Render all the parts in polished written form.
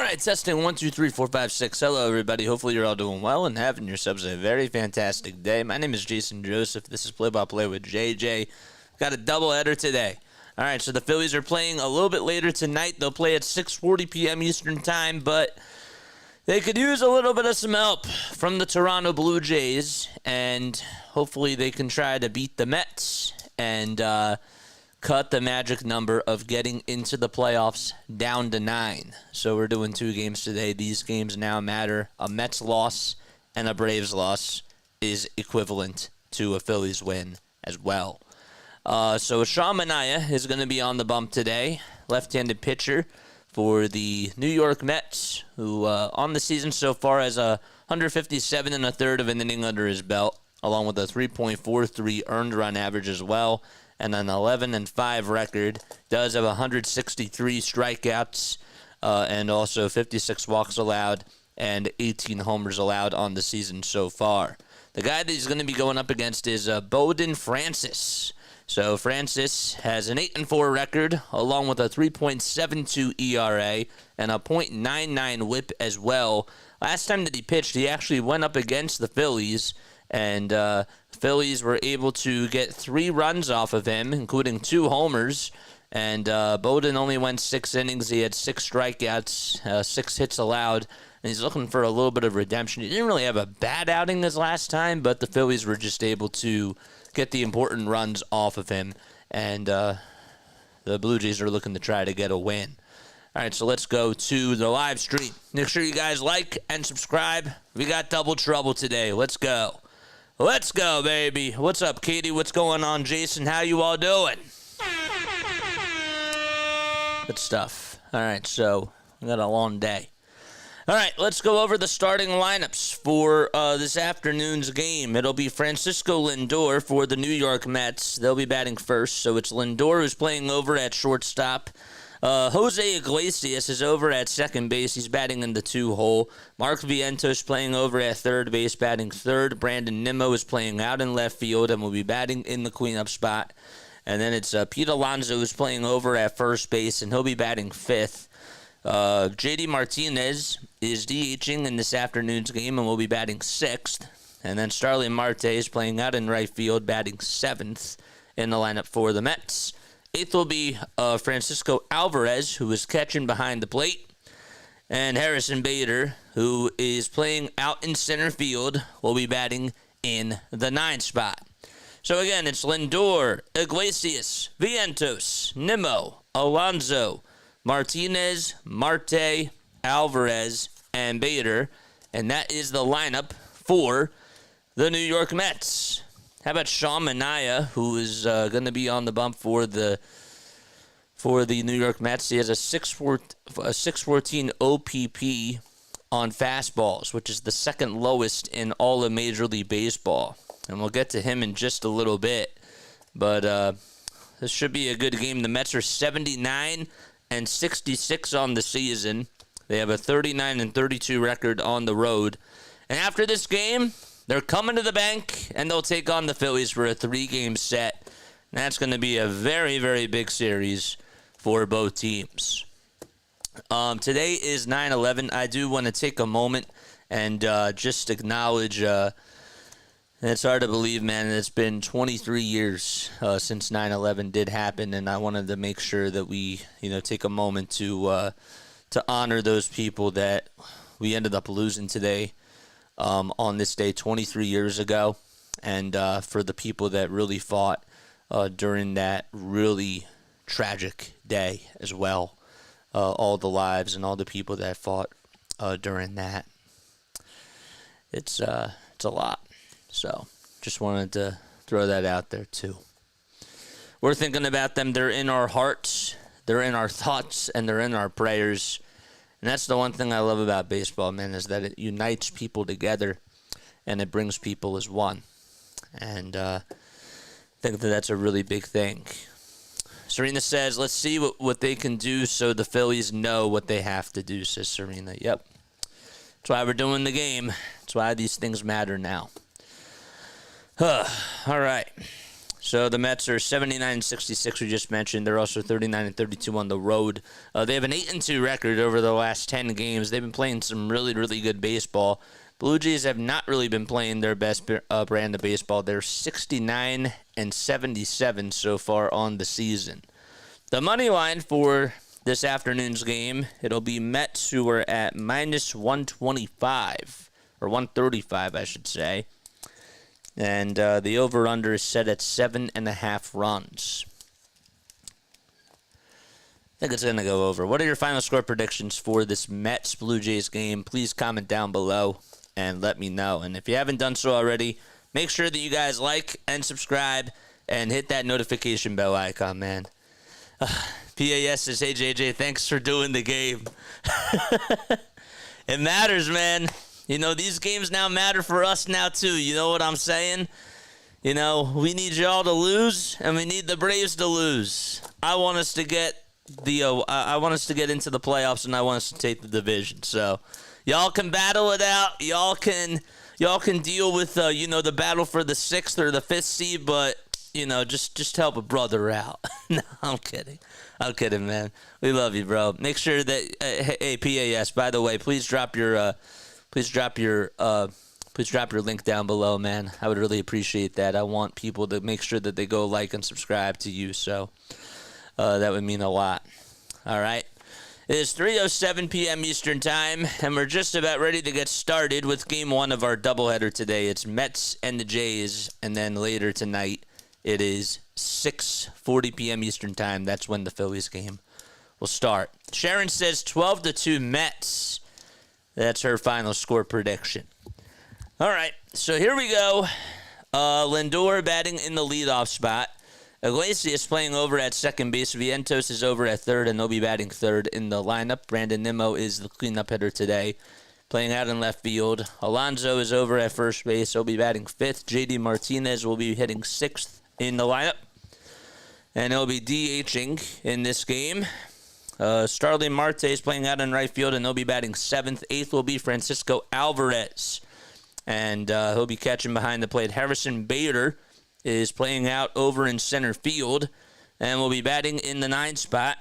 right, testing 1, 2, 3, 4, 5, 6. Hello, everybody. Hopefully, you're all doing well and having yourselves a very fantastic day. My name is Jason Joseph. This is Play by Play with JJ. Got a doubleheader today. All right, so the Phillies are playing a little bit later tonight. They'll play at 6:40 p.m. Eastern Time, but they could use a little bit of some help from the Toronto Bluejays, and hopefully they can try to beat the Mets and cut the magic number of getting into the playoffs down to 9. So we're doing 2 games today. These games now matter. A Mets loss and a Braves loss is equivalent to a Phillies win as well. So Sean Manaea is going to be on the bump today, left-handed pitcher for the New York Mets, who on the season so far has a 157 and a third of an inning under his belt, along with a 3.43 earned run average as well, and an 11-5 record. Does have 163 strikeouts and also 56 walks allowed and 18 homers allowed on the season so far. The guy that he's going to be going up against is Bowden Francis. So Francis has an 8-4 record, along with a 3.72 ERA and a .99 WHIP as well. Last time that he pitched, he actually went up against the Phillies, and Phillies were able to get 3 runs off of him, including 2 homers. And Bowden only went 6 innings. He had 6 strikeouts, 6 hits allowed, and he's looking for a little bit of redemption. He didn't really have a bad outing this last time, but the Phillies were just able to get the important runs off of him, and the Blue Jays are looking to try to get a win. All right, so let's go to the live stream. Make sure you guys like and subscribe. We got double trouble today. Let's go. Let's go, baby. What's up, Katie? What's going on, Jason? How you all doing? Good stuff. All right, so we got a long day. All right, let's go over the starting lineups for this afternoon's game. It'll be Francisco Lindor for the New York Mets. They'll be batting first, so it's Lindor who's playing over at shortstop. Jose Iglesias is over at second base. He's batting in the 2-hole. Mark Vientos playing over at third base, batting third. Brandon Nimmo is playing out in left field and will be batting in the cleanup spot. And then it's Pete Alonso who's playing over at first base, and he'll be batting fifth. J.D. Martinez is DHing in this afternoon's game and will be batting 6th. And then Starling Marte is playing out in right field, batting 7th in the lineup for the Mets. 8th will be Francisco Alvarez, who is catching behind the plate. And Harrison Bader, who is playing out in center field, will be batting in the 9th spot. So again, it's Lindor, Iglesias, Vientos, Nimmo, Alonso, Martinez, Marte, Alvarez, and Bader. And that is the lineup for the New York Mets. How about Sean Manaea, who is going to be on the bump for the New York Mets? He has a 614 OPP on fastballs, which is the second lowest in all of Major League Baseball. And we'll get to him in just a little bit. But this should be a good game. The Mets are 79 and 66 on the season. They have a 39 and 32 record on the road. And after this game, they're coming to the bank, and they'll take on the Phillies for a 3-game set. And that's going to be a very, very big series for both teams. Today is 9/11. I do want to take a moment and just acknowledge, it's hard to believe, man, it's been 23 years since 9/11 did happen, and I wanted to make sure that we, take a moment to honor those people that we ended up losing today on this day 23 years ago, and for the people that really fought during that really tragic day as well, all the lives and all the people that fought during that. It's a lot. So, just wanted to throw that out there, too. We're thinking about them. They're in our hearts, they're in our thoughts, and they're in our prayers. And that's the one thing I love about baseball, man, is that it unites people together, and it brings people as one. And I think that that's a really big thing. Serena says, let's see what they can do so the Phillies know what they have to do, says Serena. Yep. That's why we're doing the game. That's why these things matter now. All right. So the Mets are 79-66, we just mentioned. They're also 39-32 on the road. They have an 8-2 record over the last 10 games. They've been playing some really, really good baseball. Blue Jays have not really been playing their best brand of baseball. They're 69-77 so far on the season. The money line for this afternoon's game, it'll be Mets, who are at minus 125, or 135, I should say. And the over-under is set at 7.5 runs. I think it's going to go over. What are your final score predictions for this Mets-Blue Jays game? Please comment down below and let me know. And if you haven't done so already, make sure that you guys like and subscribe and hit that notification bell icon, man. PAS says, hey, JJ, thanks for doing the game. It matters, man. You know, these games now matter for us now, too. You know what I'm saying? You know, we need y'all to lose, and we need the Braves to lose. I want us to get I want us to get into the playoffs, and I want us to take the division. So, y'all can battle it out. Y'all can deal with the battle for the 6th or the 5th seed, but just help a brother out. No, I'm kidding. I'm kidding, man. We love you, bro. Make sure that hey, PAS. By the way, please drop your link down below, man. I would really appreciate that. I want people to make sure that they go like and subscribe to you, so that would mean a lot. All right. It is 3:07 p.m. Eastern Time, and we're just about ready to get started with Game 1 of our doubleheader today. It's Mets and the Jays, and then later tonight it is 6:40 p.m. Eastern Time. That's when the Phillies game will start. Sharon says 12-2 Mets. That's her final score prediction. All right, so here we go. Lindor batting in the leadoff spot. Iglesias playing over at second base. Vientos is over at third, and they'll be batting third in the lineup. Brandon Nimmo is the cleanup hitter today, playing out in left field. Alonso is over at first base. He'll be batting fifth. J.D. Martinez will be hitting sixth in the lineup, and he'll be DHing in this game. Starling Marte is playing out in right field, and he'll be batting seventh. Eighth will be Francisco Alvarez, and he'll be catching behind the plate. Harrison Bader is playing out over in center field, and will be batting in the 9th spot.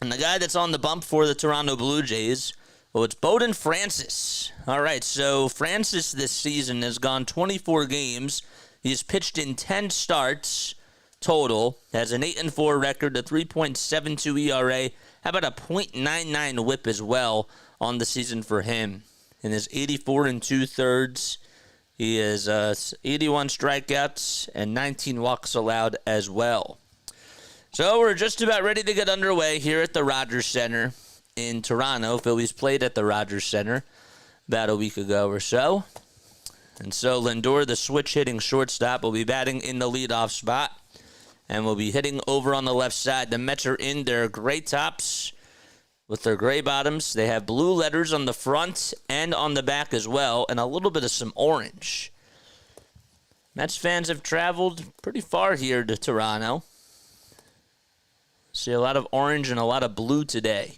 And the guy that's on the bump for the Toronto Blue Jays, well, it's Bowden Francis. All right, so Francis this season has gone 24 games. He's pitched in 10 starts total, has an 8-4 record, a 3.72 ERA. How about a .99 whip as well on the season for him? In his 84 2/3, he has 81 strikeouts and 19 walks allowed as well. So we're just about ready to get underway here at the Rogers Center in Toronto. Phillies played at the Rogers Center about a week ago or so. And so Lindor, the switch-hitting shortstop, will be batting in the leadoff spot and will be hitting over on the left side. The Mets are in their gray tops with their gray bottoms. They have blue letters on the front and on the back as well, and a little bit of some orange. Mets fans have traveled pretty far here to Toronto. See a lot of orange and a lot of blue today.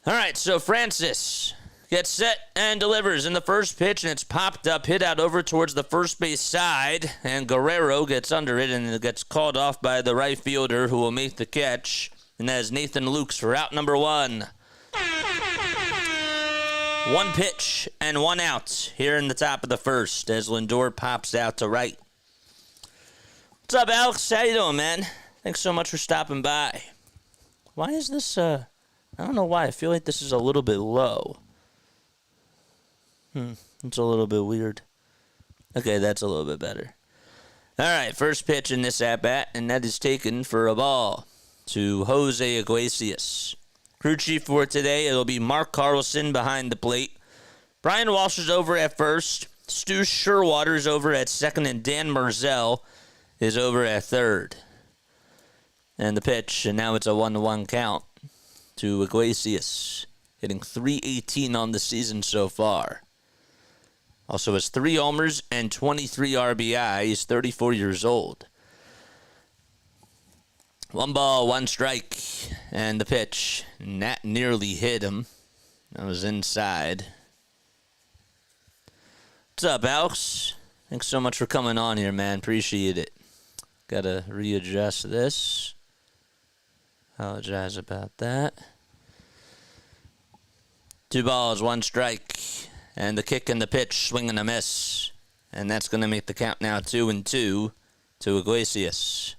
All right, so Francis gets set and delivers in the first pitch, and it's popped up, hit out over towards the first base side, and Guerrero gets under it, and it gets called off by the right fielder who will make the catch, and that is Nathan Lukes for out number one. One pitch and one out here in the top of the first as Lindor pops out to right. What's up, Alex? How you doing, man? Thanks so much for stopping by. Why is this, I don't know why. I feel like this is a little bit low. It's a little bit weird. Okay, that's a little bit better. All right, first pitch in this at-bat, and that is taken for a ball to Jose Iglesias. Crew chief for today, it'll be Mark Carlson behind the plate. Brian Walsh is over at first. Stu Sherwater is over at second, and Dan Merzel is over at third. And the pitch, and now it's a 1-1 count to Iglesias, hitting .318 on the season so far. Also has 3 homers and 23 RBI. He's 34 years old. 1 ball, 1 strike, and the pitch. And that nearly hit him. That was inside. What's up, Alex? Thanks so much for coming on here, man. Appreciate it. Got to readjust this. Apologize about that. 2 balls, 1 strike. And the kick and the pitch, swing and a miss. And that's going to make the count now 2-2 to Iglesias.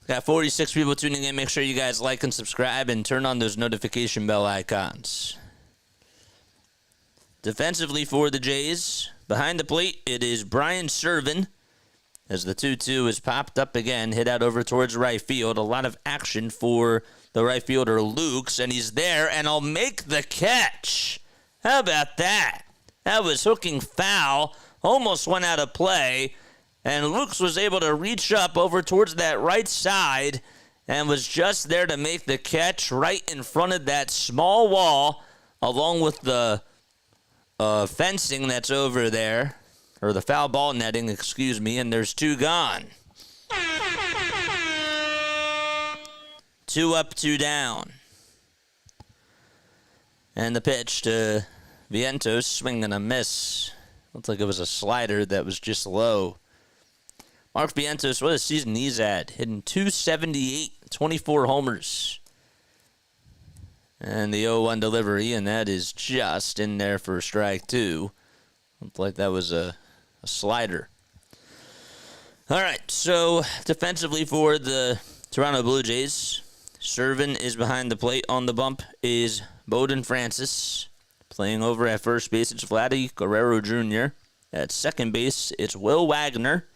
Got 46 people tuning in. Make sure you guys like and subscribe and turn on those notification bell icons. Defensively for the Jays, behind the plate, it is Brian Servin. As the 2-2 is popped up again, hit out over towards right field. A lot of action for the right fielder, Lukes, and he's there, and I'll make the catch. How about that? That was hooking foul, almost went out of play, and Lukes was able to reach up over towards that right side and was just there to make the catch right in front of that small wall, along with the fencing that's over there, or the foul ball netting, excuse me, and there's 2 gone. 2 up, 2 down. And the pitch to Vientos, swing and a miss. Looked like it was a slider that was just low. Mark Vientos, what a season he's had. Hitting .278, 24 homers. And the 0-1 delivery, and that is just in there for strike 2. Looked like that was a slider. All right, so defensively for the Toronto Blue Jays, Servin is behind the plate. On the bump is Bowden Francis. Playing over at first base, it's Vladdy Guerrero Jr. At second base, it's Will Wagner.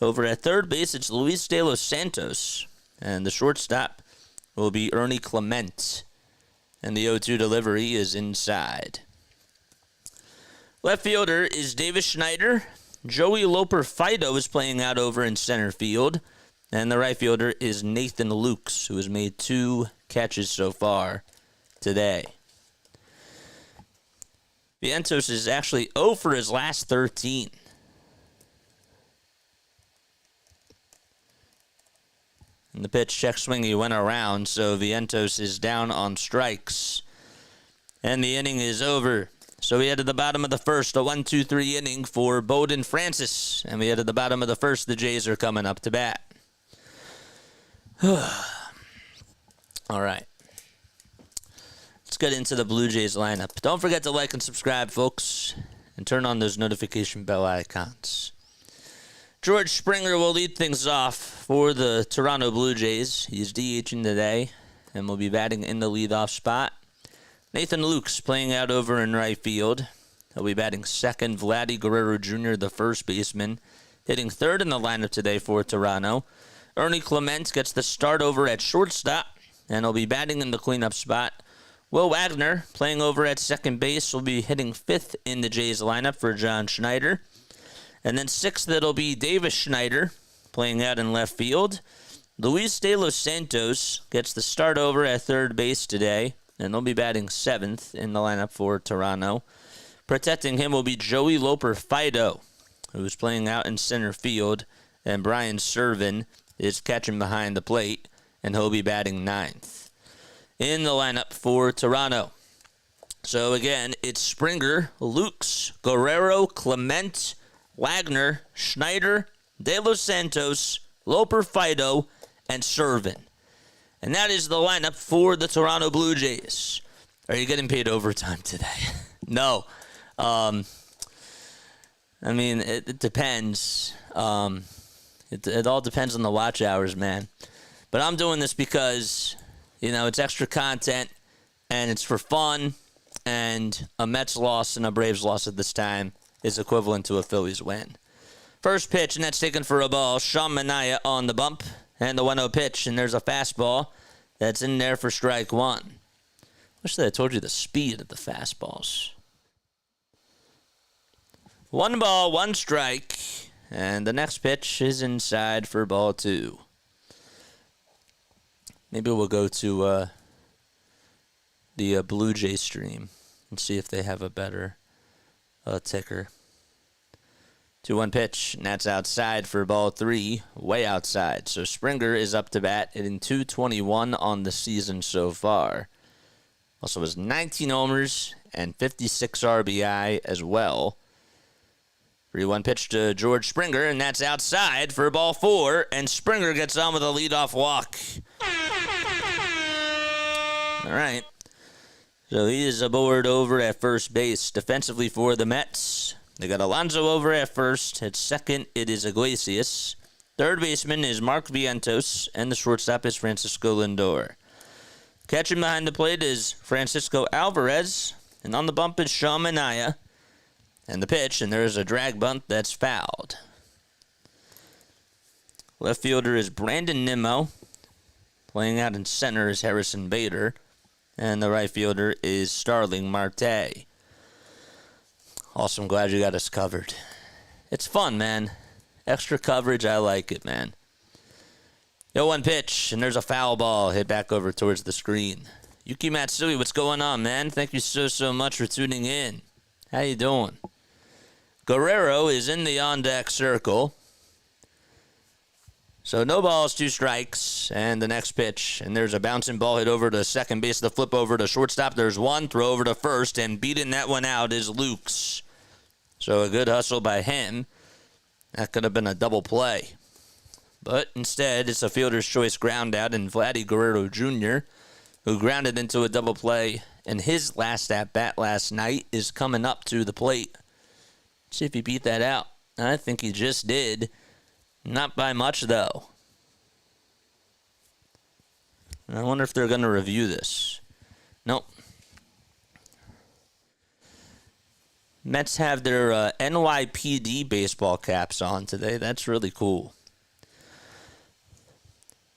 Over at third base, it's Luis De Los Santos. And the shortstop will be Ernie Clement. And the 0-2 delivery is inside. Left fielder is Davis Schneider. Joey Loper Fido is playing out over in center field. And the right fielder is Nathan Lukes, who has made 2 catches so far today. Vientos is actually 0 for his last 13. And the pitch check swing, he went around, so Vientos is down on strikes. And the inning is over. So we head to the bottom of the first, a 1-2-3 inning for Bowden Francis. And we head to the bottom of the first, the Jays are coming up to bat. All right. Let's get into the Blue Jays lineup. Don't forget to like and subscribe, folks, and turn on those notification bell icons. George Springer will lead things off for the Toronto Blue Jays. He's DHing today and will be batting in the leadoff spot. Nathan Lukes playing out over in right field. He'll be batting second. Vladdy Guerrero Jr., the first baseman, hitting third in the lineup today for Toronto. Ernie Clement gets the start over at shortstop, and he'll be batting in the cleanup spot. Will Wagner, playing over at second base, will be hitting fifth in the Jays lineup for John Schneider. And then sixth, it'll be Davis Schneider, playing out in left field. Luis De Los Santos gets the start over at third base today, and they'll be batting seventh in the lineup for Toronto. Protecting him will be Joey Loper Fido, who's playing out in center field, and Brian Servin is catching behind the plate, and he'll be batting ninth in the lineup for Toronto. So again, it's Springer, Lukes, Guerrero, Clement, Wagner, Schneider, De Los Santos, Loper Fido, and Servin. And that is the lineup for the Toronto Blue Jays. Are you getting paid overtime today? No. I mean, it depends. It all depends on the watch hours, man. But I'm doing this because, you know, it's extra content, and it's for fun, and a Mets loss and a Braves loss at this time is equivalent to a Phillies win. First pitch, and that's taken for a ball. Sean Manaea on the bump, and the 1-0 pitch, and there's a fastball that's in there for strike one. Wish that I told you the speed of the fastballs. 1 ball, 1 strike, and the next pitch is inside for ball 2. Maybe we'll go to the Blue Jay stream and see if they have a better ticker. 2-1 pitch, and that's outside for ball 3, way outside. So Springer is up to bat, hitting .221 on the season so far. Also has 19 homers and 56 RBI as well. 3-1 pitch to George Springer, and that's outside for ball 4, and Springer gets on with a leadoff walk. All right. So he is aboard over at first base. Defensively for the Mets, they got Alonso over at first. At second, it is Iglesias. Third baseman is Mark Vientos, and the shortstop is Francisco Lindor. Catching behind the plate is Francisco Alvarez, and on the bump is Sean Manaea. And the pitch, and there's a drag bunt that's fouled. Left fielder is Brandon Nimmo. Playing out in center is Harrison Bader. And the right fielder is Starling Marte. Awesome, glad you got us covered. It's fun, man. Extra coverage, I like it, man. 0-1 pitch, and there's a foul ball hit back over towards the screen. Yuki Matsui, what's going on, man? Thank you so much for tuning in. How you doing? Guerrero is in the on-deck circle. So no balls, 2 strikes, and the next pitch. And there's a bouncing ball hit over to second base. The flip over to shortstop. There's one. Throw over to first, and beating that one out is Lukes. So a good hustle by him. That could have been a double play. But instead, it's a fielder's choice ground out, and Vladdy Guerrero Jr., who grounded into a double play in his last at-bat last night, is coming up to the plate. See if he beat that out. I think he just did. Not by much, though. I wonder if they're going to review this. Nope. Mets have their NYPD baseball caps on today. That's really cool.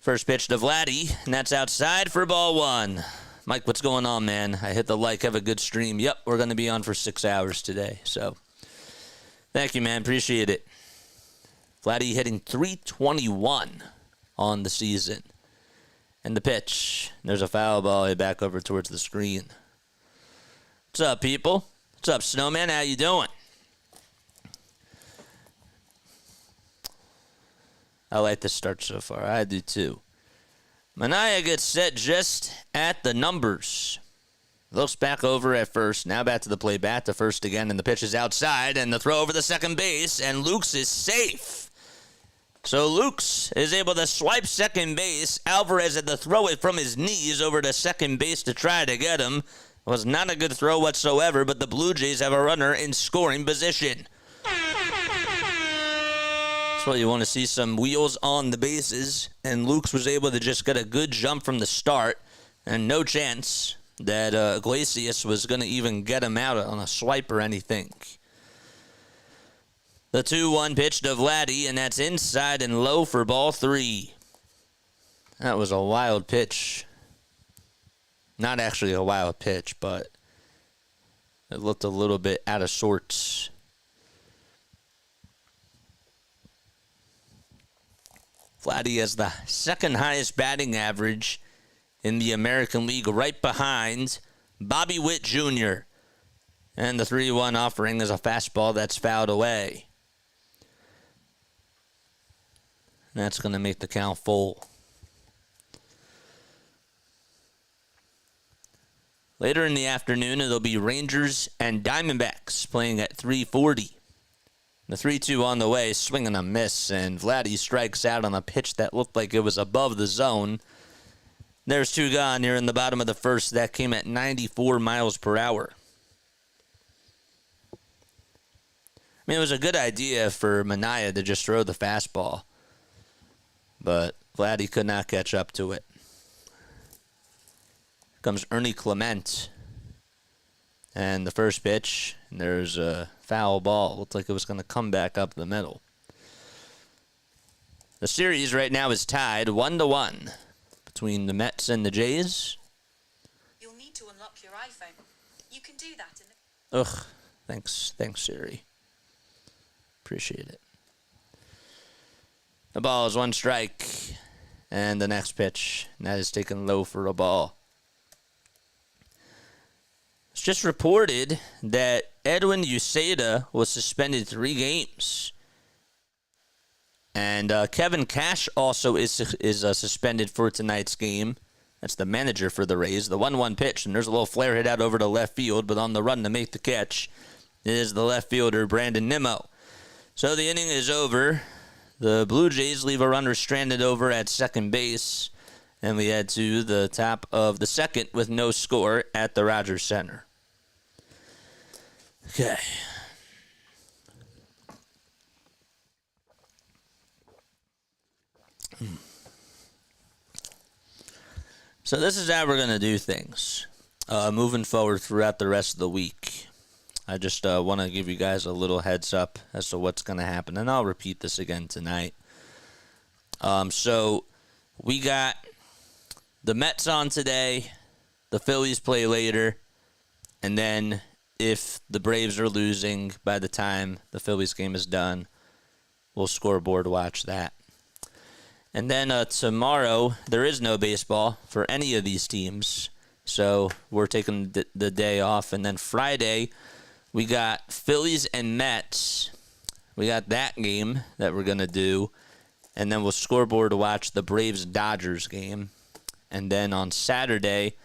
First pitch to Vladdy, and that's outside for ball 1. Mike, what's going on, man? I hit the like, have a good stream. Yep, we're going to be on for 6 hours today, so thank you, man. Appreciate it. Vladdy hitting .321 on the season. And the pitch. There's a foul ball hit back over towards the screen. What's up, people? What's up, Snowman? How you doing? I like this start so far. I do too. Manaea gets set just at the numbers. Looks back over at first. Now back to the play. Bat to first again. And the pitch is outside. And the throw over the second base. And Lukes is safe. So Lukes is able to swipe second base. Alvarez had to throw it from his knees over to second base to try to get him. It was not a good throw whatsoever, but the Blue Jays have a runner in scoring position. That's what you want to see, some wheels on the bases. And Lukes was able to just get a good jump from the start. And no chance that Iglesias was going to even get him out on a swipe or anything. The 2-1 pitch to Vladdy, and that's inside and low for ball 3. That was a wild pitch. Not actually a wild pitch, but it looked a little bit out of sorts. Vladdy has the second highest batting average in the American League, right behind Bobby Witt Jr. And the 3-1 offering is a fastball that's fouled away. That's going to make the count full. Later in the afternoon, it'll be Rangers and Diamondbacks playing at 3:40. The 3-2 on the way, swinging a miss, and Vladdy strikes out on a pitch that looked like it was above the zone. There's 2 gone here in the bottom of the first. That came at 94 miles per hour. I mean, it was a good idea for Manaea to just throw the fastball, but Vladdy could not catch up to it. Comes Ernie Clement. And the first pitch, and there's a foul ball. Looked like it was going to come back up the middle. The series right now is tied 1-1 between the Mets and the Jays. You'll need to unlock your iPhone. You can do that in the... Ugh. Thanks, Siri. Appreciate it. The ball is 1 strike. And the next pitch, and that is taken low for a ball. It's just reported that Edwin Uceda was suspended 3 games. And Kevin Cash also is suspended for tonight's game. That's the manager for the Rays. The 1-1 pitch, and there's a little flare hit out over to left field, but on the run to make the catch is the left fielder, Brandon Nimmo. So the inning is over. The Blue Jays leave a runner stranded over at second base. And we head to the top of the second with no score at the Rogers Center. Okay. So this is how we're going to do things moving forward throughout the rest of the week. I just want to give you guys a little heads up as to what's going to happen, and I'll repeat this again tonight. So we got the Mets on today, the Phillies play later, and then if the Braves are losing by the time the Phillies game is done, we'll scoreboard watch that. And then tomorrow, there is no baseball for any of these teams, so we're taking the day off. And then Friday, we got Phillies and Mets. We got that game that we're going to do. And then we'll scoreboard to watch the Braves-Dodgers game. And then on Saturday,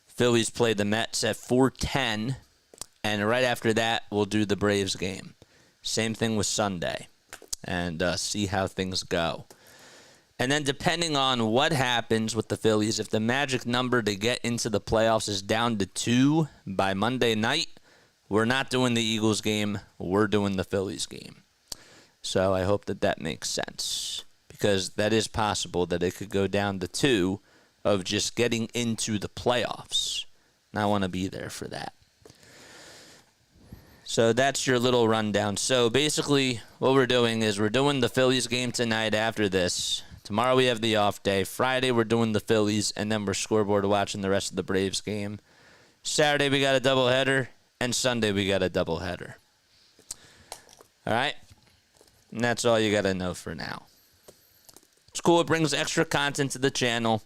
Phillies play the Mets at 4:10. And right after that, we'll do the Braves game. Same thing with Sunday. And see how things go. And then depending on what happens with the Phillies, if the magic number to get into the playoffs is down to 2 by Monday night, we're not doing the Eagles game. We're doing the Phillies game. So I hope that makes sense. Because that is possible that it could go down to 2 of just getting into the playoffs. And I want to be there for that. So that's your little rundown. So basically what we're doing is we're doing the Phillies game tonight after this. Tomorrow we have the off day. Friday we're doing the Phillies, and then we're scoreboard watching the rest of the Braves game. Saturday we got a doubleheader, and Sunday we got a doubleheader. All right? And that's all you got to know for now. It's cool. It brings extra content to the channel,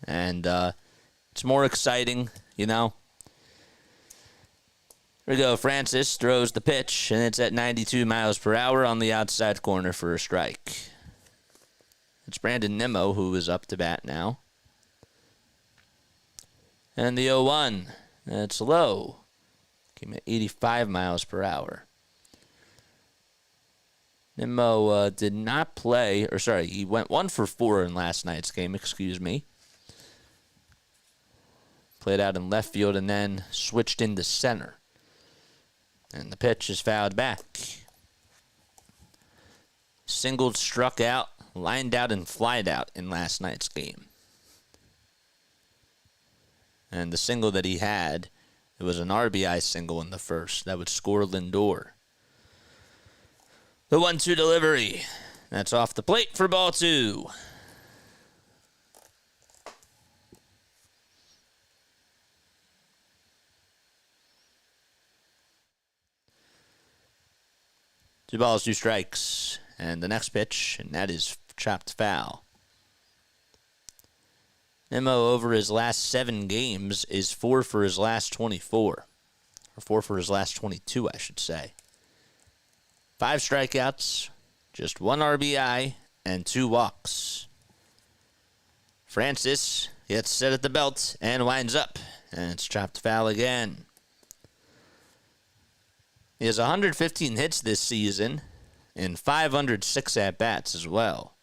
and it's more exciting, you know. Here we go. Francis throws the pitch, and it's at 92 miles per hour on the outside corner for a strike. It's Brandon Nimmo who is up to bat now. And the 0-1. That's low. Came at 85 miles per hour. Nimmo did not play, or sorry, he went 1 for 4 in last night's game, excuse me. Played out in left field and then switched into center. And the pitch is fouled back. Singled, struck out, lined out, and flied out in last night's game. And the single that he had, it was an RBI single in the first. That would score Lindor. The 1-2 delivery. That's off the plate for ball 2. Two balls, 2 strikes. And the next pitch, and that is chopped foul. Nimmo over his last 7 games is 4 for his last 24. Or 4 for his last 22, I should say. 5 strikeouts, just 1 RBI, and 2 walks. Francis gets set at the belt and winds up. And it's chopped foul again. He has 115 hits this season and 506 at-bats as well,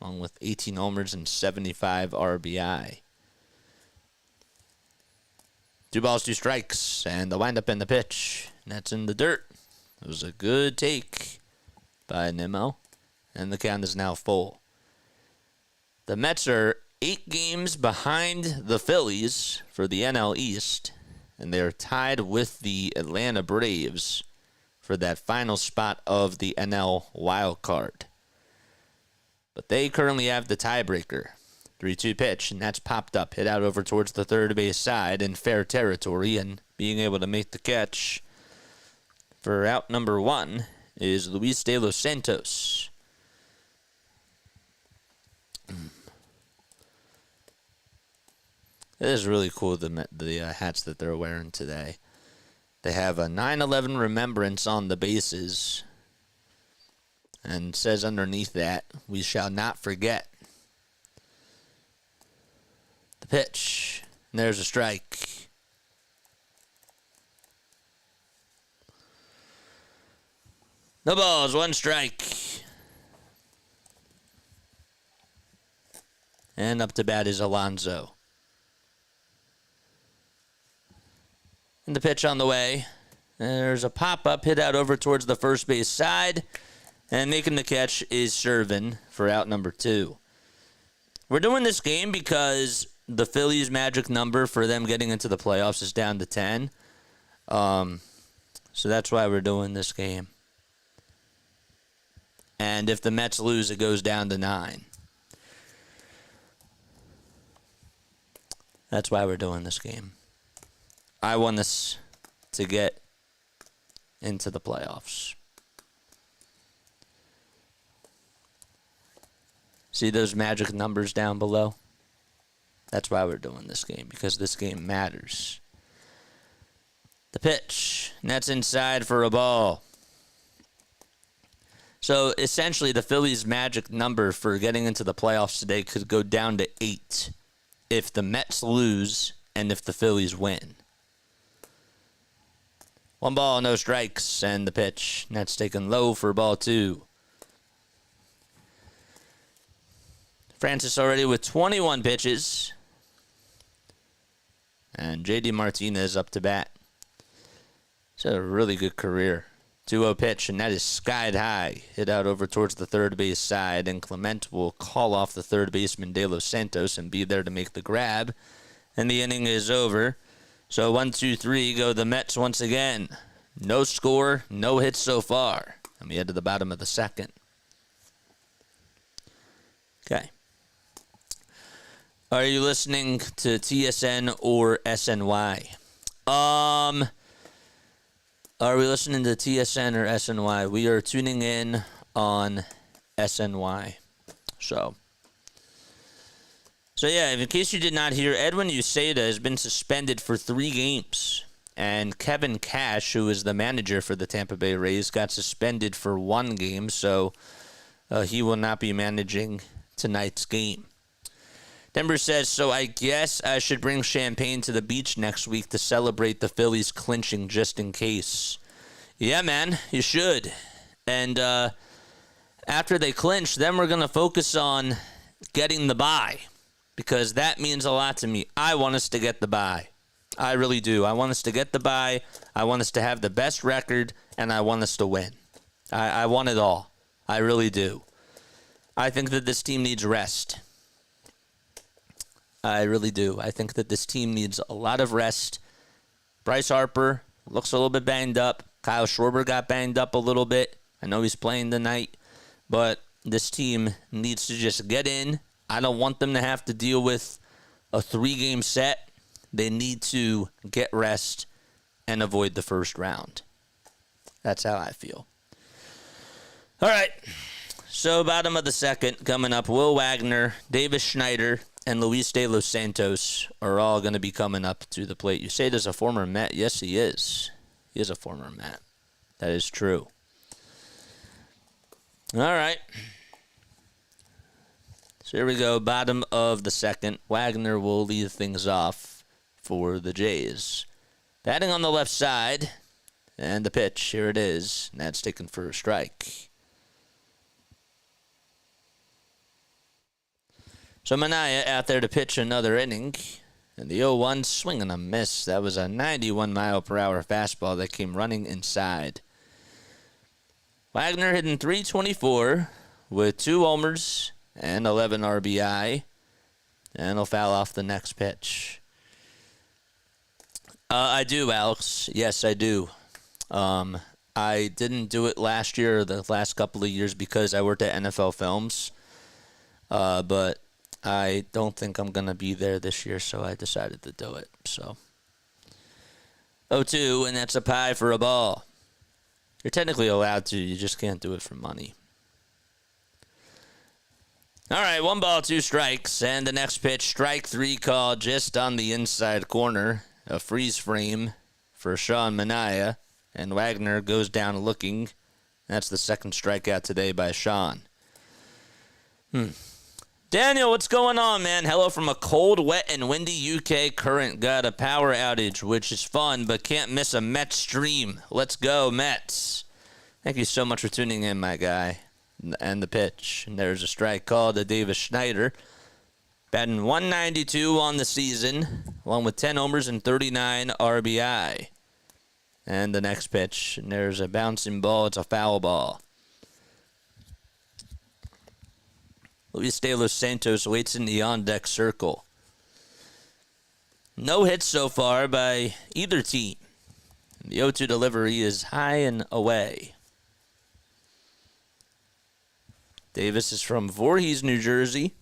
along with 18 homers and 75 RBI. 2 balls, 2 strikes, and the windup and the pitch. And that's in the dirt. It was a good take by Nimmo, and the count is now full. The Mets are 8 games behind the Phillies for the NL East, and they are tied with the Atlanta Braves for that final spot of the NL wild card. But they currently have the tiebreaker. 3-2 pitch, and that's popped up, hit out over towards the third base side in fair territory, and being able to make the catch for out number 1 is Luis De Los Santos. It is really cool, the hats that they're wearing today. They have a 9/11 remembrance on the bases. And it says underneath that, we shall not forget. The pitch. And there's a strike. No balls, one strike. And up to bat is Alonso. And the pitch on the way. There's a pop-up hit out over towards the first base side. And making the catch is Shervin for out number 2. We're doing this game because the Phillies' magic number for them getting into the playoffs is down to 10. So that's why we're doing this game. And if the Mets lose, it goes down to 9. That's why we're doing this game. I want us to get into the playoffs. See those magic numbers down below? That's why we're doing this game, because this game matters. The pitch, and that's inside for a ball. So essentially, the Phillies' magic number for getting into the playoffs today could go down to 8 if the Mets lose and if the Phillies win. 1 ball, no strikes, and the pitch. And that's taken low for ball 2. Francis already with 21 pitches. And J.D. Martinez up to bat. It's a really good career. 2-0 pitch, and that is skied high. Hit out over towards the third base side, and Clement will call off the third baseman De Los Santos and be there to make the grab. And the inning is over. So 1-2-3 go the Mets once again. No score, no hits so far. And we head to the bottom of the second. Okay. Are you listening to TSN or SNY? Are we listening to TSN or SNY? We are tuning in on SNY. So yeah, in case you did not hear, Edwin Uceda has been suspended for 3 games. And Kevin Cash, who is the manager for the Tampa Bay Rays, got suspended for 1 game. So he will not be managing tonight's game. Denver says, so I guess I should bring champagne to the beach next week to celebrate the Phillies clinching just in case. Yeah, man, you should. And after they clinch, then we're going to focus on getting the bye because that means a lot to me. I want us to get the bye. I really do. I want us to get the bye. I want us to have the best record, and I want us to win. I want it all. I really do. I think that this team needs rest. I really do. I think that this team needs a lot of rest. Bryce Harper looks a little bit banged up. Kyle Schwarber got banged up a little bit. I know he's playing tonight, but this team needs to just get in. I don't want them to have to deal with a 3-game set. They need to get rest and avoid the first round. That's how I feel. All right. So bottom of the second coming up, Will Wagner, Davis Schneider, and Luis De Los Santos are all going to be coming up to the plate. You say there's a former Met. Yes, he is. He is a former Met. That is true. All right. So here we go. Bottom of the second. Wagner will lead things off for the Jays. Batting on the left side. And the pitch. Here it is. And that's taken for a strike. So Minaya out there to pitch another inning. And the 0-1 swing and a miss. That was a 91-mile-per-hour fastball that came running inside. Wagner hitting .324 with 2 homers and 11 RBI. And he'll foul off the next pitch. I do, Alex. Yes, I do. I didn't do it last year or the last couple of years because I worked at NFL Films. But I don't think I'm going to be there this year, so I decided to do it. So 0-2, and that's a pie for a ball. You're technically allowed to. You just can't do it for money. All right, 1 ball, 2 strikes. And the next pitch, strike 3 called just on the inside corner. A freeze frame for Sean Manaea. And Wagner goes down looking. That's the second strikeout today by Sean. Daniel, what's going on, man? Hello from a cold, wet, and windy UK current. Got a power outage, which is fun, but can't miss a Mets stream. Let's go, Mets. Thank you so much for tuning in, my guy. And the pitch. And there's a strike call to Davis Schneider. Batting 192 on the season, along with 10 homers and 39 RBI. And the next pitch. And there's a bouncing ball. It's a foul ball. Luis De Los Santos waits in the on-deck circle. No hits so far by either team. The 0-2 delivery is high and away. Davis is from Voorhees, New Jersey.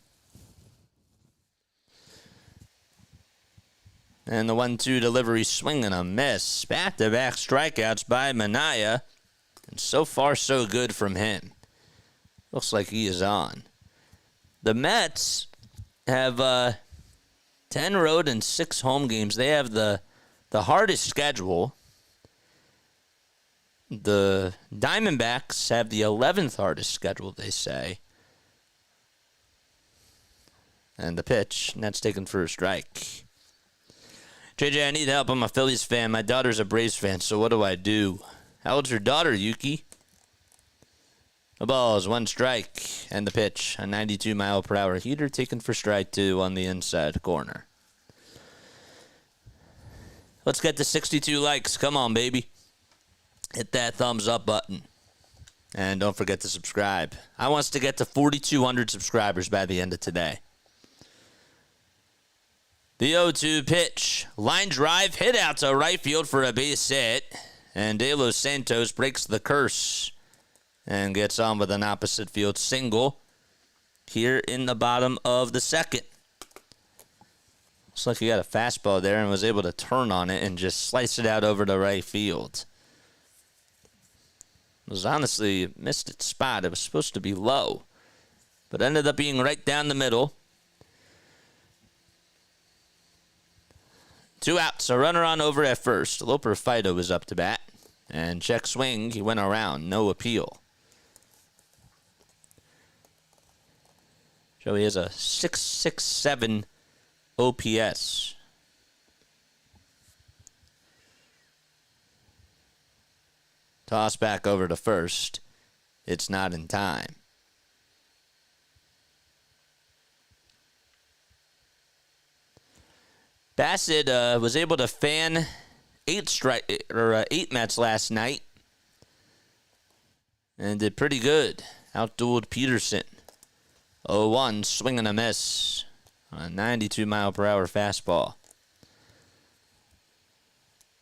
And the 1-2 delivery swing and a miss. Back-to-back strikeouts by Minaya. And so far, so good from him. Looks like he is on. The Mets have 10 road and 6 home games. They have the hardest schedule. The Diamondbacks have the 11th hardest schedule, they say. And the pitch, and that's taken for a strike. JJ, I need help. I'm a Phillies fan. My daughter's a Braves fan, so what do I do? How old's your daughter, Yuki? The ball is 1 strike, and the pitch, a 92-mile-per-hour heater taken for strike 2 on the inside corner. Let's get to 62 likes. Come on, baby. Hit that thumbs up button. And don't forget to subscribe. I want us to get to 4,200 subscribers by the end of today. The 0-2 pitch. Line drive, hit out to right field for a base hit. And De Los Santos breaks the curse and gets on with an opposite field single here in the bottom of the second. Looks like he got a fastball there and was able to turn on it and just slice it out over to right field. It was honestly missed its spot. It was supposed to be low, but ended up being right down the middle. 2 outs, a runner on over at first. Loper Fido was up to bat, and check swing, he went around, no appeal. Joey has a .667 OPS. Toss back over to first. It's not in time. Bassett was able to fan 8 Mets last night and did pretty good. Outdueled Peterson. 0-1, swing and a miss. On a 92-mile-per-hour fastball.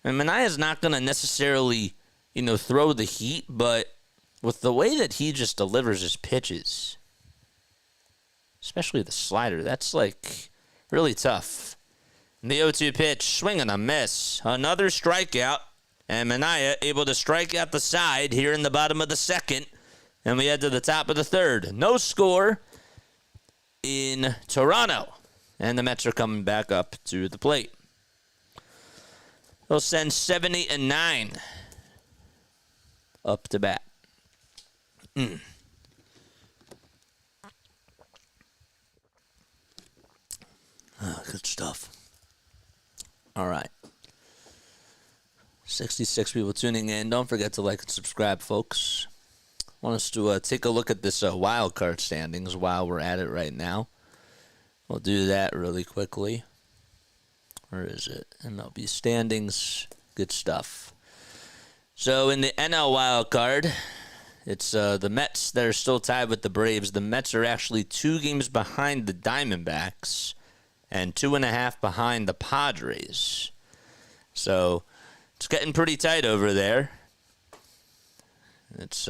And Manaya's not going to necessarily, throw the heat, but with the way that he just delivers his pitches, especially the slider, that's, really tough. And the 0-2 pitch, swing and a miss. Another strikeout, and Minaya able to strike out the side here in the bottom of the second, and we head to the top of the third. No score in Toronto, and the Mets are coming back up to the plate. They'll send 7, 8, and 9 up to bat. Oh, good stuff. All right. 66 people tuning in. Don't forget to like and subscribe, folks. I want us to take a look at this wild card standings while we're at it right now. We'll do that really quickly. Where is it? MLB standings. Good stuff. So in the NL wild card, it's the Mets that are still tied with the Braves. The Mets are actually 2 games behind the Diamondbacks and 2.5 behind the Padres. So it's getting pretty tight over there. It's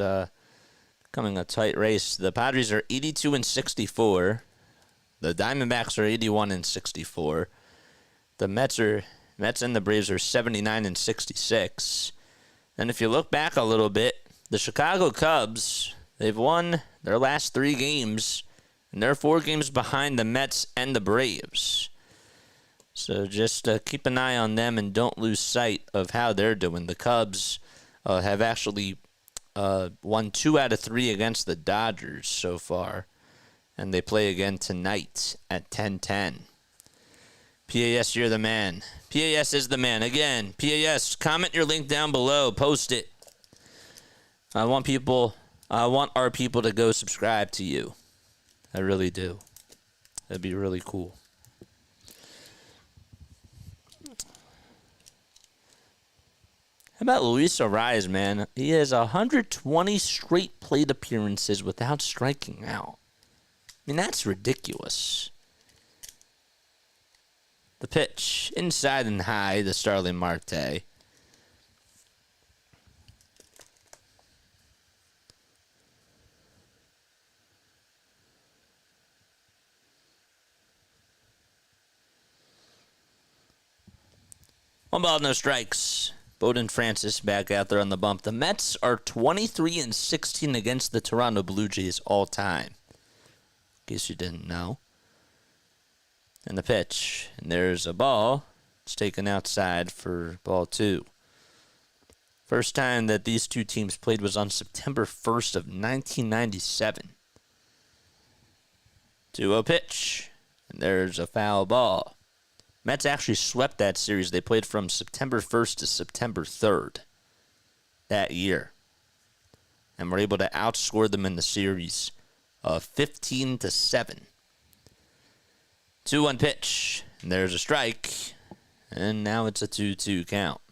becoming a tight race. The Padres are 82-64. The Diamondbacks are 81-64. The Mets and the Braves are 79-66. And if you look back a little bit, the Chicago Cubs, they've won their last 3 games, and they're 4 games behind the Mets and the Braves. So just keep an eye on them and don't lose sight of how they're doing. The Cubs have actually won 2 out of 3 against the Dodgers so far, and they play again tonight at 10:10. PAS, you're the man. PAS is the man. Again, PAS, comment your link down below. Post it. I want our people to go subscribe to you. I really do. That'd be really cool. How about Luis Arraez, man? He has 120 straight plate appearances without striking out. I mean, that's ridiculous. The pitch, inside and high, to Starling Marte. One ball, no strikes. Bowden Francis back out there on the bump. The Mets are 23-16 against the Toronto Blue Jays all time. In case you didn't know. And the pitch. And there's a ball. It's taken outside for ball 2. First time that these two teams played was on September 1st of 1997. 2-0 pitch. And there's a foul ball. Mets actually swept that series. They played from September 1st to September 3rd that year. And were able to outscore them in the series of 15-7. 2-1 pitch. And there's a strike. And now it's a 2-2 count.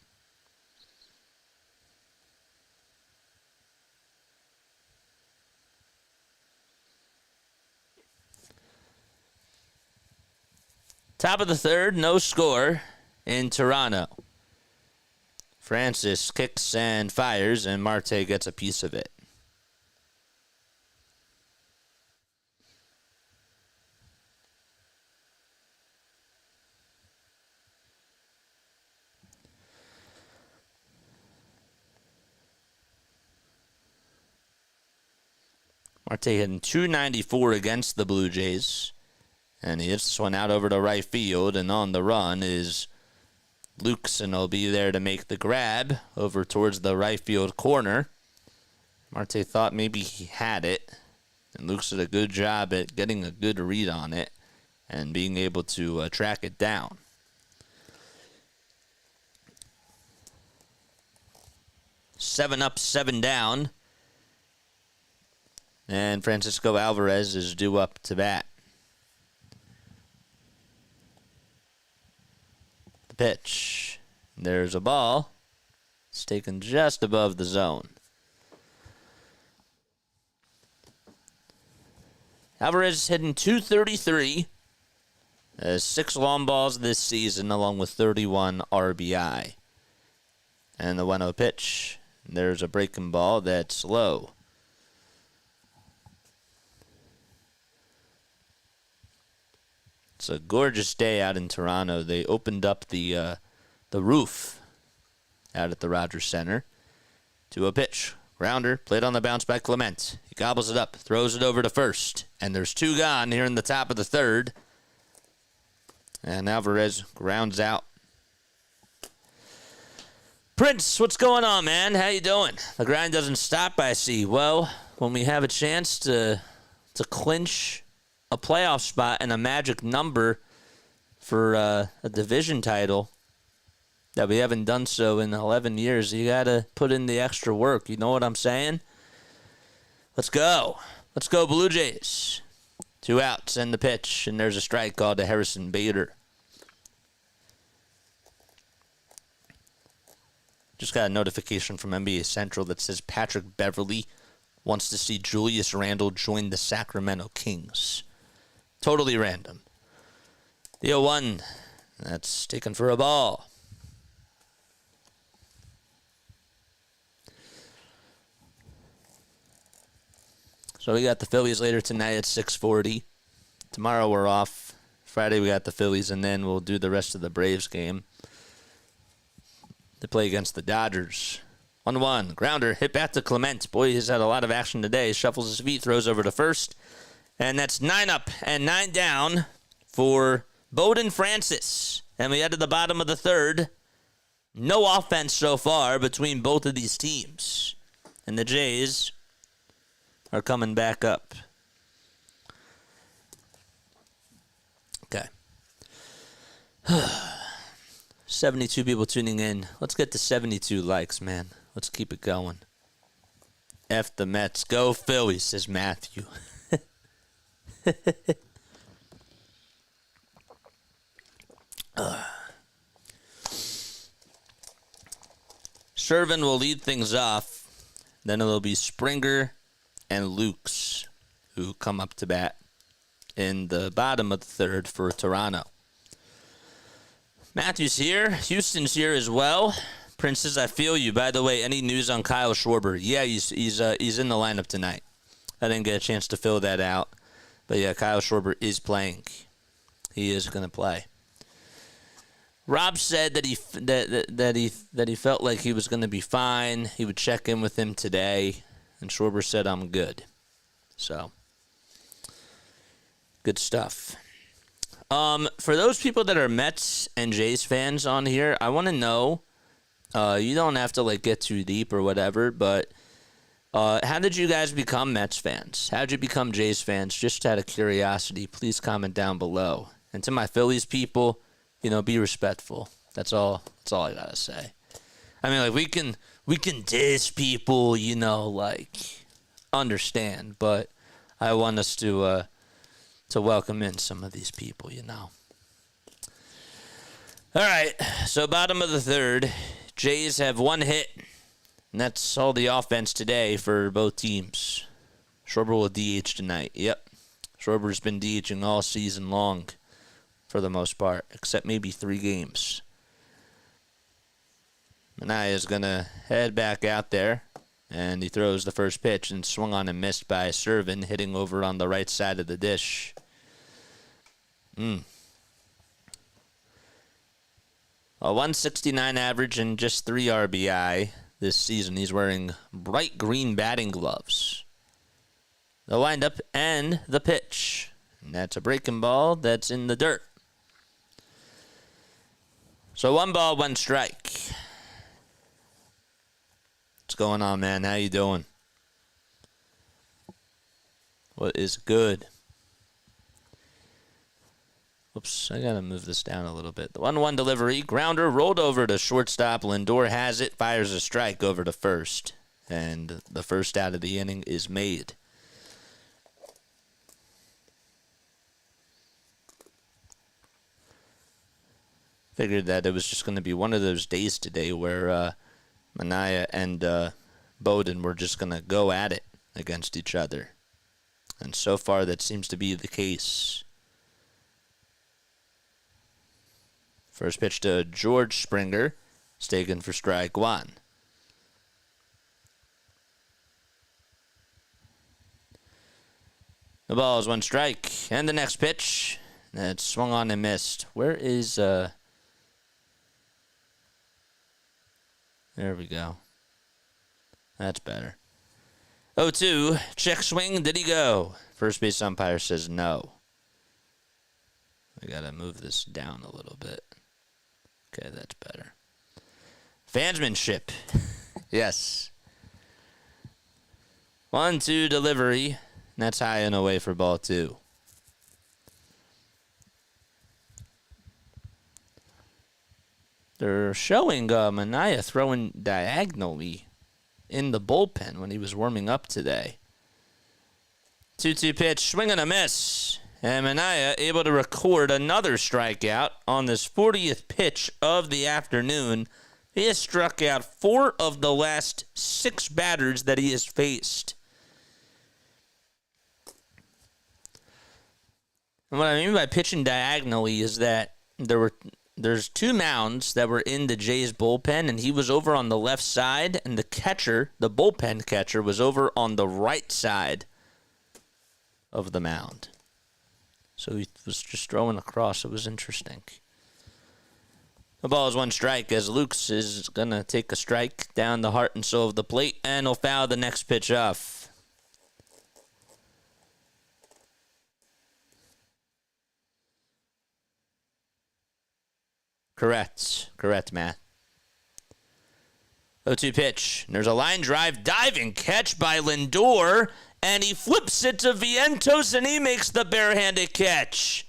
Top of the third, no score in Toronto. Francis kicks and fires, and Marte gets a piece of it. Marte hitting .294 against the Blue Jays. And he hits this one out over to right field, and on the run is Lukeson will be there to make the grab over towards the right field corner. Marte thought maybe he had it, and Lukeson did a good job at getting a good read on it and being able to track it down. Seven up, 7 down, and Francisco Alvarez is due up to bat. Pitch. There's a ball. It's taken just above the zone. Alvarez is hitting .233. Has 6 long balls this season, along with 31 RBI. And the 1-0 pitch. There's a breaking ball that's low. It's a gorgeous day out in Toronto. They opened up the roof out at the Rogers Center. 2-0 pitch. Grounder, played on the bounce by Clement. He gobbles it up, throws it over to first. And there's 2 gone here in the top of the third. And Alvarez grounds out. Prince, what's going on, man? How you doing? The grind doesn't stop, I see. Well, when we have a chance to clinch a playoff spot and a magic number for a division title that we haven't done so in 11 years, you got to put in the extra work. You know what I'm saying? Let's go. Let's go, Blue Jays. 2 outs and the pitch, and there's a strike called to Harrison Bader. Just got a notification from NBA Central that says Patrick Beverly wants to see Julius Randle join the Sacramento Kings. Totally random. The 0-1. That's taken for a ball. So we got the Phillies later tonight at 6:40. Tomorrow we're off. Friday we got the Phillies, and then we'll do the rest of the Braves game. They play against the Dodgers. 1-1. Grounder hit back to Clement. Boy, he's had a lot of action today. Shuffles his feet, throws over to first. And that's 9 up and 9 down for Bowden Francis. And we head to the bottom of the third. No offense so far between both of these teams. And the Jays are coming back up. Okay. 72 people tuning in. Let's get to 72 likes, man. Let's keep it going. F the Mets. Go Phillies, says Matthew. Shervin will lead things off. Then it'll be Springer and Lukes who come up to bat in the bottom of the third for Toronto. Matthew's here. Houston's here as well. Princess, I feel you. By the way, any news on Kyle Schwarber? Yeah, he's in the lineup tonight. I didn't get a chance to fill that out. But yeah, Kyle Schwarber is playing. He is going to play. Rob said that he felt like he was going to be fine. He would check in with him today, and Schwarber said, "I'm good." So, good stuff. For those people that are Mets and Jays fans on here, I want to know. You don't have to get too deep or whatever, but how did you guys become Mets fans? How did you become Jays fans? Just out of curiosity, please comment down below. And to my Phillies people, be respectful. That's all I gotta say. I mean, we can diss people, understand, but I want us to welcome in some of these people, All right, so bottom of the third, Jays have one hit, and that's all the offense today for both teams. Schwarber will DH tonight. Yep, Schwarber's been DHing all season long for the most part, except maybe 3 games. Manaea is going to head back out there, and he throws the first pitch and swung on and missed by Shervin, hitting over on the right side of the dish. A 169 average and just 3 RBI this season. He's wearing bright green batting gloves. The windup and the pitch. And that's a breaking ball that's in the dirt. So 1 ball, 1 strike. What's going on, man? How you doing? What is good? Oops, I gotta move this down a little bit. The 1-1 delivery, grounder rolled over to shortstop. Lindor has it, fires a strike over to first. And the first out of the inning is made. Figured that it was just going to be one of those days today where Manaea and Bowden were just going to go at it against each other. And so far, that seems to be the case. First pitch to George Springer. It's taken for strike 1. The ball is 1 strike. And the next pitch. That's swung on and missed. Where is... There we go. That's better. 0-2. Check swing. Did he go? First base umpire says no. I got to move this down a little bit. Okay, that's better. Fansmanship. Yes. 1-2 delivery. And that's high and away for ball 2. They're showing Manaea throwing diagonally in the bullpen when he was warming up today. 2-2 pitch, swing and a miss. And Manaea able to record another strikeout on this 40th pitch of the afternoon. He has struck out 4 of the last 6 batters that he has faced. And what I mean by pitching diagonally is that there's 2 mounds that were in the Jays bullpen, and he was over on the left side, and the catcher, the bullpen catcher, was over on the right side of the mound. So he was just throwing across. It was interesting. The ball is 1 strike as Lukes is going to take a strike down the heart and soul of the plate, and he'll foul the next pitch off. Correct, Matt. 0-2 pitch. There's a line drive diving catch by Lindor, and he flips it to Vientos, and he makes the barehanded catch.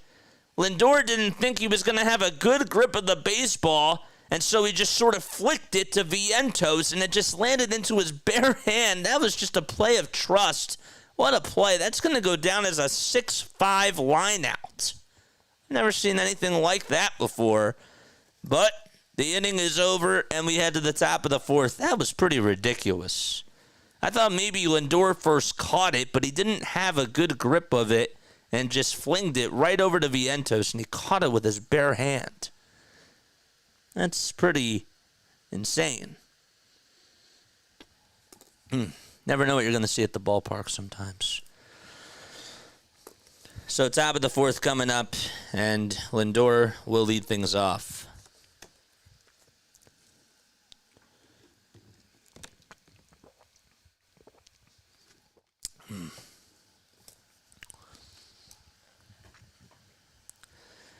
Lindor didn't think he was going to have a good grip of the baseball, And so he just sort of flicked it to Vientos, and it just landed into his bare hand. That was just a play of trust. What a play. That's going to go down as a 6-5 lineout. Never seen anything like that before. But the inning is over, and we head to the top of the fourth. That was pretty ridiculous. I thought maybe Lindor first caught it, but he didn't have a good grip of it and just flinged it right over to Vientos, and he caught it with his bare hand. That's pretty insane. Never know what you're going to see at the ballpark sometimes. So top of the fourth coming up, and Lindor will lead things off.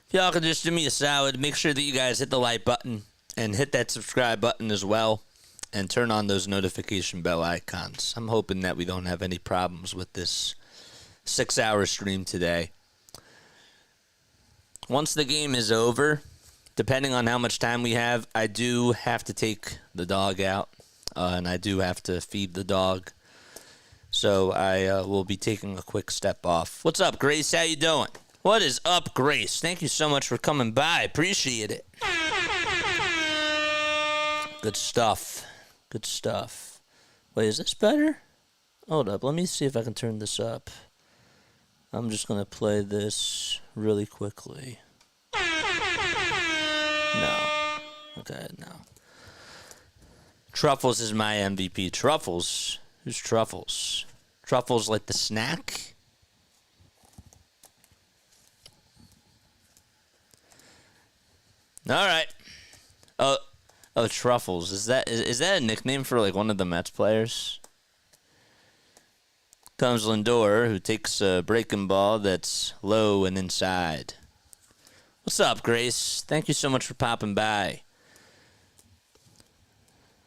If y'all can just do me a solid, make sure that you guys hit the like button and hit that subscribe button as well, and turn on those notification bell icons. I'm hoping that we don't have any problems with this 6-hour stream today. Once the game is over, depending on how much time we have, I do have to take the dog out, and I do have to feed the dog. So I will be taking a quick step off. What's up, Grace? How you doing? What is up, Grace? Thank you so much for coming by. Appreciate it. Good stuff. Good stuff. Wait, is this better? Hold up. Let me see if I can turn this up. I'm just going to play this really quickly. No. Okay, no. Truffles is my MVP. Truffles? Who's Truffles? Truffles like the snack? All right. Oh, Truffles. Is that a nickname for like one of the Mets players? Comes Lindor, who takes a breaking ball that's low and inside. What's up, Grace? Thank you so much for popping by.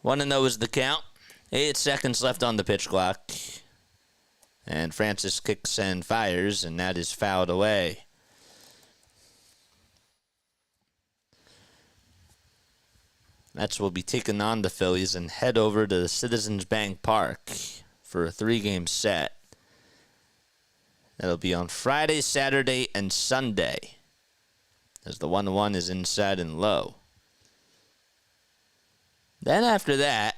1-0 is the count. 8 seconds left on the pitch clock. And Francis kicks and fires, and that is fouled away. Mets will be taking on the Phillies and head over to the Citizens Bank Park for a 3-game set. That'll be on Friday, Saturday, and Sunday, as the 1-1 is inside and low. Then after that,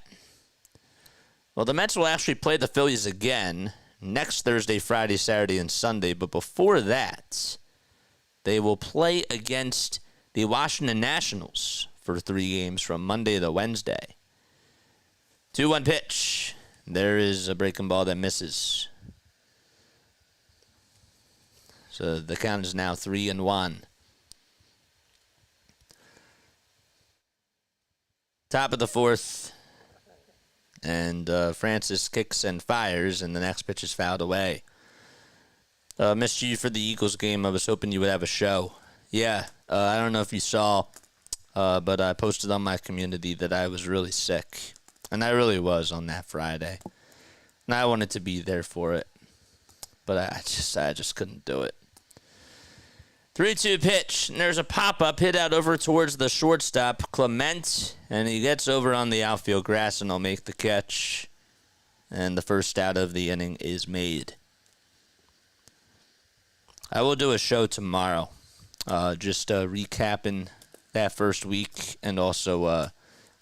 well, the Mets will actually play the Phillies again next Thursday, Friday, Saturday, and Sunday. But before that, they will play against the Washington Nationals for 3 games from Monday to Wednesday. 2-1 pitch. There is a breaking ball that misses. So the count is now 3-1. Top of the fourth. And Francis kicks and fires, and the next pitch is fouled away. Missed you for the Eagles game. I was hoping you would have a show. Yeah, I don't know if you saw, but I posted on my community that I was really sick. And I really was on that Friday. And I wanted to be there for it. But I just couldn't do it. 3-2 pitch, and there's a pop-up hit out over towards the shortstop, Clement, and he gets over on the outfield grass and will make the catch. And the first out of the inning is made. I will do a show tomorrow, just recapping that first week and also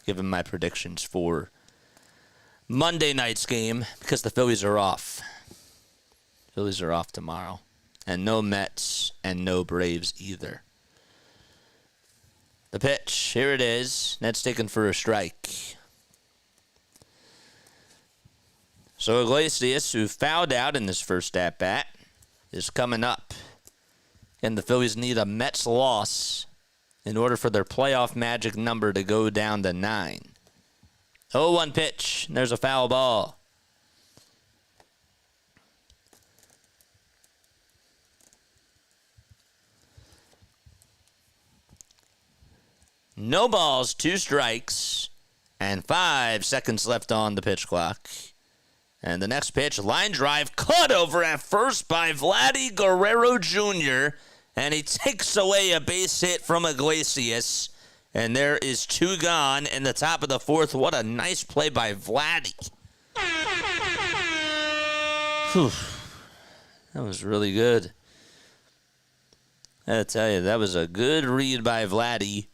giving my predictions for Monday night's game because the Phillies are off. Phillies are off tomorrow. And no Mets and no Braves either. The pitch, here it is. That's taken for a strike. So Iglesias, who fouled out in this first at-bat, is coming up. And the Phillies need a Mets loss in order for their playoff magic number to go down to 9. 0-1 pitch. There's a foul ball. No balls, 2 strikes, and 5 seconds left on the pitch clock. And the next pitch, line drive, cut over at first by Vladdy Guerrero Jr., and he takes away a base hit from Iglesias. And there is 2 gone in the top of the 4th. What a nice play by Vladdy. Whew. That was really good. I gotta tell you, that was a good read by Vladdy.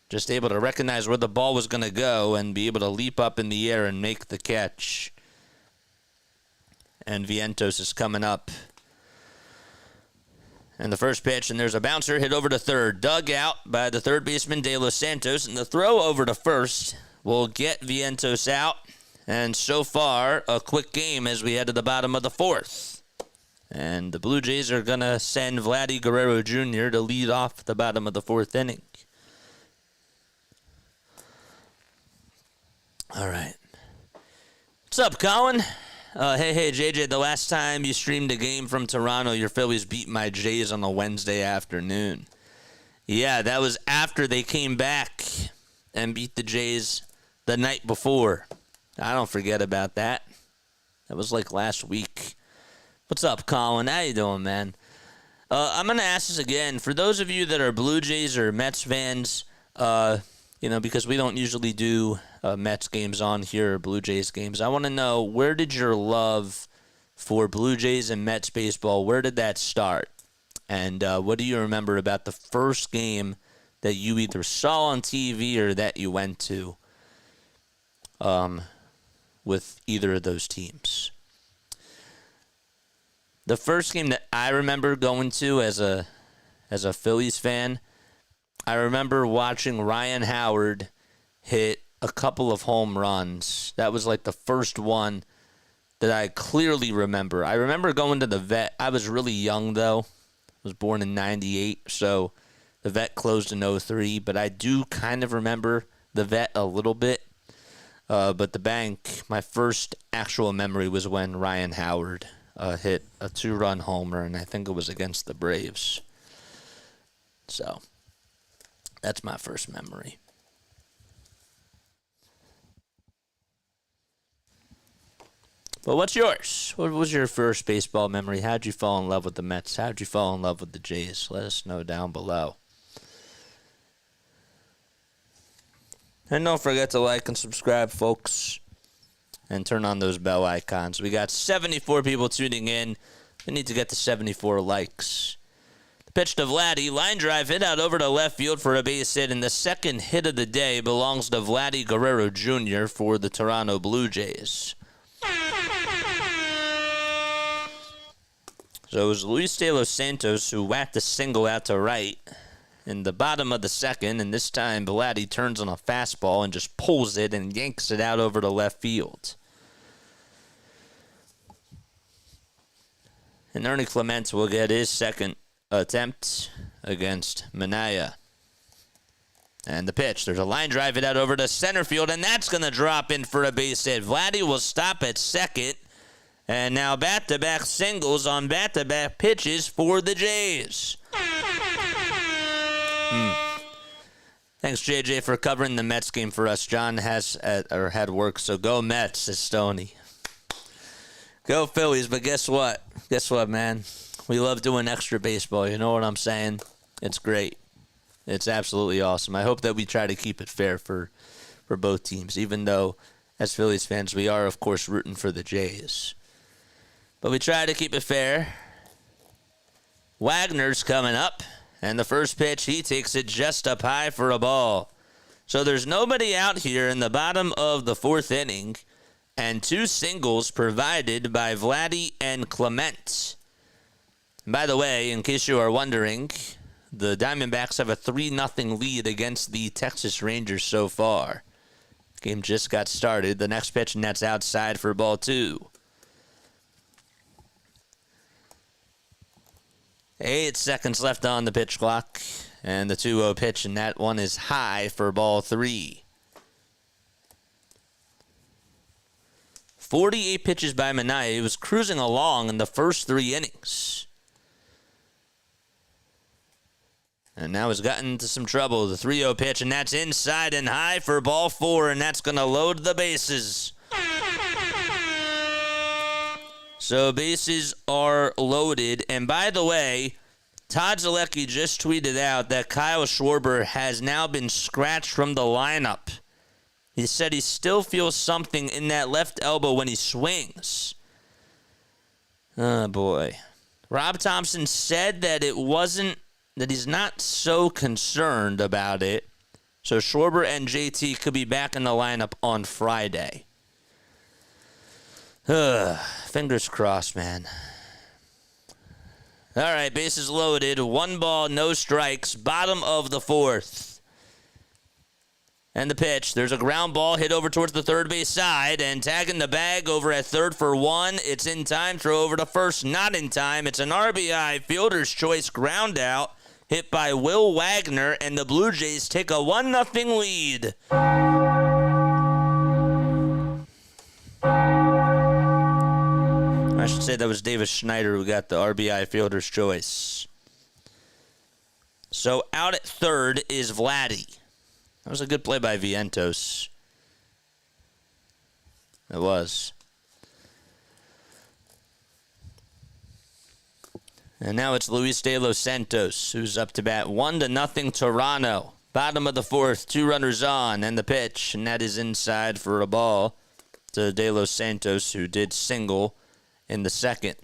Just able to recognize where the ball was going to go and be able to leap up in the air and make the catch. And Vientos is coming up. And the first pitch, and there's a bouncer hit over to third. Dug out by the third baseman, De Los Santos. And the throw over to first will get Vientos out. And so far, a quick game as we head to the bottom of the 4th. And the Blue Jays are going to send Vladdy Guerrero Jr. to lead off the bottom of the 4th inning. All right. What's up, Colin? Hey, JJ, the last time you streamed a game from Toronto, your Phillies beat my Jays on a Wednesday afternoon. Yeah, that was after they came back and beat the Jays the night before. I don't forget about that. That was like last week. What's up, Colin? How you doing, man? I'm going to ask this again. For those of you that are Blue Jays or Mets fans, because we don't usually do Mets games on here or Blue Jays games, I want to know, where did your love for Blue Jays and Mets baseball, where did that start? And what do you remember about the first game that you either saw on TV or that you went to with either of those teams? The first game that I remember going to as a Phillies fan, I remember watching Ryan Howard hit a couple of home runs. That was like the first one that I clearly remember. I remember going to the vet. I was really young, though. I was born in 98, so the vet closed in 03. But I do kind of remember the vet a little bit. But the bank, my first actual memory was when Ryan Howard hit a 2-run homer, and I think it was against the Braves. So that's my first memory. But what's yours? What was your first baseball memory? How'd you fall in love with the Mets? How'd you fall in love with the Jays? Let us know down below. And don't forget to like and subscribe, folks. And turn on those bell icons. We got 74 people tuning in. We need to get to 74 likes. The pitch to Vladdy. Line drive hit out over to left field for a base hit. And the second hit of the day belongs to Vladdy Guerrero Jr. for the Toronto Blue Jays. So it was Luis De Los Santos who whacked a single out to right in the bottom of the second, and this time Vladdy turns on a fastball and just pulls it and yanks it out over to left field. And Ernie Clement will get his second attempt against Minaya. And the pitch, there's a line drive hit out over to center field, and that's going to drop in for a base hit. Vladdy will stop at second. And now back-to-back singles on back-to-back pitches for the Jays. Thanks, JJ, for covering the Mets game for us. John had work, so go Mets, says Stoney. Go Phillies, but guess what? Guess what, man? We love doing extra baseball. You know what I'm saying? It's great. It's absolutely awesome. I hope that we try to keep it fair for both teams, even though, as Phillies fans, we are, of course, rooting for the Jays. But we try to keep it fair. Wagner's coming up, and the first pitch, he takes it just up high for a ball. So there's nobody out here in the bottom of the 4th inning, and 2 singles provided by Vladdy and Clement. And by the way, in case you are wondering, the Diamondbacks have a 3-0 lead against the Texas Rangers so far. Game just got started. The next pitch, and that's outside for ball 2. 8 seconds left on the pitch clock. And the 2-0 pitch, and that one is high for ball 3. 48 pitches by Minaya. He was cruising along in the first 3 innings. And now he's gotten into some trouble. The 3-0 pitch, and that's inside and high for ball 4, and that's going to load the bases. So bases are loaded. And by the way, Todd Zalecki just tweeted out that Kyle Schwarber has now been scratched from the lineup. He said he still feels something in that left elbow when he swings. Oh, boy. Rob Thompson said that that he's not so concerned about it. So Schwarber and JT could be back in the lineup on Friday. Fingers crossed, man. All right, bases loaded. 1 ball, no strikes. Bottom of the 4th. And the pitch. There's a ground ball hit over towards the third base side. And tagging the bag over at third for 1. It's in time. Throw over to first. Not in time. It's an RBI fielder's choice ground out. Hit by Will Wagner. And the Blue Jays take a 1-0 lead. I should say that was Davis Schneider who got the RBI fielder's choice. So out at third is Vladdy. That was a good play by Vientos. It was. And now it's Luis De Los Santos who's up to bat. 1-0 Toronto. Bottom of the 4th, 2 runners on, and the pitch, and that is inside for a ball to De Los Santos, who did single in the 2nd.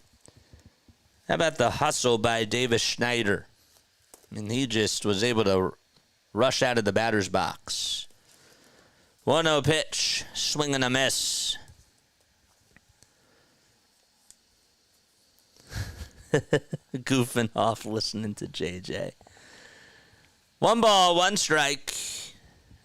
How about the hustle by Davis Schneider? I mean, he just was able to rush out of the batter's box. 1-0 pitch, swing and a miss. Goofing off listening to JJ. 1 ball, 1 strike.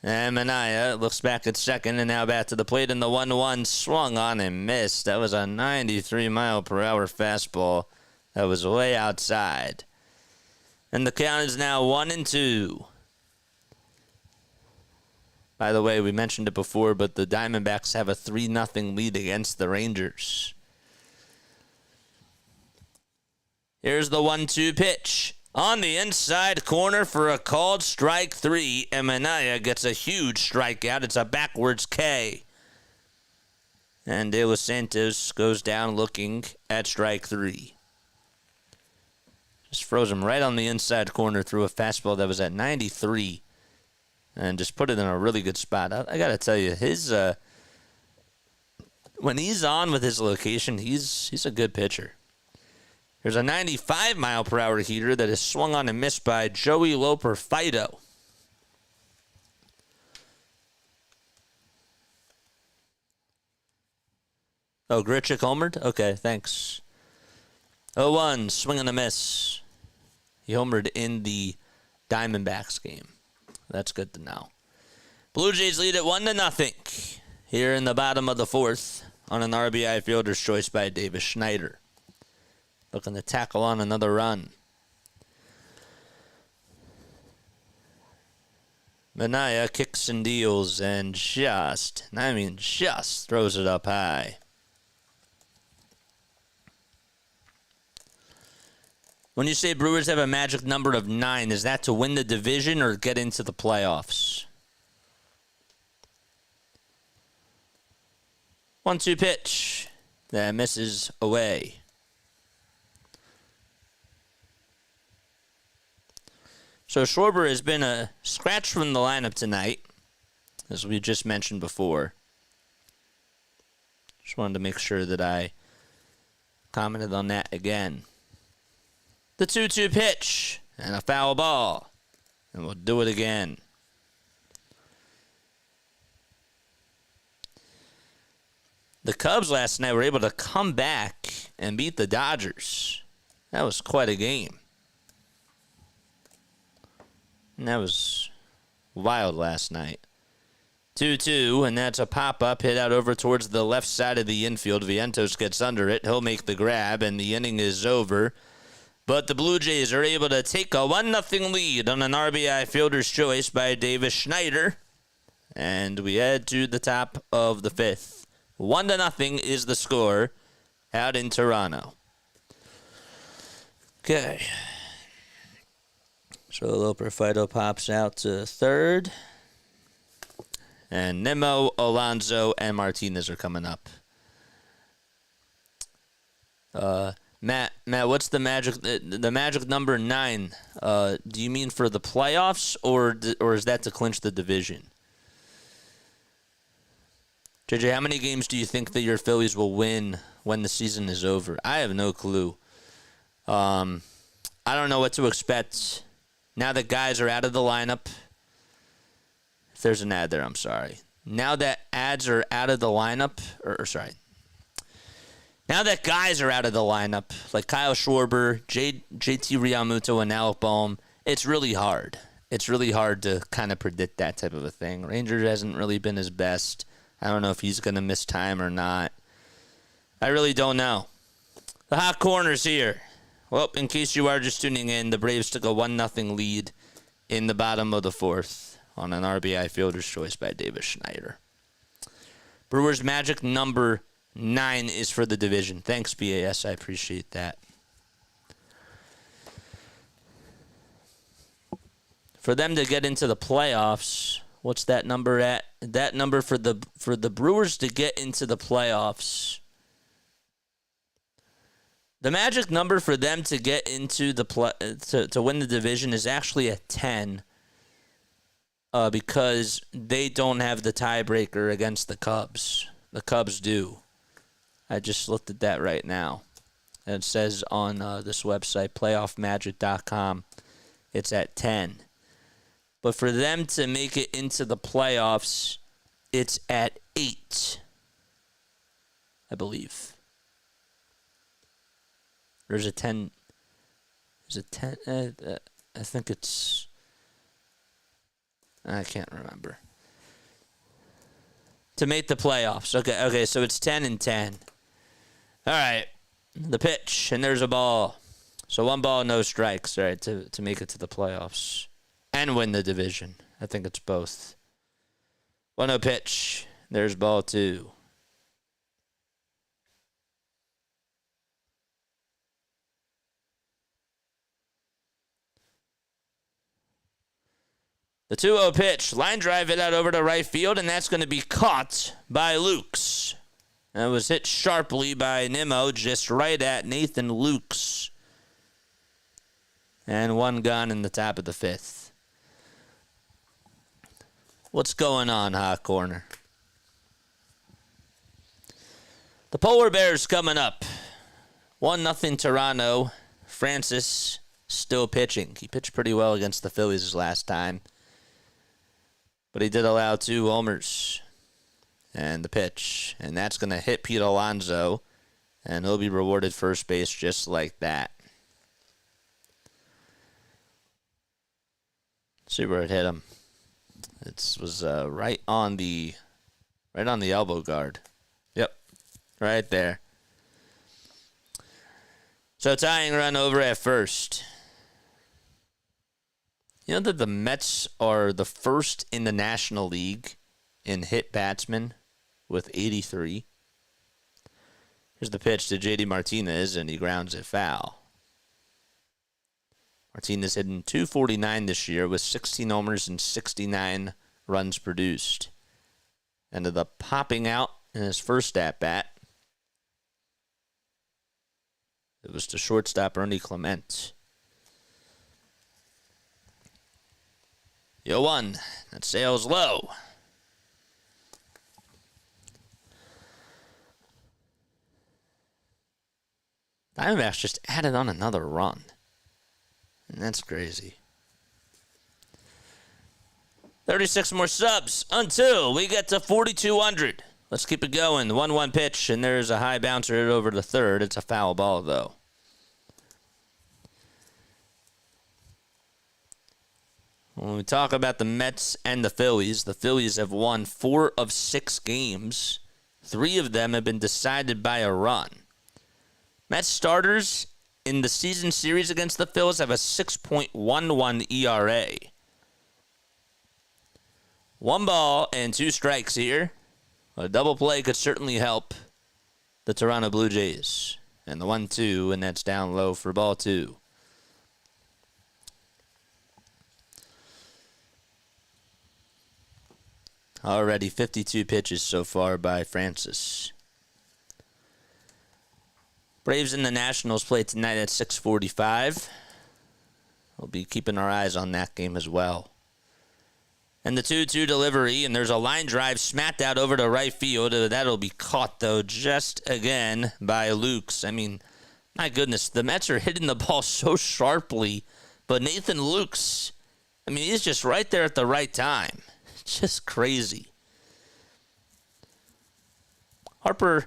And Minaya looks back at second and now back to the plate in the 1-1. Swung on and missed. That was a 93-mile-per-hour fastball that was way outside. And the count is now 1-2. By the way, we mentioned it before, but the Diamondbacks have a 3-0 lead against the Rangers. Here's the 1-2 pitch. On the inside corner for a called strike 3, and Minaya gets a huge strikeout. It's a backwards K. And De Los Santos goes down looking at strike 3. Just froze him right on the inside corner through a fastball that was at 93. And just put it in a really good spot. I got to tell you, when he's on with his location, he's a good pitcher. There's a 95-mile-per-hour heater that is swung on and missed by Joey Loper Fido. Oh, Grichuk homered? Okay, thanks. 0-1, swing and a miss. He homered in the Diamondbacks game. That's good to know. Blue Jays lead at 1-0 here in the bottom of the 4th on an RBI fielder's choice by Davis Schneider. Looking to tackle on another run. Minaya kicks and deals and just throws it up high. When you say Brewers have a magic number of 9, is that to win the division or get into the playoffs? 1-2 pitch. That misses away. So Schwarber has been a scratch from the lineup tonight, as we just mentioned before. Just wanted to make sure that I commented on that again. The 2-2 pitch and a foul ball. And we'll do it again. The Cubs last night were able to come back and beat the Dodgers. That was quite a game. And that was wild last night. 2-2, and that's a pop-up hit out over towards the left side of the infield. Vientos gets under it. He'll make the grab, and the inning is over. But the Blue Jays are able to take a 1-0 lead on an RBI fielder's choice by Davis Schneider. And we head to the top of the 5th. 1-0 is the score out in Toronto. Okay. So Loper Fido pops out to third. And Nimmo, Alonso, and Martinez are coming up. Matt, what's the magic number 9? Do you mean for the playoffs, or is that to clinch the division? JJ, how many games do you think that your Phillies will win when the season is over? I have no clue. I don't know what to expect now that guys are out of the lineup. If there's an ad there, I'm sorry. Now that ads are out of the lineup, now that guys are out of the lineup, like Kyle Schwarber, JT Realmuto, and Alec Bohm, it's really hard. It's really hard to kind of predict that type of a thing. Ranger hasn't really been his best. I don't know if he's going to miss time or not. I really don't know. The hot corner's here. Well, in case you are just tuning in, the Braves took a 1-0 lead in the bottom of the 4th on an RBI fielder's choice by Davis Schneider. Brewers magic number 9 is for the division. Thanks, BAS. I appreciate that. For them to get into the playoffs, what's that number at? That number for the Brewers to get into the playoffs. The magic number for them to get into the to win the division is actually a 10. Because they don't have the tiebreaker against the Cubs. The Cubs do. I just looked at that right now. And it says on this website, playoffmagic.com, it's at 10. But for them to make it into the playoffs, it's at 8, I believe. There's a 10. There's a 10. I think it's... I can't remember. To make the playoffs. Okay, so it's 10 and 10. All right. The pitch, and there's a ball. So 1 ball, no strikes, all right, to make it to the playoffs. And win the division. I think it's both. 1-0 pitch. There's ball 2. The 2-0 pitch, line drive it out over to right field, and that's going to be caught by Lukes. And it was hit sharply by Nimmo, just right at Nathan Lukes. And 1 gone in the top of the 5th. What's going on, hot corner? The Polar Bears coming up. 1-0 Toronto. Francis still pitching. He pitched pretty well against the Phillies last time. But he did allow 2 homers. And the pitch. And that's going to hit Pete Alonso. And he'll be rewarded first base just like that. See where it hit him. It was right on the elbow guard. Yep. Right there. So tying run over at first. You know that the Mets are the first in the National League in hit batsmen with 83. Here's the pitch to J.D. Martinez, and he grounds it foul. Martinez hitting .249 this year with 16 homers and 69 runs produced. Ended up popping out in his first at-bat. It was to shortstop Ernie Clement. 0-1. That sails low. Diamondbacks just added on another run. And that's crazy. 36 more subs until we get to 4,200. Let's keep it going. The 1-1 pitch, and there's a high bouncer over to third. It's a foul ball, though. When we talk about the Mets and the Phillies have won 4 of 6 games. 3 of them have been decided by a run. Mets starters in the season series against the Phillies have a 6.11 ERA. 1 ball and 2 strikes here. A double play could certainly help the Toronto Blue Jays. And the 1-2, and that's down low for ball 2. Already 52 pitches so far by Francis. Braves and the Nationals play tonight at 6:45. We'll be keeping our eyes on that game as well. And the 2-2 delivery, and there's a line drive smacked out over to right field. That'll be caught, though, just again by Lukes. I mean, my goodness, the Mets are hitting the ball so sharply, but Nathan Lukes, I mean, he's just right there at the right time. It's just crazy. Harper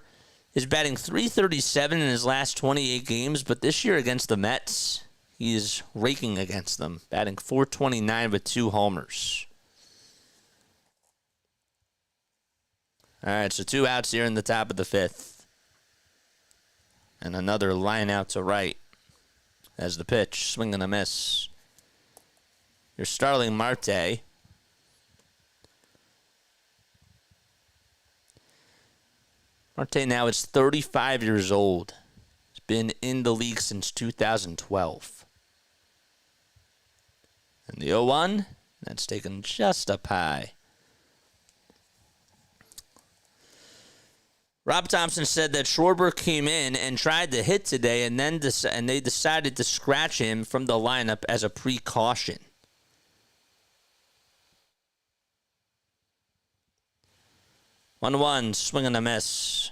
is batting .337 in his last 28 games, but this year against the Mets, he is raking against them, batting .429 with 2 homers. All right, so 2 outs here in the top of the 5th. And another line out to right as the pitch, swing and a miss. You're Starling Marte. Marte now is 35 years old. He's been in the league since 2012. And the 0-1, that's taken just up high. Rob Thompson said that Schwarber came in and tried to hit today, and then they decided to scratch him from the lineup as a precaution. One, swing and a miss.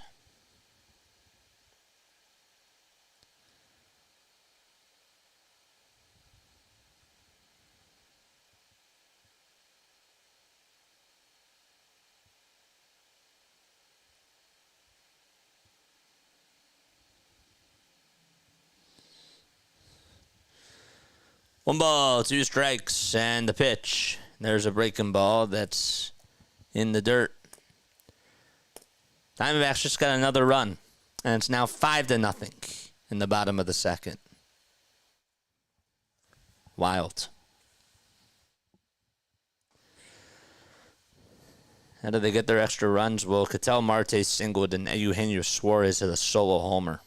One ball, 2 strikes, and the pitch. There's a breaking ball that's in the dirt. Diamondbacks just got another run, and it's now 5-0 in the bottom of the 2nd. Wild. How did they get their extra runs? Well, Ketel Marte singled, and Eugenio Suarez hit a solo homer.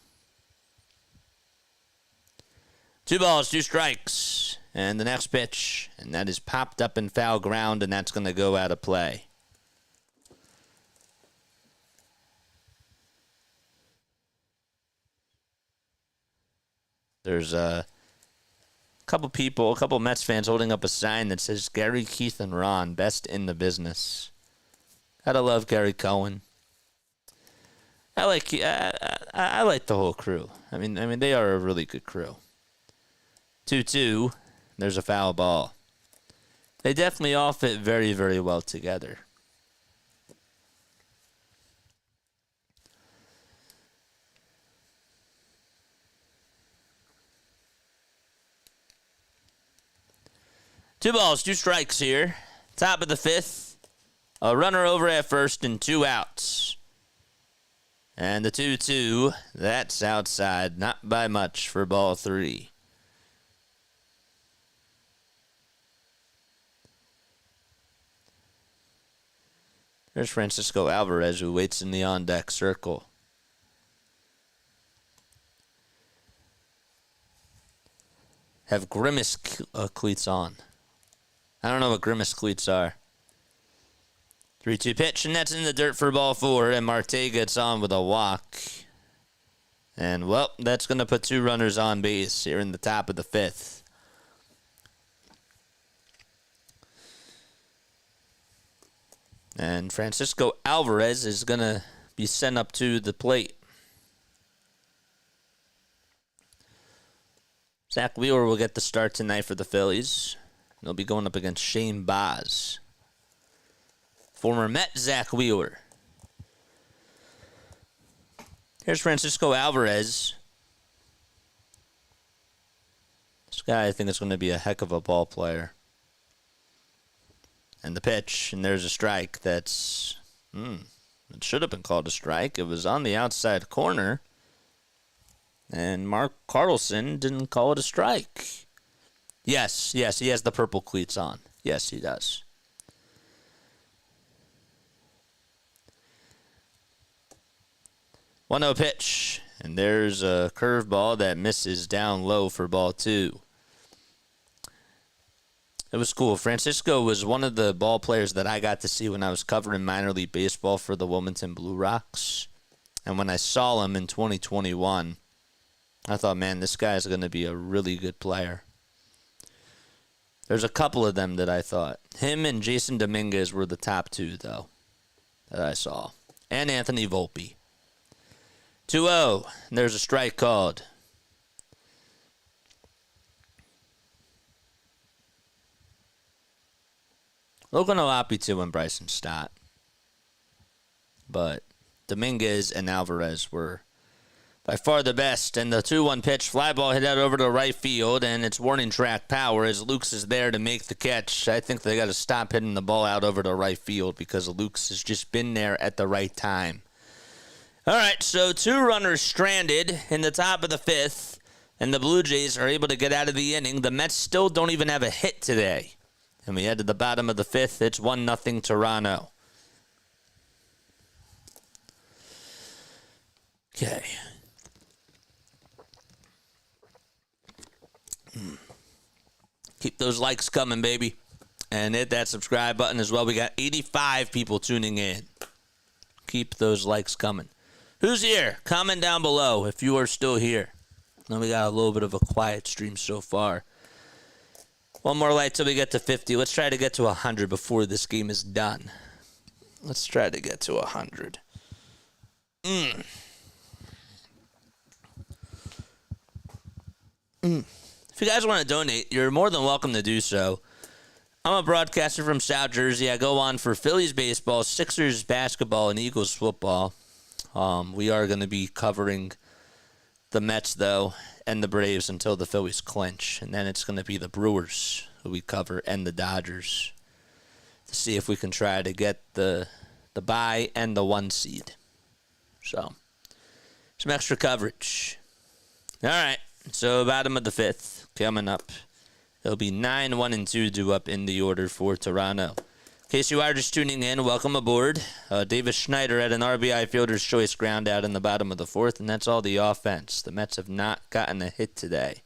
2 balls, 2 strikes, and the next pitch, and that is popped up in foul ground, and that's going to go out of play. There's a couple Mets fans holding up a sign that says Gary, Keith, and Ron, best in the business. Gotta love Gary Cohen. I like the whole crew. I mean they are a really good crew. 2-2, there's a foul ball. They definitely all fit very, very well together. Two balls, 2 strikes here. Top of the 5th. A runner over at first and 2 outs. And the 2-2, that's outside, not by much for ball 3. There's Francisco Alvarez, who waits in the on-deck circle. Have Grimace cleats on. I don't know what Grimace cleats are. 3-2 pitch, and that's in the dirt for ball 4, and Marte gets on with a walk. And, well, that's going to put 2 runners on base here in the top of the 5th. And Francisco Alvarez is going to be sent up to the plate. Zach Wheeler will get the start tonight for the Phillies. They'll be going up against Shane Baz. Former Met Zach Wheeler. Here's Francisco Alvarez. This guy, I think, is going to be a heck of a ball player. And the pitch, and there's a strike that's, it should have been called a strike. It was on the outside corner, and Mark Carlson didn't call it a strike. Yes, he has the purple cleats on. Yes, he does. One 0 pitch, and there's a curveball that misses down low for ball 2. It was cool. Francisco was one of the ball players that I got to see when I was covering minor league baseball for the Wilmington Blue Rocks. And when I saw him in 2021, I thought, man, this guy's going to be a really good player. There's a couple of them that I thought. Him and Jason Dominguez were the top two, though, that I saw. And Anthony Volpe. 2-0. There's a strike called. Logan Olapi and Bryson Stott. But Dominguez and Alvarez were by far the best. And the 2-1 pitch, fly ball hit out over to right field, and it's warning track power as Lukes is there to make the catch. I think they got to stop hitting the ball out over to right field because Lukes has just been there at the right time. All right, so 2 runners stranded in the top of the 5th, and the Blue Jays are able to get out of the inning. The Mets still don't even have a hit today. And we head to the bottom of the 5th. It's 1-0 Toronto. Okay. Keep those likes coming, baby. And hit that subscribe button as well. We got 85 people tuning in. Keep those likes coming. Who's here? Comment down below if you are still here. And we got a little bit of a quiet stream so far. One more light till we get to 50. Let's try to get to 100 before this game is done. Let's try to get to 100. If you guys want to donate, you're more than welcome to do so. I'm a broadcaster from South Jersey. I go on for Phillies baseball, Sixers basketball, and Eagles football. We are going to be covering the Mets, though, and the Braves until the Phillies clinch. And then it's going to be the Brewers who we cover and the Dodgers to see if we can try to get the bye and the 1 seed. So, some extra coverage. All right, so bottom of the 5th coming up. It'll be 9, 1, and 2 due up in the order for Toronto. In case you are just tuning in, welcome aboard. Davis Schneider had an RBI fielder's choice ground out in the bottom of the 4th, and that's all the offense. The Mets have not gotten a hit today.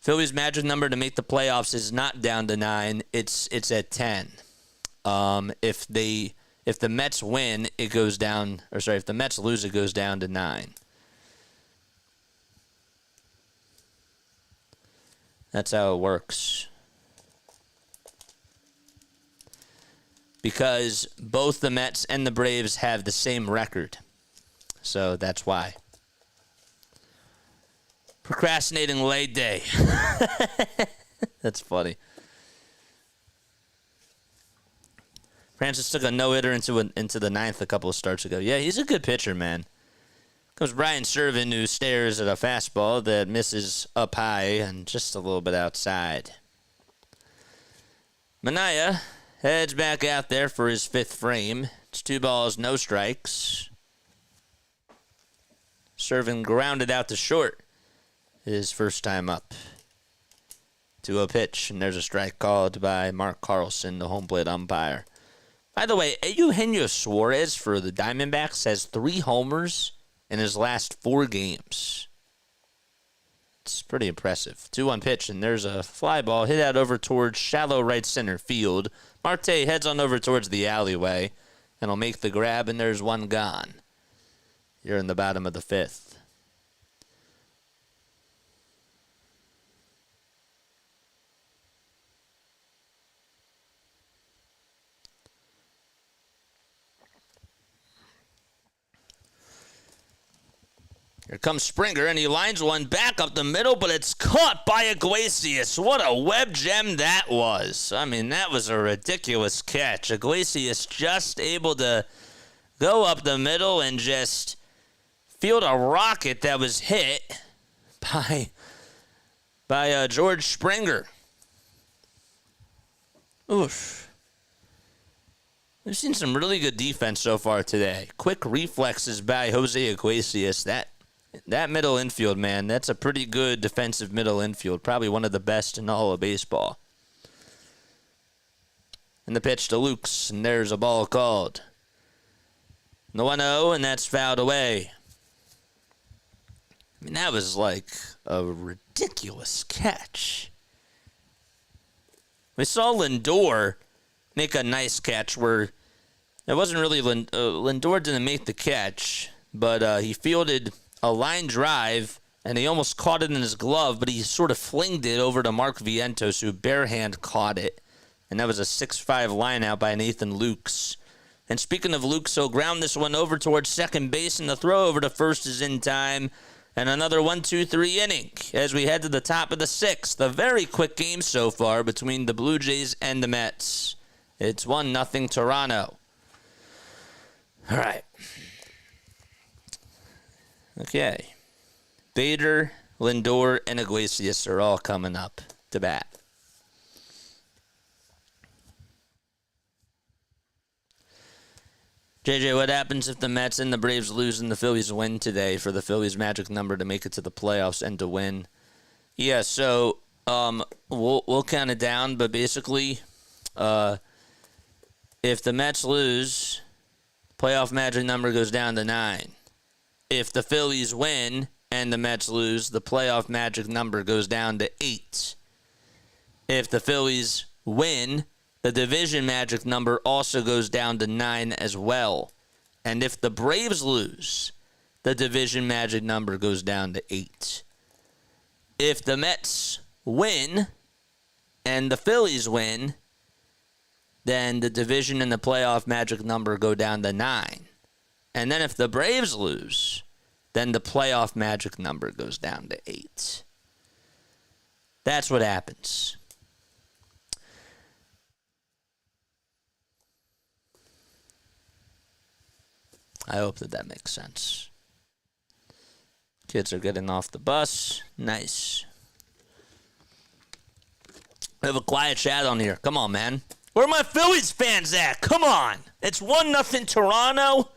Phillies' magic number to make the playoffs is not down to 9. It's at 10. If the Mets win, it goes down. Or sorry, if the Mets lose, it goes down to 9. That's how it works. Because both the Mets and the Braves have the same record. So that's why. Procrastinating late day. That's funny. Francis took a no-hitter into the 9th a couple of starts ago. Yeah, he's a good pitcher, man. Comes Brian Servin, who stares at a fastball that misses up high and just a little bit outside. Minaya heads back out there for his 5th frame. It's 2 balls, no strikes. Serving grounded out to short. His first time up. To a pitch, and there's a strike called by Mark Carlson, the home plate umpire. By the way, Eugenio Suarez for the Diamondbacks has 3 homers in his last 4 games. It's pretty impressive. 2-1 pitch, and there's a fly ball hit out over towards shallow right center field. Marte heads on over towards the alleyway, and will make the grab, and there's 1 gone. You're in the bottom of the 5th. Here comes Springer, and he lines one back up the middle, but it's caught by Iglesias. What a web gem that was. I mean, that was a ridiculous catch. Iglesias just able to go up the middle and just field a rocket that was hit by George Springer. Oof. We've seen some really good defense so far today. Quick reflexes by Jose Iglesias. That middle infield, man, that's a pretty good defensive middle infield. Probably one of the best in all of baseball. And the pitch to Lukes, and there's a ball called. The 1-0, and that's fouled away. I mean, that was like a ridiculous catch. We saw Lindor make a nice catch where it wasn't really Lindor didn't make the catch. but he fielded a line drive, and he almost caught it in his glove, but he sort of flinged it over to Mark Vientos, who barehand caught it. And that was a 6-5 line out by Nathan Lukes. And speaking of Lukes, he'll ground this one over towards second base, and the throw over to first is in time. And another 1-2-3 inning as we head to the top of the sixth. A very quick game so far between the Blue Jays and the Mets. It's 1-0 Toronto. All right. Okay. Bader, Lindor, and Iglesias are all coming up to bat. JJ, what happens if the Mets and the Braves lose and the Phillies win today for the Phillies magic number to make it to the playoffs and to win? Yeah, so we'll count it down, but basically, if the Mets lose, playoff magic number goes down to 9. If the Phillies win and the Mets lose, the playoff magic number goes down to 8. If the Phillies win, the division magic number also goes down to 9 as well. And if the Braves lose, the division magic number goes down to 8. If the Mets win and the Phillies win, then the division and the playoff magic number go down to 9. And then if the Braves lose, then the playoff magic number goes down to 8. That's what happens. I hope that makes sense. Kids are getting off the bus. Nice. We have a quiet chat on here. Come on, man. Where are my Phillies fans at? Come on. It's 1-0 Toronto.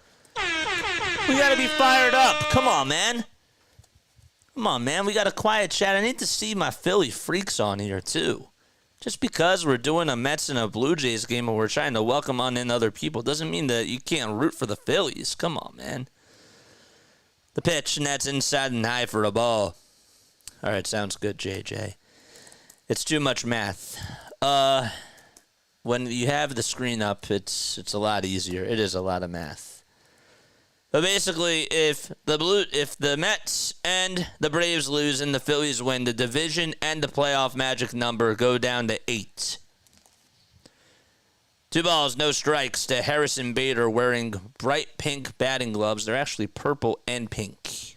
We got to be fired up. Come on, man. Come on, man. We got a quiet chat. I need to see my Philly freaks on here, too. Just because we're doing a Mets and a Blue Jays game and we're trying to welcome on in other people doesn't mean that you can't root for the Phillies. Come on, man. The pitch, and that's inside and high for a ball. All right, sounds good, JJ. It's too much math. When you have the screen up, it's a lot easier. It is a lot of math. But basically, if the Mets and the Braves lose and the Phillies win, the division and the playoff magic number go down to 8. 2 balls, no strikes to Harrison Bader wearing bright pink batting gloves. They're actually purple and pink.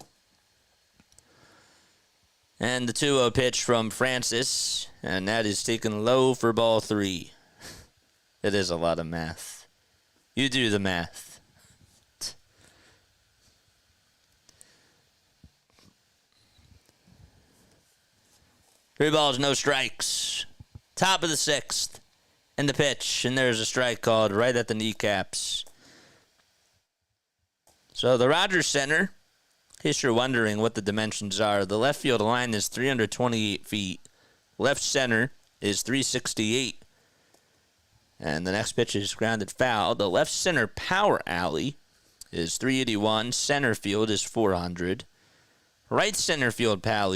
And the 2-0 pitch from Francis, and that is taken low for ball 3. It is a lot of math. You do the math. 3 balls, no strikes. Top of the 6th. And the pitch. And there's a strike called right at the kneecaps. So the Rogers Center, in case you're wondering what the dimensions are, the left field line is 328 feet. Left center is 368. And the next pitch is grounded foul. The left center power alley is 381. Center field is 400. Right center field power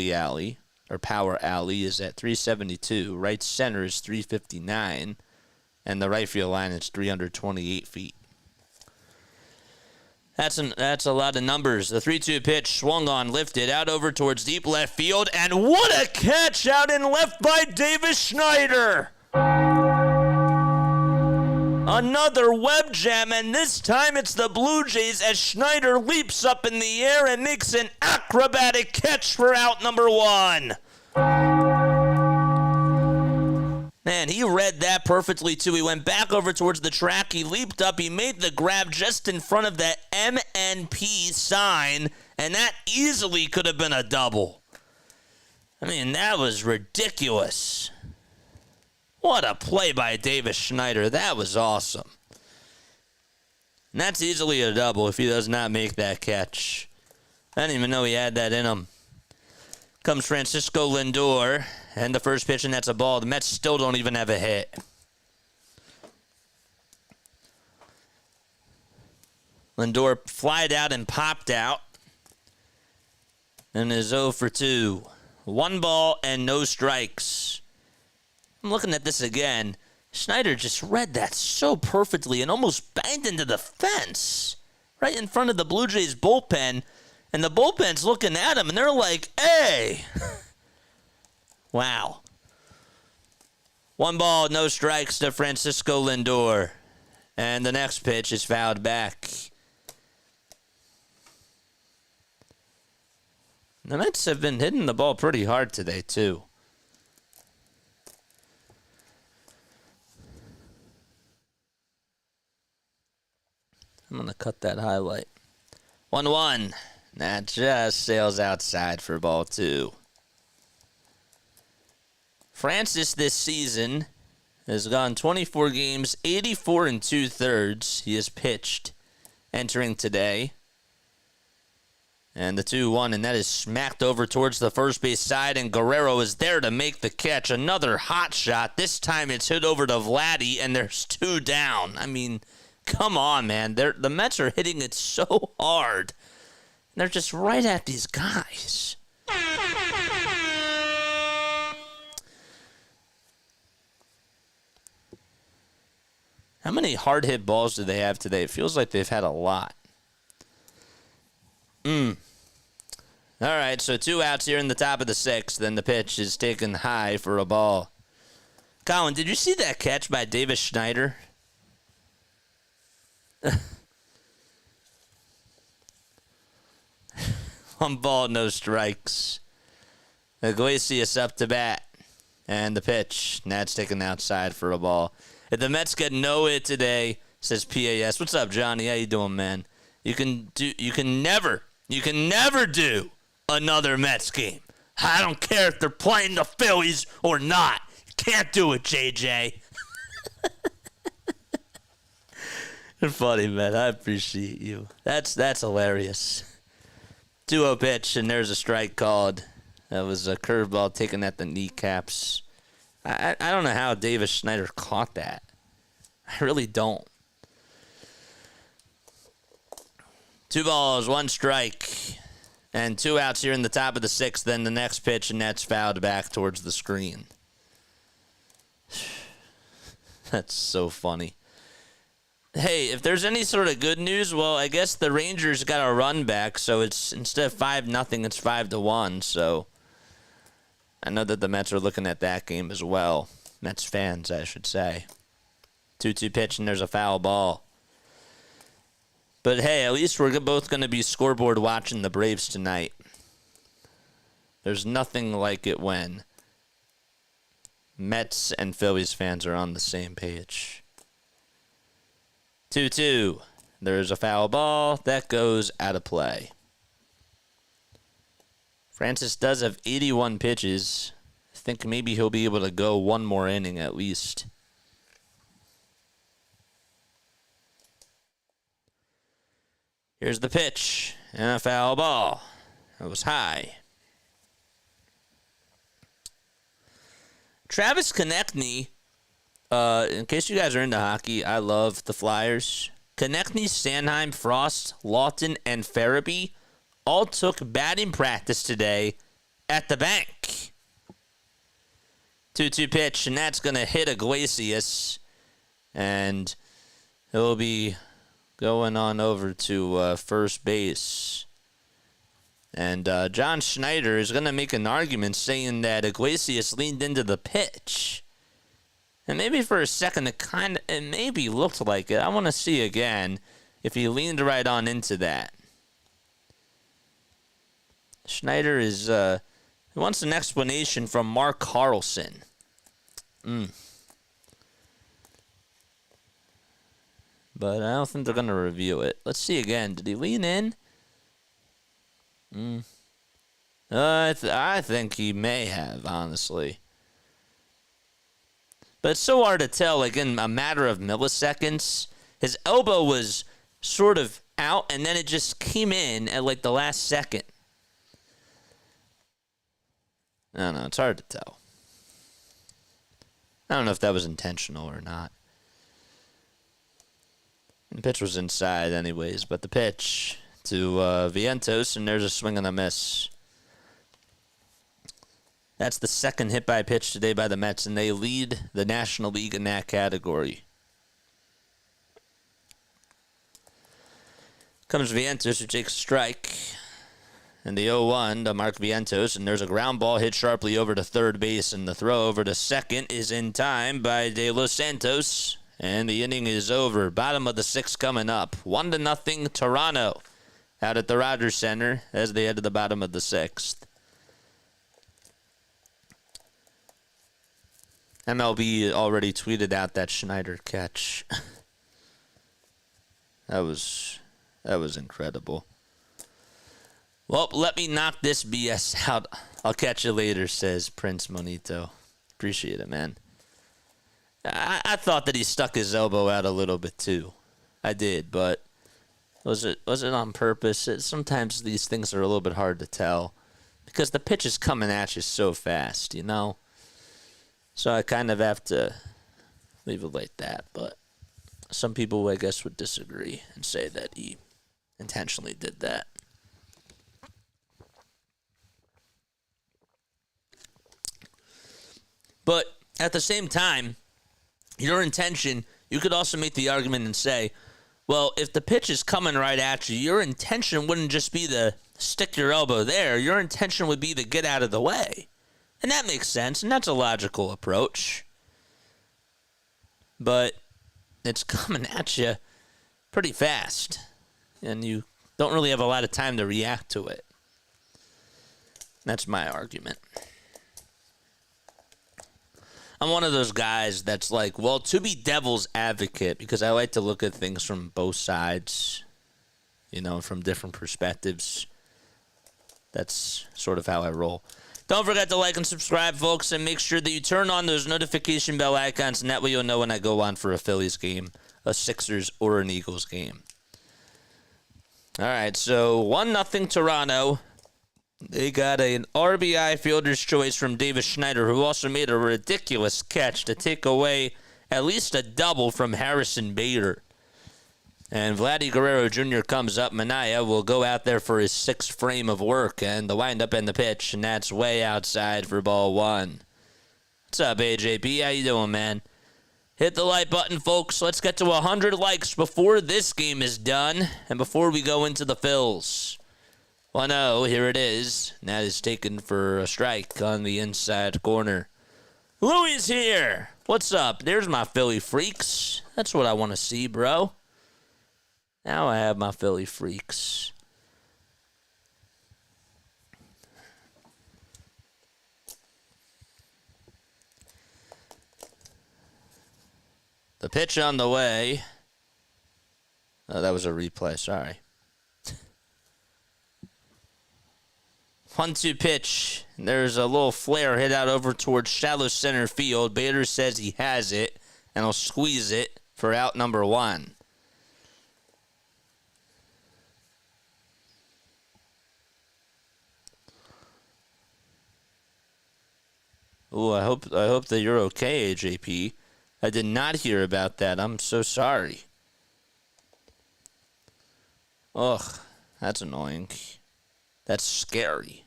alley is at 372. Right center is 359. And the right field line is 328 feet. That's a lot of numbers. The 3-2 pitch swung on, lifted out over towards deep left field, and what a catch out in left by Davis Schneider! Another web jam, and this time it's the Blue Jays as Schneider leaps up in the air and makes an acrobatic catch for out number 1. Man, he read that perfectly, too. He went back over towards the track. He leaped up. He made the grab just in front of that MNP sign, and that easily could have been a double. I mean, that was ridiculous. What a play by Davis Schneider. That was awesome. And that's easily a double if he does not make that catch. I didn't even know he had that in him. Comes Francisco Lindor, and the first pitch, and that's a ball. The Mets still don't even have a hit. Lindor flied out and popped out, and is 0 for 2. 1 ball and no strikes. I'm looking at this again. Schneider just read that so perfectly and almost banged into the fence. right in front of the Blue Jays bullpen, and the bullpen's looking at him, and they're like, hey. Wow. 1 ball, no strikes to Francisco Lindor. And the next pitch is fouled back. The Mets have been hitting the ball pretty hard today, too. I'm going to cut that highlight. 1-1. That just sails outside for ball 2. Francis this season has gone 24 games, 84 2/3. He has pitched entering today. And the 2-1, and that is smacked over towards the first base side, and Guerrero is there to make the catch. Another hot shot. This time it's hit over to Vladdy, and there's 2 down. I mean, come on, man. The Mets are hitting it so hard. They're just right at these guys. How many hard hit balls do they have today? It feels like they've had a lot. All right, so 2 outs here in the top of the 6th. Then the pitch is taken high for a ball. Colin, did you see that catch by Davis Schneider? 1 ball, no strikes. Iglesias up to bat. And the pitch. That's taken outside for a ball. If the Mets get no hit today, says PAS. What's up, Johnny? How you doing, man? You can never do another Mets game. I don't care if they're playing the Phillies or not. You can't do it, JJ. You're funny, man. I appreciate you. That's hilarious. 2-0 pitch, and there's a strike called. That was a curveball taken at the kneecaps. I don't know how Davis Schneider caught that. I really don't. 2 balls, 1 strike, and 2 outs here in the top of the 6th. Then the next pitch, and that's fouled back towards the screen. That's so funny. Hey, if there's any sort of good news, well, I guess the Rangers got a run back, so it's instead of 5-0, it's 5-1. So I know that the Mets are looking at that game as well. Mets fans, I should say. 2-2 pitch, and there's a foul ball. But hey, at least we're both going to be scoreboard watching the Braves tonight. There's nothing like it when Mets and Phillies fans are on the same page. 2-2. There's a foul ball. That goes out of play. Francis does have 81 pitches. I think maybe he'll be able to go 1 more inning at least. Here's the pitch. And a foul ball. That was high. Travis Konechny, in case you guys are into hockey, I love the Flyers. Konechny, Sanheim, Frost, Lawton, and Farabee all took batting practice today at the bank. 2-2 pitch, and that's going to hit Iglesias. And he'll be going on over to first base. And John Schneider is going to make an argument saying that Iglesias leaned into the pitch. And maybe for a second it maybe looked like it. I want to see again if he leaned right on into that. Schneider is he wants an explanation from Mark Carlson. But I don't think they're going to review it. Let's see again. Did he lean in? I think he may have, honestly. But it's so hard to tell, like in a matter of milliseconds. His elbow was sort of out, and then it just came in at like the last second. I don't know. It's hard to tell. I don't know if that was intentional or not. The pitch was inside anyways, but the pitch to Vientos, and there's a swing and a miss. That's the second hit by pitch today by the Mets, and they lead the National League in that category. Comes Vientos, who takes a strike. And the 0-1 to Mark Vientos, and there's a ground ball hit sharply over to third base, and the throw over to second is in time by De Los Santos, and the inning is over. Bottom of the sixth coming up. 1-0 Toronto out at the Rogers Center as they head to the bottom of the sixth. MLB already tweeted out that Schneider catch. That was incredible. Well, let me knock this BS out. I'll catch you later, says Prince Monito. Appreciate it, man. I thought that he stuck his elbow out a little bit too. I did, but was it on purpose? Sometimes these things are a little bit hard to tell because the pitch is coming at you so fast, you know? So I kind of have to leave it like that, but some people, I guess, would disagree and say that he intentionally did that. But at the same time, your intention, you could also make the argument and say, well, if the pitch is coming right at you, your intention wouldn't just be to stick your elbow there. Your intention would be to get out of the way. And that makes sense, and that's a logical approach. But it's coming at you pretty fast, and you don't really have a lot of time to react to it. That's my argument. I'm one of those guys that's like, well, to be devil's advocate, because I like to look at things from both sides, you know, from different perspectives. That's sort of how I roll. Don't forget to like and subscribe, folks, and make sure that you turn on those notification bell icons, and that way you'll know when I go on for a Phillies game, a Sixers, or an Eagles game. All right, so 1-0 Toronto. They got an RBI fielder's choice from Davis Schneider, who also made a ridiculous catch to take away at least a double from Harrison Bader. And Vladdy Guerrero Jr. comes up. Minaya will go out there for his sixth frame of work, and the windup and the pitch, and that's way outside for ball one. What's up, AJP? How you doing, man? Hit the like button, folks. Let's get to 100 likes before this game is done and before we go into the Phils. 1-0, here it is. And that is taken for a strike on the inside corner. Louis is here. What's up? There's my Philly freaks. That's what I want to see, bro. Now I have my Philly freaks. The pitch on the way. Oh, that was a replay. Sorry. 1-2 pitch. There's a little flare hit out over towards shallow center field. Bader says he has it, and he'll squeeze it for out number one. Oh, I hope that you're okay, AJP. I did not hear about that. I'm so sorry. Ugh, that's annoying. That's scary.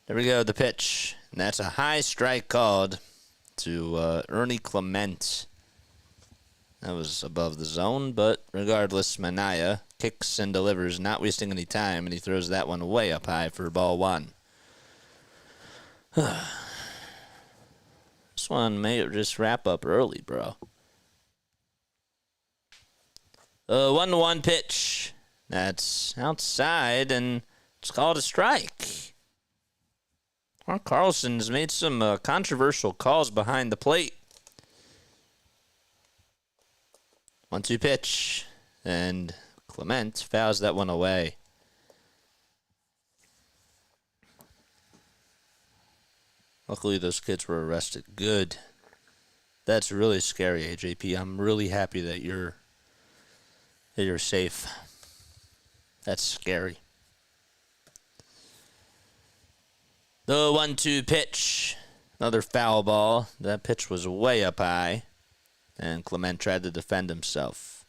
There we go, the pitch. And that's a high strike called to Ernie Clement. That was above the zone, but regardless, Minaya kicks and delivers, not wasting any time, and he throws that one way up high for ball one. This one may just wrap up early, bro. 1-1 pitch. That's outside, and it's called a strike. Mark Carlson's made some controversial calls behind the plate. 1-2 pitch, and Clement fouls that one away. Luckily, those kids were arrested. Good. That's really scary, AJP. I'm really happy that you're safe. That's scary. The 1-2 pitch. Another foul ball. That pitch was way up high. And Clement tried to defend himself.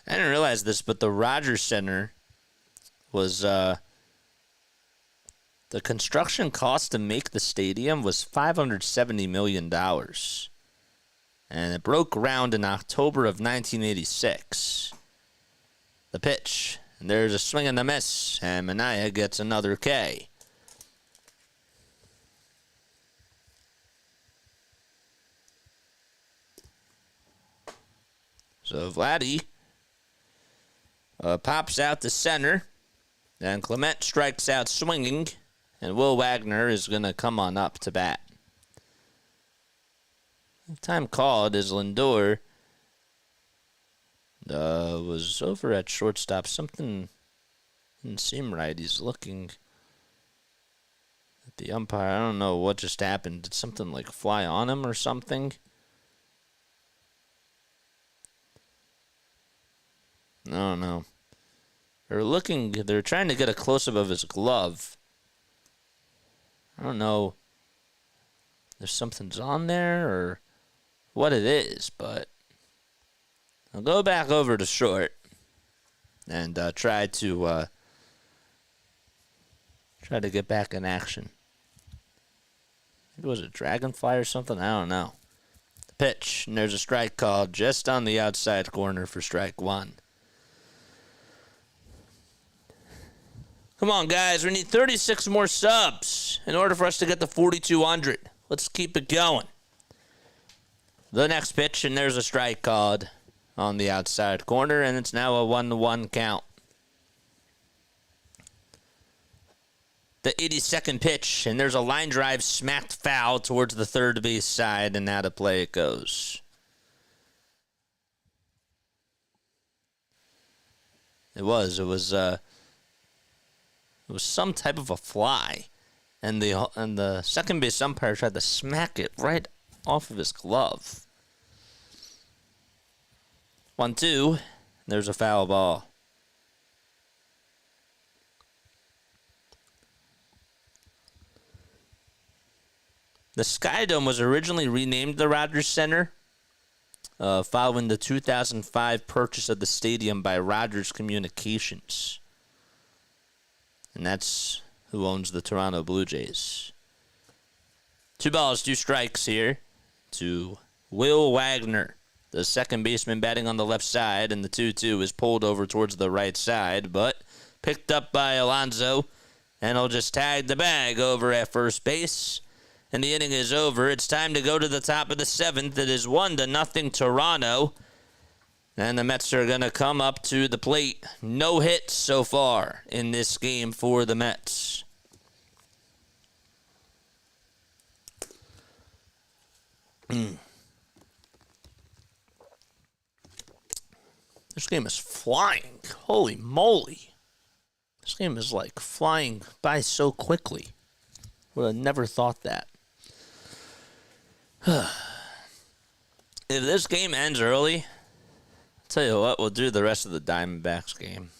I didn't realize this, but the Rogers Center was... the construction cost to make the stadium was $570 million. and it broke ground in October of 1986. The pitch, and there's a swing and a miss, and Minaya gets another K. So Vladdy pops out to center, and Clement strikes out swinging, and Will Wagner is going to come on up to bat. Time called as Lindor was over at shortstop. Something didn't seem right. He's looking at the umpire. I don't know what just happened. Did something like fly on him or something? I don't know. They're trying to get a close-up of his glove. I don't know if something's on there or what it is, but I'll go back over to short and try to get back in action. Maybe it was a dragonfly or something? I don't know. The pitch, and there's a strike called just on the outside corner for strike one. Come on, guys. We need 36 more subs in order for us to get to 4,200. Let's keep it going. The next pitch, and there's a strike called on the outside corner, and it's now a 1-1 count. The 82nd pitch, and there's a line drive smacked foul towards the third base side, and out of play it goes. It was some type of a fly, and the second base umpire tried to smack it right off of his glove. 1-2. There's a foul ball. The Sky Dome was originally renamed the Rogers Center following the 2005 purchase of the stadium by Rogers Communications. And that's who owns the Toronto Bluejays. 2 balls, 2 strikes here to Will Wagner, the second baseman batting on the left side, and the 2-2 is pulled over towards the right side, but picked up by Alonso, and he'll just tag the bag over at first base. And the inning is over. It's time to go to the top of the 7th. It is 1-0 Toronto. And the Mets are going to come up to the plate. No hits so far in this game for the Mets. This game is flying. Holy moly. This game is like flying by so quickly. Would have never thought that. If this game ends early, I'll tell you what, we'll do the rest of the Diamondbacks game.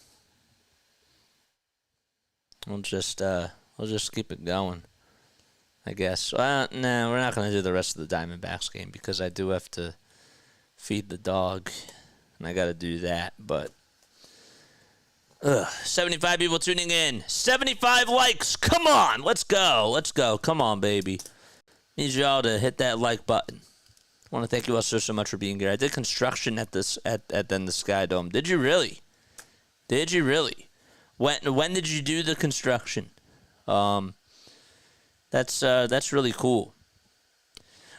We'll just keep it going, I guess. No, we're not going to do the rest of the Diamondbacks game because I do have to feed the dog, and I got to do that. But 75 people tuning in. 75 likes. Come on, let's go. Let's go. Come on, baby. Need y'all to hit that like button. I want to thank you all so much for being here. I did construction at the Sky Dome. Did you really? Did you really? When did you do the construction? That's really cool.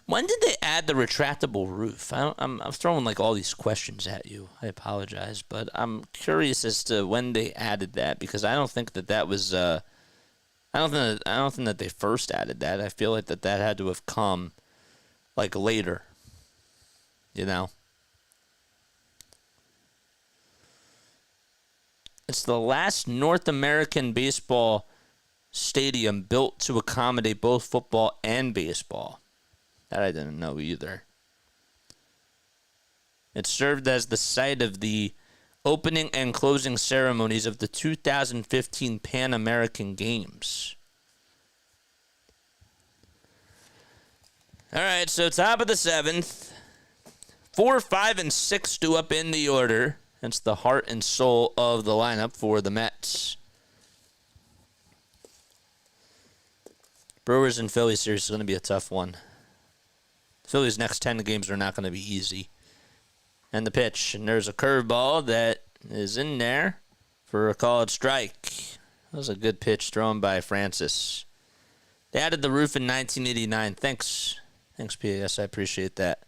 When did they add the retractable roof? I'm throwing like all these questions at you. I apologize, but I'm curious as to when they added that because I don't think that was. I don't think that they first added that. I feel like that had to have come like later. You know. It's the last North American baseball stadium built to accommodate both football and baseball. That I didn't know either. It served as the site of the opening and closing ceremonies of the 2015 Pan American Games. All right, so top of the 7th. 4, 5, and 6 do up in the order. It's the heart and soul of the lineup for the Mets. Brewers and Phillies series is going to be a tough one. Phillies' next 10 games are not going to be easy. And the pitch, and there's a curveball that is in there for a called strike. That was a good pitch thrown by Francis. They added the roof in 1989. Thanks, PAS. I appreciate that.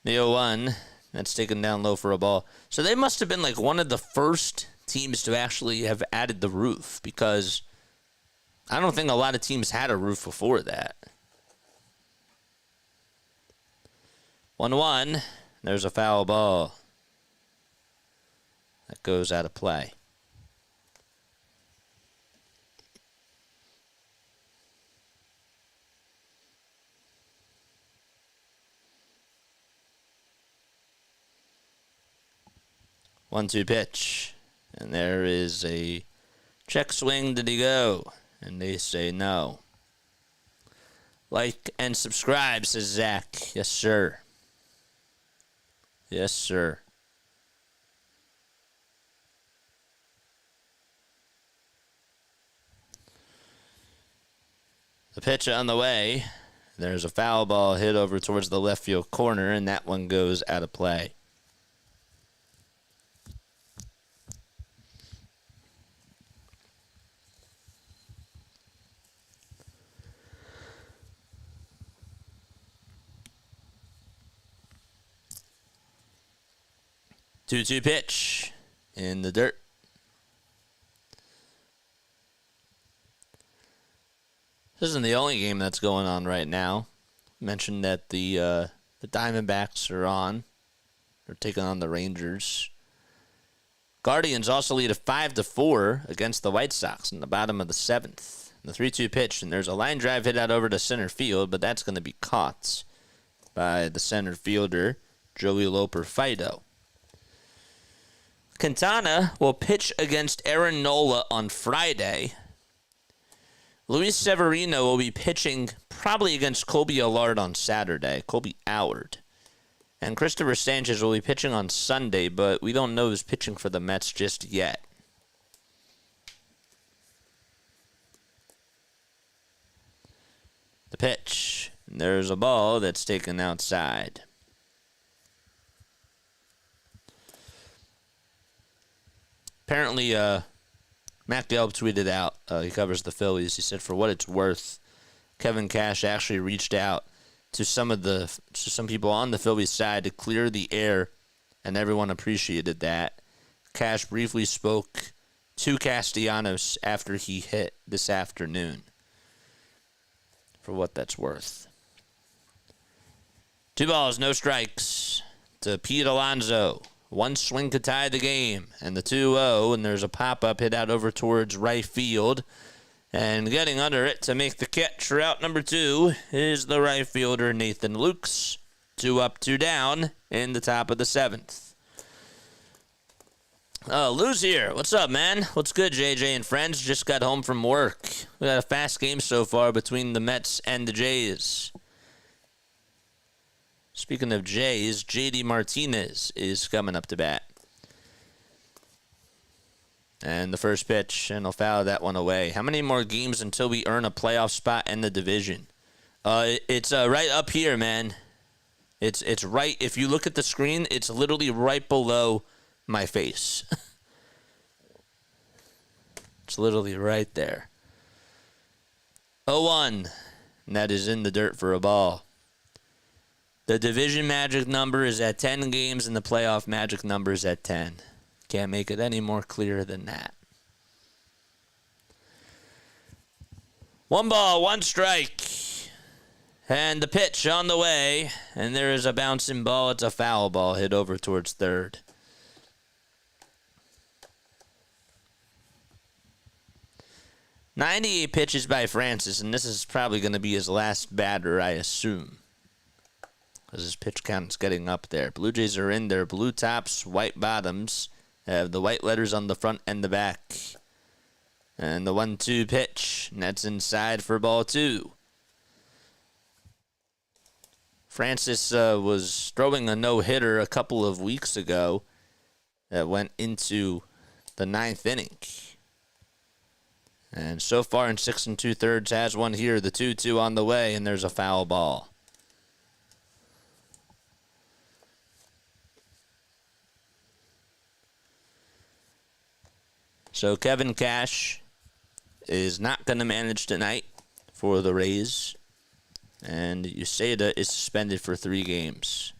The 0-1, that's taken down low for a ball. So they must have been like one of the first teams to actually have added the roof, because I don't think a lot of teams had a roof before that. 1-1. There's a foul ball. That goes out of play. One-two pitch. And there is a check swing. Did he go? And they say no. Like and subscribe, says Zach. Yes, sir. Yes, sir. The pitch on the way. There's a foul ball hit over towards the left field corner, and that one goes out of play. Two-two pitch in the dirt. This isn't the only game that's going on right now. Mentioned that the Diamondbacks are on. They're taking on the Rangers. Guardians also lead a 5-4 against the White Sox in the bottom of the 7th. The 3-2 pitch, and there's a line drive hit out over to center field, but that's going to be caught by the center fielder, Joey Loper Fido. Quintana will pitch against Aaron Nola on Friday. Luis Severino will be pitching probably against Colby Allard on Saturday. Colby Allard. And Christopher Sanchez will be pitching on Sunday, but we don't know who's pitching for the Mets just yet. The pitch. There's a ball that's taken outside. Apparently, Mac Delp tweeted out, he covers the Phillies. He said, for what it's worth, Kevin Cash actually reached out to some people on the Phillies side to clear the air, and everyone appreciated that. Cash briefly spoke to Castellanos after he hit this afternoon, for what that's worth. 2 balls, no strikes to Pete Alonso. One swing to tie the game, and the 2-0, and there's a pop-up hit out over towards right field. And getting under it to make the catch for out number 2 is the right fielder, Nathan Lukes. 2 up, 2 down in the top of the 7th. Lou's here. What's up, man? What's good, JJ and friends? Just got home from work. We got a fast game so far between the Mets and the Jays. Speaking of Jays, JD Martinez is coming up to bat. And the first pitch, and he'll foul that one away. How many more games until we earn a playoff spot in the division? It's right up here, man. It's right. If you look at the screen, it's literally right below my face. It's literally right there. 0-1, and that is in the dirt for a ball. The division magic number is at 10 games, and the playoff magic number is at 10. Can't make it any more clear than that. 1 ball, 1 strike. And the pitch on the way, and there is a bouncing ball. It's a foul ball hit over towards third. "98 pitches by Francis, and this is probably going to be his last batter, I assume, as his pitch count's getting up there. Blue Jays are in their blue tops, white bottoms. They have the white letters on the front and the back. And the 1-2 pitch, and that's inside for ball 2. Francis was throwing a no-hitter a couple of weeks ago that went into the 9th inning. And so far in 6 2/3 has one here, the 2-2 on the way, and there's a foul ball. So Kevin Cash is not going to manage tonight for the Rays. And Uceda is suspended for 3 games.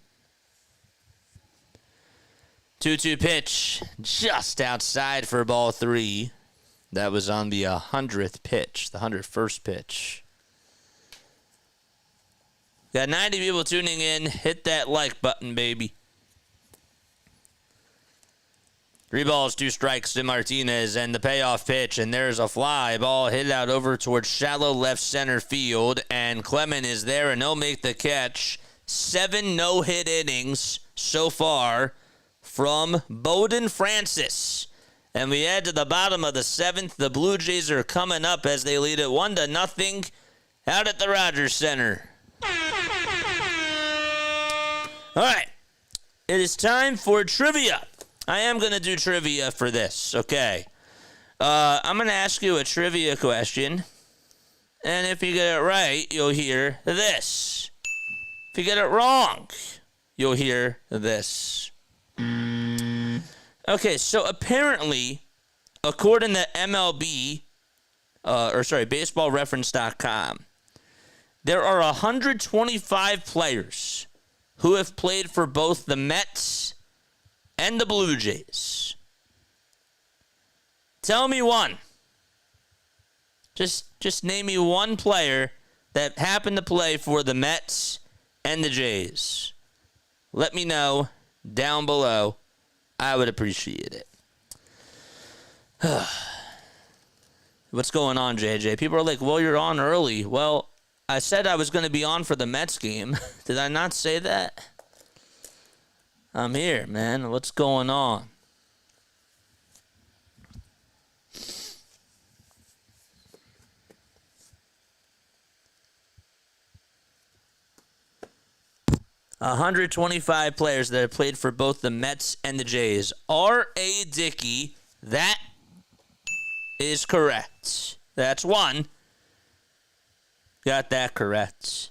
2-2 pitch just outside for ball 3. That was on the 100th pitch, the 101st pitch. Got 90 people tuning in. Hit that like button, baby. 3 balls, 2 strikes to Martinez, and the payoff pitch, and there's a fly ball hit out over towards shallow left center field, and Clement is there, and he'll make the catch. 7 no-hit innings so far from Bowden Francis. And we head to the bottom of the 7th. The Blue Jays are coming up as they lead it 1-0 out at the Rogers Center. All right, it is time for trivia. I am going to do trivia for this, okay? I'm going to ask you a trivia question, and if you get it right, you'll hear this. If you get it wrong, you'll hear this. Okay, so apparently, according to baseballreference.com, there are 125 players who have played for both the Mets and the Blue Jays. Tell me one. Just name me one player that happened to play for the Mets and the Jays. Let me know down below. I would appreciate it. What's going on, JJ? People are like, well, you're on early. Well, I said I was going to be on for the Mets game. Did I not say that? I'm here, man. What's going on? A 125 players that have played for both the Mets and the Jays. R.A. Dickey, that is correct. That's one. Got that correct.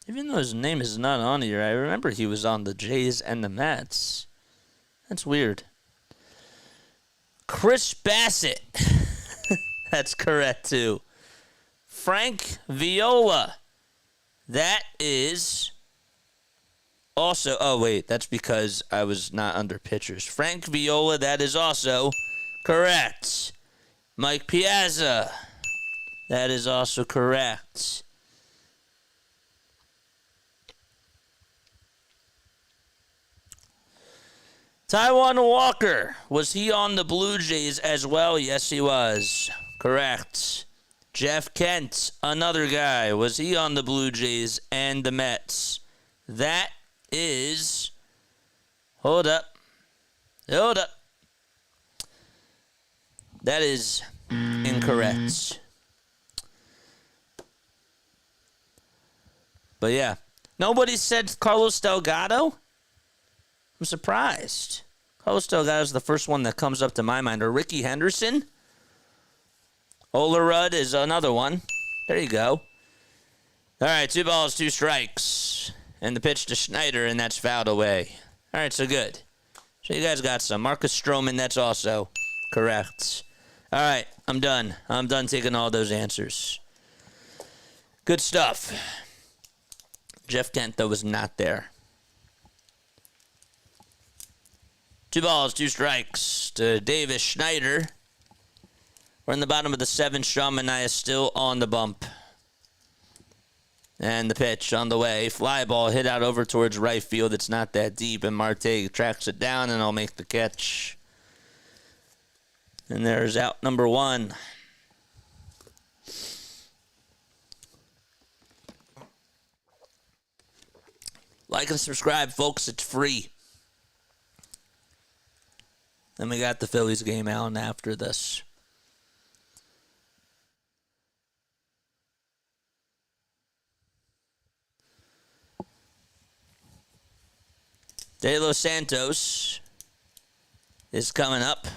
Even though his name is not on here, I remember he was on the Jays and the Mets. That's weird. Chris Bassett. That's correct, too. Frank Viola. That is also... Oh, wait. That's because I was not under pitchers. Frank Viola, that is also correct. Mike Piazza. That is also correct. Taijuan Walker. Was he on the Blue Jays as well? Yes, he was. Correct. Jeff Kent, another guy. Was he on the Blue Jays and the Mets? That is... Hold up. That is incorrect. But yeah. Nobody said Carlos Delgado? I'm surprised. Carlos Delgado is the first one that comes up to my mind. Or Ricky Henderson? Olerud is another one. There you go. All right, 2 balls, 2 strikes. And the pitch to Schneider, and that's fouled away. All right, so good. So you guys got some. Marcus Stroman, that's also correct. All right, I'm done. I'm done taking all those answers. Good stuff. Jeff Kent, though, was not there. 2 balls, 2 strikes to Davis Schneider. We're in the bottom of the 7th. Sean Manaea still on the bump. And the pitch on the way. Fly ball hit out over towards right field. It's not that deep. And Marte tracks it down and I'll make the catch. And there's out number 1. Like and subscribe, folks. It's free. Then we got the Phillies game out after this. De Los Santos is coming up.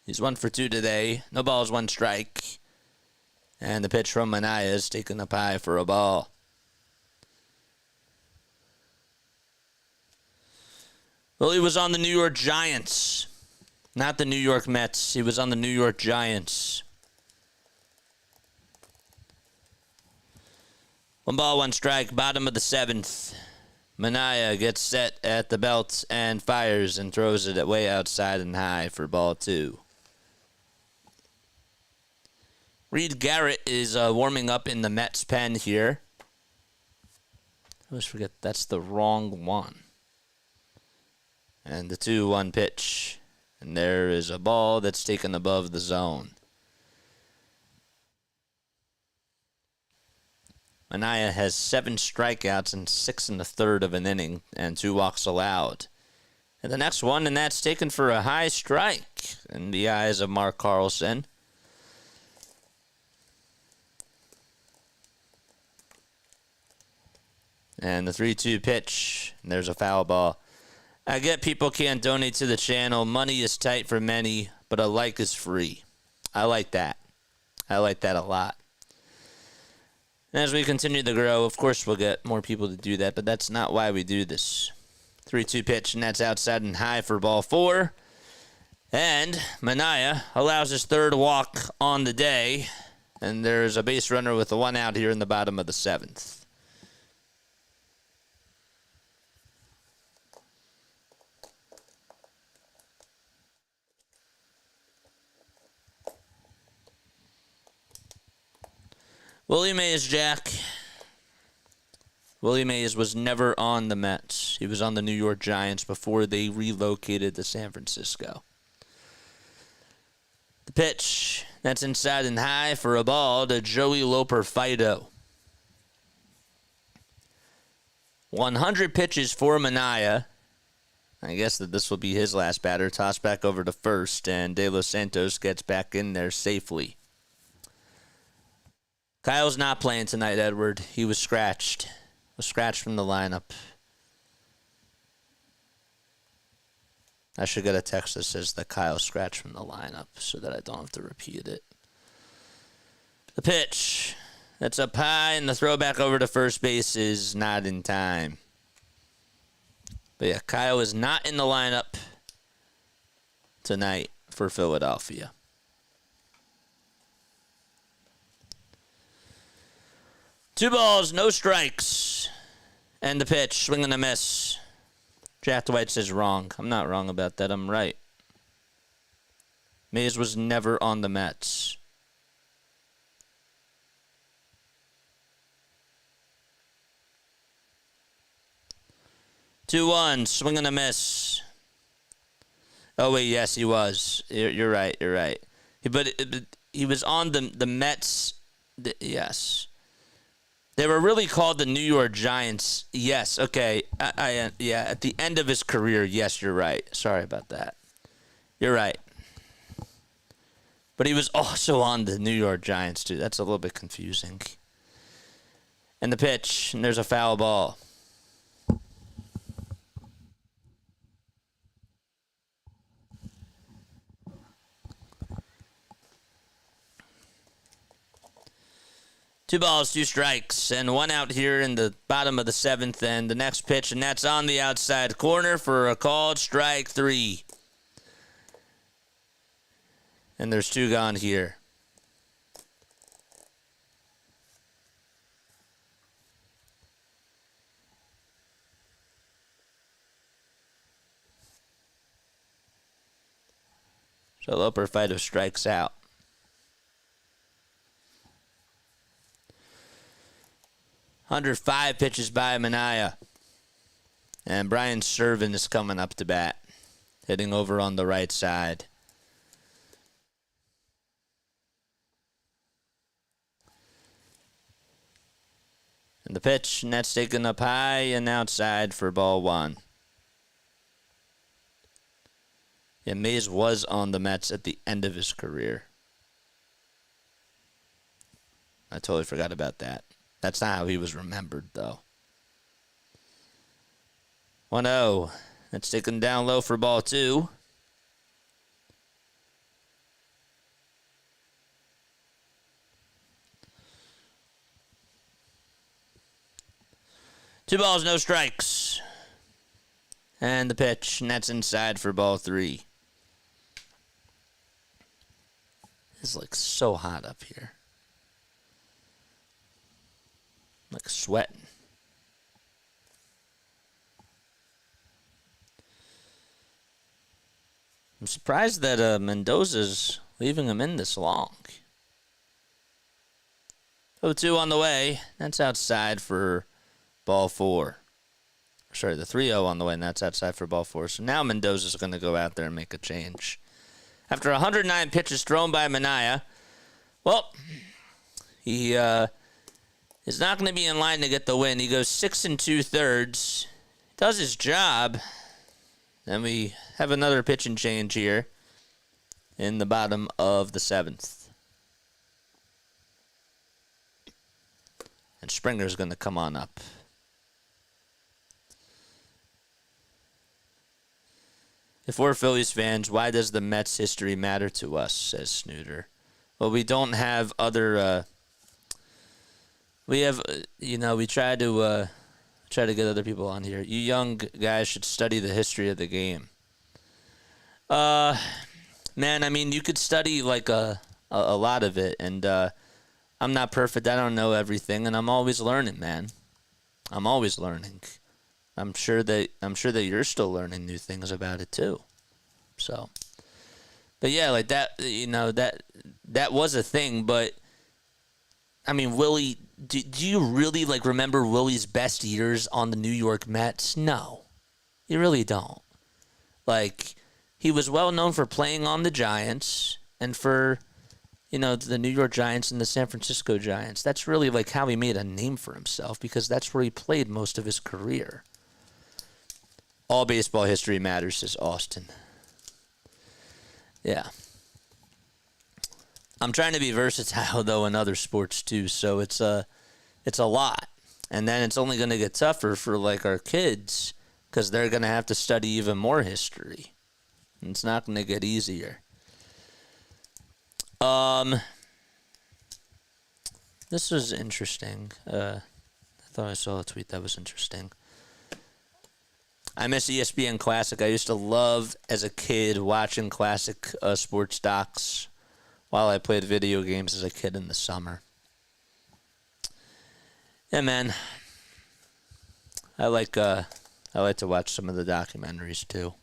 He's 1 for 2 today. No balls, 1 strike. And the pitch from Manaea is taken up high for a ball. Well, he was on the New York Giants, not the New York Mets. He was on the New York Giants. 1-1 strike, bottom of the 7th. Manaea gets set at the belt and fires and throws it way outside and high for ball 2. Reed Garrett is warming up in the Mets pen here. I always forget that's the wrong one. And the 2-1 pitch. And there is a ball that's taken above the zone. Manaea has 7 strikeouts and 6 in the third of an inning and 2 walks allowed. And the next one, and that's taken for a high strike in the eyes of Mark Carlson. And the 3-2 pitch, and there's a foul ball. I get people can't donate to the channel. Money is tight for many, but a like is free. I like that. I like that a lot. And as we continue to grow, of course we'll get more people to do that, but that's not why we do this. 3-2 pitch, and that's outside and high for ball 4. And Manaea allows his 3rd walk on the day, and there's a base runner with a 1 out here in the bottom of the 7th. Willie Mays, Jack. Willie Mays was never on the Mets. He was on the New York Giants before they relocated to San Francisco. The pitch, that's inside and high for a ball to Joey Loper Fido. 100 pitches for Manaea. I guess that this will be his last batter. Toss back over to first, and De Los Santos gets back in there safely. Kyle's not playing tonight, Edward. He was scratched. Was scratched from the lineup. I should get a text that says that Kyle scratched from the lineup so that I don't have to repeat it. The pitch. That's up high, and the throw back over to first base is not in time. But yeah, Kyle is not in the lineup tonight for Philadelphia. Two balls, no strikes. And the pitch, swing and a miss. Jack Dwight says wrong. I'm not wrong about that. I'm right. Mays was never on the Mets. Two one, swing and a miss. Oh wait, yes, he was. You're right. You're right. But he was on the Mets. Yes. They were really called the New York Giants. Yes, okay. Yeah, at the end of his career, yes, you're right. Sorry about that. You're right. But he was also on the New York Giants, too. That's a little bit confusing. And the pitch, and there's a foul ball. Two balls, 2 strikes, and 1 out here in the bottom of the 7th, and the next pitch, and that's on the outside corner for a called strike 3. And there's 2 gone here. So Loper Fido strikes out. Under 5 pitches by Manaea. And Brian Servin is coming up to bat. Hitting over on the right side. And the pitch, and that's taken up high and outside for ball 1. Yeah, Mays was on the Mets at the end of his career. I totally forgot about that. That's not how he was remembered, though. 1-0. That's taken down low for ball 2. Two balls, no strikes. And the pitch, and that's inside for ball 3. It's like so hot up here. Like sweating. I'm surprised that Mendoza's leaving him in this long. 0-2 on the way. That's outside for ball 4. Sorry, the 3-0 on the way, and that's outside for ball 4. So now Mendoza's going to go out there and make a change. After 109 pitches thrown by Minaya, well, he is not going to be in line to get the win. He goes 6 2/3, does his job. Then we have another pitch and change here in the bottom of the 7th. And Springer's going to come on up. If we're Phillies fans, why does the Mets history matter to us, says Snooter. Well, we don't have other, we have, we try to get other people on here. You young guys should study the history of the game. Man, I mean, you could study like a lot of it, and I'm not perfect. I don't know everything, and I'm always learning, man. I'm always learning. I'm sure that you're still learning new things about it too. So, but yeah, like that, that was a thing. But I mean, Willie, do you really like remember Willie's best years on the New York Mets? No, you really don't. Like, he was well known for playing on the Giants and for, the New York Giants and the San Francisco Giants. That's really like how he made a name for himself, because that's where he played most of his career. All baseball history matters, says Austin. Yeah. I'm trying to be versatile, though, in other sports, too, so it's a lot. And then it's only going to get tougher for, like, our kids, because they're going to have to study even more history. And it's not going to get easier. This was interesting. I thought I saw a tweet that was interesting. I miss ESPN Classic. I used to love, as a kid, watching classic sports docs while I played video games as a kid in the summer. Yeah, man. I like to watch some of the documentaries, too.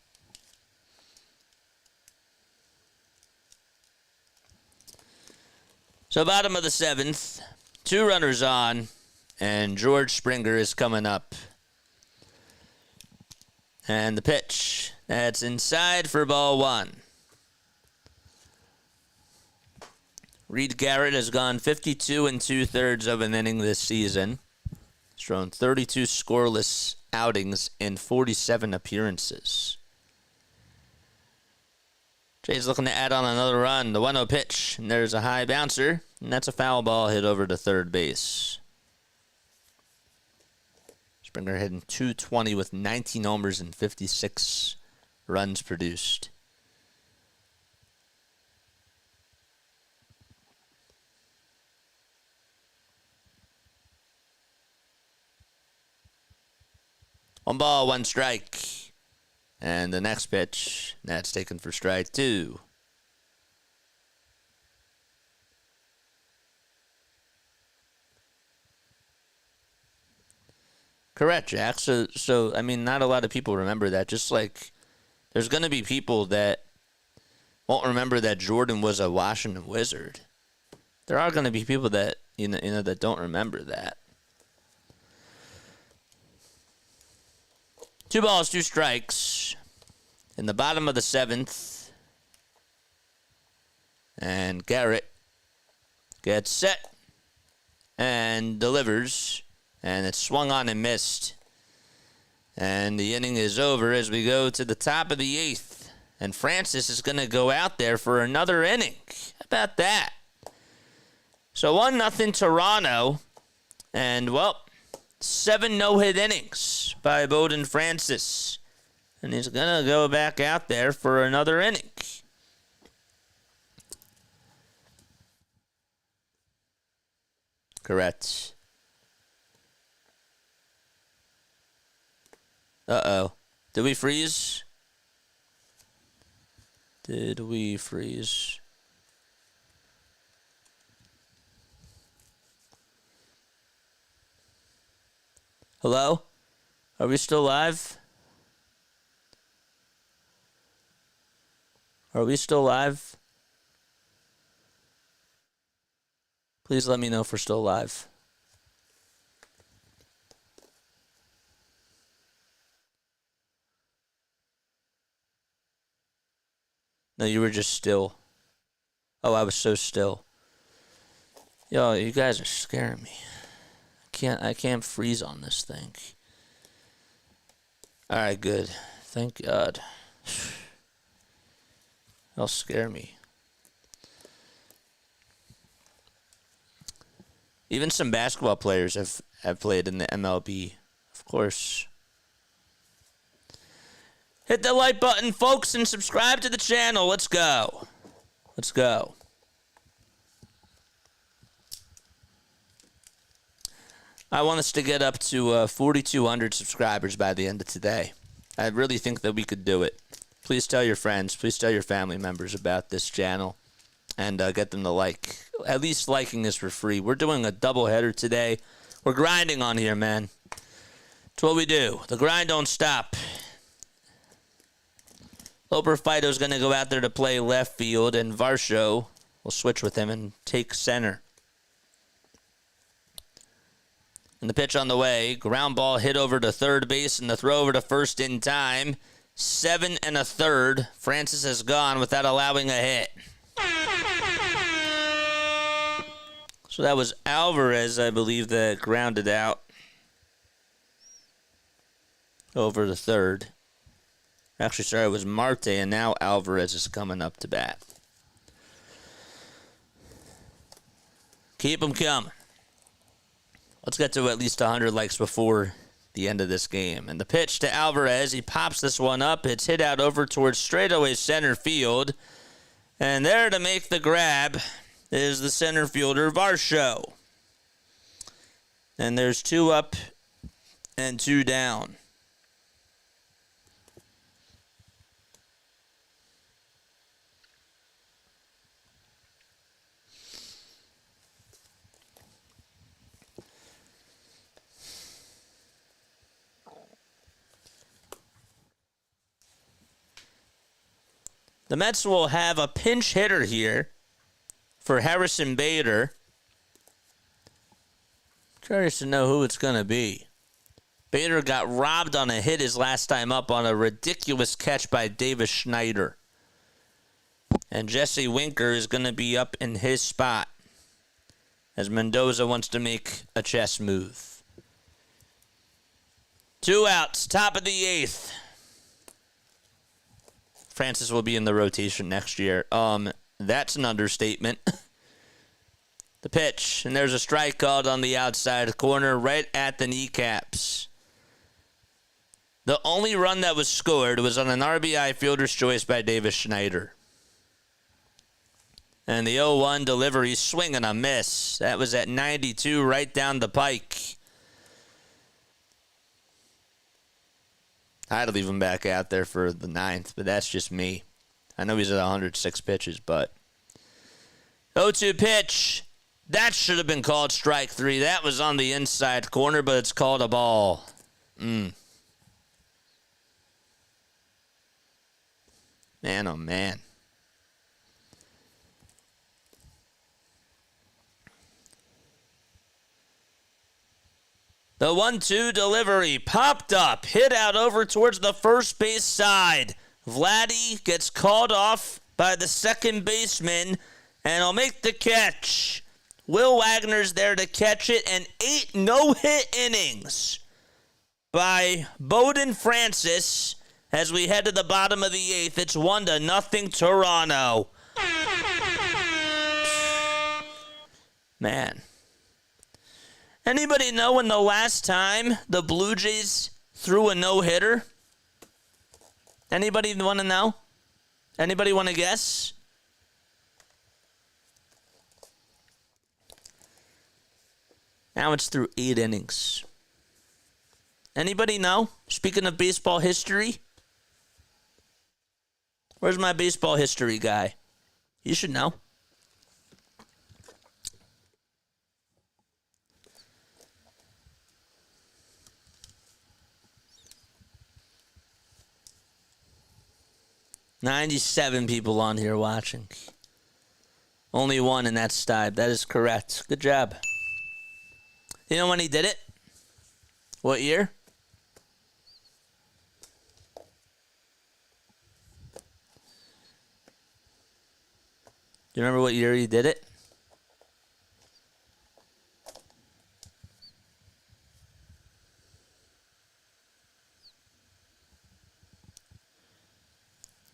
So, bottom of the 7th, 2 runners on, and George Springer is coming up. And the pitch, that's inside for ball 1. Reed Garrett has gone 52 2/3 of an inning this season. He's thrown 32 scoreless outings in 47 appearances. Jay's looking to add on another run. The 1-0 pitch, and there's a high bouncer, and that's a foul ball hit over to third base. Springer hitting .220 with 19 homers and 56 runs produced. One ball, one strike. And the next pitch, that's taken for strike 2. Correct, Jack. So I mean, not a lot of people remember that. Just like there's going to be people that won't remember that Jordan was a Washington Wizard. There are going to be people that that don't remember that. 2 balls, 2 strikes in the bottom of the 7th. And Garrett gets set and delivers. And it's swung on and missed. And the inning is over as we go to the top of the 8th. And Francis is going to go out there for another inning. How about that? So 1-0 Toronto. And, well, 7 no-hit innings by Bowden Francis. And he's going to go back out there for another inning. Correct. Uh-oh. Did we freeze? Did we freeze? Hello? Are we still live? Are we still live? Please let me know if we're still live. No, you were just still. Oh, I was so still. Yo, you guys are scaring me. I can't freeze on this thing. Alright, good. Thank God. That'll scare me. Even some basketball players have played in the MLB. Of course. Hit the like button, folks, and subscribe to the channel. Let's go. Let's go. I want us to get up to 4,200 subscribers by the end of today. I really think that we could do it. Please tell your friends, please tell your family members about this channel and get them to like. At least liking is for free. We're doing a doubleheader today. We're grinding on here, man. It's what we do. The grind don't stop. Loper Fido's going to go out there to play left field, and Varsho will switch with him and take center. And the pitch on the way. Ground ball hit over to third base, and the throw over to first in time. 7 1/3. Francis has gone without allowing a hit. So that was Alvarez, I believe, that grounded out over the third. Actually, sorry, it was Marte, and now Alvarez is coming up to bat. Keep them coming. Let's get to at least 100 likes before the end of this game. And the pitch to Alvarez, he pops this one up. It's hit out over towards straightaway center field. And there to make the grab is the center fielder, Varsho. And there's 2 up and 2 down. The Mets will have a pinch hitter here for Harrison Bader. Curious to know who it's going to be. Bader got robbed on a hit his last time up on a ridiculous catch by Davis Schneider. And Jesse Winker is going to be up in his spot as Mendoza wants to make a chess move. 2 outs, top of the 8th. Francis will be in the rotation next year. That's an understatement. The pitch, and there's a strike called on the outside corner right at the kneecaps. The only run that was scored was on an RBI fielder's choice by Davis Schneider. And the 0-1 delivery, swing and a miss. That was at 92 right down the pike. I'd leave him back out there for the 9th, but that's just me. I know he's at 106 pitches, but 0-2 pitch. That should have been called strike 3. That was on the inside corner, but it's called a ball. Man, oh, man. The 1-2 delivery popped up, hit out over towards the first base side. Vladdy gets called off by the second baseman, and he'll make the catch. Will Wagner's there to catch it, and 8 no-hit innings by Bowden Francis as we head to the bottom of the 8th. It's 1-0 Toronto. Man. Anybody know when the last time the Blue Jays threw a no-hitter? Anybody want to know? Anybody want to guess? Now it's through 8 innings. Anybody know? Speaking of baseball history, Where's my baseball history guy? You should know. $97 people on here watching. Only one, and that's Stibe. That is correct. Good job. You know when he did it? What year? Do you remember what year he did it?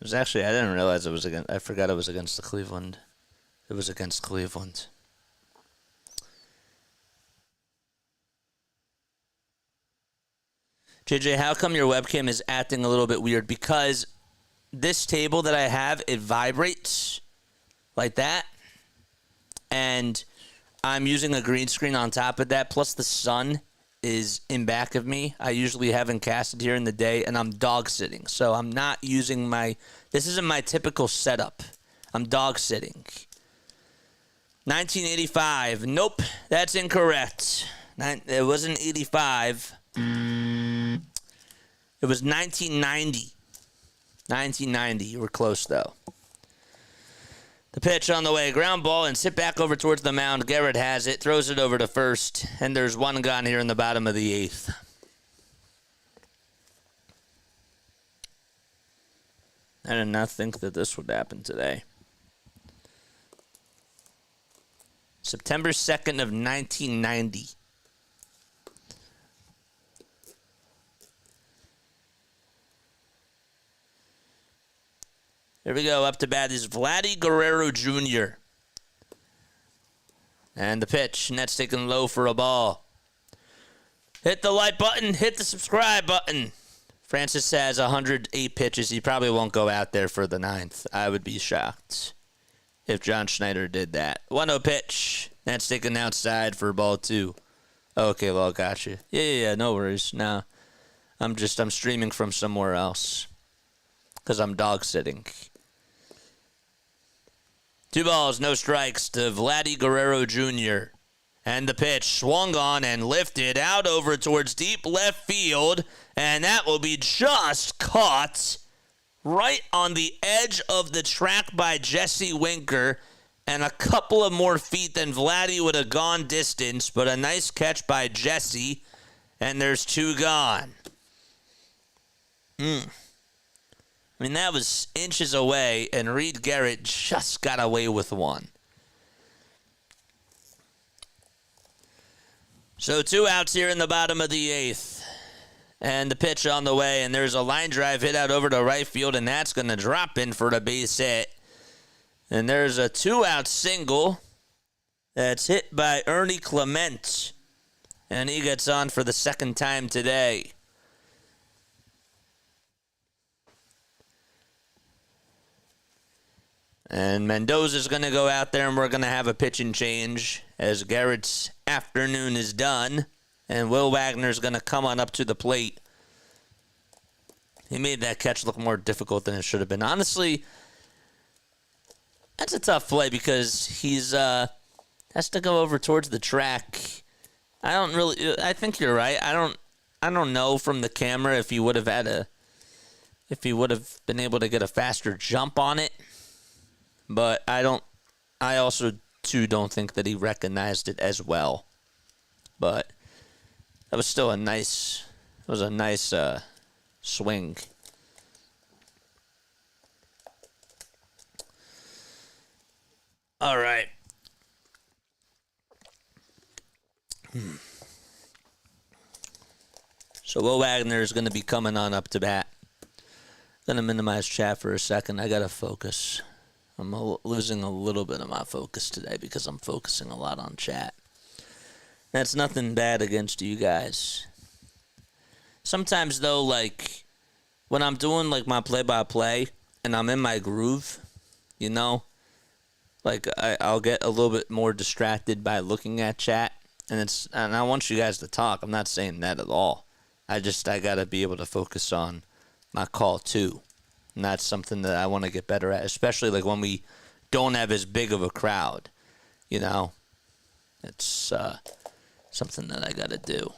It was actually, I didn't realize it was against, I forgot it was against the Cleveland. It was against Cleveland. JJ, how come your webcam is acting a little bit weird? Because this table that I have, it vibrates like that. And I'm using a green screen on top of that. Plus the sun is in back of me. I usually haven't casted here in the day, and I'm dog sitting. So I'm not using this isn't my typical setup. I'm dog sitting. 1985. Nope, that's incorrect. It wasn't 85. It was 1990. 1990. You were close, though. The pitch on the way. Ground ball and sit back over towards the mound. Garrett has it. Throws it over to first. And there's one gone here in the bottom of the eighth. I did not think that this would happen today. September 2nd of 1990. Here we go. Up to bat is Vladdy Guerrero Jr. And the pitch. And that's taken low for a ball. Hit the like button. Hit the subscribe button. Francis has 108 pitches. He probably won't go out there for the ninth. I would be shocked if John Schneider did that. 1-0 pitch. That's taken outside for ball 2. Okay, well, got you. Yeah, no worries. No. I'm streaming from somewhere else. Because I'm dog sitting. 2 balls, no strikes to Vladdy Guerrero Jr. And the pitch swung on and lifted out over towards deep left field. And that will be just caught right on the edge of the track by Jesse Winker. And a couple of more feet than Vladdy would have gone distance. But a nice catch by Jesse. And there's 2 gone. I mean, that was inches away, and Reed Garrett just got away with 1. So 2 outs here in the bottom of the 8th. And the pitch on the way, and there's a line drive hit out over to right field, and that's going to drop in for the base hit. And there's a 2-out single that's hit by Ernie Clement. And he gets on for the second time today. And Mendoza's going to go out there, and we're going to have a pitch and change as Garrett's afternoon is done. And Will Wagner's going to come on up to the plate. He made that catch look more difficult than it should have been. Honestly, that's a tough play because he's has to go over towards the track. I think you're right. I don't know from the camera if he would have been able to get a faster jump on it. But I also too don't think that he recognized it as well. But that was still a nice swing. All right. So Will Wagner is going to be coming on up to bat. Going to minimize chat for a second. I got to focus. I'm losing a little bit of my focus today because I'm focusing a lot on chat. That's nothing bad against you guys. Sometimes, though, like, when I'm doing, like, my play-by-play and I'm in my groove, you know, like, I'll get a little bit more distracted by looking at chat. And I want you guys to talk. I'm not saying that at all. I got to be able to focus on my call, too. And that's something that I want to get better at, especially like when we don't have as big of a crowd. You know, it's something that I got to do.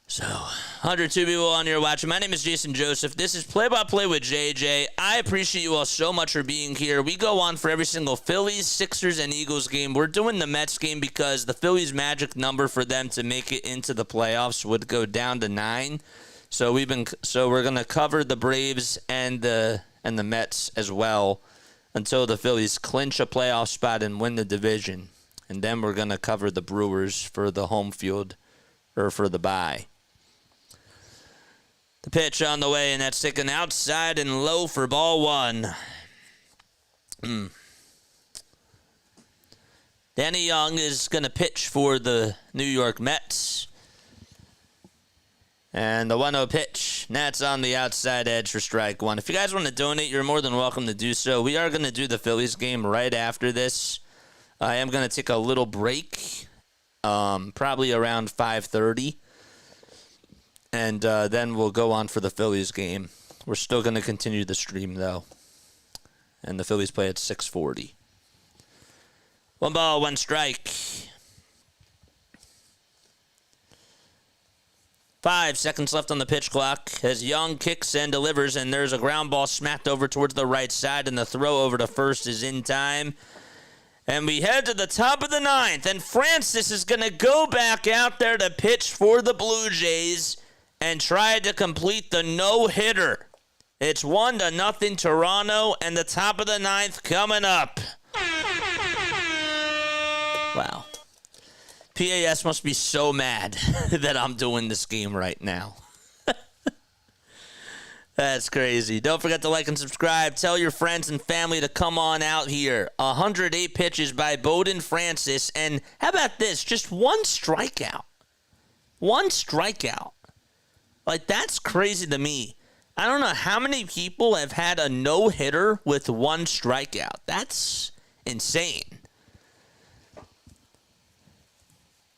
So, 102 people on here watching. My name is Jason Joseph. This is Play-by-Play with JJ. I appreciate you all so much for being here. We go on for every single Phillies, Sixers, and Eagles game. We're doing the Mets game because the Phillies' magic number for them to make it into the playoffs would go down to 9. So we're gonna cover the Braves and the Mets as well until the Phillies clinch a playoff spot and win the division. And then we're gonna cover the Brewers for the home field or for the bye. The pitch on the way, and that's taken outside and low for ball 1. Danny Young is going to pitch for the New York Mets. And the 1-0 pitch, and that's on the outside edge for strike 1. If you guys want to donate, you're more than welcome to do so. We are going to do the Phillies game right after this. I am going to take a little break, probably around 5:30. And then we'll go on for the Phillies game. We're still going to continue the stream, though. And the Phillies play at 6:40. 1 ball, 1 strike. 5 seconds left on the pitch clock as Young kicks and delivers, and there's a ground ball smacked over towards the right side, and the throw over to first is in time. And we head to the top of the 9th, and Francis is going to go back out there to pitch for the Bluejays and try to complete the no-hitter. It's 1-0 Toronto, and the top of the 9th coming up. Wow. PAS must be so mad that I'm doing this game right now. That's crazy. Don't forget to like and subscribe. Tell your friends and family to come on out here. 108 pitches by Bowden Francis, and how about this? Just 1 strikeout. 1 strikeout. Like, that's crazy to me. I don't know how many people have had a no-hitter with 1 strikeout. That's insane.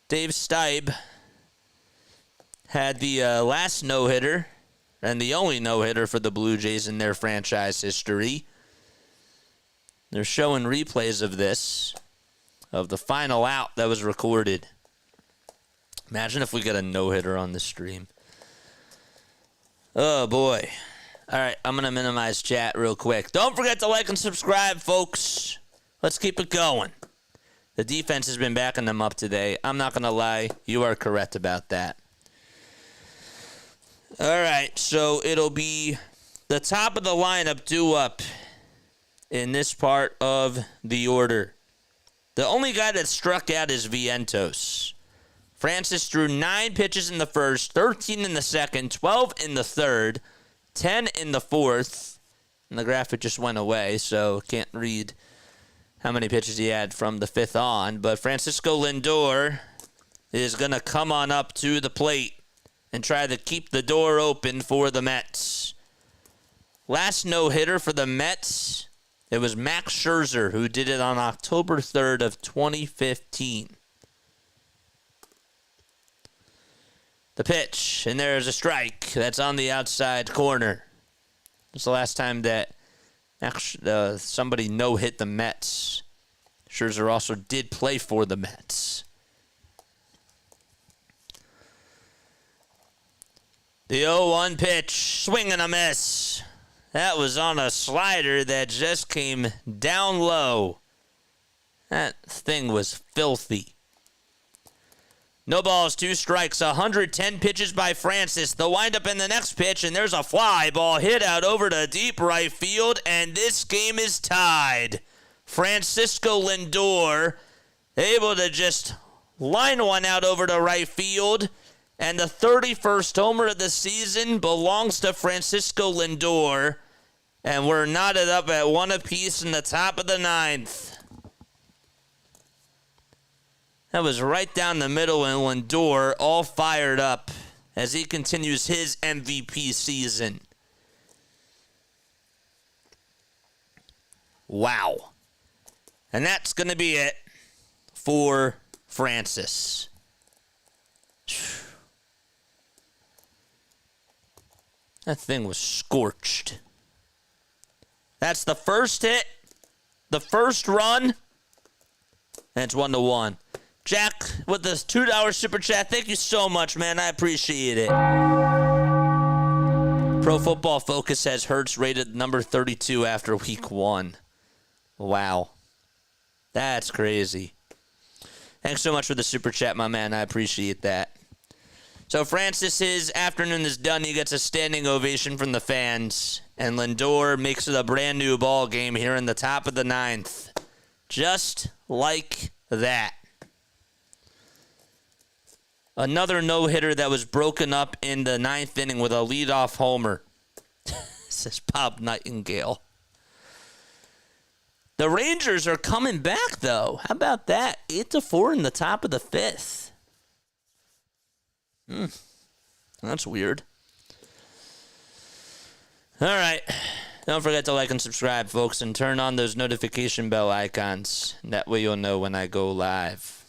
Dave Stieb had the last no-hitter and the only no-hitter for the Blue Jays in their franchise history. They're showing replays of this, of the final out that was recorded. Imagine if we got a no-hitter on the stream. Oh, boy. All right, I'm going to minimize chat real quick. Don't forget to like and subscribe, folks. Let's keep it going. The defense has been backing them up today. I'm not going to lie. You are correct about that. All right, so it'll be the top of the lineup due up in this part of the order. The only guy that struck out is Vientos. Francis threw 9 pitches in the first, 13 in the second, 12 in the third, 10 in the fourth. And the graphic just went away, so can't read how many pitches he had from the 5th on. But Francisco Lindor is going to come on up to the plate and try to keep the door open for the Mets. Last no-hitter for the Mets, it was Max Scherzer, who did it on October 3rd of 2015. The pitch, and there's a strike. That's on the outside corner. It's the last time that somebody no-hit the Mets. Scherzer also did play for the Mets. The 0-1 pitch, swing and a miss. That was on a slider that just came down low. That thing was filthy. No balls, 2 strikes, 110 pitches by Francis. The windup in the next pitch, and there's a fly ball hit out over to deep right field, and this game is tied. Francisco Lindor able to just line one out over to right field, and the 31st homer of the season belongs to Francisco Lindor, and we're knotted up at 1 apiece in the top of the 9th. That was right down the middle, and Lindor all fired up as he continues his MVP season. Wow. And that's going to be it for Francis. That thing was scorched. That's the first hit, the first run, and it's 1-1. Jack with the $2 super chat. Thank you so much, man. I appreciate it. Pro Football Focus has Hurts rated number 32 after week 1. Wow. That's crazy. Thanks so much for the super chat, my man. I appreciate that. So Francis, his afternoon is done. He gets a standing ovation from the fans. And Lindor makes it a brand new ball game here in the top of the 9th. Just like that. Another no-hitter that was broken up in the 9th inning with a leadoff homer. Says Bob Nightingale. The Rangers are coming back, though. How about that? 8-4 in the top of the 5th. That's weird. All right. Don't forget to like and subscribe, folks, and turn on those notification bell icons. That way you'll know when I go live.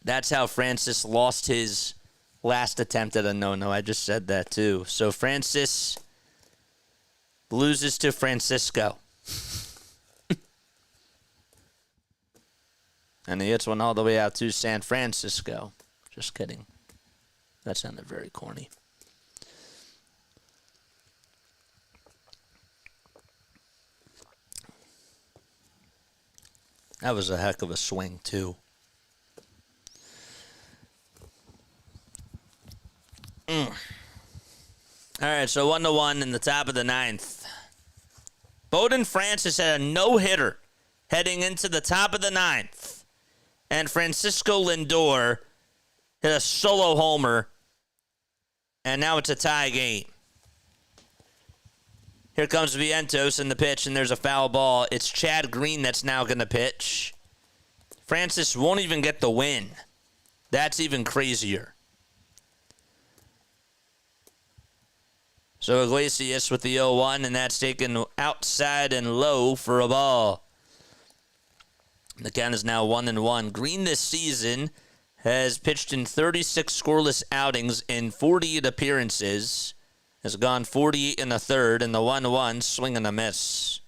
That's how Francis lost his last attempt at a no-no. I just said that, too. So Francis loses to Francisco. And he hits one all the way out to San Francisco. Just kidding. That sounded very corny. That was a heck of a swing, too. All right, so 1-1 in the top of the 9th. Bowden Francis had a no-hitter heading into the top of the 9th. And Francisco Lindor hit a solo homer. And now it's a tie game. Here comes Vientos in the pitch, and there's a foul ball. It's Chad Green that's now going to pitch. Francis won't even get the win. That's even crazier. So Iglesias with the 0-1, and that's taken outside and low for a ball. The count is now 1-1. Green this season has pitched in 36 scoreless outings in 48 appearances. Has gone 48 in the third, and the 1-1 swing and a miss.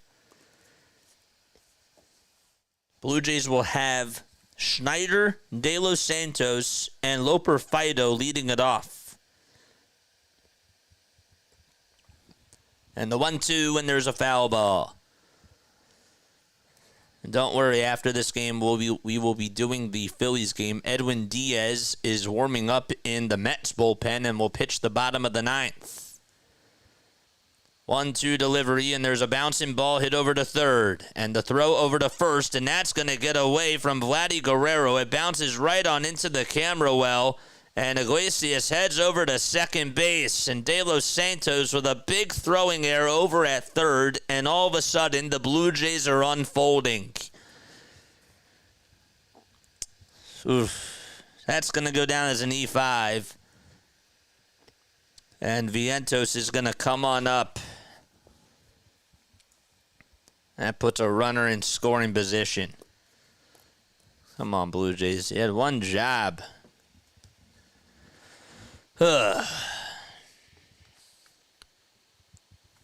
Blue Jays will have Schneider, De Los Santos, and Loper Fido leading it off. And the 1-2 when there's a foul ball. And don't worry, after this game, we will be doing the Phillies game. Edwin Diaz is warming up in the Mets bullpen and will pitch the bottom of the 9th. 1-2 delivery, and there's a bouncing ball hit over to third. And the throw over to first, and that's going to get away from Vladdy Guerrero. It bounces right on into the camera well. And Iglesias heads over to second base. And De Los Santos with a big throwing error over at third. And all of a sudden, the Blue Jays are unfolding. Oof. That's going to go down as an E5. And Vientos is going to come on up. That puts a runner in scoring position. Come on, Blue Jays. You had one job.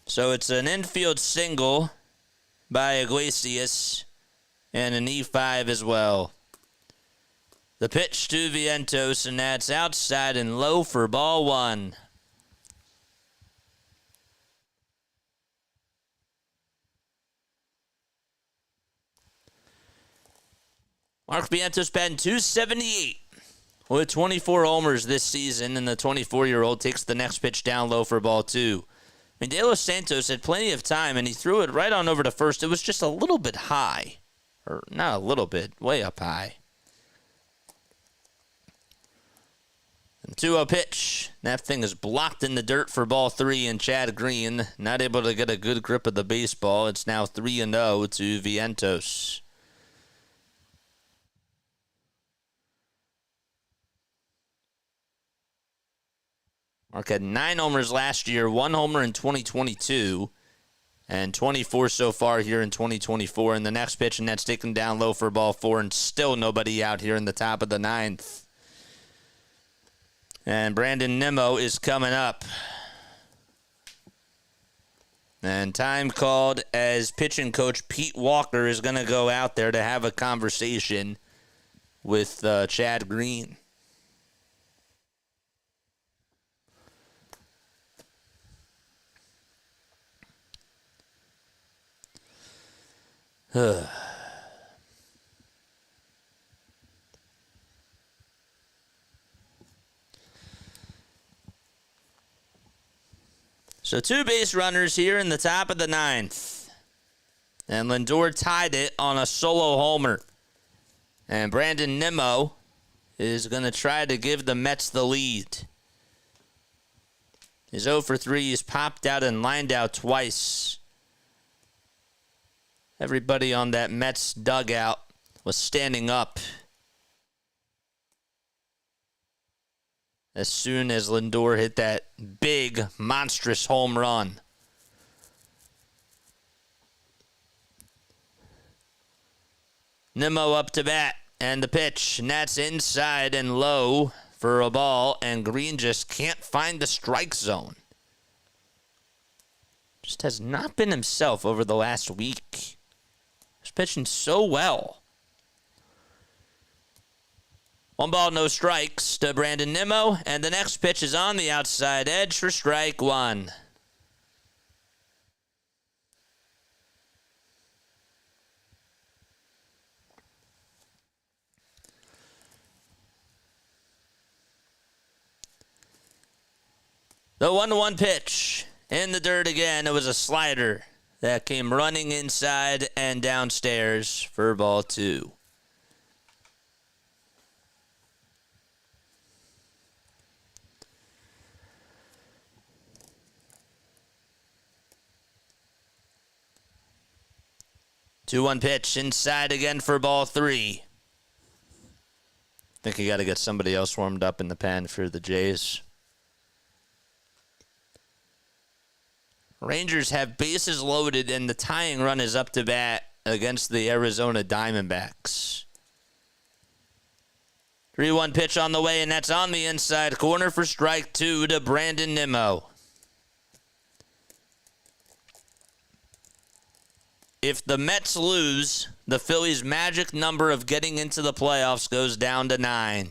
So it's an infield single by Iglesias and an E5 as well. The pitch to Vientos, and that's outside and low for ball one. Mark Vientos batting .278. With 24 homers this season, and the 24-year-old takes the next pitch down low for ball two. I mean, De Los Santos had plenty of time, and he threw it right on over to first. It was just a little bit high. Or not a little bit, way up high. And 2-0 pitch. That thing is blocked in the dirt for ball three, and Chad Green not able to get a good grip of the baseball. It's now 3-0 to Vientos. Mark had 9 homers last year, 1 homer in 2022, and 24 so far here in 2024. And the next pitch, and that's taken down low for ball 4, and still nobody out here in the top of the 9th. And Brandon Nimmo is coming up. And time called as pitching coach Pete Walker is going to go out there to have a conversation with Chad Green. So 2 base runners here in the top of the 9th. And Lindor tied it on a solo homer. And Brandon Nimmo is going to try to give the Mets the lead. His 0 for 3 is popped out and lined out twice. Everybody on that Mets dugout was standing up as soon as Lindor hit that big, monstrous home run. Nimmo up to bat, and the pitch, and that's inside and low for a ball, and Green just can't find the strike zone. Just has not been himself over the last week. He's pitching so well. 1 ball, no strikes to Brandon Nimmo, and the next pitch is on the outside edge for strike 1. The 1-1 pitch in the dirt again. It was a slider that came running inside and downstairs for ball 2. Two-one pitch inside again for ball 3. Think you got to get somebody else warmed up in the pen for the Jays. Rangers have bases loaded, and the tying run is up to bat against the Arizona Diamondbacks. 3-1 pitch on the way, and that's on the inside corner for strike 2 to Brandon Nimmo. If the Mets lose, the Phillies' magic number of getting into the playoffs goes down to 9.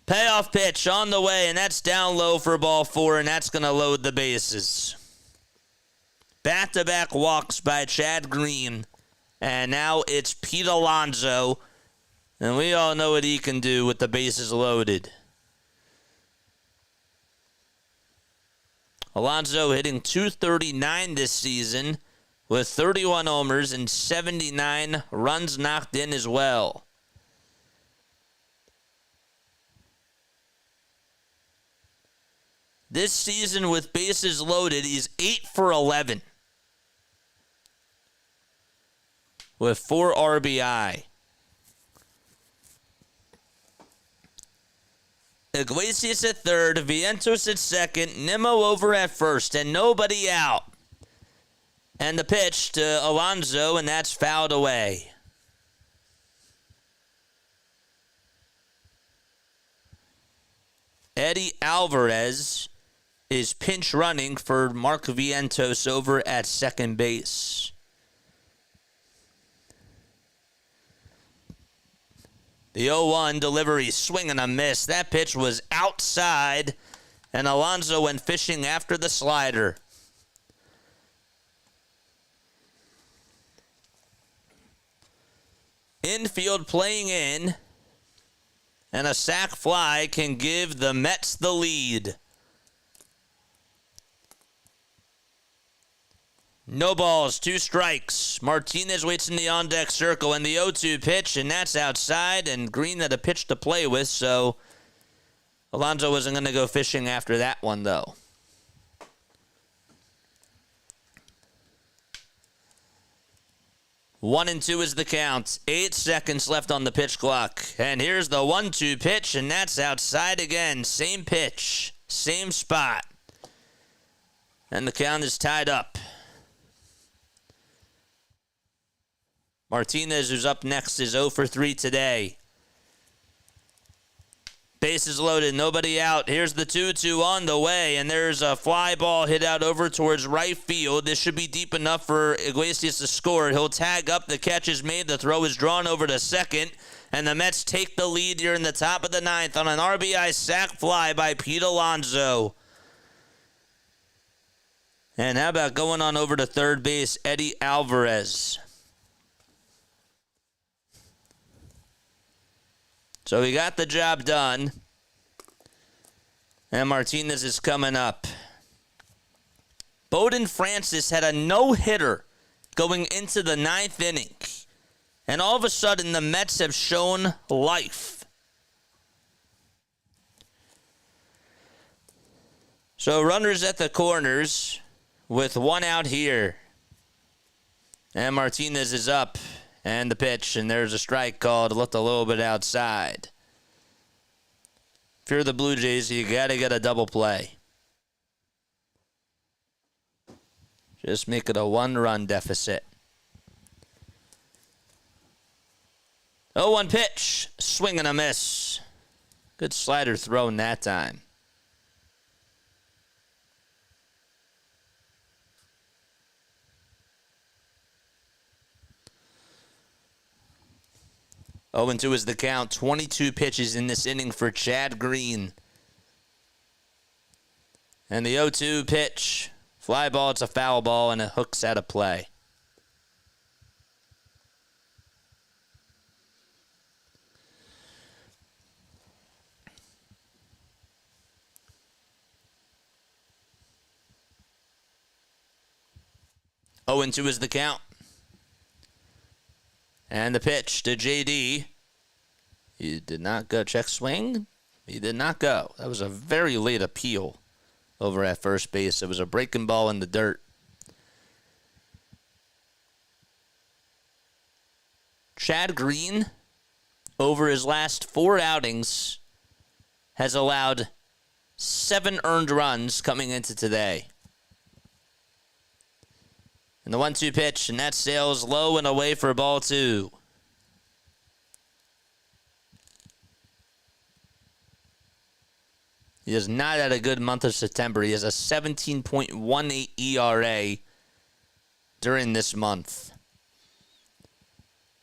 Payoff pitch on the way, and that's down low for ball 4, and that's going to load the bases. Back-to-back walks by Chad Green, and now it's Pete Alonso, and we all know what he can do with the bases loaded. Alonso hitting .239 this season with 31 homers and 79 runs knocked in as well. This season with bases loaded, he's 8 for 11 with 4 RBI. Iglesias at third, Vientos at second, Nimmo over at first, and nobody out. And the pitch to Alonso, and that's fouled away. Eddie Alvarez is pinch running for Mark Vientos over at second base. The 0-1 delivery, swing and a miss. That pitch was outside, and Alonso went fishing after the slider. Infield playing in, and a sac fly can give the Mets the lead. No balls, 2 strikes. Martinez waits in the on-deck circle, and the 0-2 pitch, and that's outside, and Green had a pitch to play with, so Alonso wasn't going to go fishing after that one, though. One and two is the count. 8 seconds left on the pitch clock. And here's the 1-2 pitch, and that's outside again. Same pitch, same spot. And the count is tied up. Martinez, who's up next, is 0 for 3 today. Bases loaded, nobody out. Here's the 2-2 on the way, and there's a fly ball hit out over towards right field. This should be deep enough for Iglesias to score. He'll tag up. The catch is made. The throw is drawn over to second, and the Mets take the lead here in the top of the ninth on an RBI sac fly by Pete Alonso. And how about going on over to third base, Eddie Alvarez? So he got the job done. And Martinez is coming up. Bowden Francis had a no-hitter going into the ninth inning. And all of a sudden, the Mets have shown life. So runners at the corners with one out here. And Martinez is up. And the pitch, and there's a strike called. Looked a little bit outside. If you're the Blue Jays, you got to get a double play. Just make it a one-run deficit. 0-1 pitch. Swing and a miss. Good slider thrown that time. Oh, 0-2 is the count. 22 pitches in this inning for Chad Green. And the 0-2 pitch. Fly ball, it's a foul ball, and it hooks out of play. Oh, 0-2 is the count. And the pitch to JD. He did not go. Check swing. He did not go. That was a very late appeal over at first base. It was a breaking ball in the dirt. Chad Green, over his last 4 outings, has allowed 7 earned runs coming into today. And the 1-2 pitch, and that sails low and away for ball 2. He has not had a good month of September. He has a 17.18 ERA during this month.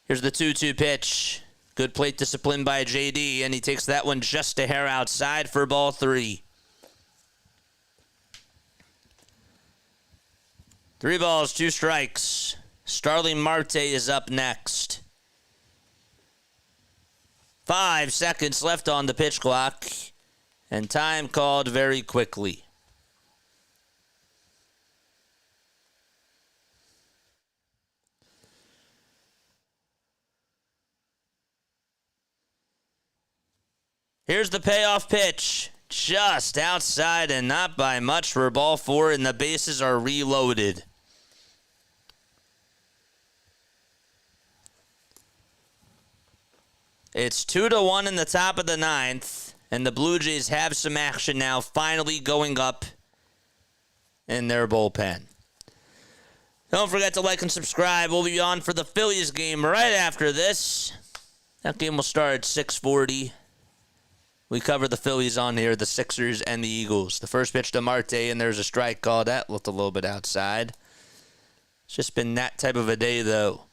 Here's the 2-2 pitch. Good plate discipline by JD, and he takes that one just a hair outside for ball 3. 3 balls, 2 strikes. Starling Marte is up next. 5 seconds left on the pitch clock, and time called very quickly. Here's the payoff pitch. Just outside and not by much for ball 4, and the bases are reloaded. It's 2-1 in the top of the ninth, and the Blue Jays have some action now, finally going up in their bullpen. Don't forget to like and subscribe. We'll be on for the Phillies game right after this. That game will start at 6:40. We cover the Phillies on here, the Sixers and the Eagles. The first pitch to Marte, and there's a strike called. That looked a little bit outside. It's just been that type of a day, though.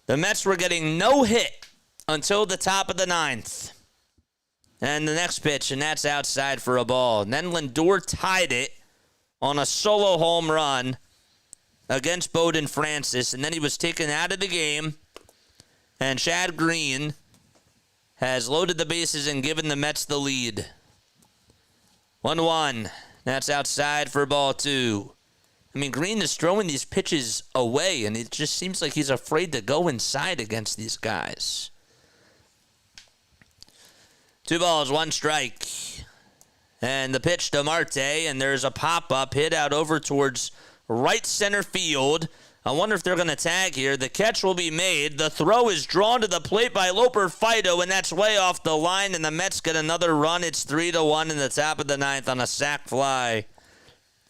The Mets were getting no hit until the top of the ninth. And the next pitch, and that's outside for a ball. And then Lindor tied it on a solo home run against Bowden Francis, and then he was taken out of the game, and Chad Green has loaded the bases and given the Mets the lead. 1-1. That's outside for ball 2. I mean, Green is throwing these pitches away, and it just seems like he's afraid to go inside against these guys. 2 balls, 1 strike. And the pitch to Marte, and there's a pop-up hit out over towards right center field. I wonder if they're going to tag here. The catch will be made. The throw is drawn to the plate by Loper Fido, and that's way off the line, and the Mets get another run. It's 3-1 in the top of the ninth on a sac fly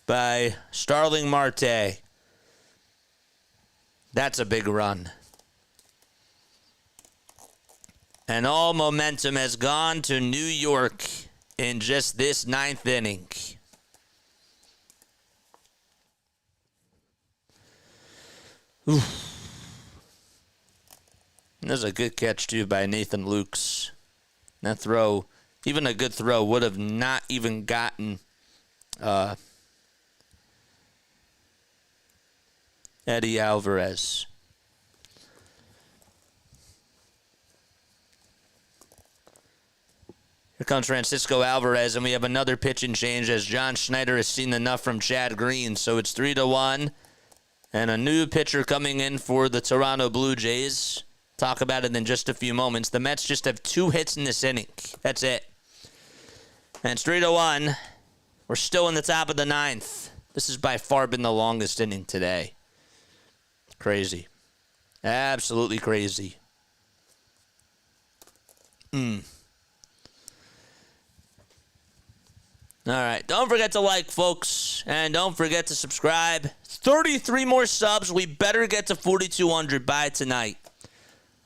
by Starling Marte. That's a big run. And all momentum has gone to New York in just this 9th inning. Oof. There's a good catch, too, by Nathan Lukes. That throw, even a good throw, would have not even gotten Eddie Alvarez. Here comes Francisco Alvarez, and we have another pitching change as John Schneider has seen enough from Chad Green. So it's 3-1, and a new pitcher coming in for the Toronto Blue Jays. Talk about it in just a few moments. The Mets just have 2 hits in this inning. That's it. And it's 3-1. We're still in the top of the 9th. This has by far been the longest inning today. Crazy. Absolutely crazy. All right. Don't forget to like, folks. And don't forget to subscribe. 33 more subs. We better get to 4,200 by tonight.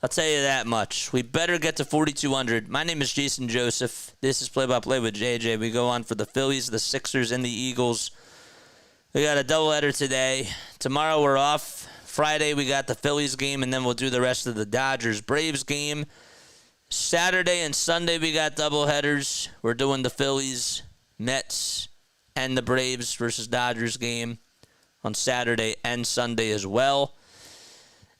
I'll tell you that much. We better get to 4,200. My name is Jason Joseph. This is Play by Play with JJ. We go on for the Phillies, the Sixers, and the Eagles. We got a doubleheader today. Tomorrow we're off. Friday we got the Phillies game, and then we'll do the rest of the Dodgers-Braves game. Saturday and Sunday we got doubleheaders. We're doing the Phillies, Mets, and the Braves versus Dodgers game on Saturday and Sunday as well.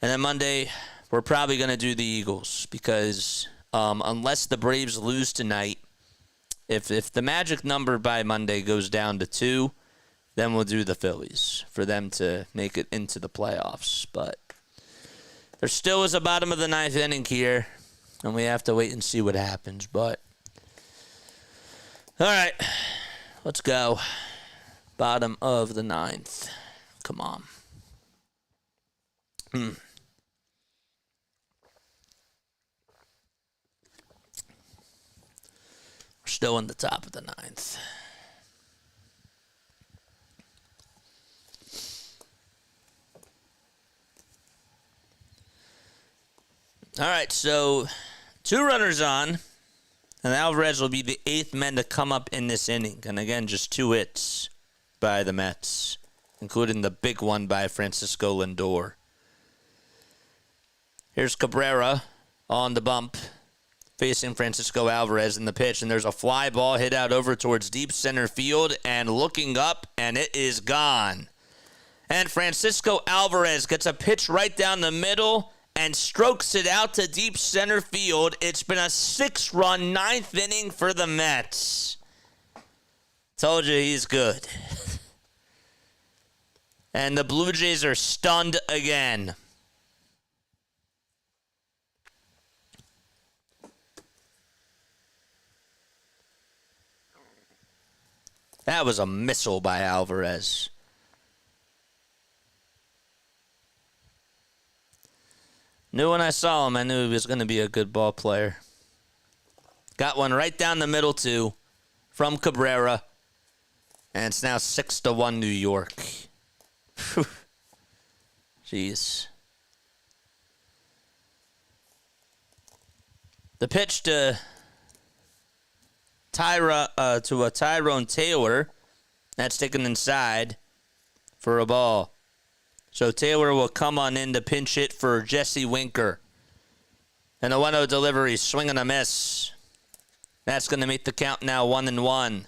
And then Monday, we're probably going to do the Eagles because unless the Braves lose tonight, if the magic number by Monday goes down to 2, then we'll do the Phillies for them to make it into the playoffs. But there still is a bottom of the 9th inning here, and we have to wait and see what happens. But all right, let's go. Bottom of the 9th. Come on. We're still in the top of the 9th. All right, so 2 runners on, and Alvarez will be the 8th man to come up in this inning. And again, just 2 hits by the Mets, including the big one by Francisco Lindor. Here's Cabrera on the bump, facing Francisco Alvarez in the pitch, and there's a fly ball hit out over towards deep center field, and looking up, and it is gone. And Francisco Alvarez gets a pitch right down the middle and strokes it out to deep center field. It's been a 6-run 9th inning for the Mets. Told you he's good. And the Blue Jays are stunned again. That was a missile by Alvarez. Knew when I saw him, I knew he was going to be a good ball player. Got one right down the middle, too, from Cabrera. And it's now 6-1 New York. Jeez. The pitch to Tyrone Taylor. That's taken inside for a ball. So Taylor will come on in to pinch hit for Jesse Winker. And a 1-0 delivery, swing and a miss. That's going to make the count now 1-1.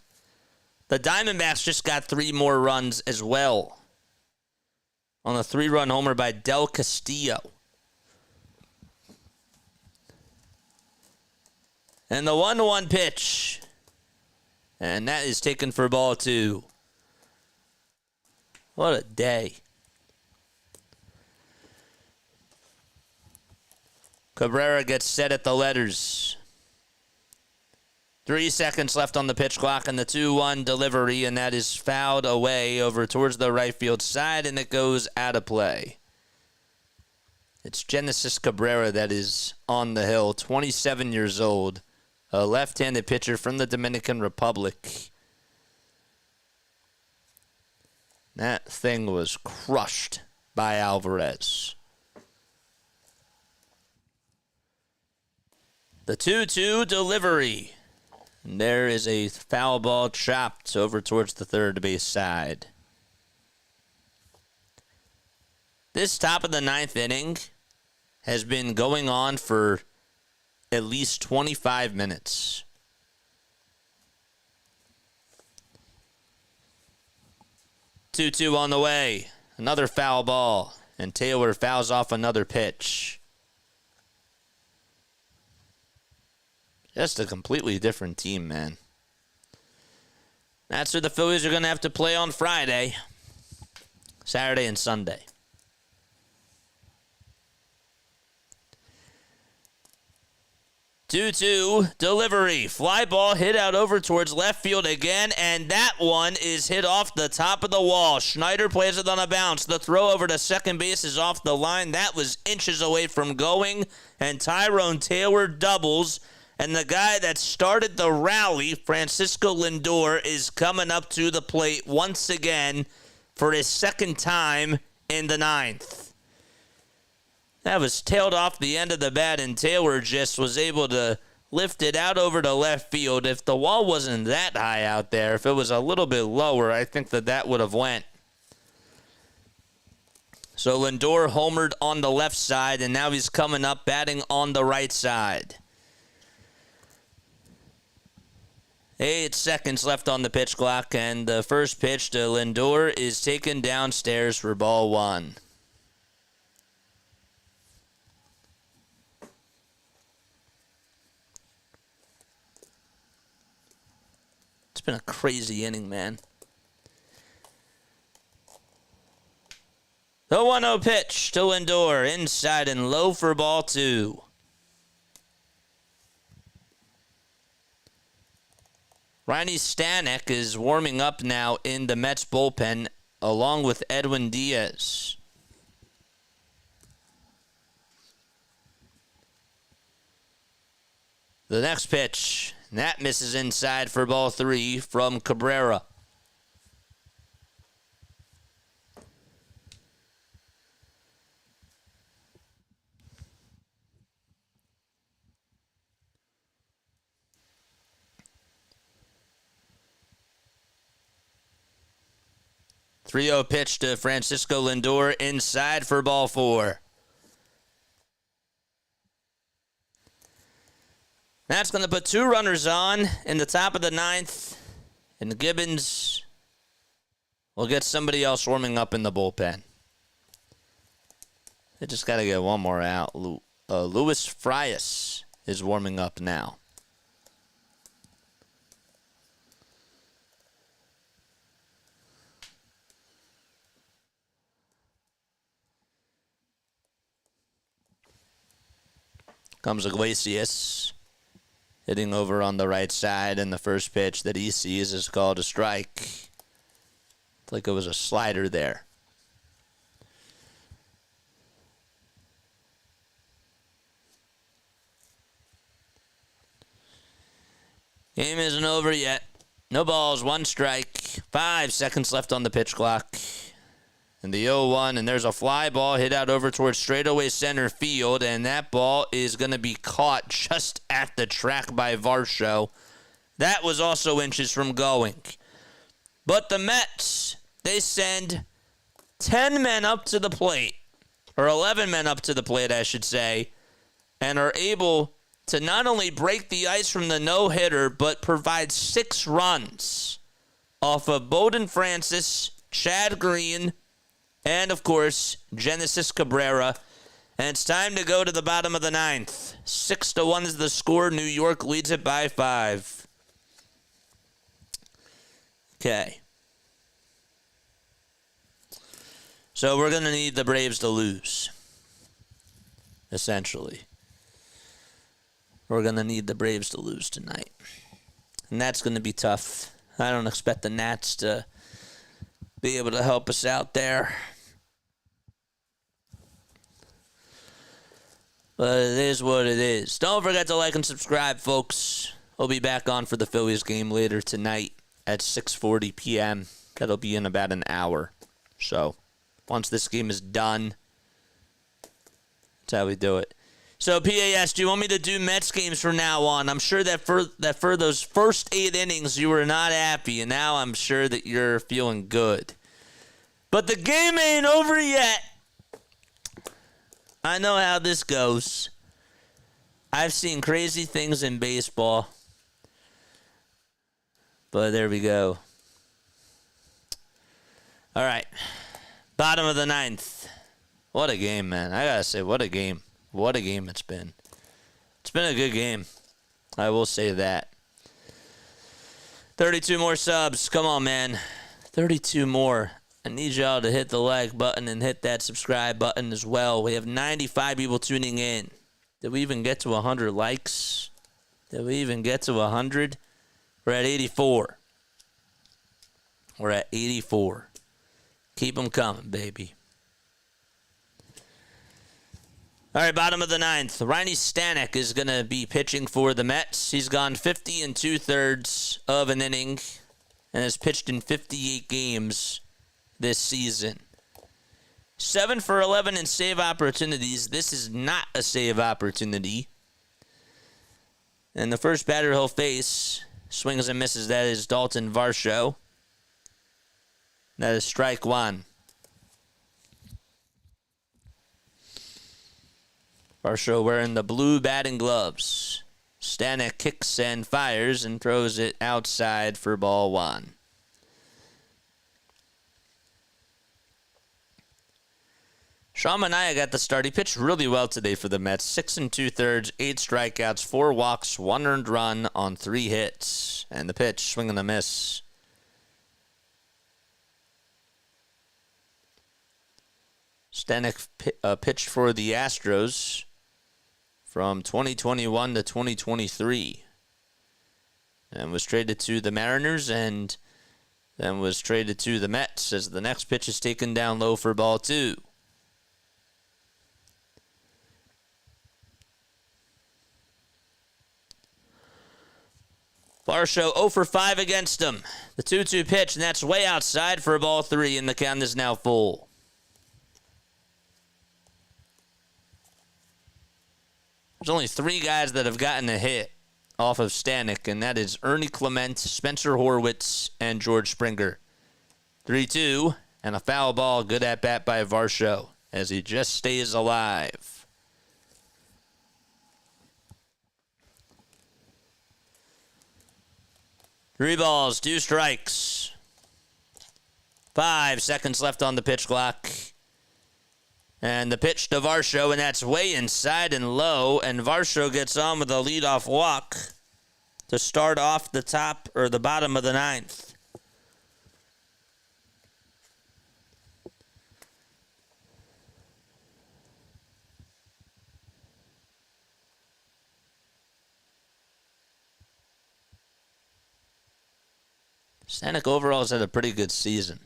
The Diamondbacks just got 3 more runs as well on a 3-run homer by Del Castillo. And the 1-1 pitch. And that is taken for ball 2. What a day. Cabrera gets set at the letters. 3 seconds left on the pitch clock, and the 2-1 delivery, and that is fouled away over towards the right field side, and it goes out of play. It's Genesis Cabrera that is on the hill, 27 years old, a left-handed pitcher from the Dominican Republic. That thing was crushed by Alvarez. The 2-2 delivery. And there is a foul ball chopped over towards the third base side. This top of the ninth inning has been going on for at least 25 minutes. Two on the way. Another foul ball. And Taylor fouls off another pitch. Just a completely different team, man. That's who the Phillies are going to have to play on Friday, Saturday, and Sunday. Two delivery. Fly ball hit out over towards left field again, and that one is hit off the top of the wall. Schneider plays it on a bounce. The throw over to second base is off the line. That was inches away from going, and Tyrone Taylor doubles. And the guy that started the rally, Francisco Lindor, is coming up to the plate once again for his second time in the ninth. That was tailed off the end of the bat, and Taylor just was able to lift it out over to left field. If the wall wasn't that high out there, if it was a little bit lower, I think that would have went. So Lindor homered on the left side, and now he's coming up batting on the right side. 8 seconds left on the pitch clock, and the first pitch to Lindor is taken downstairs for ball one. It's been a crazy inning, man. The 1-0 pitch to Lindor, inside and low for ball two. Ronnie Stanek is warming up now in the Mets bullpen along with Edwin Diaz. The next pitch, that misses inside for ball three from Cabrera. Three-0 pitch to Francisco Lindor inside for ball four. That's going to put 2 runners on in the top of the ninth. And Gibbons will get somebody else warming up in the bullpen. They just got to get one more out. Luis Frias is warming up now. Comes Iglesias, hitting over on the right side, and the first pitch that he sees is called a strike. It's like it was a slider there. Game isn't over yet. No balls, 1 strike. 5 seconds left on the pitch clock. And the 0-1, and there's a fly ball hit out over towards straightaway center field, and that ball is going to be caught just at the track by Varsho. That was also inches from going. But the Mets, they send 10 men up to the plate, or 11 men up to the plate, I should say, and are able to not only break the ice from the no-hitter, but provide 6 runs off of Bowden Francis, Chad Green, and, of course, Genesis Cabrera. And it's time to go to the bottom of the ninth. 6-1 is the score. New York leads it by 5. Okay. So we're going to need the Braves to lose, essentially. We're going to need the Braves to lose tonight. And that's going to be tough. I don't expect the Nats to be able to help us out there. But it is what it is. Don't forget to like and subscribe, folks. We'll be back on for the Phillies game later tonight at 6:40 p.m. That'll be in about an hour. So, once this game is done, that's how we do it. So, PAS, do you want me to do Mets games from now on? I'm sure that for those first 8 innings, you were not happy, and now I'm sure that you're feeling good. But the game ain't over yet. I know how this goes. I've seen crazy things in baseball. But there we go. All right. Bottom of the 9th. What a game, man. I got to say, what a game. What a game it's been. It's been a good game. I will say that. 32 more subs. Come on, man. 32 more. I need y'all to hit the like button and hit that subscribe button as well. We have 95 people tuning in. Did we even get to 100 likes? Did we even get to 100? We're at 84. We're at 84. Keep them coming, baby. All right, bottom of the 9th. Riley Stanek is going to be pitching for the Mets. He's gone 50 2/3 of an inning and has pitched in 58 games this season. 7 for 11 in save opportunities. This is not a save opportunity. And the first batter he'll face, swings and misses, that is Dalton Varsho. That is strike 1. Varsho wearing the blue batting gloves. Stanek kicks and fires and throws it outside for ball 1. Sean Manaea got the start. He pitched really well today for the Mets. 6 2/3, 8 strikeouts, 4 walks, 1 earned run on 3 hits. And the pitch, swing and a miss. Stanek pitched for the Astros from 2021 to 2023. And was traded to the Mariners and then was traded to the Mets as the next pitch is taken down low for ball 2. Varsho 0 for 5 against him. The 2-2 pitch, and that's way outside for ball 3, and the count is now full. There's only 3 guys that have gotten a hit off of Stanek, and that is Ernie Clement, Spencer Horwitz, and George Springer. 3-2, and a foul ball. Good at bat by Varsho as he just stays alive. 3 balls, 2 strikes. 5 seconds left on the pitch clock. And the pitch to Varsho, and that's way inside and low. And Varsho gets on with a leadoff walk to start off the top or the bottom of the 9th. Stanek overall has had a pretty good season.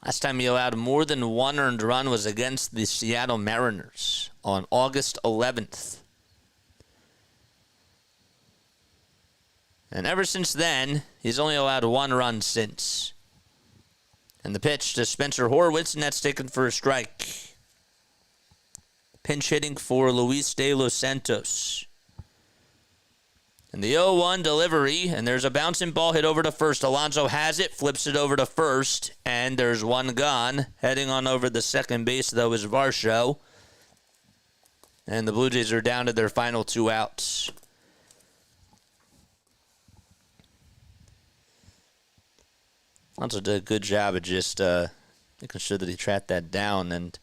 Last time he allowed more than 1 earned run was against the Seattle Mariners on August 11th. And ever since then, he's only allowed 1 run since. And the pitch to Spencer Horwitz, and that's taken for a strike. Pinch hitting for Luis De Los Santos. And the 0-1 delivery, and there's a bouncing ball hit over to first. Alonso has it, flips it over to first, and there's 1 gone. Heading on over the second base, though, is Varsho. And the Blue Jays are down to their final 2 outs. Alonso did a good job of just making sure that he tracked that down, and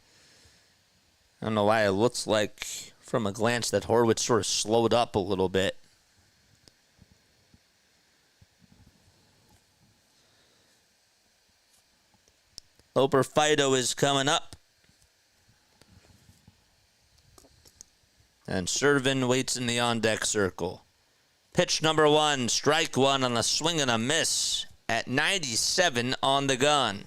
I don't know why it looks like from a glance that Horwitz sort of slowed up a little bit. Oper Fido is coming up. And Servin waits in the on-deck circle. Pitch number 1, strike 1 on a swing and a miss at 97 on the gun.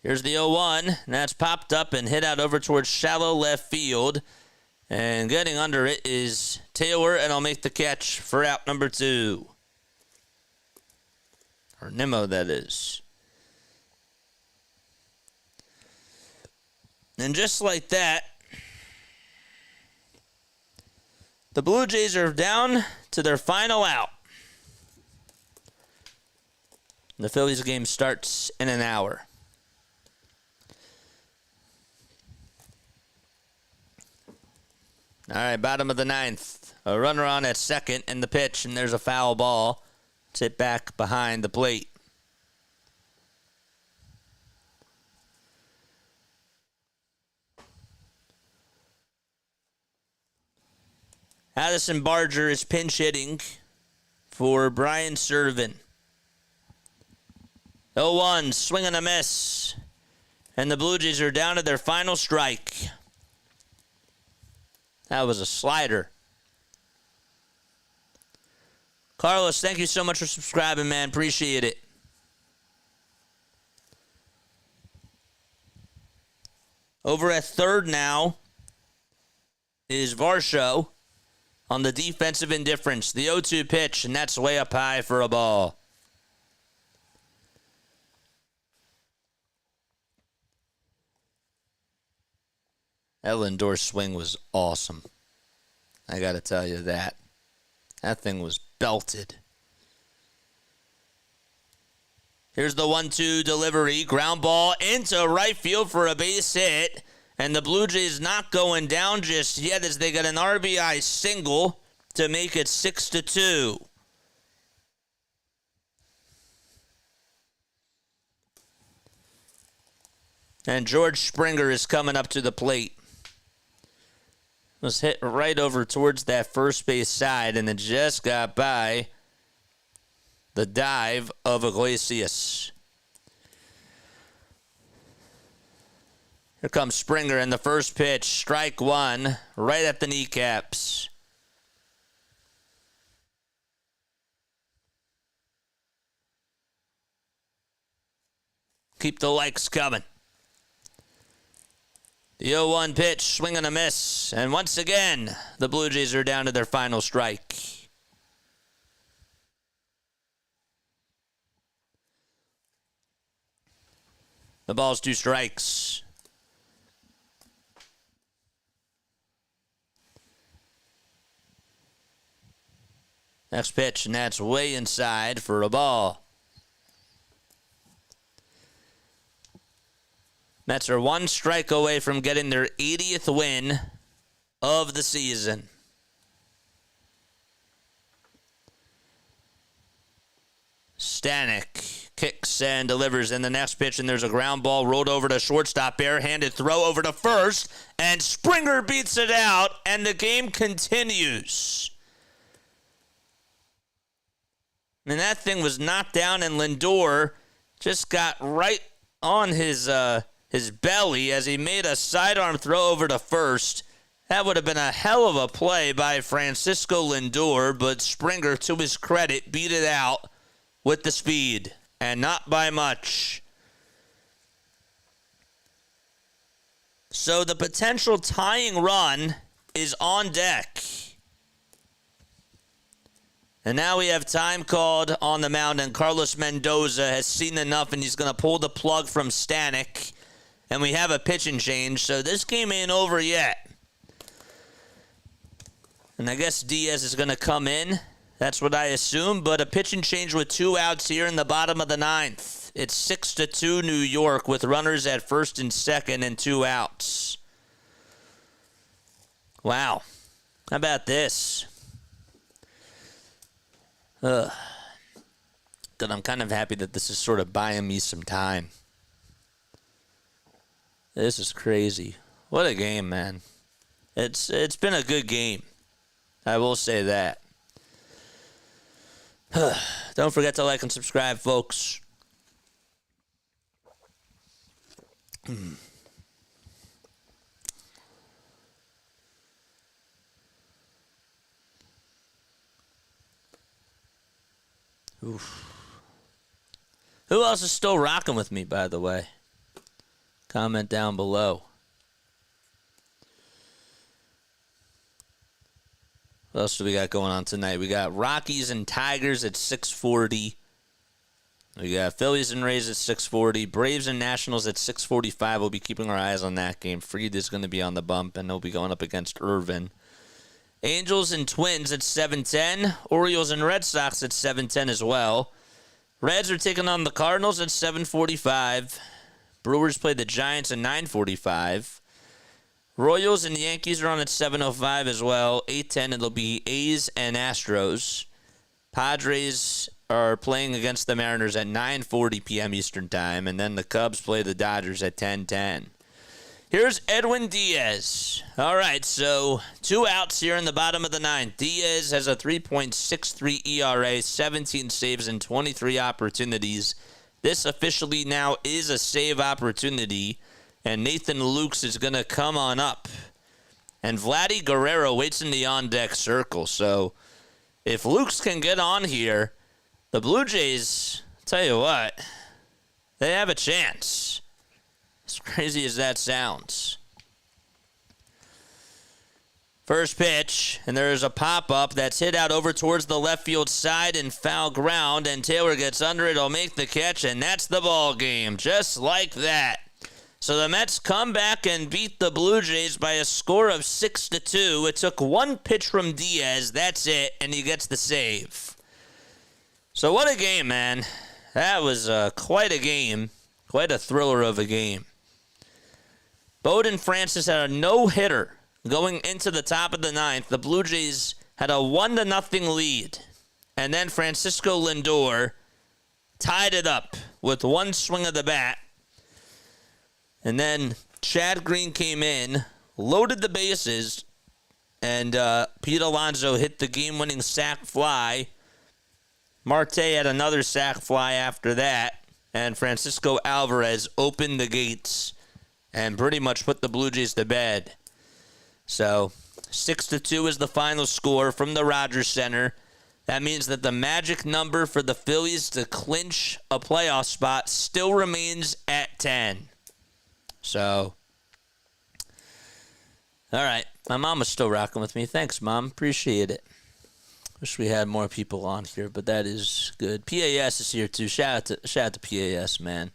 Here's the 0-1, and that's popped up and hit out over towards shallow left field. And getting under it is Taylor, and I'll make the catch for out number 2. Or Nimmo, that is. And just like that, the Blue Jays are down to their final out. The Phillies game starts in an hour. All right, bottom of the ninth. A runner on at second in the pitch, and there's a foul ball. It's hit back behind the plate. Addison Barger is pinch hitting for Brian Serven. 0-1, swing and a miss. And the Blue Jays are down to their final strike. That was a slider. Carlos, thank you so much for subscribing, man. Appreciate it. Over at third now is Varsho on the defensive indifference. The 0-2 pitch, and that's way up high for a ball. That Lindor swing was awesome. I got to tell you that. That thing was belted. Here's the 1-2 delivery. Ground ball into right field for a base hit. And the Blue Jays not going down just yet as they got an RBI single to make it 6-2. And George Springer is coming up to the plate. Was hit right over towards that first base side, and it just got by the dive of Iglesias. Here comes Springer in the first pitch. Strike one, right at the kneecaps. Keep the likes coming. The 0-1 pitch, swing and a miss. And once again, the Blue Jays are down to their final strike. The ball's 2 strikes. Next pitch, and that's way inside for a ball. Mets are 1 strike away from getting their 80th win of the season. Stanek kicks and delivers in the next pitch, and there's a ground ball rolled over to shortstop, barehanded throw over to first, and Springer beats it out, and the game continues. And that thing was knocked down, and Lindor just got right on his belly as he made a sidearm throw over to first. That would have been a hell of a play by Francisco Lindor, but Springer, to his credit, beat it out with the speed, and not by much. So the potential tying run is on deck. And now we have time called on the mound, and Carlos Mendoza has seen enough, and he's going to pull the plug from Stanek. And we have a pitching change, so this game ain't over yet. And I guess Diaz is going to come in. That's what I assume, but a pitching change with 2 outs here in the bottom of the ninth. It's 6-2 New York with runners at first and second and 2 outs. Wow. How about this? Good. I'm kind of happy that this is sort of buying me some time. This is crazy. What a game, man. It's been a good game. I will say that. Don't forget to like and subscribe, folks. Oof. Who else is still rocking with me, by the way? Comment down below. What else do we got going on tonight? We got Rockies and Tigers at 6:40. We got Phillies and Rays at 6:40. Braves and Nationals at 6:45. We'll be keeping our eyes on that game. Fried is going to be on the bump, and he'll be going up against Irvin. Angels and Twins at 7:10. Orioles and Red Sox at 7:10 as well. Reds are taking on the Cardinals at 7:45. Brewers play the Giants at 9:45. Royals and Yankees are on at 7:05 as well. 8:10, it'll be A's and Astros. Padres are playing against the Mariners at 9:40 p.m. Eastern Time, and then the Cubs play the Dodgers at 10:10. Here's Edwin Diaz. All right, so 2 outs here in the bottom of the 9th. Diaz has a 3.63 ERA, 17 saves, and 23 opportunities. This officially now is a save opportunity, and Nathan Lukes is going to come on up. And Vladdy Guerrero waits in the on-deck circle, so if Lukes can get on here, the Blue Jays, tell you what, they have a chance. As crazy as that sounds. First pitch, and there's a pop-up that's hit out over towards the left field side and foul ground, and Taylor gets under it, he'll make the catch, and that's the ball game, just like that. So the Mets come back and beat the Blue Jays by a score of 6-2. It took one pitch from Diaz, that's it, and he gets the save. So what a game, man. That was quite a game, quite a thriller of a game. Bowden Francis had a no-hitter going into the top of the 9th. The Blue Jays had a 1-0 lead. And then Francisco Lindor tied it up with one swing of the bat. And then Chad Green came in, loaded the bases, and Pete Alonso hit the game-winning sac fly. Marte had another sac fly after that. And Francisco Alvarez opened the gates and pretty much put the Blue Jays to bed. So 6-2 is the final score from the Rogers Center. That means that the magic number for the Phillies to clinch a playoff spot still remains at 10. So, all right. My mom was still rocking with me. Thanks, Mom. Appreciate it. Wish we had more people on here, but that is good. PAS is here too. Shout out to PAS, man.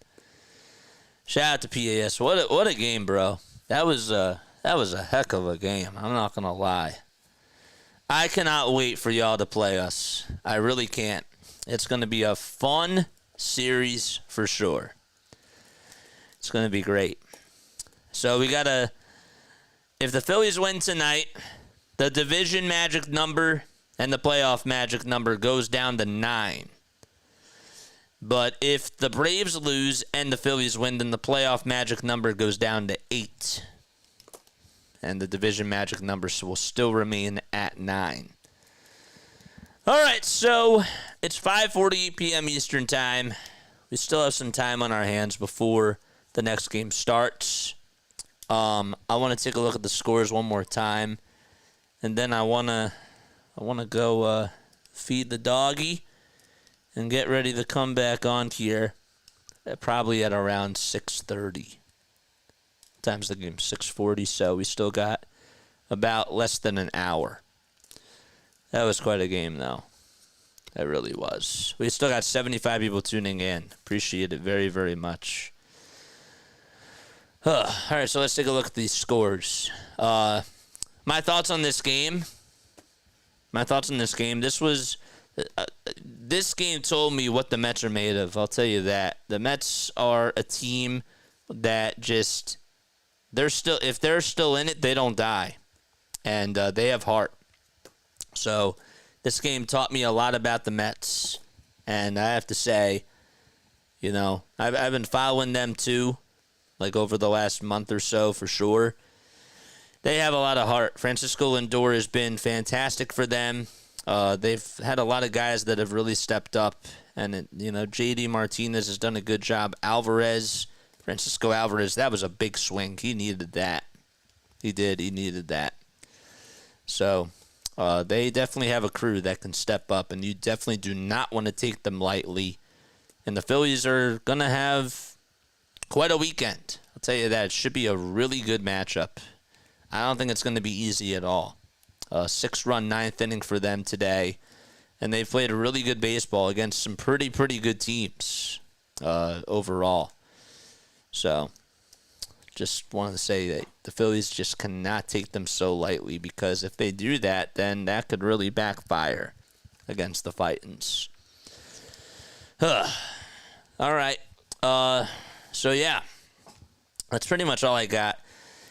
Shout out to PAS. What a game, bro. That was a heck of a game. I'm not gonna lie. I cannot wait for y'all to play us. I really can't. It's gonna be a fun series for sure. It's gonna be great. So we gotta. If the Phillies win tonight, the division magic number and the playoff magic number goes down to 9. But if the Braves lose and the Phillies win, then the playoff magic number goes down to 8. And the division magic number will still remain at 9. All right, so it's 5:48 p.m. Eastern Time. We still have some time on our hands before the next game starts. I want to take a look at the scores one more time, and then I want to go feed the doggy and get ready to come back on here probably at around 6:30. Times the game 6:40, so we still got about less than an hour. That was quite a game, though. That really was. We still got 75 people tuning in. Appreciate it very, very much. All right, so let's take a look at these scores. My thoughts on this game. This game told me what the Mets are made of. I'll tell you that. The Mets are a team that just, if they're still in it, they don't die. And they have heart. So this game taught me a lot about the Mets. And I have to say, I've been following them too, like over the last month or so for sure. They have a lot of heart. Francisco Lindor has been fantastic for them. They've had a lot of guys that have really stepped up. And, J.D. Martinez has done a good job. Francisco Alvarez, that was a big swing. He needed that. He did. He needed that. So they definitely have a crew that can step up, and you definitely do not want to take them lightly. And the Phillies are going to have quite a weekend. I'll tell you that. It should be a really good matchup. I don't think it's going to be easy at all. 6-run ninth inning for them today. and they've played a really good baseball against some pretty good teams overall. So just wanted to say that the Phillies just cannot take them so lightly, because if they do that, then that could really backfire against the Titans. All right. So, yeah, that's pretty much all I got.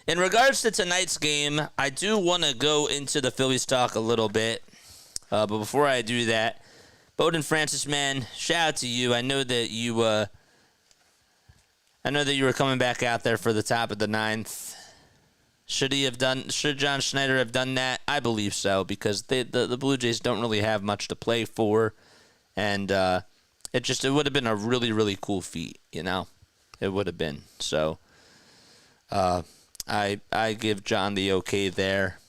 In regards to tonight's game, I do want to go into the Phillies talk a little bit. But before I do that, Bowden Francis, man, shout out to you. I know that you were coming back out there for the top of the ninth. Should John Schneider have done that? I believe so, because the Blue Jays don't really have much to play for, and it would have been a really cool feat, you know. It would have been. So I give John the okay there.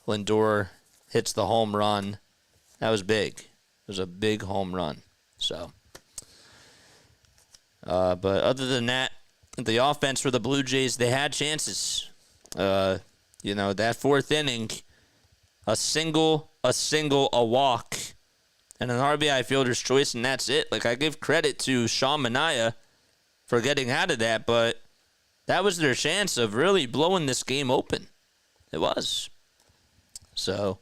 Lindor hits the home run. That was big. It was a big home run. So, but other than that, the offense for the Blue Jays, they had chances. You know, that fourth inning, a single, a walk, and an RBI fielder's choice, and that's it. Like, I give credit to Sean Manaea for getting out of that, but that was their chance of really blowing this game open. It was. So,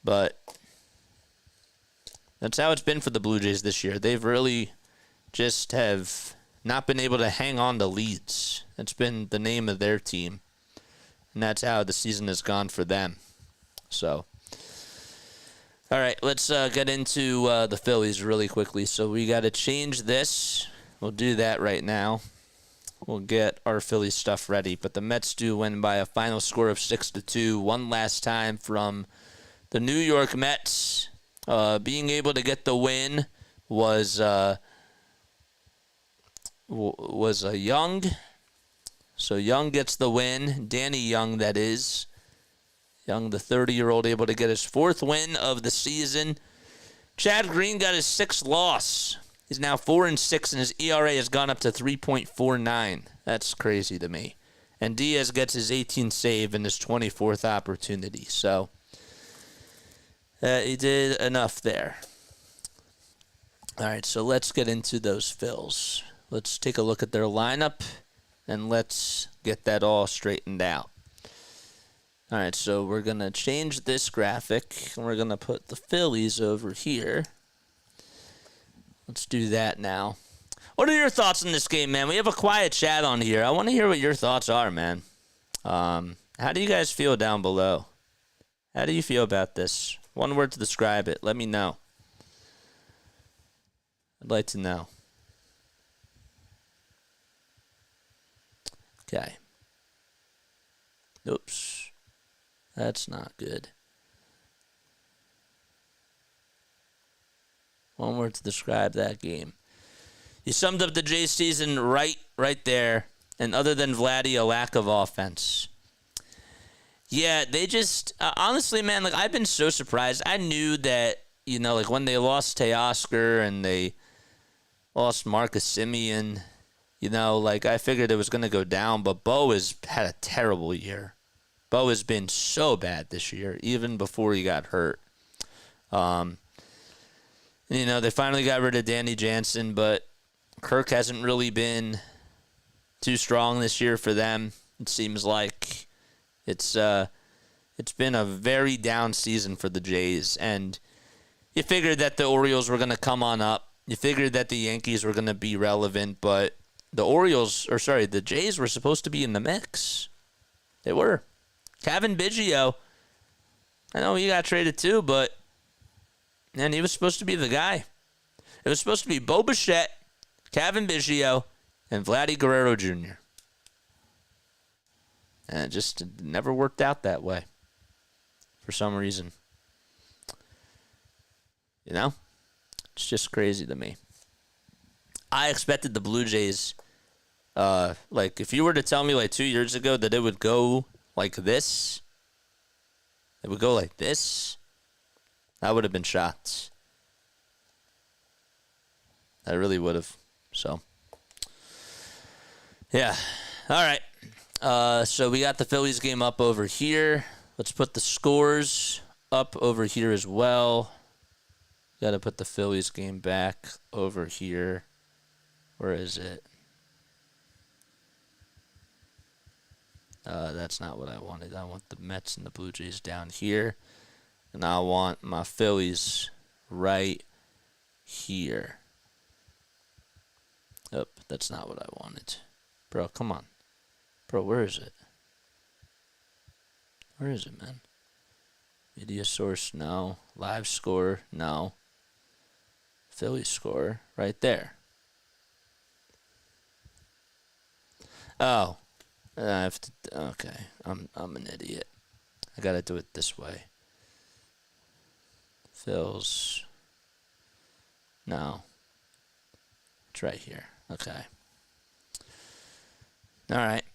but that's how it's been for the Blue Jays this year. They've really just have not been able to hang on to leads. That's been the name of their team, and that's how the season has gone for them. So, all right, let's get into the Phillies really quickly. So we got to change this. We'll do that right now. We'll get our Phillies stuff ready. But the Mets do win by a final score of 6-2. One last time from the New York Mets. Being able to get the win was Young. So Young gets the win. Danny Young, that is. Young, the 30-year-old, able to get his fourth win of the season. Chad Green got his sixth loss. He's now 4-6, and his ERA has gone up to 3.49. That's crazy to me. And Diaz gets his 18th save in his 24th opportunity. So he did enough there. All right, so let's get into those Phils. Let's take a look at their lineup, and let's get that all straightened out. All right, so we're going to change this graphic, and we're going to put the Phillies over here. Let's do that now. What are your thoughts on this game, man? We have a quiet chat on here. I want to hear what your thoughts are, man. How do you guys feel down below? How do you feel about this? One word to describe it. Let me know. I'd like to know. Okay. Oops. That's not good. One word to describe that game. You summed up the Jays season right there. And other than Vladdy, a lack of offense. Yeah, they just, honestly, man, like, I've been so surprised. I knew that, you know, like, when they lost Teoscar and they lost Marcus Semien, you know, like, I figured it was going to go down, but Bo has had a terrible year. Bo has been so bad this year, even before he got hurt. You know, they finally got rid of Danny Jansen, but Kirk hasn't really been too strong this year for them. It seems like it's been a very down season for the Jays, and you figured that the Orioles were going to come on up. You figured that the Yankees were going to be relevant, but the Jays were supposed to be in the mix. They were. Kevin Biggio, I know he got traded too, but man, he was supposed to be the guy. It was supposed to be Bo Bichette, Kevin Biggio, and Vladdy Guerrero Jr. And it just never worked out that way for some reason. You know? It's just crazy to me. I expected the Blue Jays, like, if you were to tell me, like, 2 years ago that it would go like this, I would have been shocked. I really would have. So, yeah. All right. So we got the Phillies game up over here. Let's put the scores up over here as well. Got to put the Phillies game back over here. Where is it? That's not what I wanted. I want the Mets and the Blue Jays down here. And I want my Phillies right here. Oh, that's not what I wanted. Bro, come on. Bro, where is it? Where is it, man? Media source, no. Live score, no. Philly score, right there. Oh. I have to, okay. I'm an idiot. I gotta do it this way. Phil's. No. It's right here. Okay. Alright.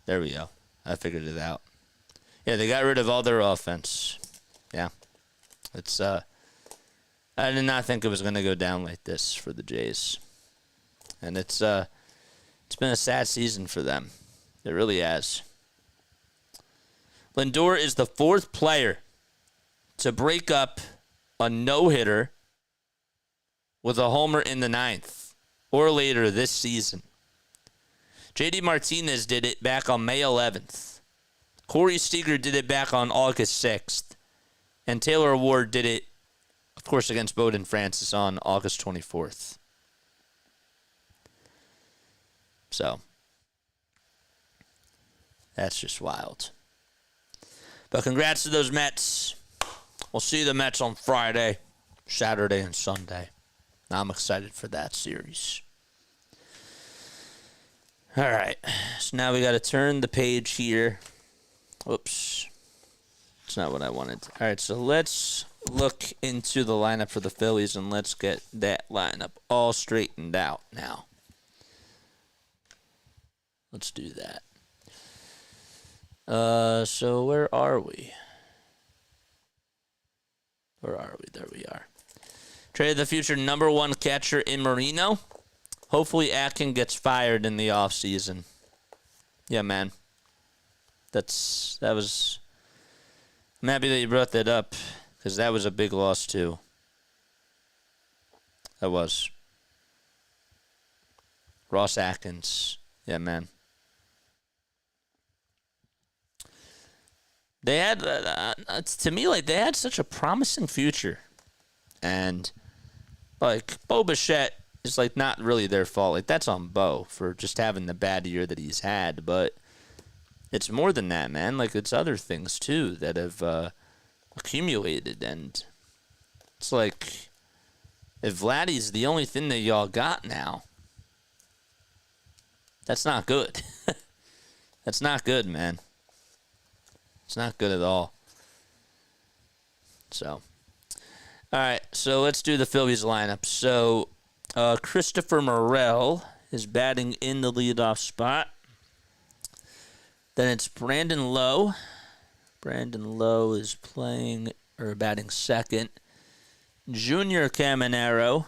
There we go. I figured it out. Yeah, they got rid of all their offense. Yeah. It's I did not think it was gonna go down like this for the Jays. And it's been a sad season for them. It really has. Lindor is the fourth player to break up a no-hitter with a homer in the ninth or later this season. J.D. Martinez did it back on May 11th. Corey Seager did it back on August 6th. And Taylor Ward did it, of course, against Bowden Francis on August 24th. So, that's just wild. But congrats to those Mets. We'll see the Mets on Friday, Saturday, and Sunday. I'm excited for that series. All right. So now we got to turn the page here. Whoops. That's not what I wanted. All right, so let's look into the lineup for the Phillies, and let's get that lineup all straightened out now. Let's do that. So where are we? Where are we? There we are. Traded the future number one catcher in Marino. Hopefully Atkin gets fired in the offseason. Yeah, man. I'm happy that you brought that up, because that was a big loss too. That was. Ross Atkins. Yeah, man. They had, to me, like, they had such a promising future. And, like, Bo Bichette is, like, not really their fault. Like, that's on Bo for just having the bad year that he's had. But it's more than that, man. Like, it's other things, too, that have accumulated. And it's like, if Vladdy's the only thing that y'all got now, that's not good. That's not good, man. It's not good at all. So, all right. So let's do the Phillies lineup. So, Christopher Morel is batting in the leadoff spot. Then it's Brandon Lowe. Brandon Lowe is batting second. Junior Caminero.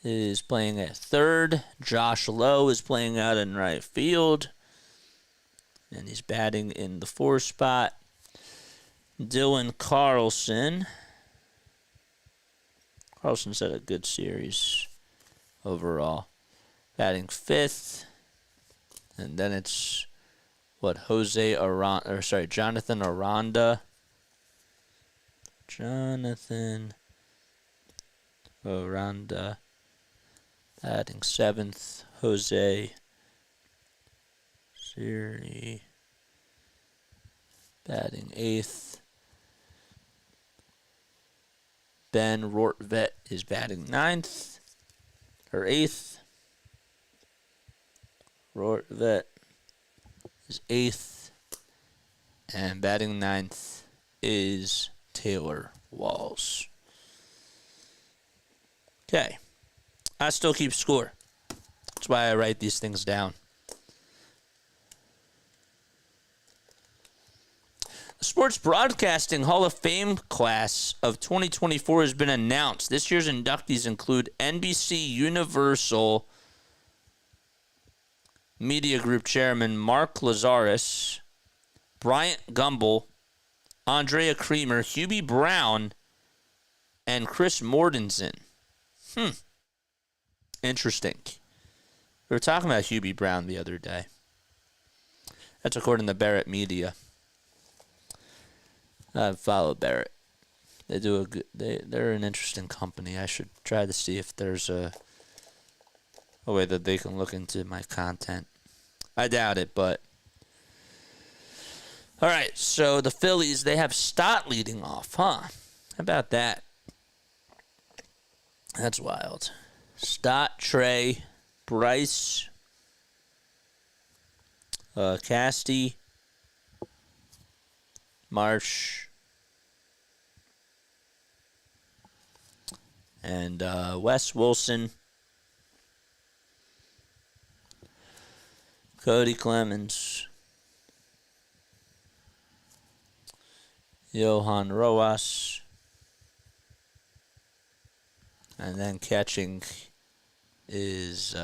Is playing at third. Josh Lowe is playing out in right field. And he's batting in the fourth spot. Dylan Carlson. Carlson's had a good series overall. Batting fifth. And then it's Jonathan Aranda. Batting seventh, Jose Siri. Batting eighth. Ben Rortvet is batting ninth, or eighth. Rortvet is eighth. And batting ninth is Taylor Walls. Okay. I still keep score. That's why I write these things down. The Sports Broadcasting Hall of Fame class of 2024 has been announced. This year's inductees include NBC Universal Media Group Chairman Mark Lazarus, Bryant Gumbel, Andrea Creamer, Hubie Brown, and Chris Mortensen. Interesting. We were talking about Hubie Brown the other day. That's according to Barrett Media. I follow Barrett. They do a good. They're an interesting company. I should try to see if there's a way that they can look into my content. I doubt it, but all right. So the Phillies, they have Stott leading off, huh? How about that? That's wild. Stott, Trey, Bryce, Casty, Marsh, and Wes Wilson, Cody Clemens, Johan Rojas, and then catching is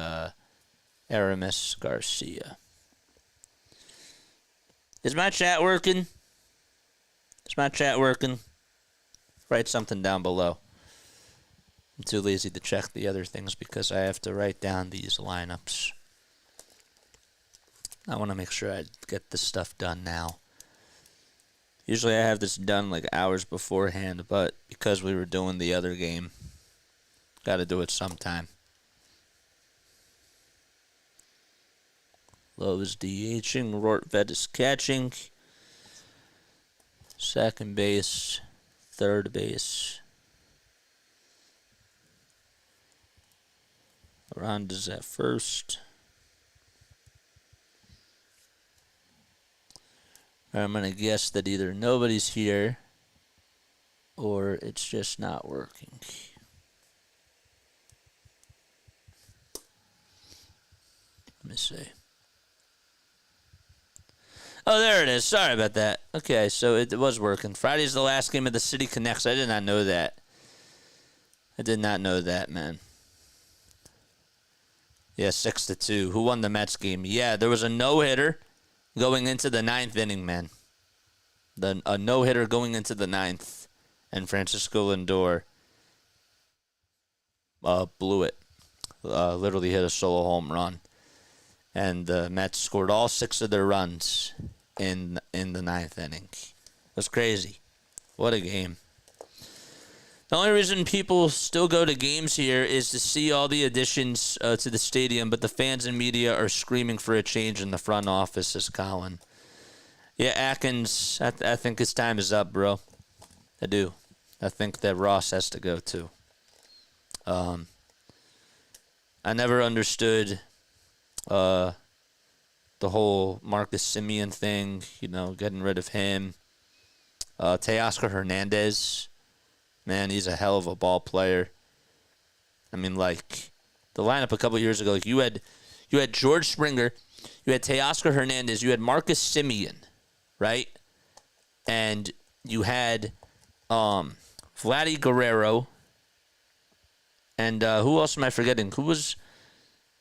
Aramis Garcia. Is my chat working? Is my chat working? Write something down below. I'm too lazy to check the other things because I have to write down these lineups. I want to make sure I get this stuff done now. Usually I have this done like hours beforehand, but because we were doing the other game, got to do it sometime. Lowe is DHing, Rortvedt is catching. Second base, third base. Aranda's at first. I'm going to guess that either nobody's here or it's just not working. Let me see. Oh, there it is. Sorry about that. Okay, so it was working. Friday's the last game of the City Connects. I did not know that. I did not know that, man. Yeah, 6-2. Who won the Mets game? Yeah, there was a no-hitter going into the ninth inning, man. A no-hitter going into the ninth, and Francisco Lindor blew it. Literally hit a solo home run. And the Mets scored all 6 of their runs in the ninth inning. It was crazy. What a game. The only reason people still go to games here is to see all the additions to the stadium, but the fans and media are screaming for a change in the front office, says Colin. Yeah, Atkins, I think his time is up, bro. I do. I think that Ross has to go, too. I never understood the whole Marcus Semien thing, getting rid of him. Teoscar Hernandez, man, he's a hell of a ball player. I mean, like, the lineup a couple years ago, like you had George Springer, you had Teoscar Hernandez, you had Marcus Semien, right? And you had Vladdy Guerrero, and who else am I forgetting?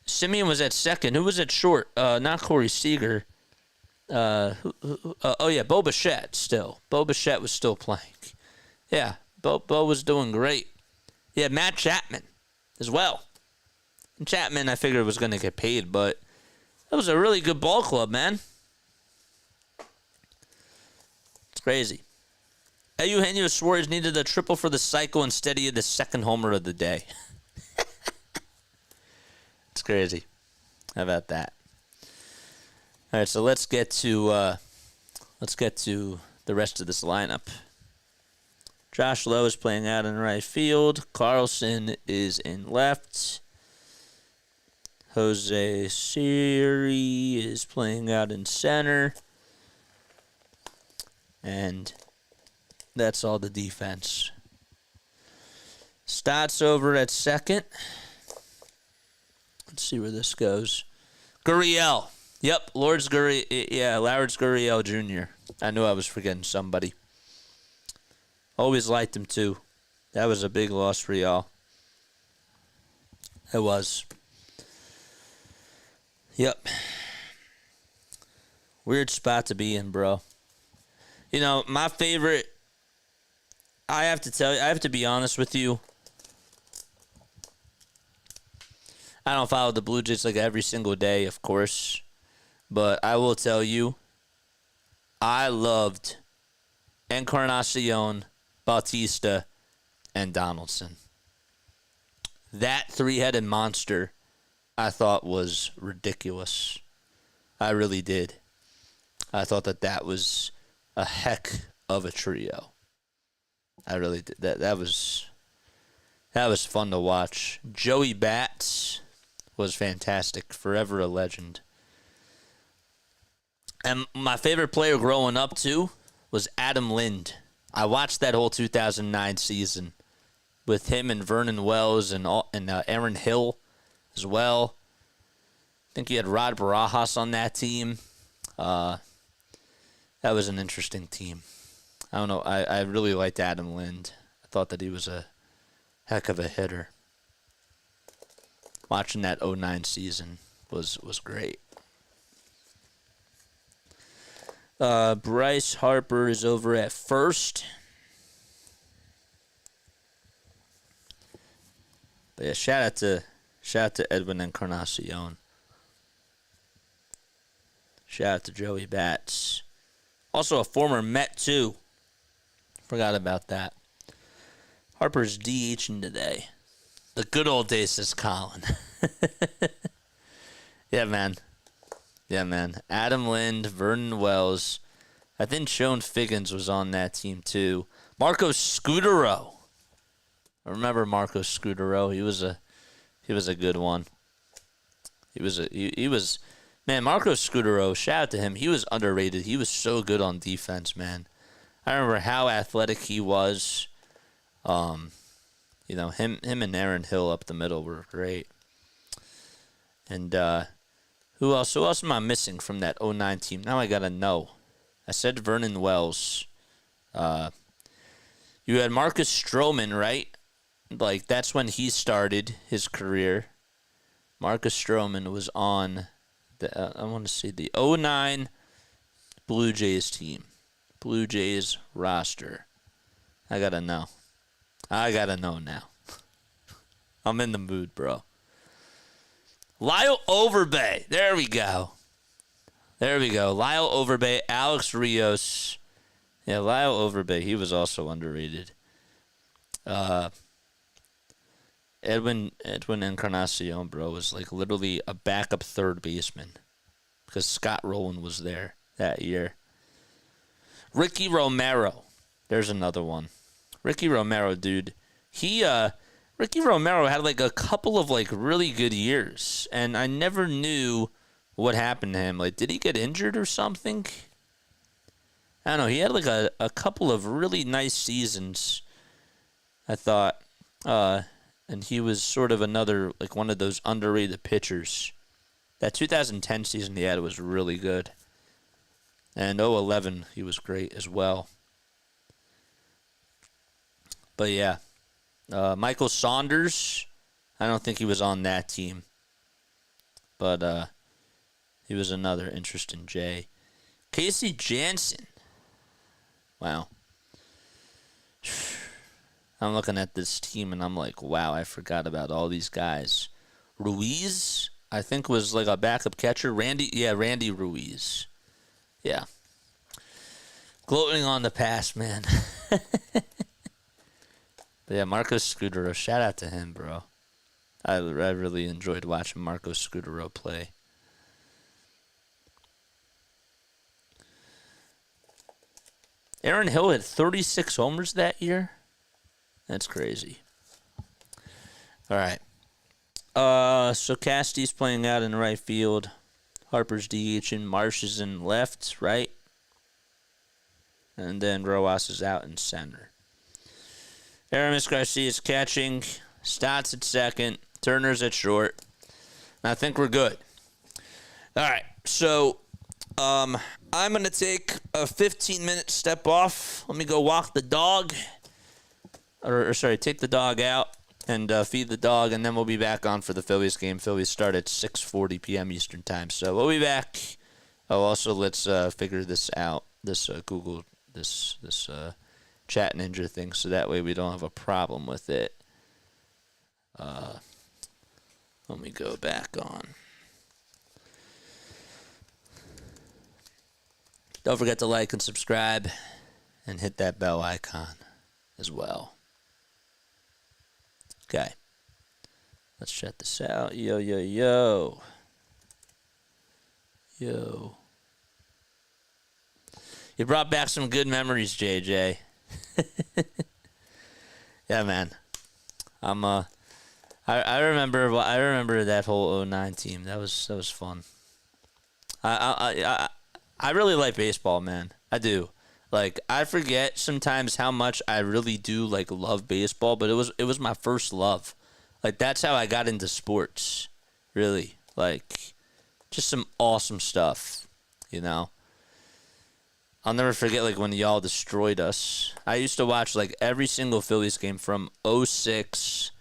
Semien was at second. Who was at short? Not Corey Seager. Bo Bichette still. Bo Bichette was still playing. Yeah, Bo was doing great. Yeah, Matt Chapman as well. And Chapman, I figured, was going to get paid, but that was a really good ball club, man. It's crazy. Eugenio Suarez needed a triple for the cycle instead of the second homer of the day. It's crazy. How about that? All right, so let's get to the rest of this lineup. Josh Lowe is playing out in right field. Carlson is in left. Jose Siri is playing out in center. And that's all the defense. Stott's over at second. Let's see where this goes. Gurriel. Yep, Lourdes Gurriel Jr. I knew I was forgetting somebody. Always liked him, too. That was a big loss for y'all. It was. Yep. Weird spot to be in, bro. You know, my favorite, I have to tell you, I have to be honest with you. I don't follow the Blue Jays like every single day, of course. But I will tell you, I loved Encarnacion, Bautista, and Donaldson. That three-headed monster, I thought was ridiculous. I really did. I thought that was a heck of a trio. I really did. That was fun to watch. Joey Bats was fantastic. Forever a legend. And my favorite player growing up, too, was Adam Lind. I watched that whole 2009 season with him and Vernon Wells and Aaron Hill as well. I think he had Rod Barajas on that team. That was an interesting team. I don't know. I really liked Adam Lind. I thought that he was a heck of a hitter. Watching that 2009 season was great. Bryce Harper is over at first. But yeah, shout out to Edwin Encarnacion. Shout out to Joey Bats. Also a former Met too. Forgot about that. Harper's DHing today. The good old days, says Colin. Yeah, man. Adam Lind, Vernon Wells. I think Sean Figgins was on that team too. Marco Scudero. I remember Marco Scudero. He was a good one. He was man, Marco Scudero, shout out to him. He was underrated. He was so good on defense, man. I remember how athletic he was. You know, him and Aaron Hill up the middle were great. And who else am I missing from that 2009 team? Now I gotta know. I said Vernon Wells. You had Marcus Stroman, right? Like, that's when he started his career. Marcus Stroman was on I want to see the 2009 Blue Jays team. Blue Jays roster. I gotta know now. I'm in the mood, bro. Lyle Overbay. There we go. Lyle Overbay, Alex Rios. Yeah, Lyle Overbay. He was also underrated. Edwin Encarnacion, bro, was like literally a backup third baseman because Scott Rowland was there that year. Ricky Romero. There's another one. Ricky Romero, dude. Ricky Romero had like a couple of like really good years, and I never knew what happened to him. Like, did he get injured or something? I don't know. He had like a couple of really nice seasons, I thought. And he was sort of another, like one of those underrated pitchers. That 2010 season he had was really good. And 2011, he was great as well. But yeah. Michael Saunders, I don't think he was on that team. But he was another interesting J. Casey Jansen. Wow. I'm looking at this team and I'm like, wow, I forgot about all these guys. Ruiz, I think, was like a backup catcher. Randy Ruiz. Yeah. Gloating on the past, man. But yeah, Marcos Scudero, shout out to him, bro. I really enjoyed watching Marcos Scudero play. Aaron Hill had 36 homers that year. That's crazy. All right. So Casty's playing out in right field. Harper's DH and Marsh is in left, right? And then Rojas is out in center. Aramis Garcia is catching. Stotts at second. Turner's at short. And I think we're good. All right. So I'm going to take a 15-minute step off. Let me go walk the dog. Take the dog out and feed the dog, and then we'll be back on for the Phillies game. Phillies start at 6:40 p.m. Eastern time. So we'll be back. Oh, also, let's figure this out, this Google this chat ninja thing, so that way we don't have a problem with it. Let me go back on. Don't forget to like and subscribe and hit that bell icon as well. Okay. Let's check this out. Yo, yo, yo. Yo. You brought back some good memories, JJ. Yeah, man. I remember that whole '09 team. That was fun. I really like baseball, man. I do. Like, I forget sometimes how much I really do like love baseball, but it was my first love. Like, that's how I got into sports. Really. Like, just some awesome stuff, you know. I'll never forget, like, when y'all destroyed us. I used to watch, like, every single Phillies game from '06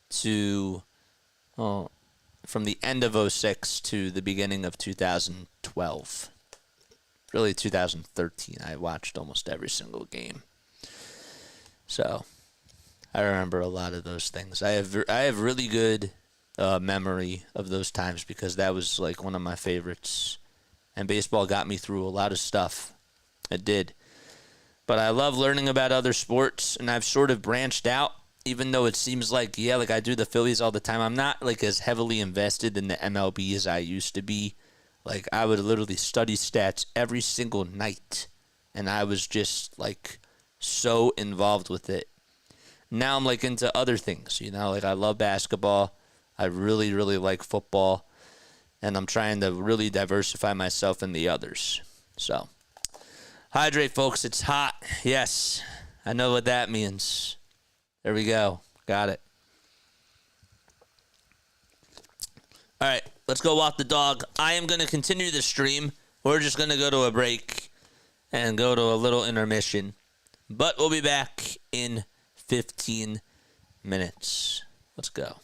to, from the end of '06 to the beginning of 2012. Really, 2013. I watched almost every single game. So, I remember a lot of those things. I have really good memory of those times because that was, like, one of my favorites. And baseball got me through a lot of stuff. It did. But I love learning about other sports, and I've sort of branched out, even though it seems like, yeah, like I do the Phillies all the time. I'm not like as heavily invested in the MLB as I used to be. Like, I would literally study stats every single night, and I was just like so involved with it. Now I'm like into other things, you know, like I love basketball. I really, really like football, and I'm trying to really diversify myself in the others. So, hydrate, folks. It's hot. Yes, I know what that means. There we go. Got it. All right, let's go walk the dog. I am going to continue the stream. We're just going to go to a break and go to a little intermission. But we'll be back in 15 minutes. Let's go.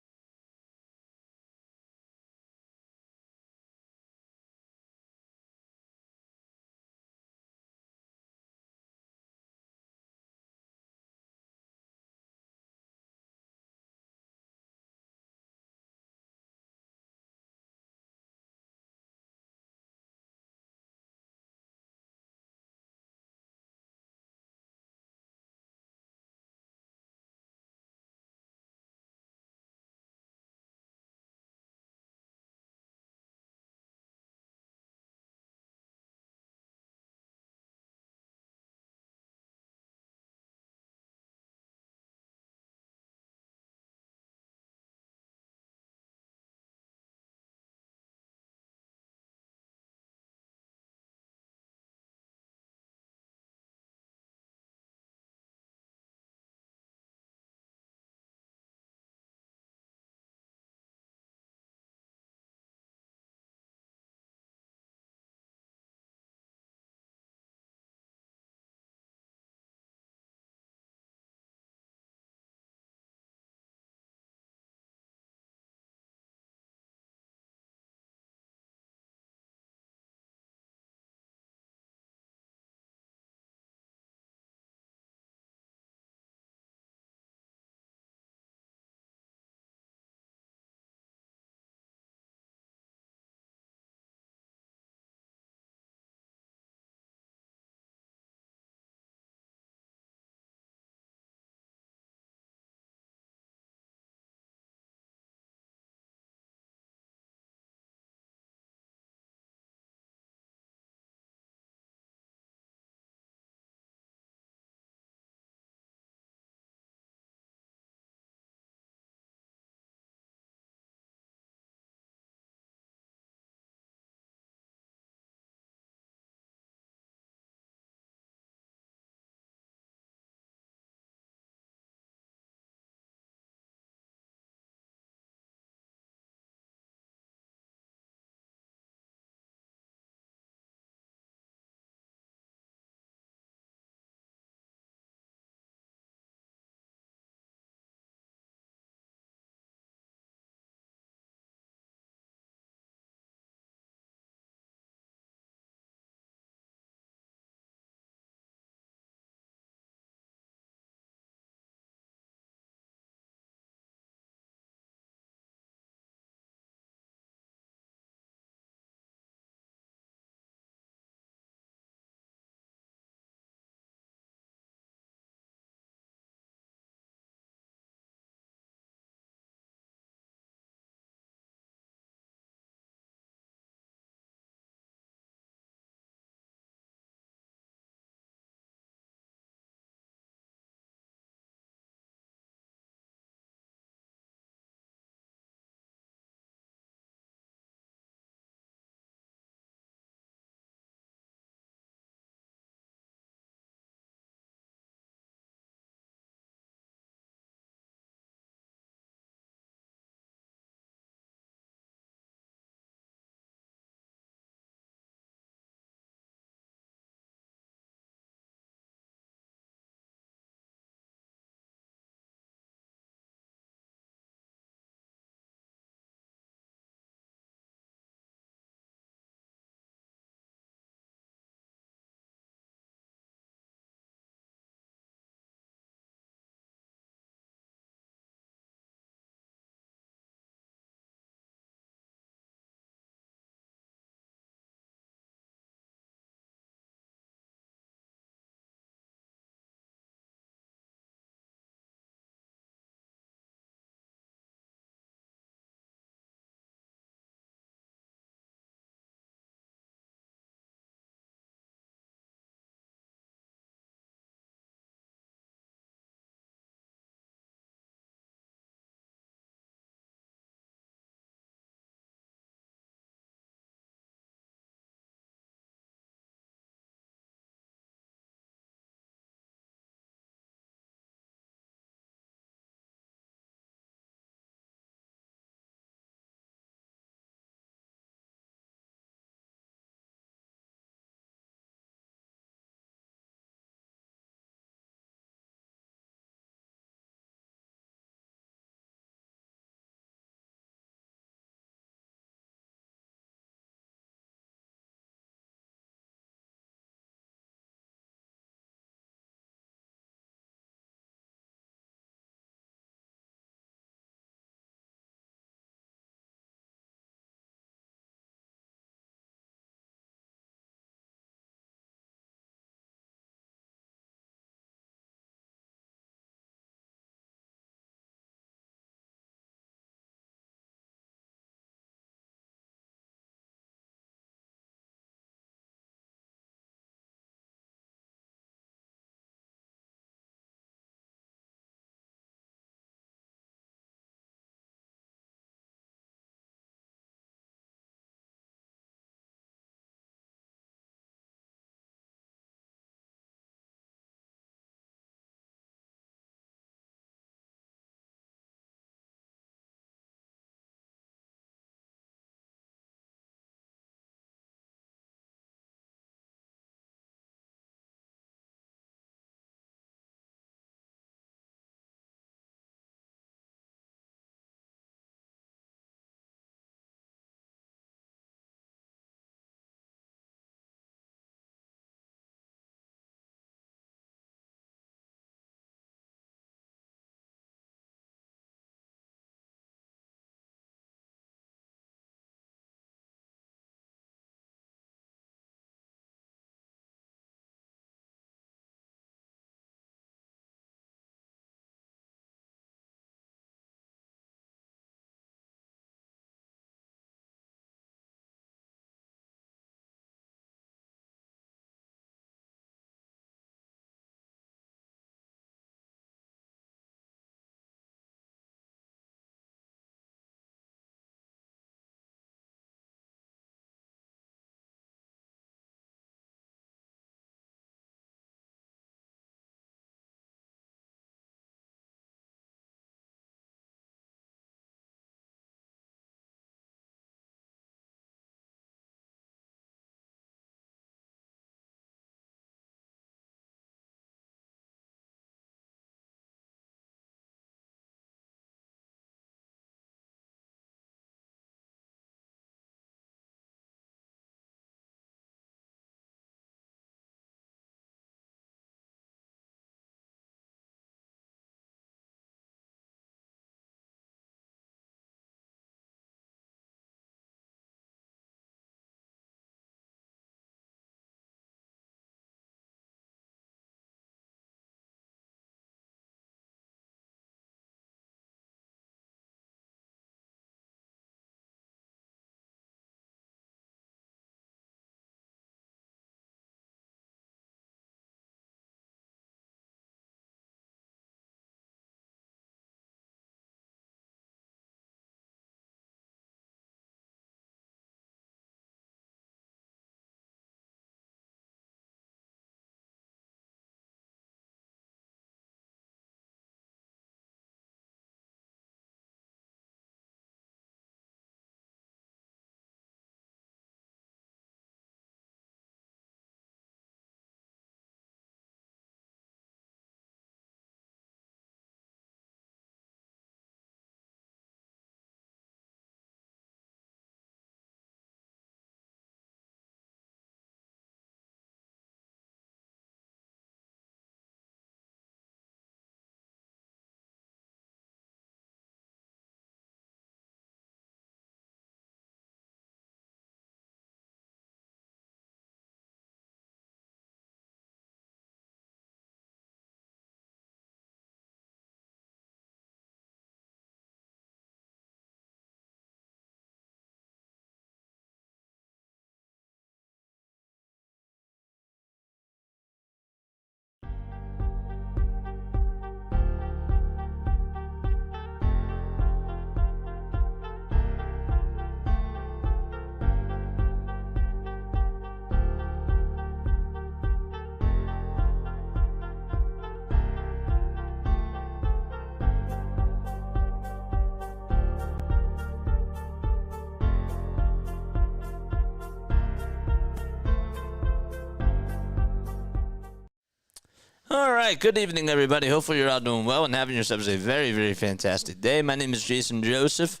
All right, good evening, everybody. Hopefully you're all doing well and having yourselves a very, very fantastic day. My name is Jason Joseph,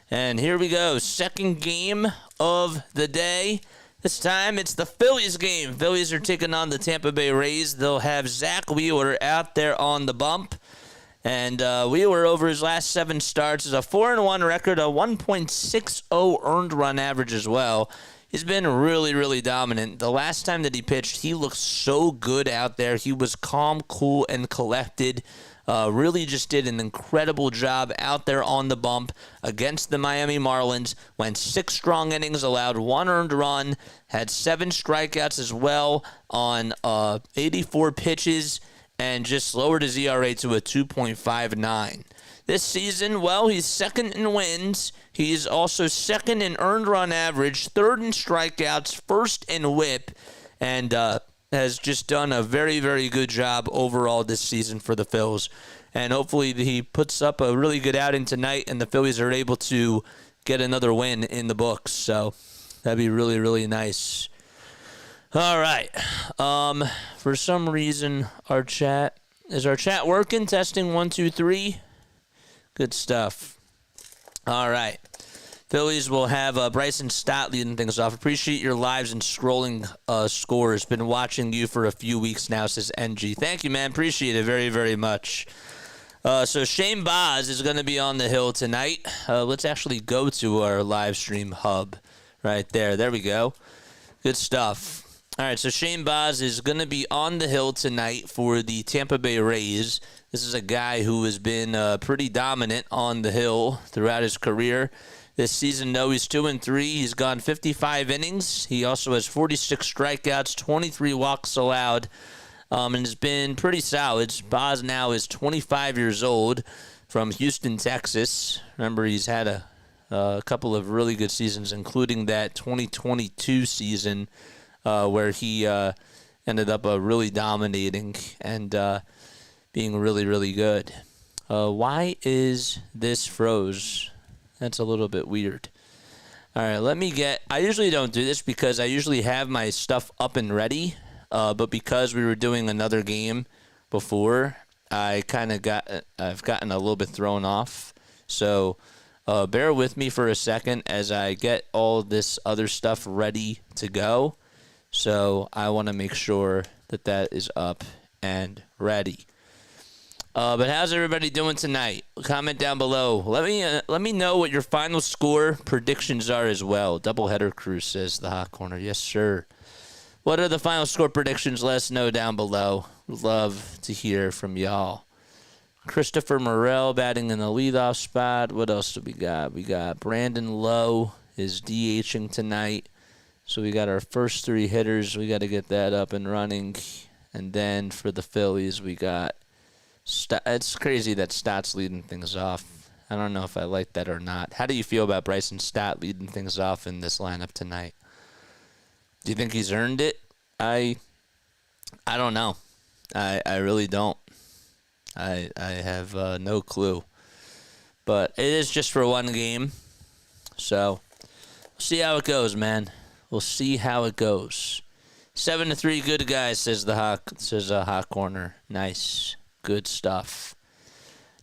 and here we go. Second game of the day. This time it's the Phillies game. Phillies are taking on the Tampa Bay Rays. They'll have Zach Wheeler out there on the bump. And Wheeler, over his last 7 starts, is a 4-1 record, a 1.60 earned run average as well. He's been really, really dominant. The last time that he pitched, he looked so good out there. He was calm, cool, and collected. Really just did an incredible job out there on the bump against the Miami Marlins. Went 6 strong innings, allowed 1 earned run, had 7 strikeouts as well on 84 pitches, and just lowered his ERA to a 2.59. This season, well, he's second in wins. He's also second in earned run average, third in strikeouts, first in whip, and has just done a very, very good job overall this season for the Phils. And hopefully he puts up a really good outing tonight, and the Phillies are able to get another win in the books. So that'd be really, really nice. All right. For some reason, our chat working? Testing 1, 2, 3. Good stuff. All right. Phillies will have Bryson Stott leading things off. Appreciate your lives and scrolling scores. Been watching you for a few weeks now, says NG. Thank you, man. Appreciate it very, very much. So Shane Baz is going to be on the hill tonight. Let's actually go to our live stream hub right there. There we go. Good stuff. All right, so Shane Baz is going to be on the hill tonight for the Tampa Bay Rays. This is a guy who has been pretty dominant on the hill throughout his career. This season, though, he's 2-3. He's gone 55 innings. He also has 46 strikeouts, 23 walks allowed, and has been pretty solid. Baz now is 25 years old from Houston, Texas. Remember, he's had a couple of really good seasons, including that 2022 season where he ended up really dominating and being really, really good. Why is this froze? That's a little bit weird. All right, I usually don't do this because I usually have my stuff up and ready, but because we were doing another game before, I've gotten a little bit thrown off. So bear with me for a second as I get all this other stuff ready to go. So I want to make sure that is up and ready. But how's everybody doing tonight? Comment down below. Let me know what your final score predictions are as well. Doubleheader crew, says the Hot Corner. Yes, sir. What are the final score predictions? Let us know down below. Love to hear from y'all. Christopher Morel batting in the leadoff spot. What else do we got? We got Brandon Lowe is DHing tonight. So we got our first 3 hitters. We got to get that up and running. And then for the Phillies, we got... It's crazy that Stott's leading things off. I don't know if I like that or not. How do you feel about Bryson Stott leading things off in this lineup tonight? Do you think he's earned it? I don't know. I really don't. I have no clue. But it is just for one game. So we'll see how it goes, man. We'll see how it goes. 7-3, good guys, says the Hot Corner. Nice. Good stuff.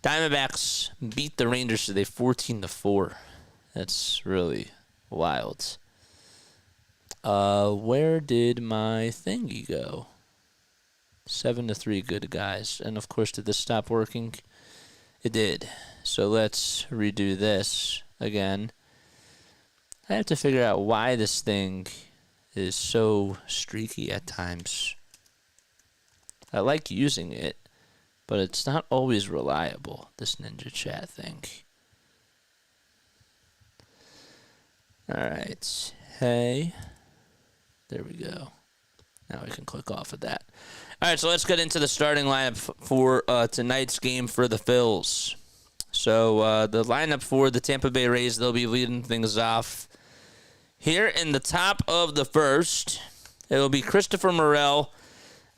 Diamondbacks beat the Rangers today 14-4. That's really wild. Where did my thingy go? 7-3, good guys. And of course, did this stop working? It did. So let's redo this again. I have to figure out why this thing is so streaky at times. I like using it, but it's not always reliable, this Ninja Chat thing. All right. Hey. There we go. Now we can click off of that. All right, so let's get into the starting lineup for tonight's game for the Phils. So the lineup for the Tampa Bay Rays, they'll be leading things off. Here in the top of the first, it will be Christopher Morel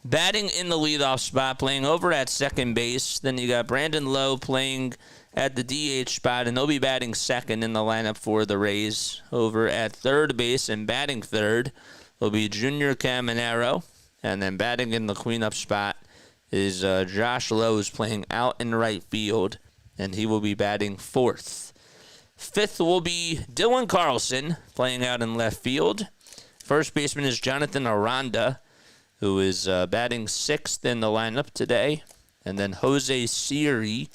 batting in the leadoff spot, playing over at second base. Then you got Brandon Lowe playing at the DH spot, and they'll be batting second in the lineup for the Rays. Over at third base and batting third will be Junior Caminero, and then batting in the cleanup spot is Josh Lowe, who's playing out in right field, and he will be batting fourth. Fifth will be Dylan Carlson, playing out in left field. First baseman is Jonathan Aranda, who is batting sixth in the lineup today. And then Jose Siri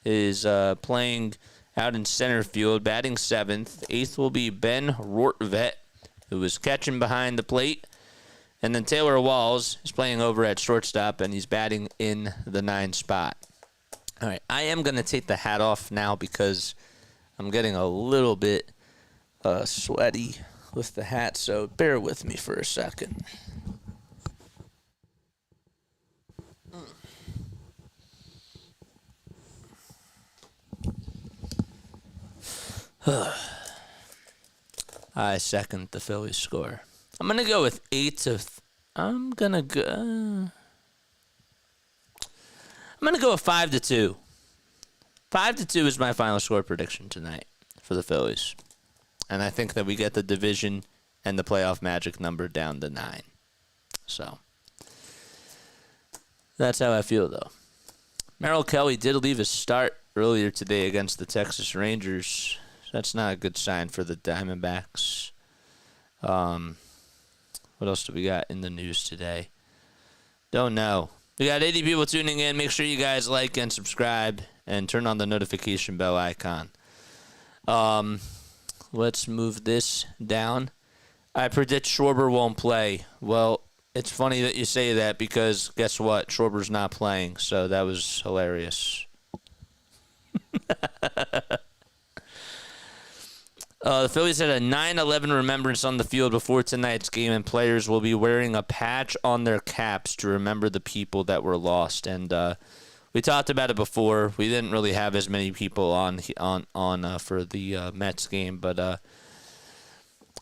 is playing out in center field, batting seventh. Eighth will be Ben Rortvet, who is catching behind the plate. And then Taylor Walls is playing over at shortstop, and he's batting in the 9 spot. All right, I am going to take the hat off now because I'm getting a little bit sweaty with the hat, so bear with me for a second. I second the Phillies score. I'm gonna go with 8 to. I'm gonna go with 5-2. 5-2 is my final score prediction tonight for the Phillies, and I think that we get the division and the playoff magic number down to 9. So that's how I feel, though. Merrill Kelly did leave his start earlier today against the Texas Rangers. That's not a good sign for the Diamondbacks. What else do we got in the news today? Don't know. We got 80 people tuning in. Make sure you guys like and subscribe and turn on the notification bell icon. Let's move this down. I predict Schwarber won't play. Well, it's funny that you say that because guess what? Schwarber's not playing, so that was hilarious. The Phillies had a 9/11 remembrance on the field before tonight's game, and players will be wearing a patch on their caps to remember the people that were lost. And we talked about it before. We didn't really have as many people on for the Mets game, but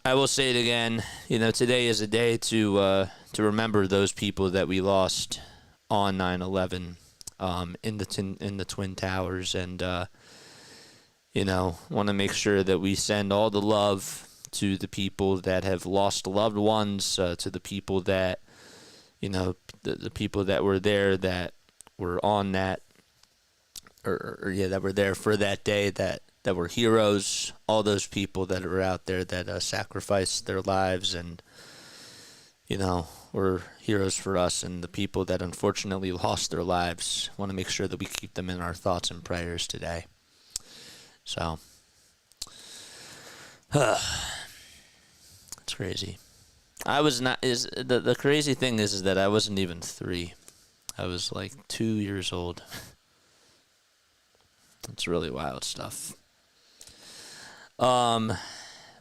I will say it again. You know, today is a day to remember those people that we lost on 9/11 in the Twin Towers, and you know, want to make sure that we send all the love to the people that have lost loved ones, to the people that, you know, the people that were there, that were on that, that were there for that day, that were heroes, all those people that are out there that sacrificed their lives and, you know, were heroes for us, and the people that unfortunately lost their lives. Want to make sure that we keep them in our thoughts and prayers today. So, it's crazy. I was not. The crazy thing is that I wasn't even 3. I was like 2 years old. It's really wild stuff. But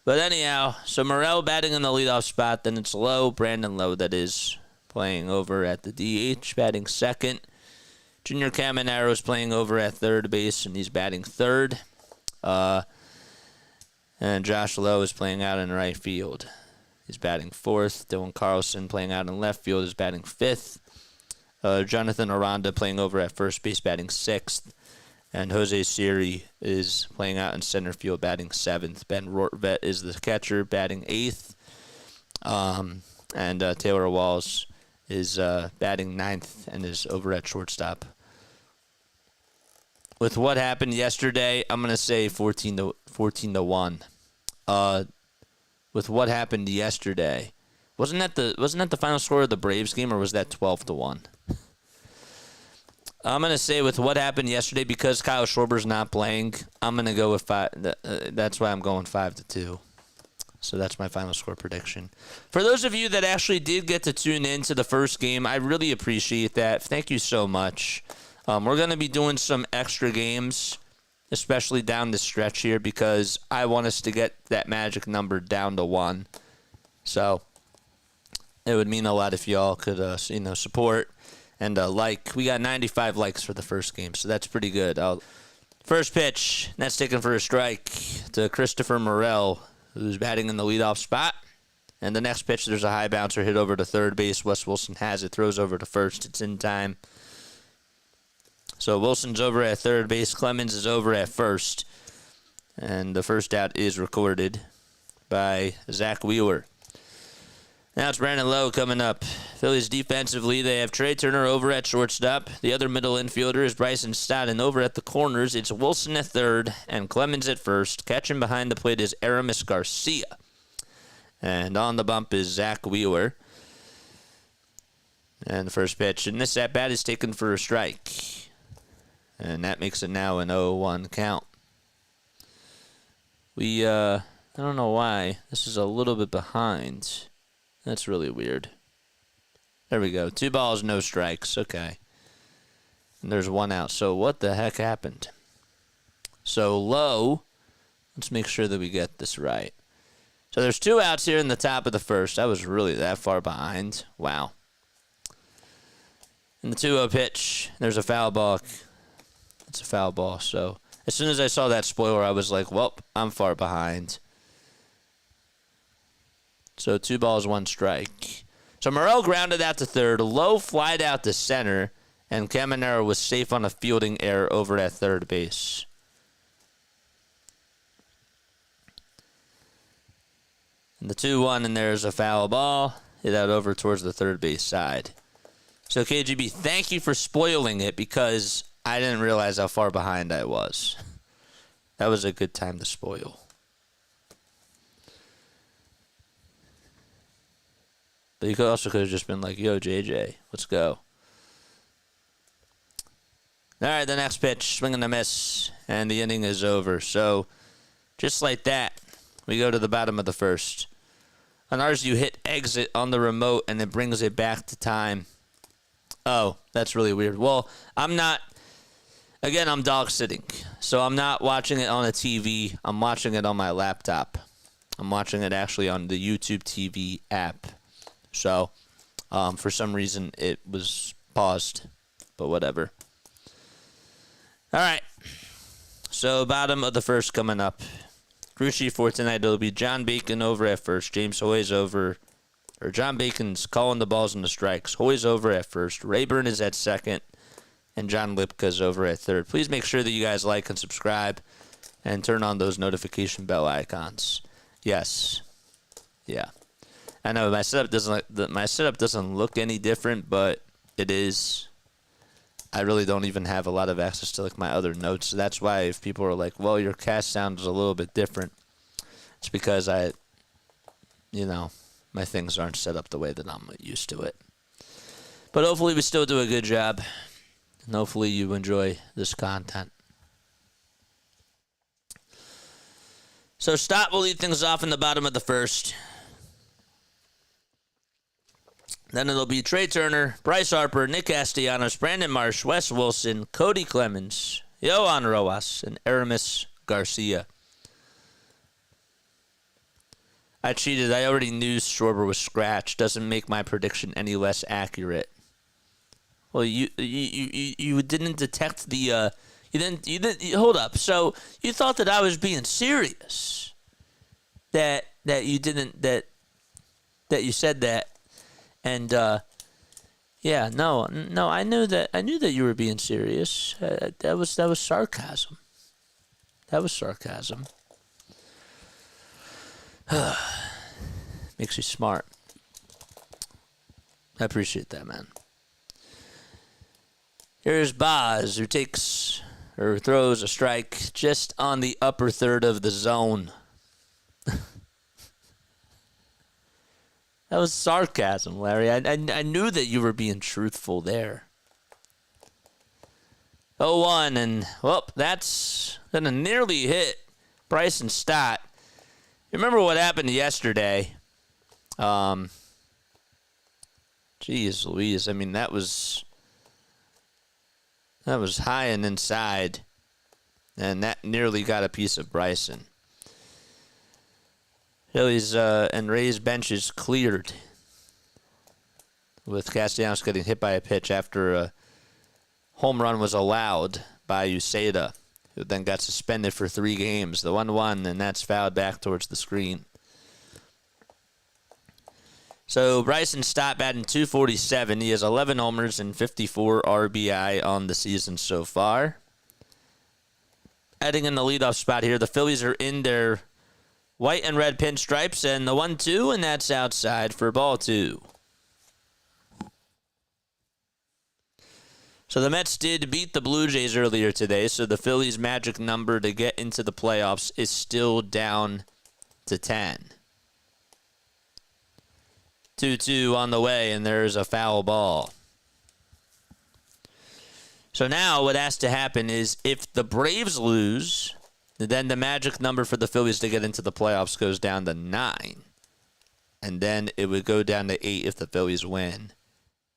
anyhow, so Morel batting in the leadoff spot. Then it's Lowe, Brandon Lowe, that is, playing over at the DH, batting second. Junior Caminero is playing over at third base, and he's batting third. And Josh Lowe is playing out in right field. He's batting fourth. Dylan Carlson playing out in left field is batting fifth. Jonathan Aranda playing over at first base, batting sixth. And Jose Siri is playing out in center field, batting seventh. Ben Rortvet is the catcher, batting eighth. And Taylor Walls is batting ninth and is over at shortstop. With what happened yesterday, I'm gonna say 14 to 1. With what happened yesterday, wasn't that the final score of the Braves game, or was that 12 to 1? I'm gonna say with what happened yesterday, because Kyle Schwarber's not playing, I'm gonna go with 5. That's why I'm going 5-2. So that's my final score prediction. For those of you that actually did get to tune in to the first game, I really appreciate that. Thank you so much. We're going to be doing some extra games, especially down the stretch here, because I want us to get that magic number down to 1. So it would mean a lot if y'all could, support and like. We got 95 likes for the first game, so that's pretty good. First pitch, that's taken for a strike to Christopher Morel, who's batting in the leadoff spot. And the next pitch, there's a high bouncer hit over to third base. Wes Wilson has it, throws over to first. It's in time. So Wilson's over at third base. Clemens is over at first. And the first out is recorded by Zach Wheeler. Now it's Brandon Lowe coming up. Phillies defensively, they have Trey Turner over at shortstop. The other middle infielder is Bryson Stott, and over at the corners, it's Wilson at third and Clemens at first. Catching behind the plate is Aramis Garcia. And on the bump is Zach Wheeler. And the first pitch, and this at-bat is taken for a strike. And that makes it now an 0-1 count. I don't know why. This is a little bit behind. That's really weird. There we go. 2 balls, no strikes. Okay. And there's 1 out. So what the heck happened? So Lowe, let's make sure that we get this right. So there's 2 outs here in the top of the first. I was really that far behind. Wow. In the 2-0 pitch, there's a foul ball. It's a foul ball. So as soon as I saw that spoiler, I was like, well, I'm far behind. So 2 balls, 1 strike. So Morel grounded out to third. Lowe flied out to center. And Caminero was safe on a fielding error over at third base. And the 2-1, and there's a foul ball. Hit out over towards the third base side. So KGB, thank you for spoiling it because I didn't realize how far behind I was. That was a good time to spoil. But you could have just been like, yo, JJ, let's go. All right, the next pitch, swing and a miss, and the inning is over. So just like that, we go to the bottom of the first. On ours, you hit exit on the remote, and it brings it back to time. Oh, that's really weird. Well, I'm dog sitting, so I'm not watching it on a TV. I'm watching it on my laptop. I'm watching it actually on the YouTube TV app. So, for some reason, it was paused, but whatever. All right. So, bottom of the first coming up. Crew chief for tonight, it'll be John Bacon over at first. James Hoy's over. Or John Bacon's calling the balls and the strikes. Hoy's over at first. Rayburn is at second. And John Lipka's over at third. Please make sure that you guys like and subscribe. And turn on those notification bell icons. Yes. Yeah. I know my setup doesn't look any different, but it is. I really don't even have a lot of access to like my other notes. So that's why if people are like, well, your cast sound is a little bit different, it's because my things aren't set up the way that I'm used to it. But hopefully we still do a good job. And hopefully you enjoy this content. So Stott will lead things off in the bottom of the first. Then it'll be Trey Turner, Bryce Harper, Nick Castellanos, Brandon Marsh, Wes Wilson, Cody Clemens, Yohan Rojas, and Aramis Garcia. I cheated. I already knew Schwarber was scratched. Doesn't make my prediction any less accurate. Well, you didn't detect the you didn't hold up. So you thought that I was being serious. That you didn't that you said that. And yeah, no, I knew that you were being serious. That was sarcasm. That was sarcasm. Makes you smart. I appreciate that, man. Here's Boz, who throws a strike just on the upper third of the zone. That was sarcasm, Larry. I knew that you were being truthful there. 0-1, and, well, that's going to nearly hit Bryson Stott. You remember what happened yesterday? Jeez Louise. I mean, that was high and inside, and that nearly got a piece of Bryson. Phillies and Rays benches cleared with Castellanos getting hit by a pitch after a home run was allowed by Uceda, who then got suspended for 3 games. The 1-1, and that's fouled back towards the screen. So Bryson Stott batting .247. He has 11 homers and 54 RBI on the season so far. Heading in the leadoff spot here, the Phillies are in their white and red pinstripes, and the 1-2, and that's outside for ball 2. So the Mets did beat the Blue Jays earlier today, so the Phillies' magic number to get into the playoffs is still down to 10. 2-2 on the way, and there's a foul ball. So now what has to happen is if the Braves lose, then the magic number for the Phillies to get into the playoffs goes down to 9. And then it would go down to 8 if the Phillies win.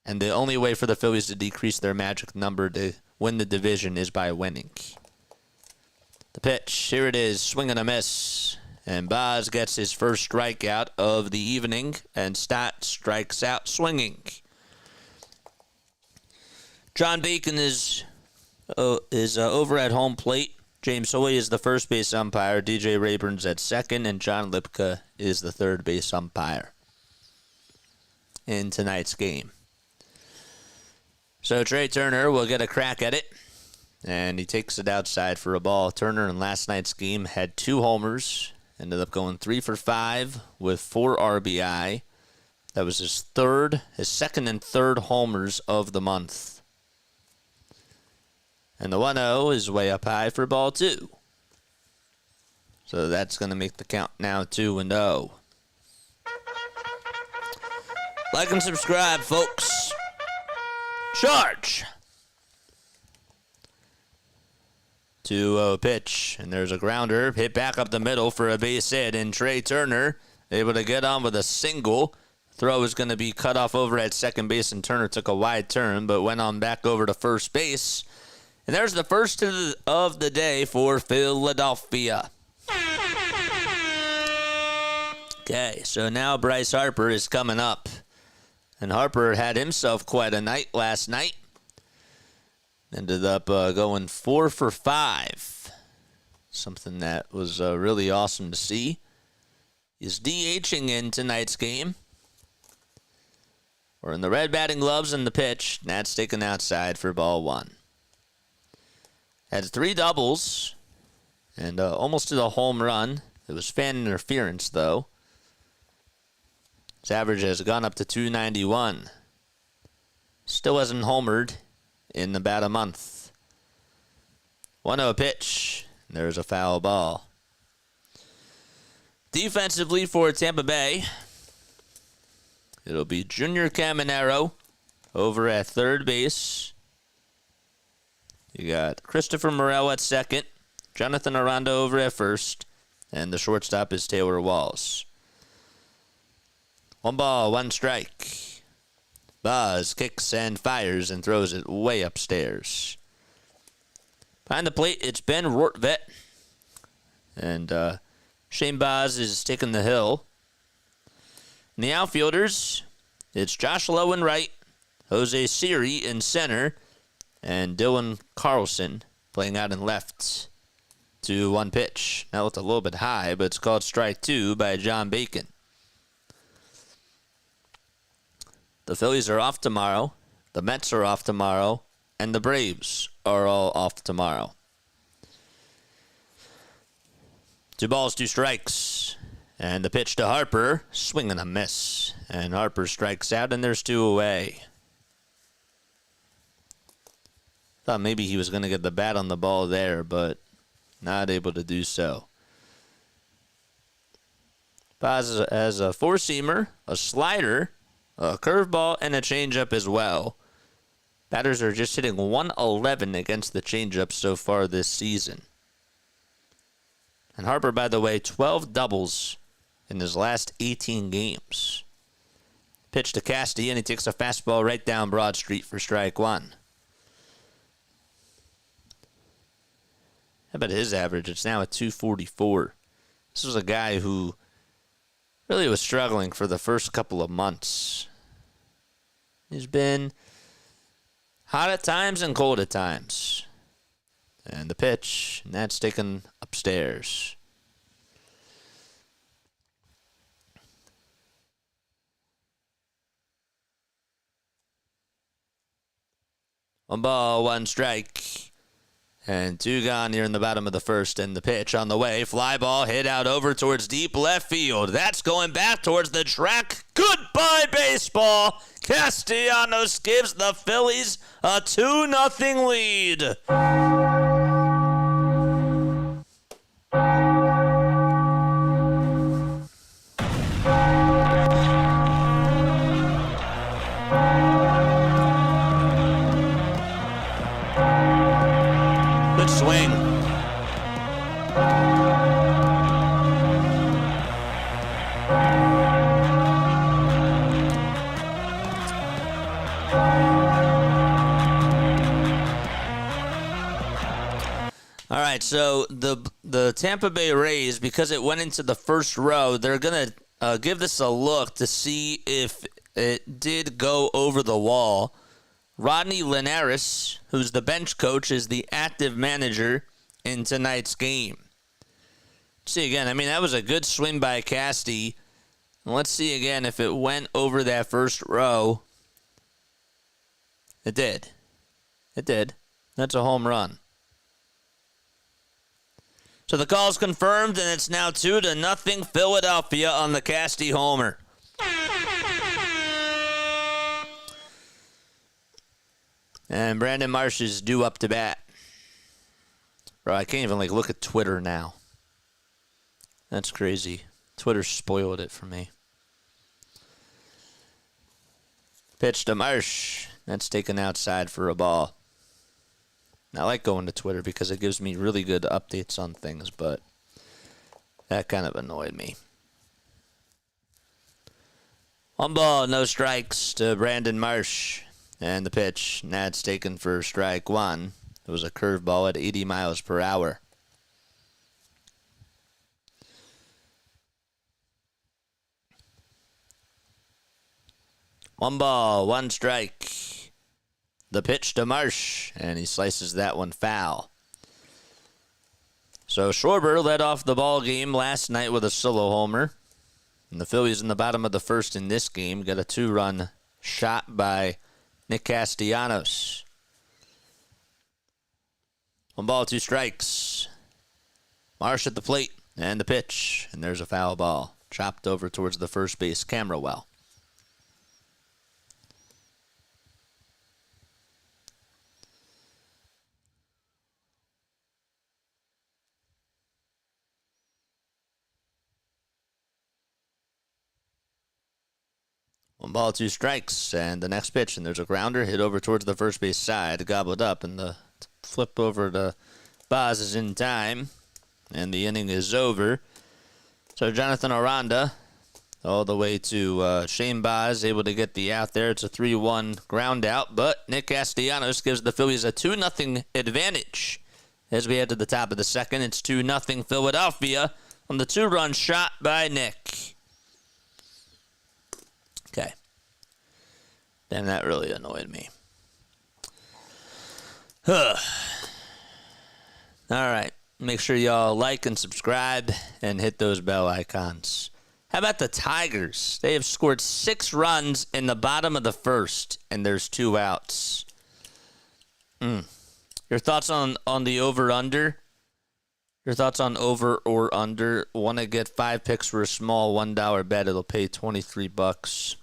And the only way for the Phillies to decrease their magic number to win the division is by winning. The pitch, here it is, swing and a miss. And Boz gets his first strikeout of the evening, and Stott strikes out swinging. John Bacon is over at home plate. James Hoy is the first base umpire. DJ Rayburn's at second, and John Lipka is the third base umpire in tonight's game. So Trey Turner will get a crack at it, and he takes it outside for a ball. Turner in last night's game had 2 homers, ended up going 3 for 5 with 4 RBI. That was his second and third homers of the month. And the 1-0 is way up high for ball 2. So that's going to make the count now 2-0. Like and subscribe, folks. Charge! 2-0 pitch, and there's a grounder hit back up the middle for a base hit, and Trey Turner able to get on with a single. Throw is going to be cut off over at second base, and Turner took a wide turn, but went on back over to first base. And there's the first of the day for Philadelphia. Okay, so now Bryce Harper is coming up. And Harper had himself quite a night last night. Ended up going 4 for 5. Something that was really awesome to see. He's DHing in tonight's game. We're in the red batting gloves and the pitch. That's taken outside for ball 1. Had 3 doubles and almost did a home run. It was fan interference, though. His average has gone up to 291. Still hasn't homered in about a month. 1-0 pitch. There's a foul ball. Defensively for Tampa Bay, it'll be Junior Caminero over at third base. You got Christopher Morel at second, Jonathan Aranda over at first, and the shortstop is Taylor Walls. 1 ball, 1 strike. Boz kicks and fires and throws it way upstairs. Behind the plate, it's Ben Rortvedt. And Shane Boz is taking the hill. And the outfielders, it's Josh Lowe in right, Jose Siri in center, and Dylan Carlson playing out in left. 2-1 pitch. That looked a little bit high, but it's called strike 2 by John Bacon. The Phillies are off tomorrow. The Mets are off tomorrow. And the Braves are all off tomorrow. 2 balls, 2 strikes. And the pitch to Harper. Swing and a miss. And Harper strikes out, and there's 2 away. Thought maybe he was going to get the bat on the ball there, but not able to do so. Boz has a 4-seamer, a slider, a curveball, and a changeup as well. Batters are just hitting 111 against the changeup so far this season. And Harper, by the way, 12 doubles in his last 18 games. Pitch to Casty, and he takes a fastball right down Broad Street for strike 1. How about his average? It's now at 244. This was a guy who really was struggling for the first couple of months. He's been hot at times and cold at times. And the pitch, and that's taken upstairs. One ball, 1 strike. And 2 gone here in the bottom of the first, and the pitch on the way. Fly ball hit out over towards deep left field. That's going back towards the track. Goodbye, baseball. Castellanos gives the Phillies a 2-0 lead. Good swing. All right, so the Tampa Bay Rays, because it went into the first row, they're going to give this a look to see if it did go over the wall. Rodney Linares, who's the bench coach, is the active manager in tonight's game. See again, I mean, that was a good swing by Casty. Let's see again if it went over that first row. It did. It did. That's a home run. So the call's confirmed, and it's now 2-0 Philadelphia on the Casty homer. And Brandon Marsh is due up to bat. Bro, I can't even look at Twitter now. That's crazy. Twitter spoiled it for me. Pitch to Marsh. That's taken outside for a ball. I like going to Twitter because it gives me really good updates on things, but that kind of annoyed me. 1 ball, no strikes to Brandon Marsh. And the pitch, that's taken for strike 1. It was a curveball at 80 miles per hour. One ball, 1 strike. The pitch to Marsh, and he slices that one foul. So Schwarber led off the ball game last night with a solo homer. And the Phillies in the bottom of the first in this game got a 2-run shot by Nick Castellanos. 1 ball, 2 strikes. Marsh at the plate, and the pitch, and there's a foul ball. Chopped over towards the first base camera well. One ball, 2 strikes, and the next pitch, and there's a grounder hit over towards the first base side, gobbled up, and the flip over to Boz is in time, and the inning is over. So Jonathan Aranda, all the way to Shane Boz, able to get the out there. It's a 3-1 ground out, but Nick Castellanos gives the Phillies a 2-0 advantage. As we head to the top of the second, it's 2-0 Philadelphia on the 2-run shot by Nick. Okay. Damn, that really annoyed me. All right. Make sure y'all like and subscribe and hit those bell icons. How about the Tigers? They have scored 6 runs in the bottom of the first, and there's 2 outs. Your thoughts on the over-under? Your thoughts on over or under? Want to get 5 picks for a small $1 bet? It'll pay $23.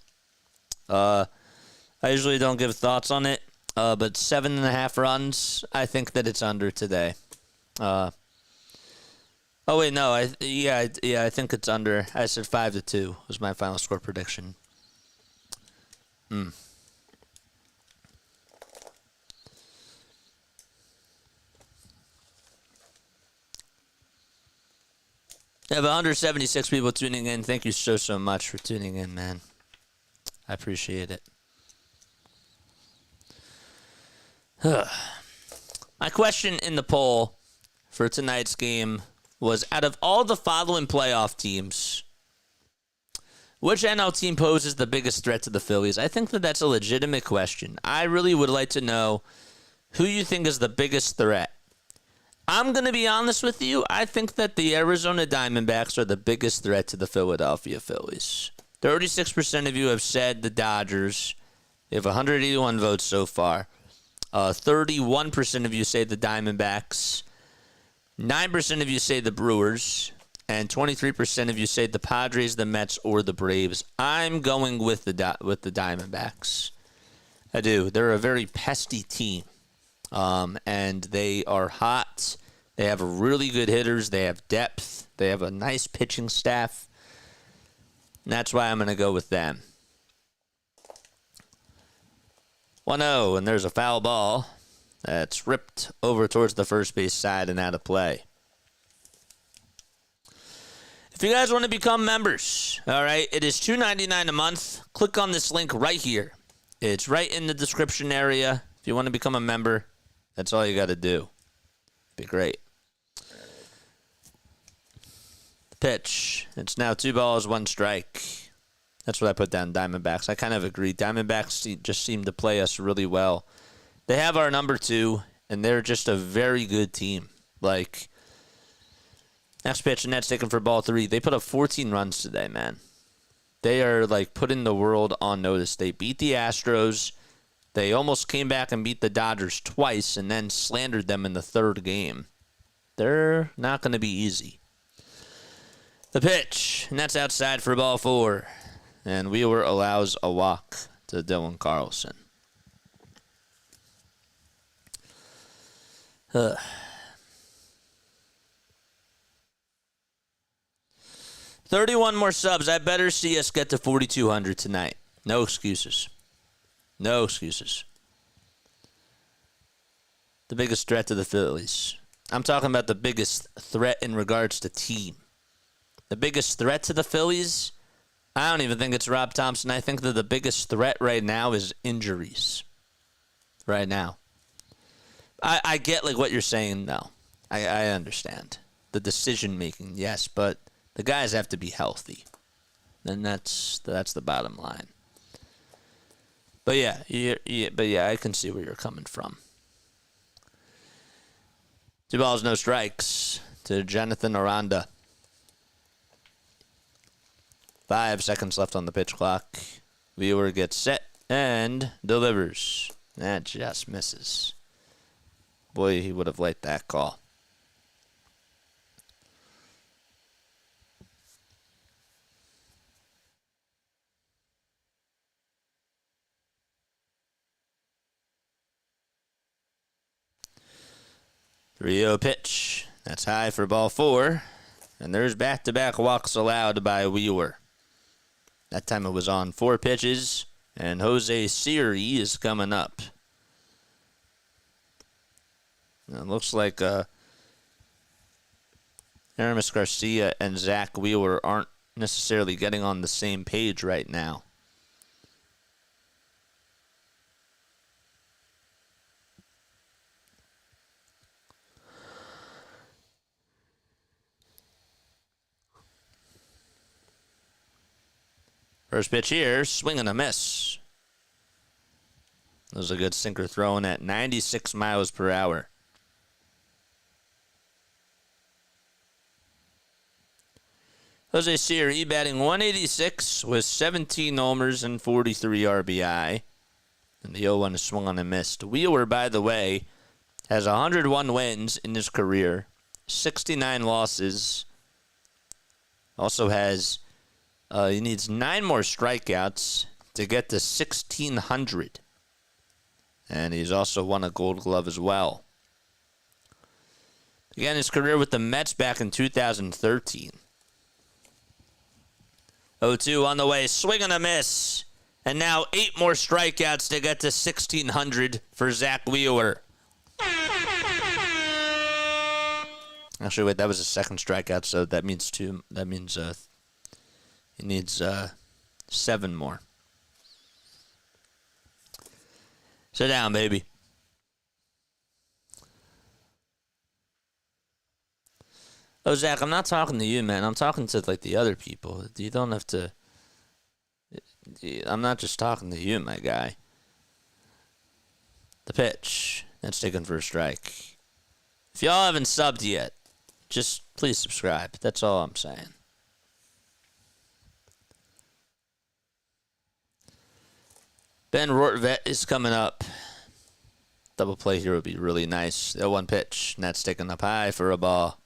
I usually don't give thoughts on it, but 7.5 runs, I think that it's under today. Oh wait, no, I think it's under. I said 5-2 was my final score prediction. I have 176 people tuning in. Thank you so much for tuning in, man. I appreciate it. My question in the poll for tonight's game was, out of all the following playoff teams, which NL team poses the biggest threat to the Phillies? I think that that's a legitimate question. I really would like to know who you think is the biggest threat. I'm going to be honest with you. I think that the Arizona Diamondbacks are the biggest threat to the Philadelphia Phillies. 36% of you have said the Dodgers. They have 181 votes so far. 31% of you say the Diamondbacks. 9% of you say the Brewers. And 23% of you say the Padres, the Mets, or the Braves. I'm going with the Diamondbacks. I do. They're a very pesky team. And they are hot. They have really good hitters. They have depth. They have a nice pitching staff. And that's why I'm going to go with them. 1-0, and there's a foul ball that's ripped over towards the first base side and out of play. If you guys want to become members, all right, it is $2.99 a month. Click on this link right here. It's right in the description area. If you want to become a member, that's all you got to do. Be great. The pitch. It's now 2 balls, 1 strike. That's what I put down, Diamondbacks. I kind of agree. Diamondbacks just seem to play us really well. They have our number 2, and they're just a very good team. Like, next pitch, and that's taken for ball 3. They put up 14 runs today, man. They are, like, putting the world on notice. They beat the Astros. They almost came back and beat the Dodgers twice and then slandered them in the 3rd game. They're not going to be easy. The pitch, and that's outside for ball 4. And Wheeler allows a walk to Dylan Carlson. 31 more subs. I better see us get to 4,200 tonight. No excuses. No excuses. The biggest threat to the Phillies. I'm talking about the biggest threat in regards to team. The biggest threat to the Phillies, I don't even think it's Rob Thompson. I think that the biggest threat right now is injuries. Right now. I get like what you're saying, though. I understand. The decision-making, yes, but the guys have to be healthy. And that's the bottom line. But yeah, I can see where you're coming from. 2 balls, no strikes to Jonathan Aranda. 5 seconds left on the pitch clock. Wheeler gets set and delivers. That just misses. Boy, he would have liked that call. Rio pitch. That's high for ball 4. And there's back-to-back walks allowed by Wheeler. That time it was on 4 pitches. And Jose Siri is coming up. It looks like Aramis Garcia and Zach Wheeler aren't necessarily getting on the same page right now. First pitch here, swing and a miss. That was a good sinker thrown at 96 miles per hour. Jose Siri batting 186 with 17 homers and 43 RBI. And the 0-1 is swung on and missed. Wheeler, by the way, has 101 wins in his career, 69 losses. Also has, he needs 9 more strikeouts to get to 1,600. And he's also won a Gold Glove as well. Began his career with the Mets back in 2013. 0-2 on the way, swing and a miss. And now 8 more strikeouts to get to 1,600 for Zach Wheeler. Actually, wait, that was a second strikeout, so that means 2. That means he needs 7 more. Sit down, baby. Oh, Zach, I'm not talking to you, man. I'm talking to, like, the other people. You don't have to... I'm not just talking to you, my guy. The pitch. That's taken for a strike. If y'all haven't subbed yet, just please subscribe. That's all I'm saying. Ben Rortvet is coming up. Double play here would be really nice. The 1 pitch, and that's taken up high for a ball.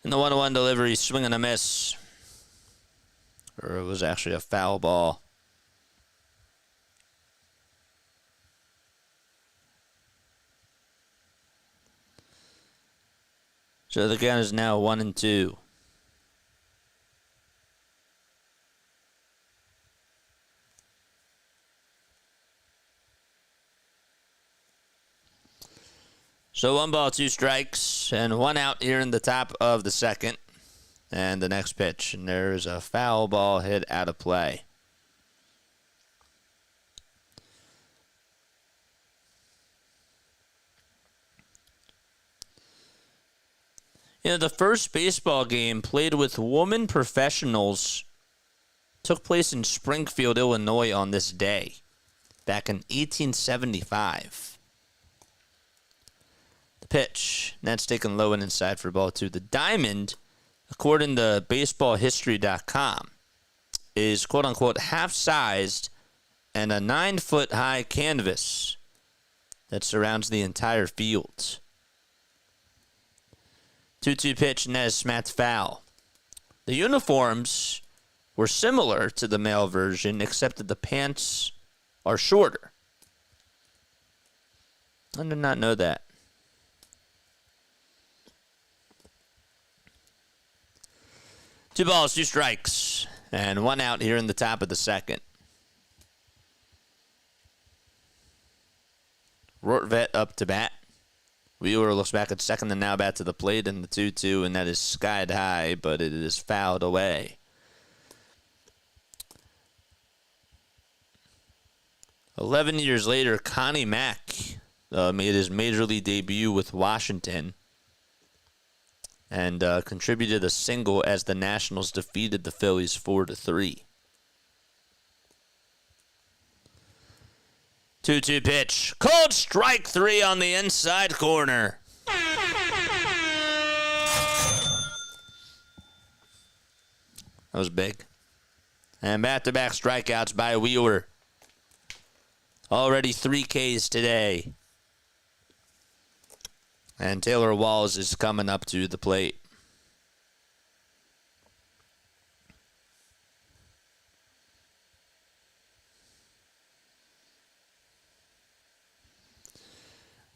And the 1-1 delivery, swing and a miss. Or it was actually a foul ball. So the count is now 1-2. So 1 ball, 2 strikes, and 1 out here in the top of the second. And the next pitch, and there's a foul ball hit out of play. You know, the first baseball game played with women professionals took place in Springfield, Illinois on this day, back in 1875. The pitch, that's taken low and inside for ball 2. The diamond, according to baseballhistory.com, is quote-unquote half-sized and a 9-foot-high canvas that surrounds the entire field. 2-2 pitch, and that is smacked foul. The uniforms were similar to the male version, except that the pants are shorter. I did not know that. Two balls, 2 strikes, and 1 out here in the top of the second. Rortvet up to bat. Wheeler looks back at second and now back to the plate in the 2-2, and that is skied high, but it is fouled away. 11 years later, Connie Mack made his major league debut with Washington and contributed a single as the Nationals defeated the Phillies 4-3. 2-2 pitch. Called strike 3 on the inside corner. That was big. And back-to-back strikeouts by Wheeler. Already 3 Ks today. And Taylor Walls is coming up to the plate.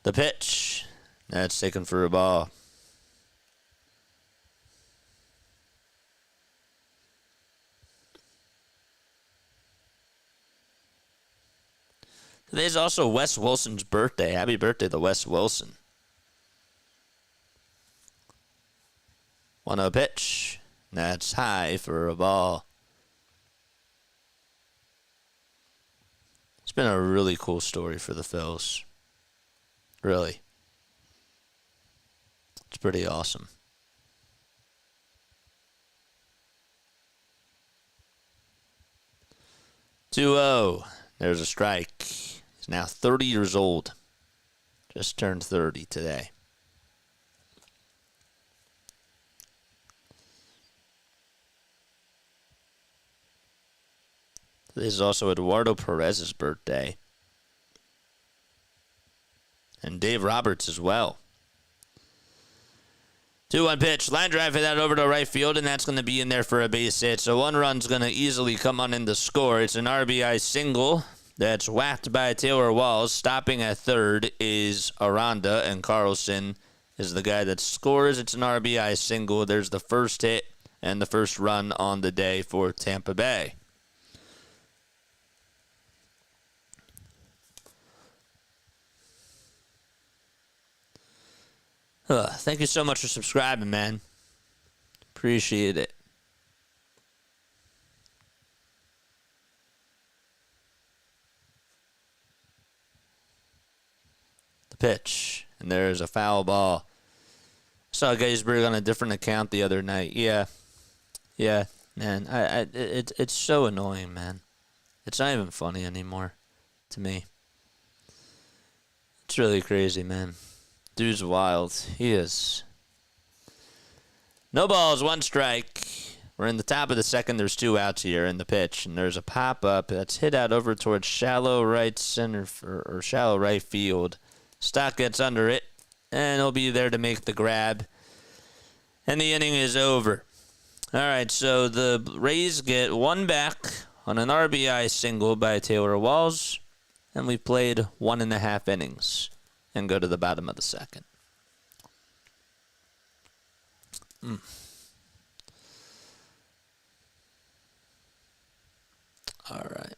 The pitch, that's taken for a ball. Today's also Wes Wilson's birthday. Happy birthday to Wes Wilson. 1-0 pitch, that's high for a ball. It's been a really cool story for the Phils. Really. It's pretty awesome. 2-0. There's a strike. He's now 30 years old. Just turned 30 today. This is also Eduardo Perez's birthday. And Dave Roberts as well. 2-1 pitch. Line drive hit that over to right field, and that's going to be in there for a base hit. So 1 run's going to easily come on in the score. It's an RBI single that's whacked by Taylor Walls. Stopping at third is Aranda, and Carlson is the guy that scores. It's an RBI single. There's the first hit and the first run on the day for Tampa Bay. Thank you so much for subscribing, man. Appreciate it. The pitch, and there's a foul ball. Saw Geisberg on a different account the other night. Yeah, man. It's so annoying, man. It's not even funny anymore to me. It's really crazy, man. Dude's wild. He is. No balls, 1 strike. We're in the top of the second. There's 2 outs here in the pitch, and there's a pop-up that's hit out over towards shallow right center or shallow right field. Stock gets under it, and he'll be there to make the grab. And the inning is over. All right, so the Rays get 1 back on an RBI single by Taylor Walls, and we've played 1.5 innings and go to the bottom of the second. All right.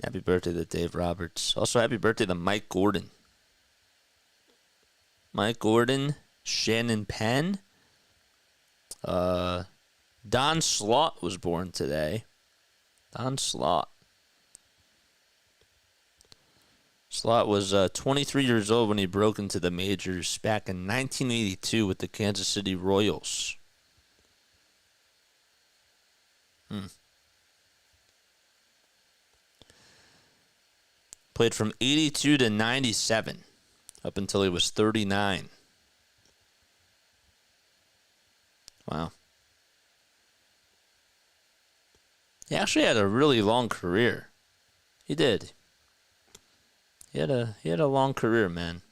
Happy birthday to Dave Roberts. Also, happy birthday to Mike Gordon. Mike Gordon, Shannon Penn. Don Slaught was born today. Don Slaught. Slaught was 23 years old when he broke into the majors back in 1982 with the Kansas City Royals. Played from 82 to 97 up until he was 39. Wow. He actually had a really long career. He did. He had a long career, man.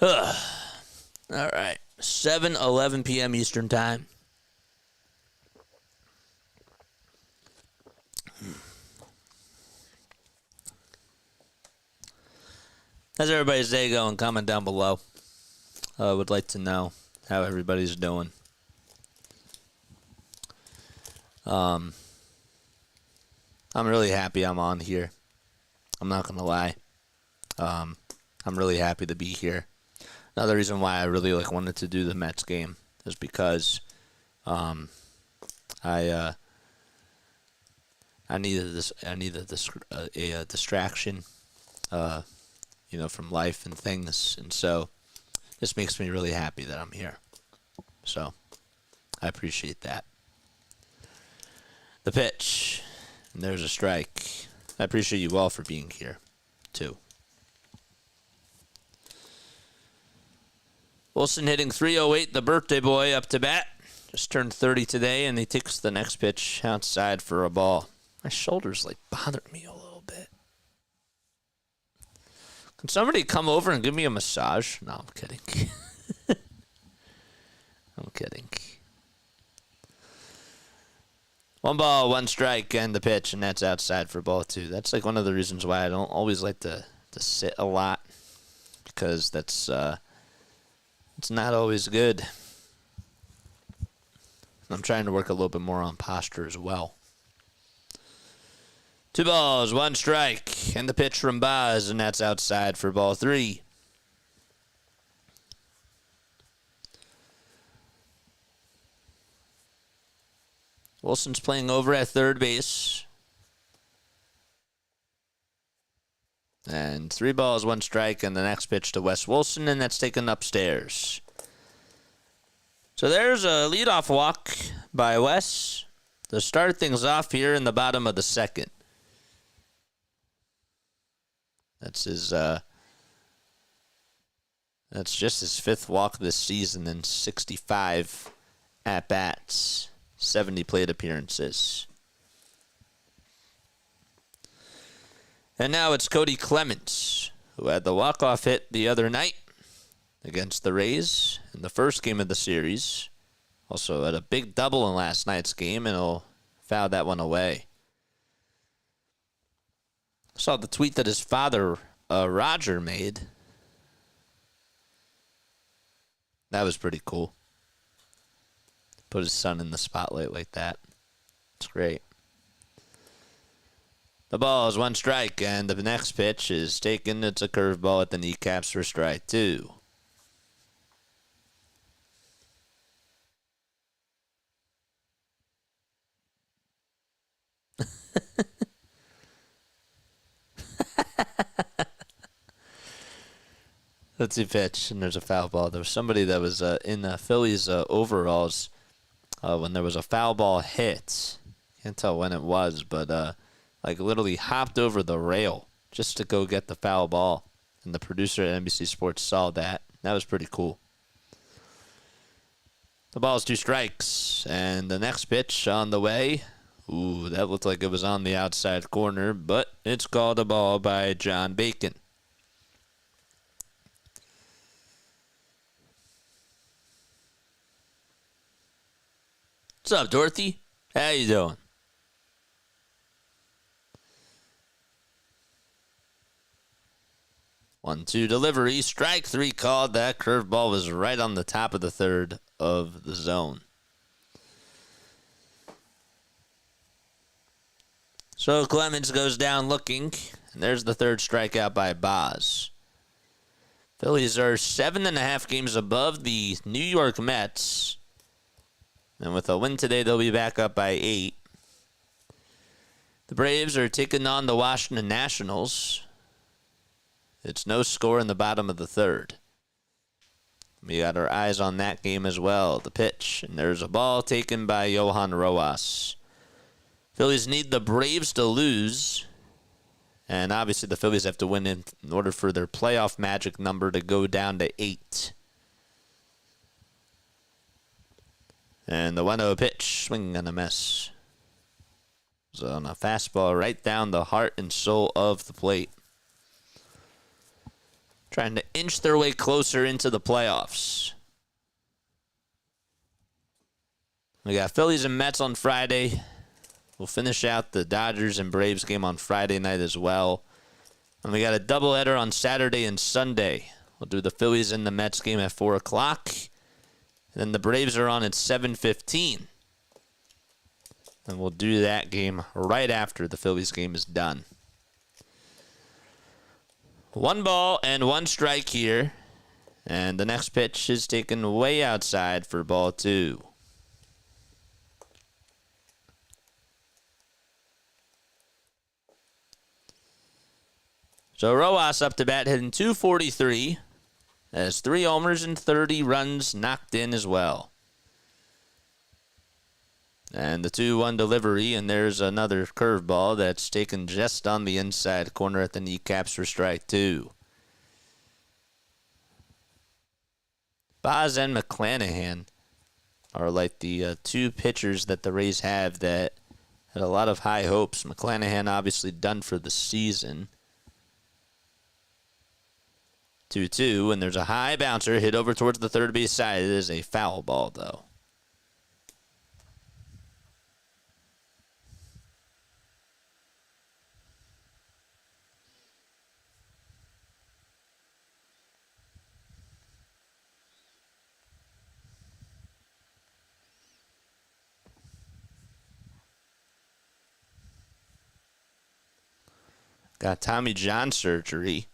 All right. 7:11 p.m. Eastern Time. How's everybody's day going? Comment down below. I would like to know how everybody's doing. I'm really happy I'm on here. I'm not going to lie. I'm really happy to be here. Another reason why I really wanted to do the Mets game is because I needed a distraction, from life and things, and so this makes me really happy that I'm here. So I appreciate that. The pitch, and there's a strike. I appreciate you all for being here, too. Wilson hitting .308, the birthday boy up to bat. Just turned 30 today, and he takes the next pitch outside for a ball. My shoulder's bothering me a little bit. Can somebody come over and give me a massage? No, I'm kidding. I'm kidding. 1 ball, 1 strike, and the pitch, and that's outside for ball 2. That's one of the reasons why I don't always like to sit a lot, because that's it's not always good. I'm trying to work a little bit more on posture as well. 2 balls, 1 strike, and the pitch from Baz, and that's outside for ball 3. Wilson's playing over at third base. And 3 balls, 1 strike, and the next pitch to Wes Wilson, and that's taken upstairs. So there's a leadoff walk by Wes to start things off here in the bottom of the second. That's just his 5th walk this season in 65 at-bats. 70 plate appearances. And now it's Cody Clemens, who had the walk-off hit the other night against the Rays in the first game of the series. Also had a big double in last night's game, and he'll foul that one away. Saw the tweet that his father, Roger, made. That was pretty cool. Put his son in the spotlight like that. It's great. The ball is 1 strike, and the next pitch is taken. It's a curveball at the kneecaps for strike 2. Let's see pitch, and there's a foul ball. There was somebody that was in Phillies overalls when there was a foul ball hit. Can't tell when it was, but like literally hopped over the rail just to go get the foul ball. And the producer at NBC Sports saw that. That was pretty cool. The ball's 2 strikes, and the next pitch on the way. Ooh, that looked like it was on the outside corner, but it's called a ball by John Bacon. What's up, Dorothy? How you doing? One-two delivery, strike 3 called. That curveball was right on the top of the third of the zone. So Clemens goes down looking, and there's the third strikeout by Boz. Phillies are 7.5 games above the New York Mets, and with a win today, they'll be back up by 8. The Braves are taking on the Washington Nationals. It's no score in the bottom of the third. We got our eyes on that game as well. The pitch, and there's a ball taken by Johan Rojas. Phillies need the Braves to lose, and obviously the Phillies have to win in order for their playoff magic number to go down to 8. And the 1-0 pitch, swing and a miss. So on a fastball right down the heart and soul of the plate. Trying to inch their way closer into the playoffs. We got Phillies and Mets on Friday. We'll finish out the Dodgers and Braves game on Friday night as well. And we got a doubleheader on Saturday and Sunday. We'll do the Phillies and the Mets game at 4 o'clock. And then the Braves are on at 7:15. And we'll do that game right after the Phillies game is done. 1 ball and 1 strike here. And the next pitch is taken way outside for ball 2. So Rojas up to bat hitting .243. Has 3 homers and 30 runs knocked in as well. And the 2-1 delivery, and there's another curveball that's taken just on the inside corner at the kneecaps for strike 2. Boz and McClanahan are like the 2 pitchers that the Rays have that had a lot of high hopes. McClanahan obviously done for the season. 2-2, and there's a high bouncer hit over towards the third base side. It is a foul ball, though. Got Tommy John surgery.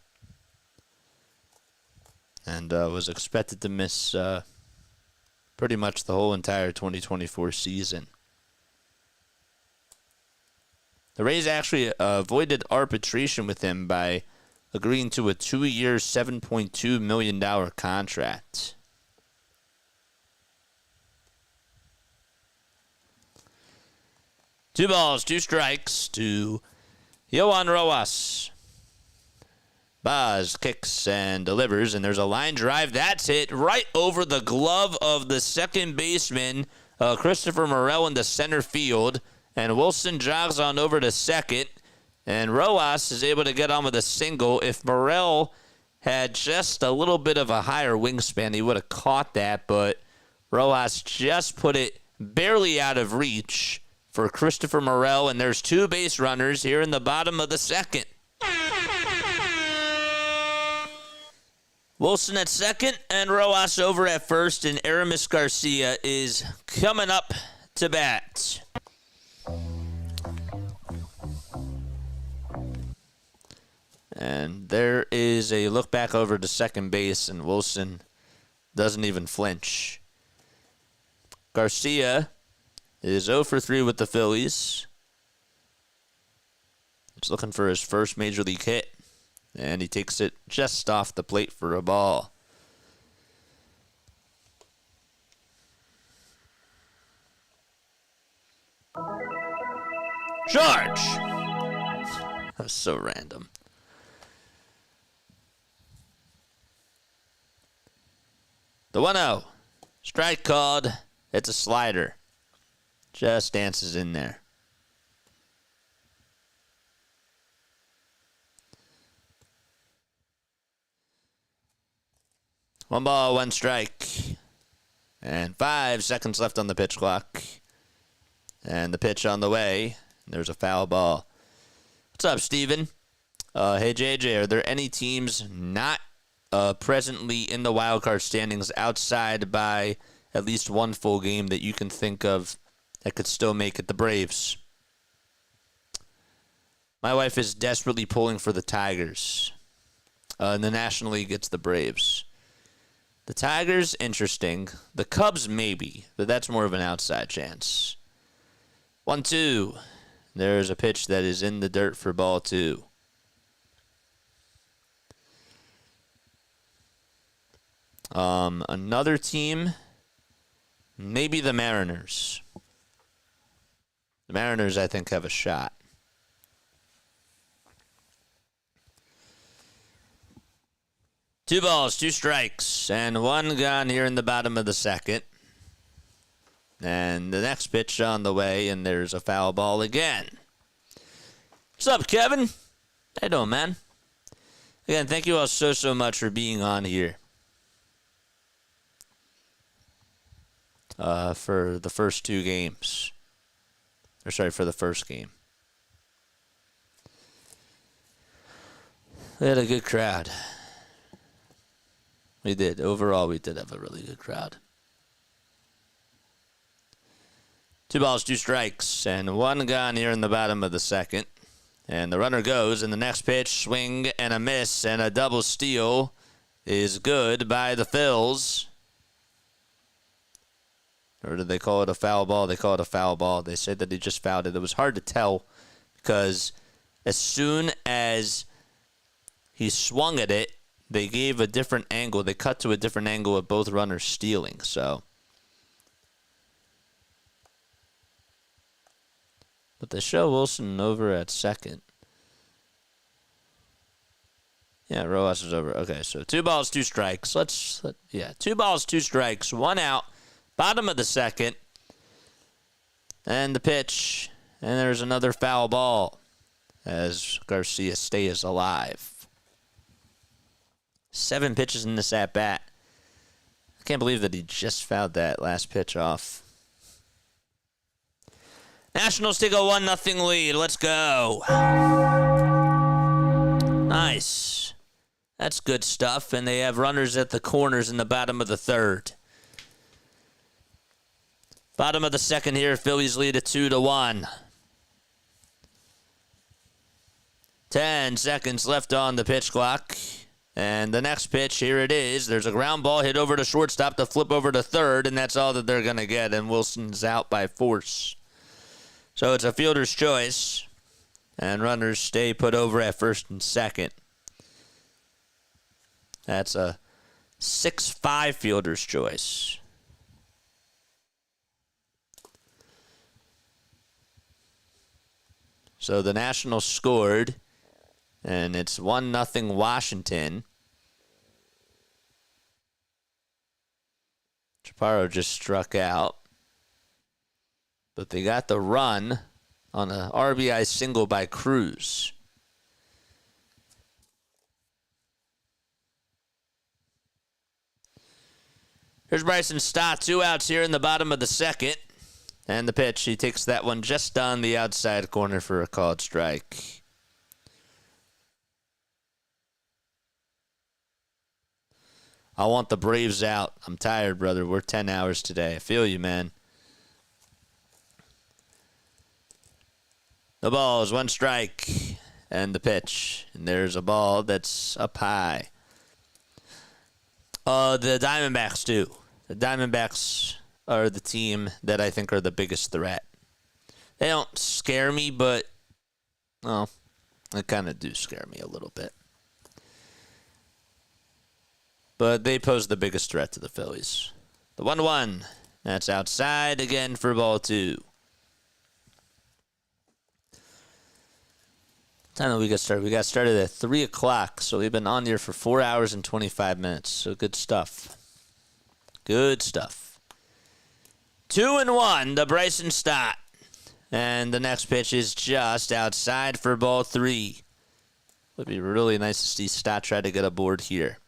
And was expected to miss pretty much the whole entire 2024 season. The Rays actually avoided arbitration with him by agreeing to a 2-year, $7.2 million contract. Two balls, 2 strikes to Johan Rojas. Boz kicks and delivers, and there's a line drive. That's hit right over the glove of the second baseman, Christopher Morel, into center field. And Wilson jogs on over to second, and Rojas is able to get on with a single. If Morel had just a little bit of a higher wingspan, he would have caught that, but Rojas just put it barely out of reach for Christopher Morel, and there's 2 base runners here in the bottom of the second. Wilson at second and Rojas over at first, and Aramis Garcia is coming up to bat. And there is a look back over to second base, and Wilson doesn't even flinch. Garcia is 0 for 3 with the Phillies. He's looking for his first major league hit. And he takes it just off the plate for a ball. Charge! That was so random. The 1-0. Strike called. It's a slider. Just dances in there. One ball, one strike. And 5 seconds left on the pitch clock. And the pitch on the way. There's a foul ball. What's up, Steven? Hey, JJ, are there any teams not presently in the wild card standings outside by at least one full game that you can think of that could still make it? The Braves. My wife is desperately pulling for the Tigers. In the National League, it's the Braves. The Tigers, interesting. The Cubs, maybe, but that's more of an outside chance. 1-2. There's a pitch that is in the dirt for ball 2. Another team, maybe the Mariners. The Mariners, I think, have a shot. Two balls, two strikes, and one gone here in the bottom of the second. And the next pitch on the way, and there's a foul ball again. What's up, Kevin? How you doing, man? Again, thank you all so much for being on here. For the first 2 games. Or sorry, for the first game. We had a good crowd. We did. Overall, we did have a really good crowd. 2 balls, 2 strikes, and one gone here in the bottom of the second. And the runner goes, and the next pitch, swing and a miss, and a double steal is good by the Phils. Or did they call it a foul ball? They call it a foul ball. They said that he just fouled it. It was hard to tell because as soon as he swung at it, they gave a different angle. They cut to a different angle of both runners stealing. So, but they show Wilson over at second. Yeah, Rojas is over. Okay, so 2 balls, 2 strikes. 2 balls, 2 strikes, 1 out. Bottom of the second. And the pitch. And there's another foul ball as Garcia stays alive. 7 pitches in this at-bat. I can't believe that he just fouled that last pitch off. Nationals take a 1-0 lead. Let's go. Nice. That's good stuff. And they have runners at the corners in the bottom of the third. Bottom of the second here, Phillies lead at 2-1. 10 seconds left on the pitch clock. And the next pitch, here it is. There's a ground ball hit over to shortstop to flip over to third, and that's all that they're going to get. And Wilson's out by force. So it's a fielder's choice. And runners stay put over at first and second. That's a 6-5 fielder's choice. So the Nationals scored, and it's 1-0 Washington. Chaparro just struck out. But they got the run on an RBI single by Cruz. Here's Bryson Stott, 2 outs here in the bottom of the second. And the pitch, he takes that one just on the outside corner for a called strike. I want the Braves out. I'm tired, brother. We're 10 hours today. I feel you, man. The ball is 1 strike. And the pitch. And there's a ball that's up high. The Diamondbacks, too. The Diamondbacks are the team that I think are the biggest threat. They don't scare me, but, well, they kind of do scare me a little bit. But they pose the biggest threat to the Phillies. The 1-1. That's outside again for ball 2. Time that we got started. We got started at 3 o'clock, so we've been on here for 4 hours and 25 minutes. So good stuff. Good stuff. 2-1 to Bryson Stott. And the next pitch is just outside for ball 3. Would be really nice to see Stott try to get aboard here.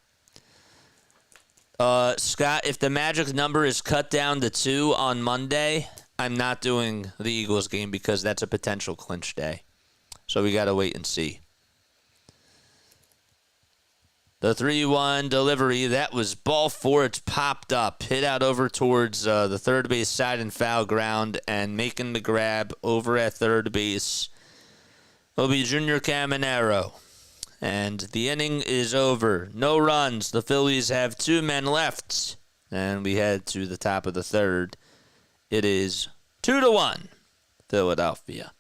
Scott, if the magic number is cut down to 2 on Monday, I'm not doing the Eagles game because that's a potential clinch day. So we got to wait and see. The 3-1 delivery, that was ball 4. It's popped up, hit out over towards the third base side and foul ground, and making the grab over at third base will be Junior Caminero. And the inning is over. No runs. The Phillies have 2 men left. And we head to the top of the third. It is 2-1, Philadelphia.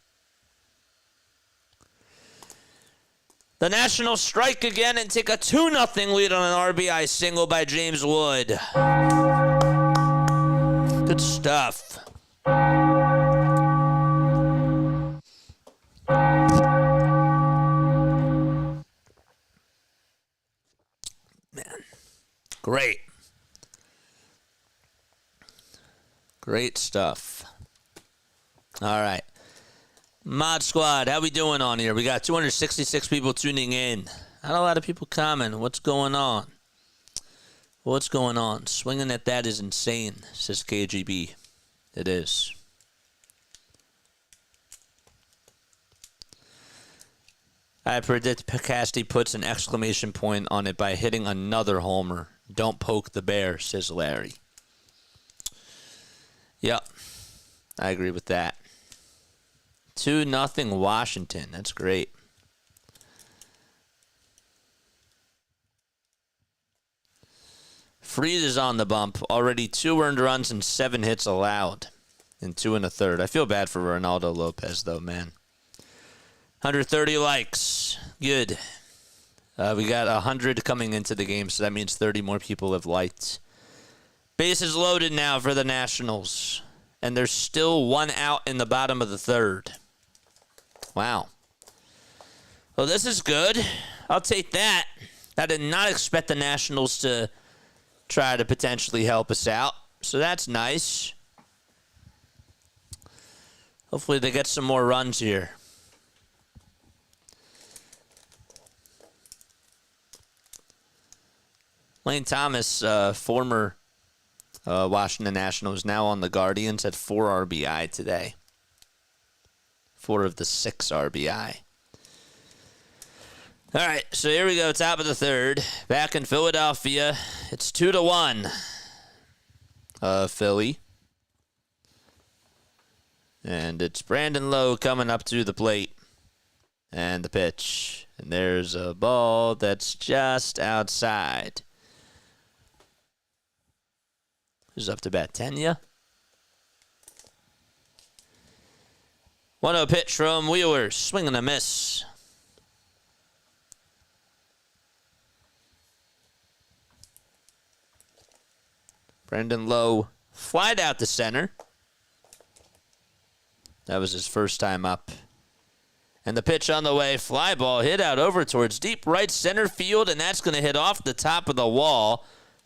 The Nationals strike again and take a 2-0 lead on an RBI single by James Wood. Good stuff. Man, great. Great stuff. All right. Mod Squad, how we doing on here? We got 266 people tuning in. Not a lot of people commenting. What's going on? What's going on? Swinging at that is insane, says KGB. It is. I predict Picasti puts an exclamation point on it by hitting another homer. Don't poke the bear, says Larry. Yep. I agree with that. 2-0 Washington. That's great. Freed is on the bump. Already 2 earned runs and 7 hits allowed in 2 1/3. I feel bad for Ronaldo Lopez, though, man. 130 likes. Good. We got 100 coming into the game, so that means 30 more people have liked. Bases loaded now for the Nationals. And there's still 1 out in the bottom of the third. Wow. Well, this is good. I'll take that. I did not expect the Nationals to try to potentially help us out. So that's nice. Hopefully they get some more runs here. Lane Thomas, former Washington Nationals, now on the Guardians, had 4 RBI today. 4 of the 6 RBI. All right, so here we go, top of the third. Back in Philadelphia, it's 2-1. Philly. And it's Brandon Lowe coming up to the plate. And the pitch. And there's a ball that's just outside. Who's up to bat? Tenya? 1-0 pitch from Wheeler. Swing and a miss. Brandon Lowe flied out to center. That was his first time up. And the pitch on the way. Fly ball hit out over towards deep right center field, and that's going to hit off the top of the wall.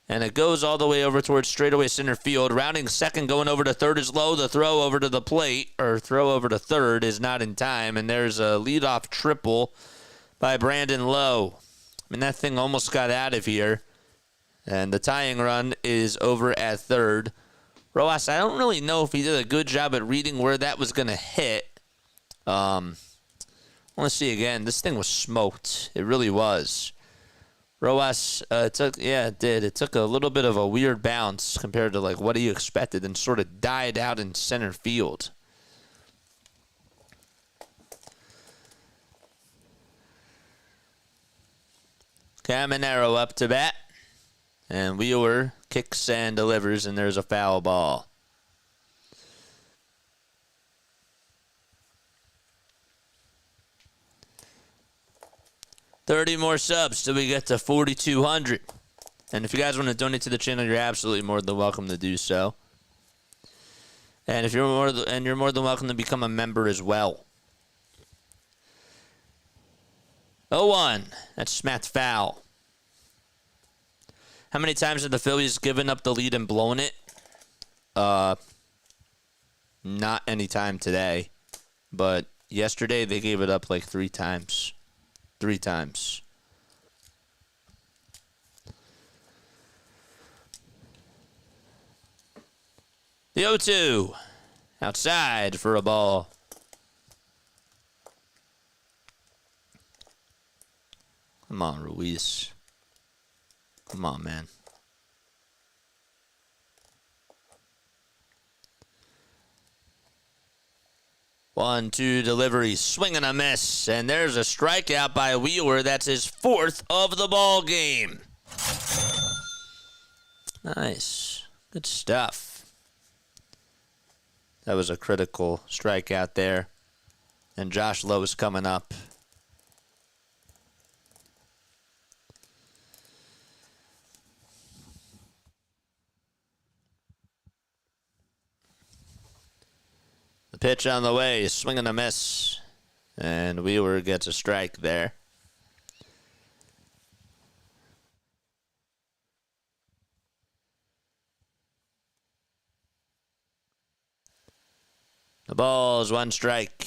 And it goes all the way over towards straightaway center field. Rounding second, going over to third is Lowe. The throw over to the plate, or throw over to third, is not in time. And there's a leadoff triple by Brandon Lowe. I mean, that thing almost got out of here. And the tying run is over at third. Rojas, I don't really know if he did a good job at reading where that was going to hit. I want to see again. This thing was smoked. It really was. Rojas, it did. It took a little bit of a weird bounce compared to like what he expected and sort of died out in center field. Caminero up to bat. And Wheeler kicks and delivers, and there's a foul ball. $30 more subs till we get to 4,200. And if you guys want to donate to the channel, you're absolutely more than welcome to do so. And you're more than welcome to become a member as well. 0-1. That's Smith foul. How many times have the Phillies given up the lead and blown it? Not any time today. But yesterday they gave it up like 3 times. 3 times. The 0-2. Outside for a ball. Come on, Ruiz. Come on, man. One, two delivery, swing and a miss, and there's a strikeout by Wheeler. That's his 4th of the ball game. Nice, good stuff. That was a critical strikeout there, and Josh Lowe is coming up. The pitch on the way, swing and a miss. And Wheeler gets a strike there. The ball is 1 strike.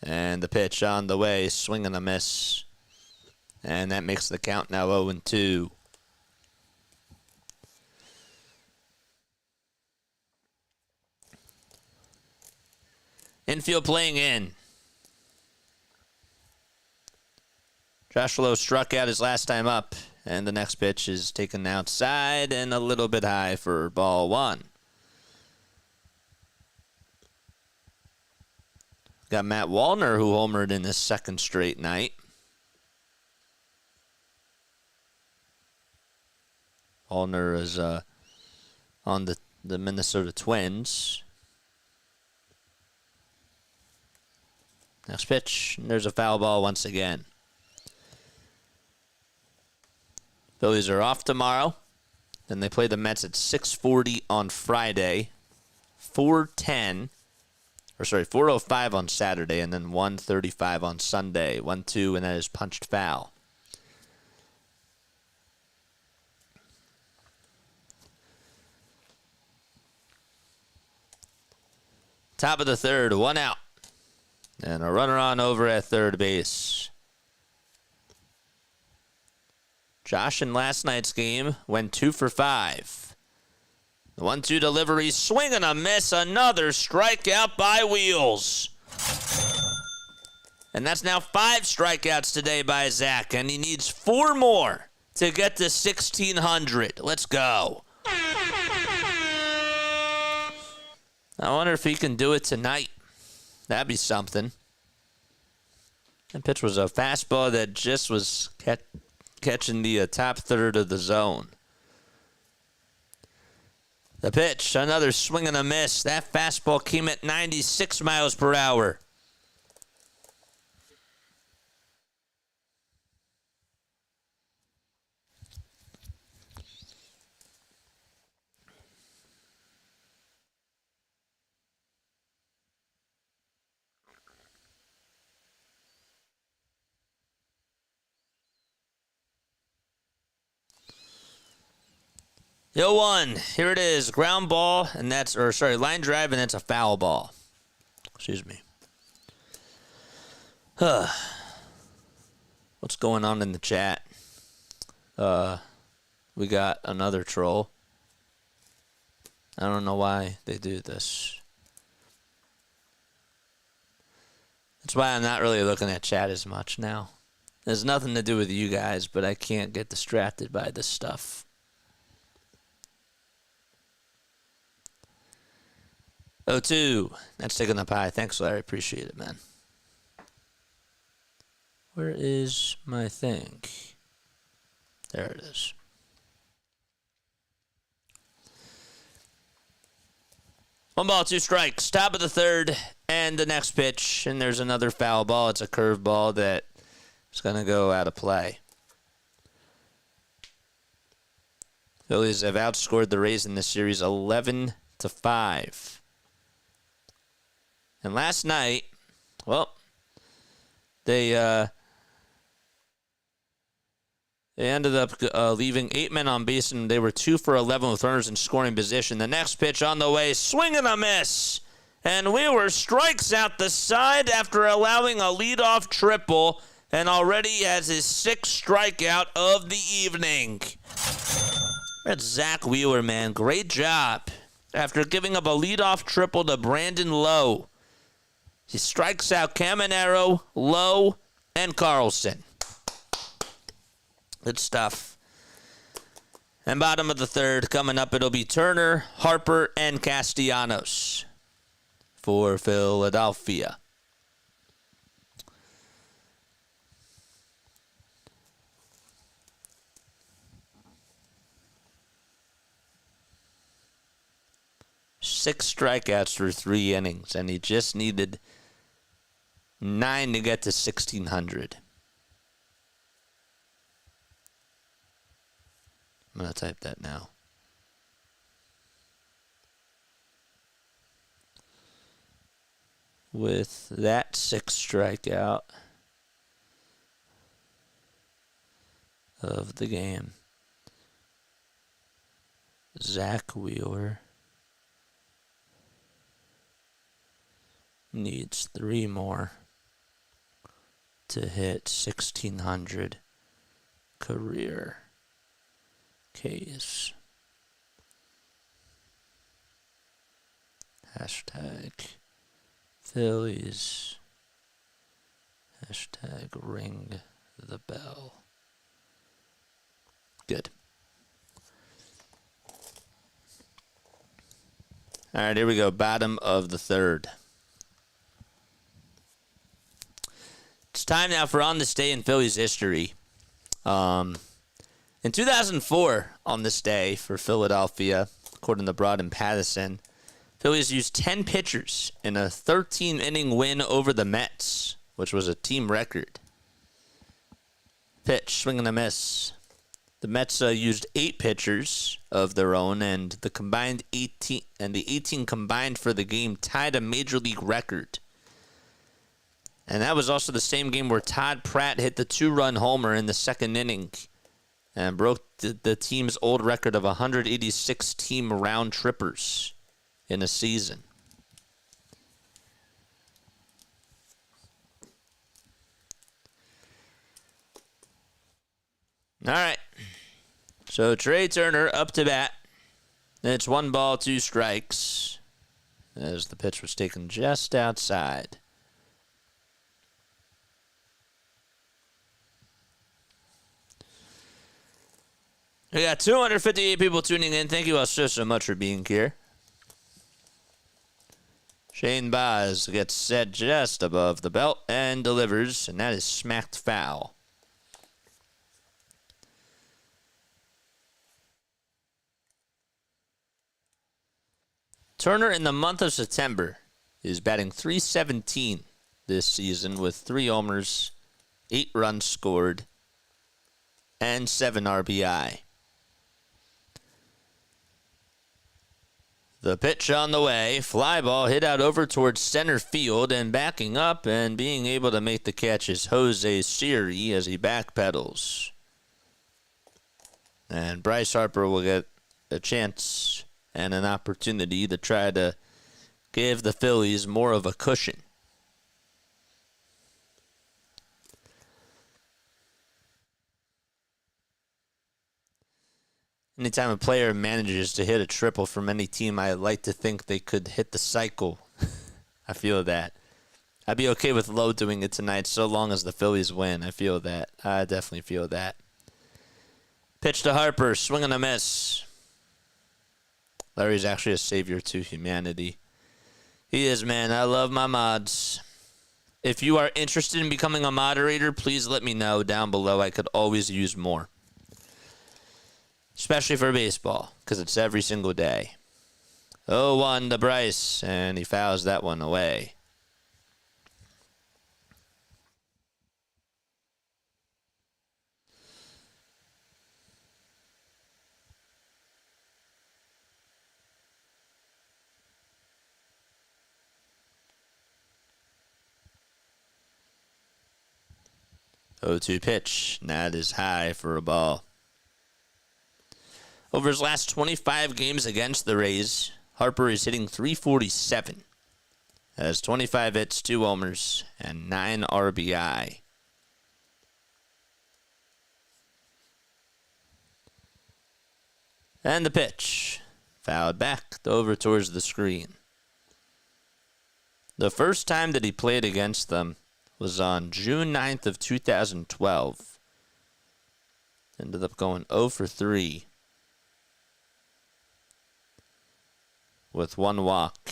And the pitch on the way, swing and a miss. And that makes the count now 0-2. Infield playing in. Josh Lowe struck out his last time up, and the next pitch is taken outside and a little bit high for ball 1. Got Matt Wallner, who homered in his 2nd straight night. Wallner is on the Minnesota Twins. Next pitch, and there's a foul ball once again. Phillies are off tomorrow. Then they play the Mets at 6:40 on Friday, 4:05 on Saturday, and then 1:35 on Sunday. 1-2, and that is punched foul. Top of the 3rd, 1 out. And a runner on over at 3rd base. Josh in last night's game went 2 for 5. The 1-2 delivery, swing and a miss. Another strikeout by Wheels. And that's now 5 strikeouts today by Zach. And he needs 4 more to get to 1,600. Let's go. I wonder if he can do it tonight. That'd be something. That pitch was a fastball that just was catching the top 3rd of the zone. The pitch, another swing and a miss. That fastball came at 96 miles per hour. The 0-1, here it is, ground ball, and line drive, and that's a foul ball. Excuse me. What's going on in the chat? We got another troll. I don't know why they do this. That's why I'm not really looking at chat as much now. There's nothing to do with you guys, but I can't get distracted by this stuff. 0-2. That's taking up high. Thanks, Larry. Appreciate it, man. Where is my thing? There it is. One ball, 2 strikes. Top of the 3rd, and the next pitch. And there's another foul ball. It's a curve ball that is going to go out of play. Phillies have outscored the Rays in this series 11-5. And last night, well, they They ended up leaving 8 men on base, and they were 2 for 11 with runners in scoring position. The next pitch on the way, swing and a miss. And Wheeler strikes out the side after allowing a leadoff triple, and already has his 6th strikeout of the evening. That's Zach Wheeler, man. Great job. After giving up a leadoff triple to Brandon Lowe, he strikes out Caminero, Lowe, and Carlson. Good stuff. And bottom of the third, coming up, it'll be Turner, Harper, and Castellanos for Philadelphia. Six strikeouts through 3 innings, and he just needed 9 to get to 1,600. I'm going to type that now. With that 6th strikeout of the game, Zach Wheeler needs 3 more to hit 1,600 career Ks. Hashtag Phillies. Hashtag ring the bell. Good. All right, here we go. Bottom of the third. It's time now for On This Day in Phillies history. In 2004, on this day for Philadelphia, according to Broad and Pattison, Phillies used 10 pitchers in a 13-inning win over the Mets, which was a team record. Pitch, swing and a miss. The Mets used 8 pitchers of their own, and the 18 combined for the game tied a major league record. And that was also the same game where Todd Pratt hit the 2-run homer in the 2nd inning and broke the team's old record of 186 team round trippers in a season. All right. So Trey Turner up to bat. It's 1 ball, 2 strikes as the pitch was taken just outside. We got 258 people tuning in. Thank you all so much for being here. Shane Baz gets set just above the belt and delivers, and that is smacked foul. Turner in the month of September is batting .317 this season with 3 homers, 8 runs scored, and 7 RBI. The pitch on the way, fly ball hit out over towards center field, and backing up and being able to make the catch is Jose Siri as he backpedals. And Bryce Harper will get a chance and an opportunity to try to give the Phillies more of a cushion. Anytime a player manages to hit a triple from any team, I like to think they could hit the cycle. I feel that. I'd be okay with Lowe doing it tonight so long as the Phillies win. I feel that. I definitely feel that. Pitch to Harper, swing and a miss. Larry's actually a savior to humanity. He is, man. I love my mods. If you are interested in becoming a moderator, please let me know down below. I could always use more. Especially for baseball, because it's every single day. 0-1 to Bryce, and he fouls that one away. 0-2 pitch. And that is high for a ball. Over his last 25 games against the Rays, Harper is hitting .347. Has 25 hits, 2 homers, and 9 RBI. And the pitch. Fouled back over towards the screen. The first time that he played against them was on June 9th of 2012. Ended up going 0 for 3 with 1 walk.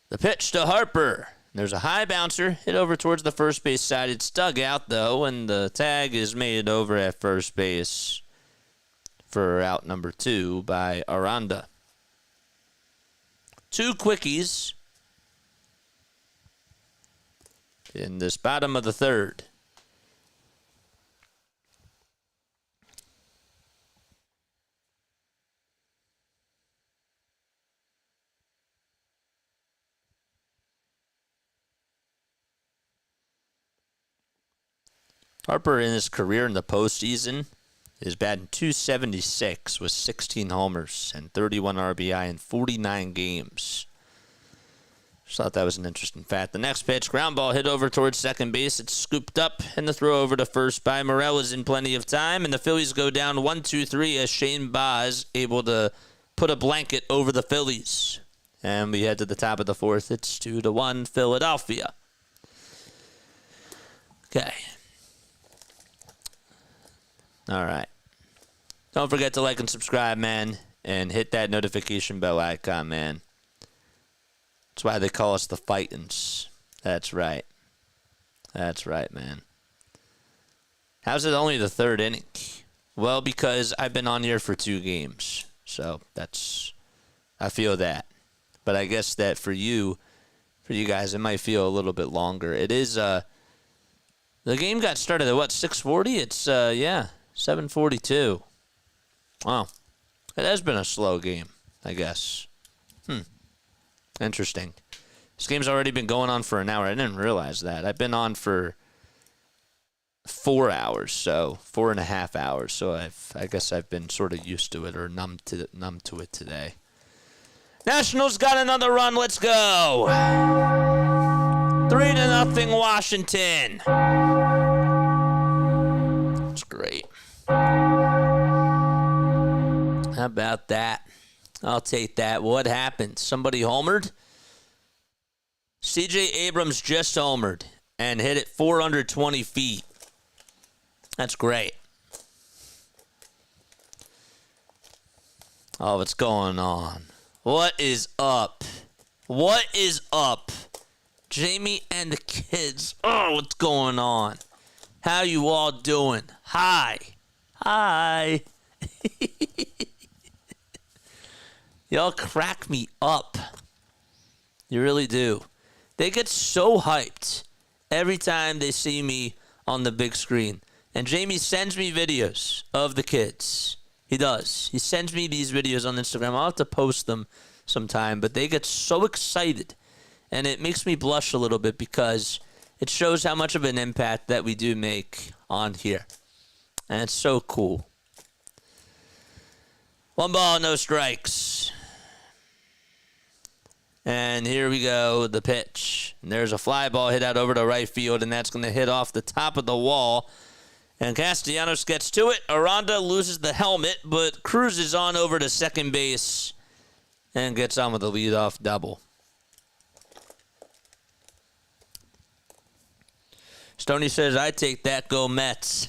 The pitch to Harper. There's a high bouncer hit over towards the first base side. It's dug out, though, and the tag is made over at first base for out number 2 by Aranda. 2 quickies in this bottom of the third. Harper in his career in the postseason is batting .276 with 16 homers and 31 RBI in 49 games. Just thought that was an interesting fact. The next pitch, ground ball hit over towards second base. It's scooped up, and the throw over to first by Morel is in plenty of time, and the Phillies go down 1-2-3 as Shane Baz able to put a blanket over the Phillies. And we head to the top of the fourth. It's 2-1 Philadelphia. Okay. All right. Don't forget to like and subscribe, man, and hit that notification bell icon, man. That's why they call us the Fightins. That's right. That's right, man. How's it only the third inning? Well, because I've been on here for 2 games. So I feel that. But I guess that for you guys, it might feel a little bit longer. It is, the game got started at what, 6:40? It's, 7:42. Wow. It has been a slow game, I guess. Interesting. This game's already been going on for an hour. I didn't realize that. I've been on for 4 hours, so 4.5 hours. So I guess I've been sort of used to it or numb to it today. Nationals got another run. Let's go. 3-0 Washington. That's great. How about that? I'll take that. What happened? Somebody homered? C.J. Abrams just homered and hit it 420 feet. That's great. Oh, what's going on? What is up? What is up? Jamie and the kids. Oh, what's going on? How you all doing? Hi. Hi. Y'all crack me up. You really do. They get so hyped every time they see me on the big screen. And Jamie sends me videos of the kids. He does. He sends me these videos on Instagram. I'll have to post them sometime. But they get so excited. And it makes me blush a little bit because it shows how much of an impact that we do make on here. And it's so cool. 1 ball, no strikes. And here we go, the pitch. And there's a fly ball hit out over to right field, and that's going to hit off the top of the wall. And Castellanos gets to it. Aranda loses the helmet, but cruises on over to second base and gets on with a leadoff double. Stoney says, I take that, go Mets.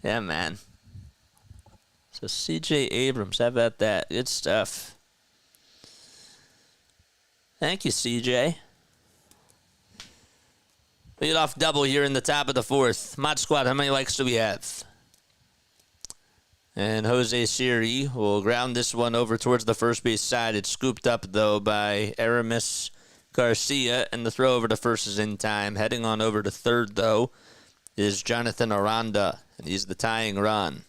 Yeah, man. So C.J. Abrams, how about that? Good stuff. Thank you, C.J. Leadoff double here in the top of the fourth. Mod Squad, how many likes do we have? And Jose Siri will ground this one over towards the first base side. It's scooped up, though, by Aramis Garcia, and the throw over to first is in time. Heading on over to third, though, is Jonathan Aranda, and he's the tying run.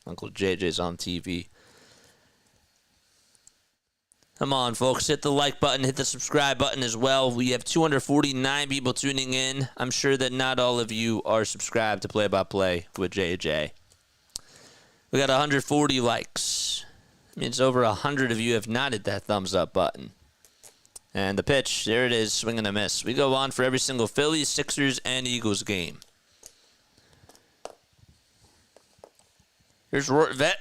Uncle JJ's on TV. Come on, folks. Hit the like button. Hit the subscribe button as well. We have 249 people tuning in. I'm sure that not all of you are subscribed to Play by Play with JJ. We got 140 likes. It means over 100 of you have not hit that thumbs up button. And the pitch, there it is, swing and a miss. We go on for every single Phillies, Sixers, and Eagles game. Here's Rortvet.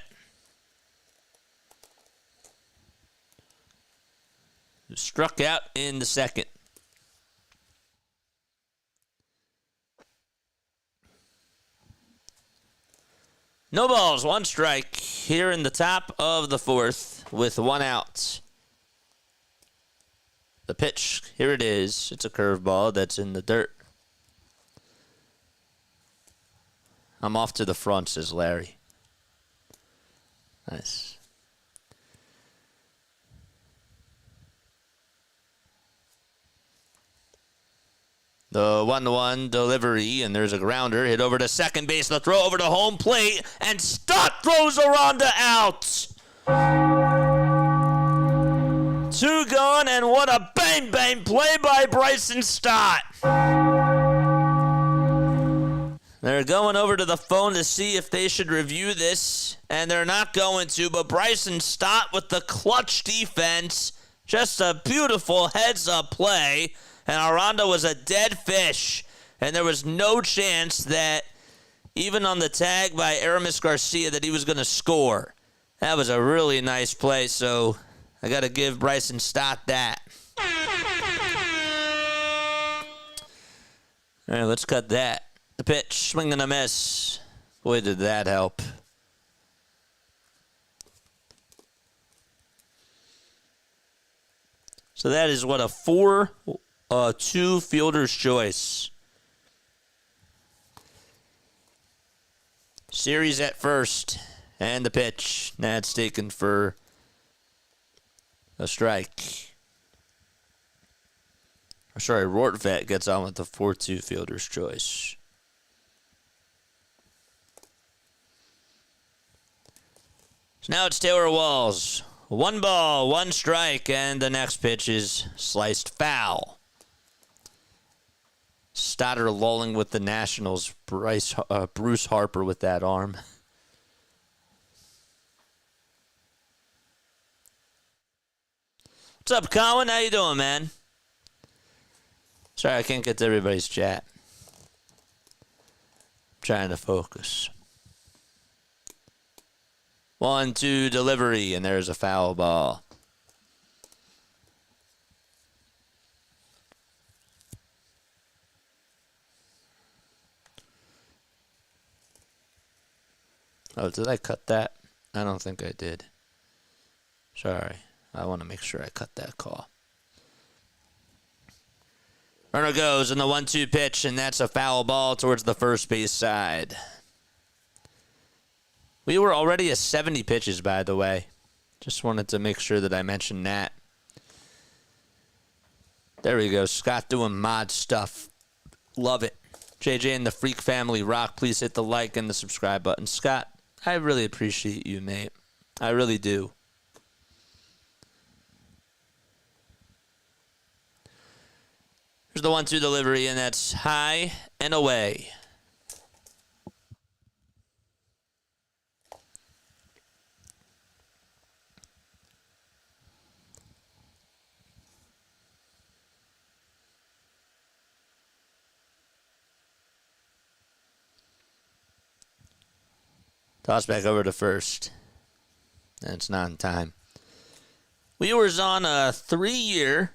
Struck out in the second. No balls, one strike here in the top of the fourth with one out. The pitch, here it is. It's a curveball that's in the dirt. I'm off to the front, says Larry. Nice. The 1-1 delivery, and there's a grounder. Hit over to second base. The throw over to home plate, and Stott throws Aranda out. 2 gone, and what a bang-bang play by Bryson Stott. They're going over to the phone to see if they should review this, and they're not going to, but Bryson Stott with the clutch defense. Just a beautiful heads-up play. And Aranda was a dead fish, and there was no chance that, even on the tag by Aramis Garcia, that he was going to score. That was a really nice play, so I got to give Bryson Stott that. All right, let's cut that. The pitch, swing and a miss. Boy, did that help. So that is what, a 4-2 fielder's choice. Series at first. And the pitch. That's taken for a strike. Sorry, Rortvet gets on with the 4-2 fielder's choice. So now it's Taylor Walls. 1 ball, 1 strike, and the next pitch is sliced foul. Stoddard lolling with the Nationals. Bruce Harper with that arm. What's up, Colin? How you doing, man? Sorry, I can't get to everybody's chat. I'm trying to focus. 1-2 delivery, and there's a foul ball. Oh, did I cut that? I don't think I did. Sorry. I want to make sure I cut that call. Runner goes in the 1-2 pitch, and that's a foul ball towards the first base side. We were already at 70 pitches, by the way. Just wanted to make sure that I mentioned that. There we go. Scott doing mod stuff. Love it. JJ and the Freak Family rock. Please hit the like and the subscribe button. Scott, I really appreciate you, mate. I really do. Here's the 1-2 delivery, and that's high and away. Toss back over to first. And it's not in time. We was on a 3-year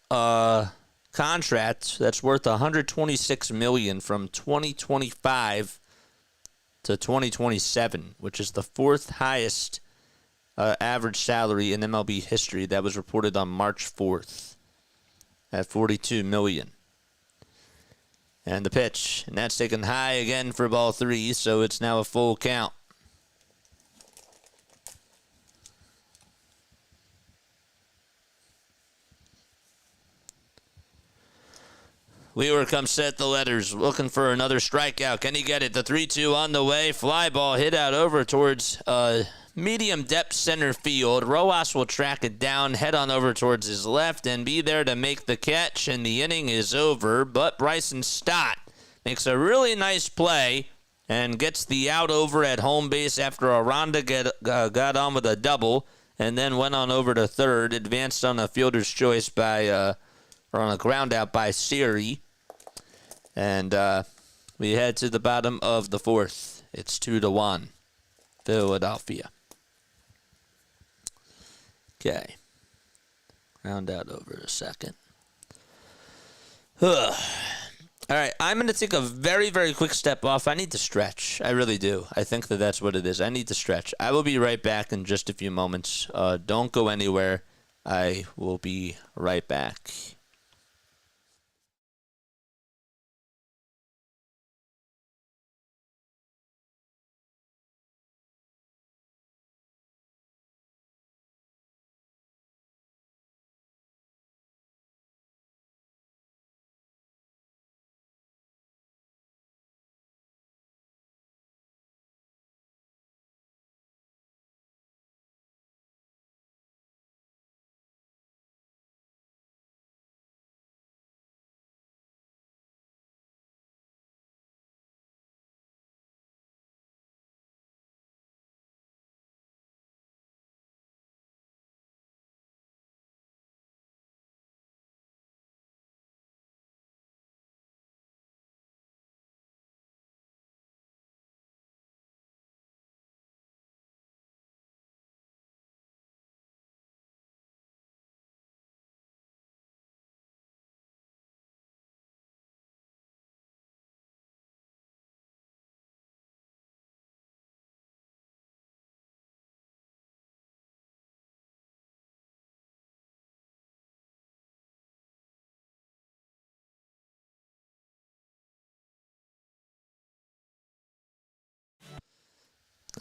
contract that's worth $126 million from 2025 to 2027, which is the 4th highest average salary in MLB history. That was reported on March 4th at $42 million. And the pitch, and that's taken high again for ball 3, so it's now a full count. Weaver comes set the letters, looking for another strikeout. Can he get it? The 3-2 on the way. Fly ball hit out over towards medium depth center field. Rojas will track it down, head on over towards his left, and be there to make the catch, and the inning is over. But Bryson Stott makes a really nice play and gets the out over at home base after Aranda got on with a double and then went on over to third, advanced on a fielder's choice or on a ground out by Siri. And we head to the bottom of the fourth. It's 2-1, Philadelphia. Okay. Ground out over a second. All right, I'm going to take a very, very quick step off. I need to stretch. I really do. I think that's what it is. I need to stretch. I will be right back in just a few moments. Don't go anywhere. I will be right back.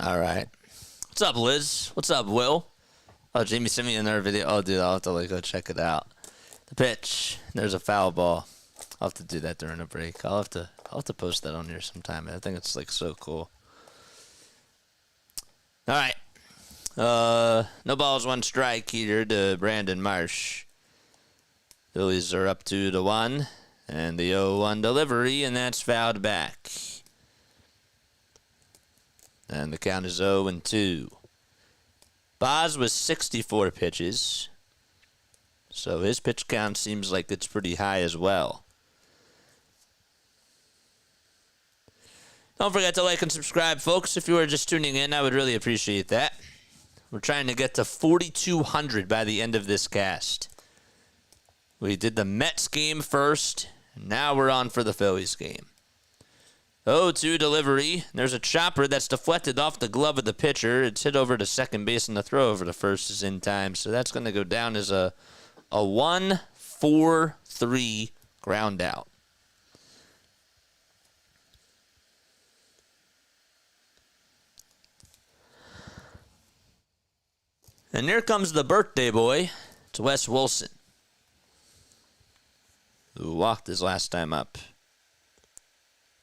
All right. What's up, Liz? What's up, Will? Oh, Jamie sent me another video. Oh, dude, I'll have to go check it out. The pitch. There's a foul ball. I'll have to do that during a break. I'll have to post that on here sometime. I think it's so cool. All right. No balls, one strike here to Brandon Marsh. Phillies are up 2-1, and the 0-1 delivery, and that's fouled back. And the count is 0-2. Boz was 64 pitches. So his pitch count seems like it's pretty high as well. Don't forget to like and subscribe, folks. If you are just tuning in, I would really appreciate that. We're trying to get to 4,200 by the end of this cast. We did the Mets game first, and now we're on for the Phillies game. 0-2 delivery. There's a chopper that's deflected off the glove of the pitcher. It's hit over to second base, and the throw over to first is in time. So that's going to go down as a 1-4-3 ground out. And here comes the birthday boy. It's Wes Wilson, who walked his last time up.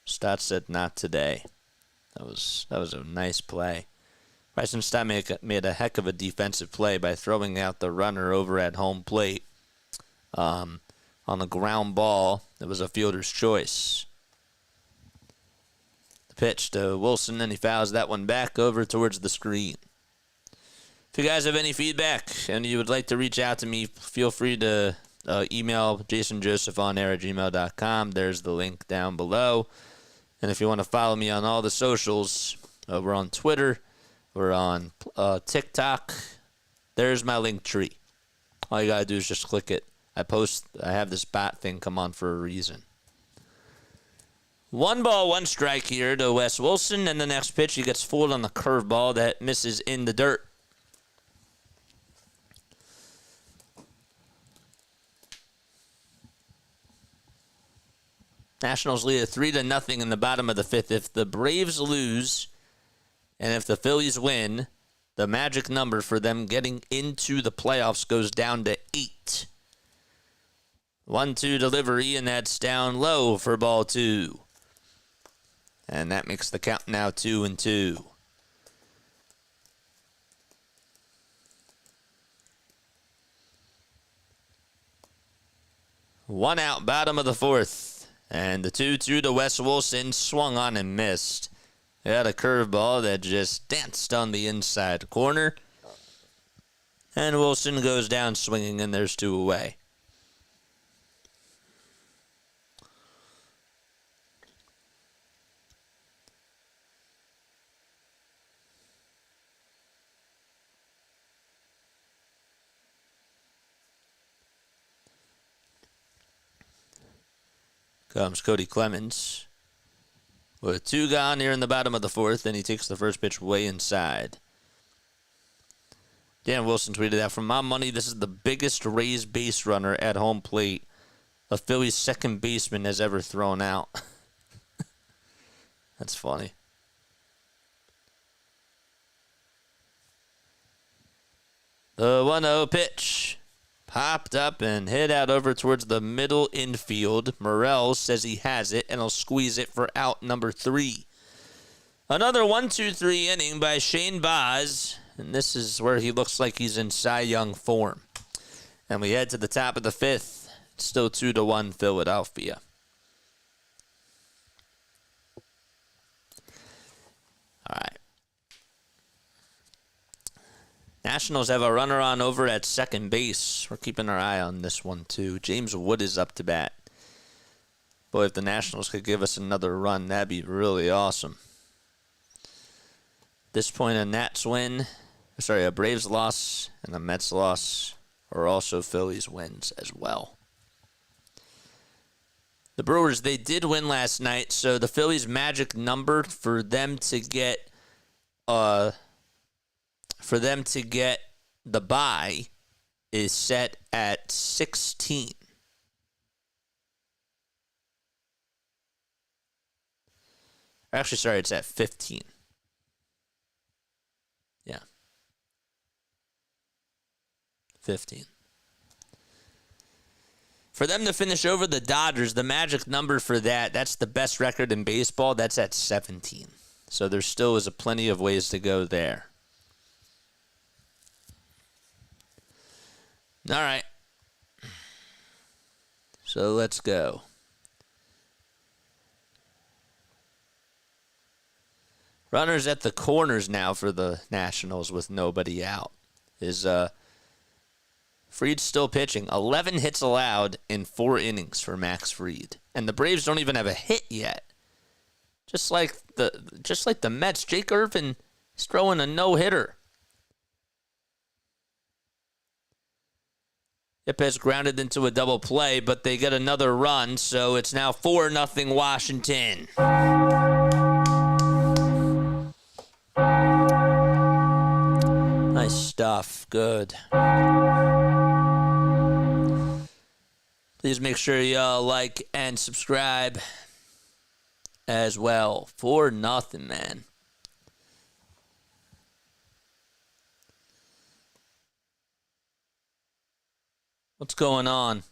Stott said not today. That was a nice play. Bryson Stott made a heck of a defensive play by throwing out the runner over at home plate on a ground ball. It was a fielder's choice. The pitch to Wilson, and he fouls that one back over towards the screen. If you guys have any feedback and you would like to reach out to me, feel free to email jasonjosephonair@gmail.com. There's the link down below. And if you want to follow me on all the socials, we're on Twitter, we're on TikTok. There's my LINKTREE. All you got to do is just click it. I have this bot thing come on for a reason. 1 ball, 1 strike here to Wes Wilson. And the next pitch, he gets fooled on the curveball that misses in the dirt. Nationals lead 3-0 in the bottom of the 5th. If the Braves lose and if the Phillies win, the magic number for them getting into the playoffs goes down to 8. 1-2 delivery, and that's down low for ball 2. And that makes the count now 2-2. One out, bottom of the fourth. And the 2-2 to Wes Wilson, swung on and missed. He had a curveball that just danced on the inside corner. And Wilson goes down swinging, and there's 2 away. Comes Cody Clemens with 2 gone here in the bottom of the fourth, and he takes the first pitch way inside. Dan Wilson tweeted out, "From my money, this is the biggest Rays base runner at home plate a Phillies second baseman has ever thrown out." That's funny. The 1-0 pitch. Popped up and hit out over towards the middle infield. Morel says he has it, and he'll squeeze it for out number 3. Another 1-2-3 inning by Shane Baz, and this is where he looks like he's in Cy Young form. And we head to the top of the 5th. It's still 2-1 Philadelphia. All right. Nationals have a runner on over at second base. We're keeping our eye on this one, too. James Wood is up to bat. Boy, if the Nationals could give us another run, that'd be really awesome. At this point, a Braves loss and a Mets loss are also Phillies wins as well. The Brewers, they did win last night, so the Phillies' magic number for them to get the bye is set at 16. Actually, sorry, it's at 15. Yeah. 15. For them to finish over the Dodgers, the magic number for that's the best record in baseball. That's at 17. So there still is plenty of ways to go there. All right. So let's go. Runners at the corners now for the Nationals with nobody out. Fried's still pitching. 11 hits allowed in 4 innings for Max Fried. And the Braves don't even have a hit yet. Just like the Mets, Jake Irvin is throwing a no-hitter. Yepes grounded into a double play, but they get another run, so it's now 4-0 Washington. Nice stuff. Good. Please make sure y'all like and subscribe as well. 4-0, man. What's going on?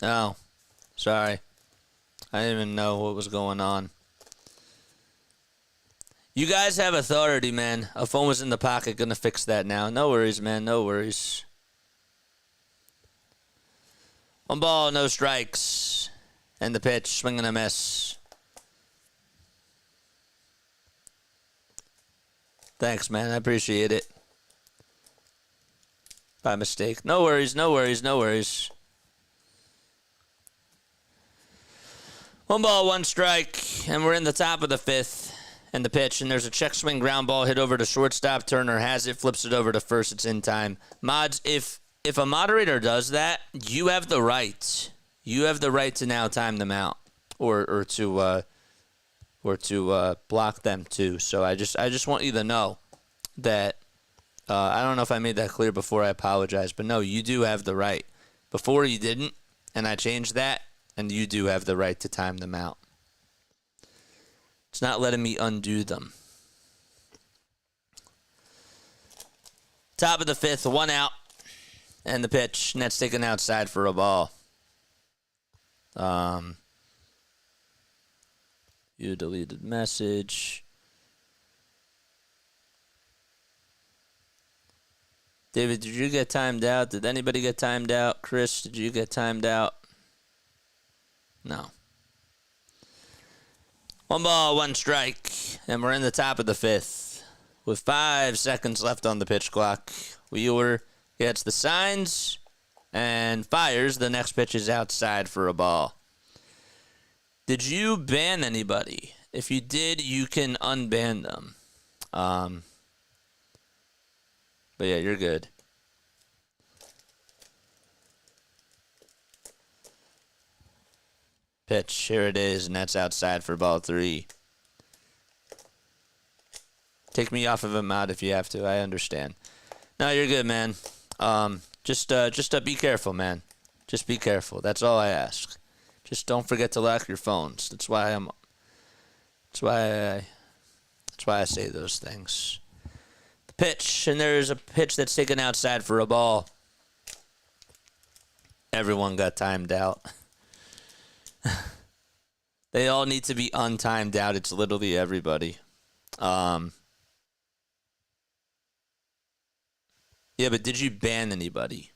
Oh, sorry. I didn't even know what was going on. You guys have authority, man. A phone was in the pocket. Gonna fix that now. No worries, man. No worries. 1 ball, no strikes. And the pitch, swing and a miss. Thanks, man. I appreciate it. By mistake. No worries, no worries, no worries. 1 ball, 1 strike, and we're in the top of the 5th. And the pitch, and there's a check swing ground ball hit over to shortstop. Turner has it, flips it over to first. It's in time. Mods, if a moderator does that, you have the right. You have the right to now time them out, or to block them too. So I just want you to know that. I don't know if I made that clear before. I apologize. But no, you do have the right. Before you didn't, and I changed that, and you do have the right to time them out. It's not letting me undo them. Top of the 5th, 1 out, and the pitch. And that's taken outside for a ball. You deleted message. David, did you get timed out? Did anybody get timed out? Chris, did you get timed out? No. 1 ball, 1 strike, and we're in the top of the 5th. With 5 seconds left on the pitch clock, Wheeler gets the signs and fires. The next pitch is outside for a ball. Did you ban anybody? If you did, you can unban them. But yeah, you're good. Pitch, here it is, and that's outside for ball 3. Take me off of him out if you have to. I understand. No, you're good, man. Just be careful, man. Just be careful. That's all I ask. Just don't forget to lock your phones. That's why I say those things. The pitch, and there's a pitch that's taken outside for a ball. Everyone got timed out. They all need to be untimed out. It's literally everybody. Yeah, but did you ban anybody?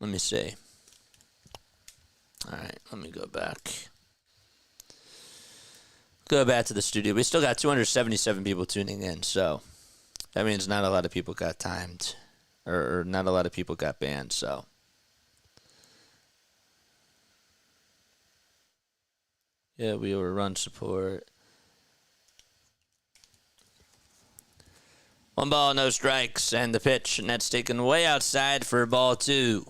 Let me see. All right, let me go back. Go back to the studio. We still got 277 people tuning in, so that means not a lot of people got timed, or not a lot of people got banned, so. Yeah, we were run support. 1 ball, no strikes, and the pitch, and that's taken way outside for ball 2.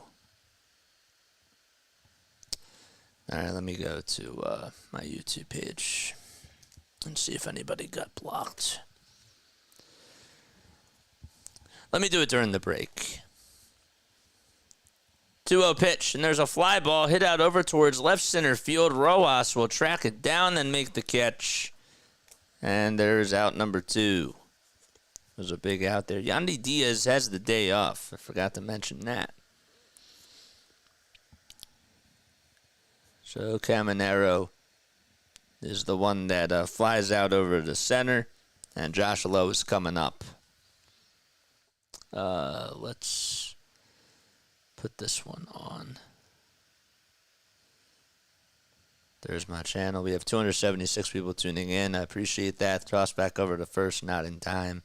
All right, let me go to my YouTube page and see if anybody got blocked. Let me do it during the break. 2-0 pitch, and there's a fly ball hit out over towards left center field. Rojas will track it down and make the catch. And there's out number 2. There's a big out there. Yandy Diaz has the day off. I forgot to mention that. So Caminero is the one that flies out over the center, and Josh Lowe is coming up. Let's put this one on. There's my channel. We have 276 people tuning in. I appreciate that. Toss back over to first, not in time.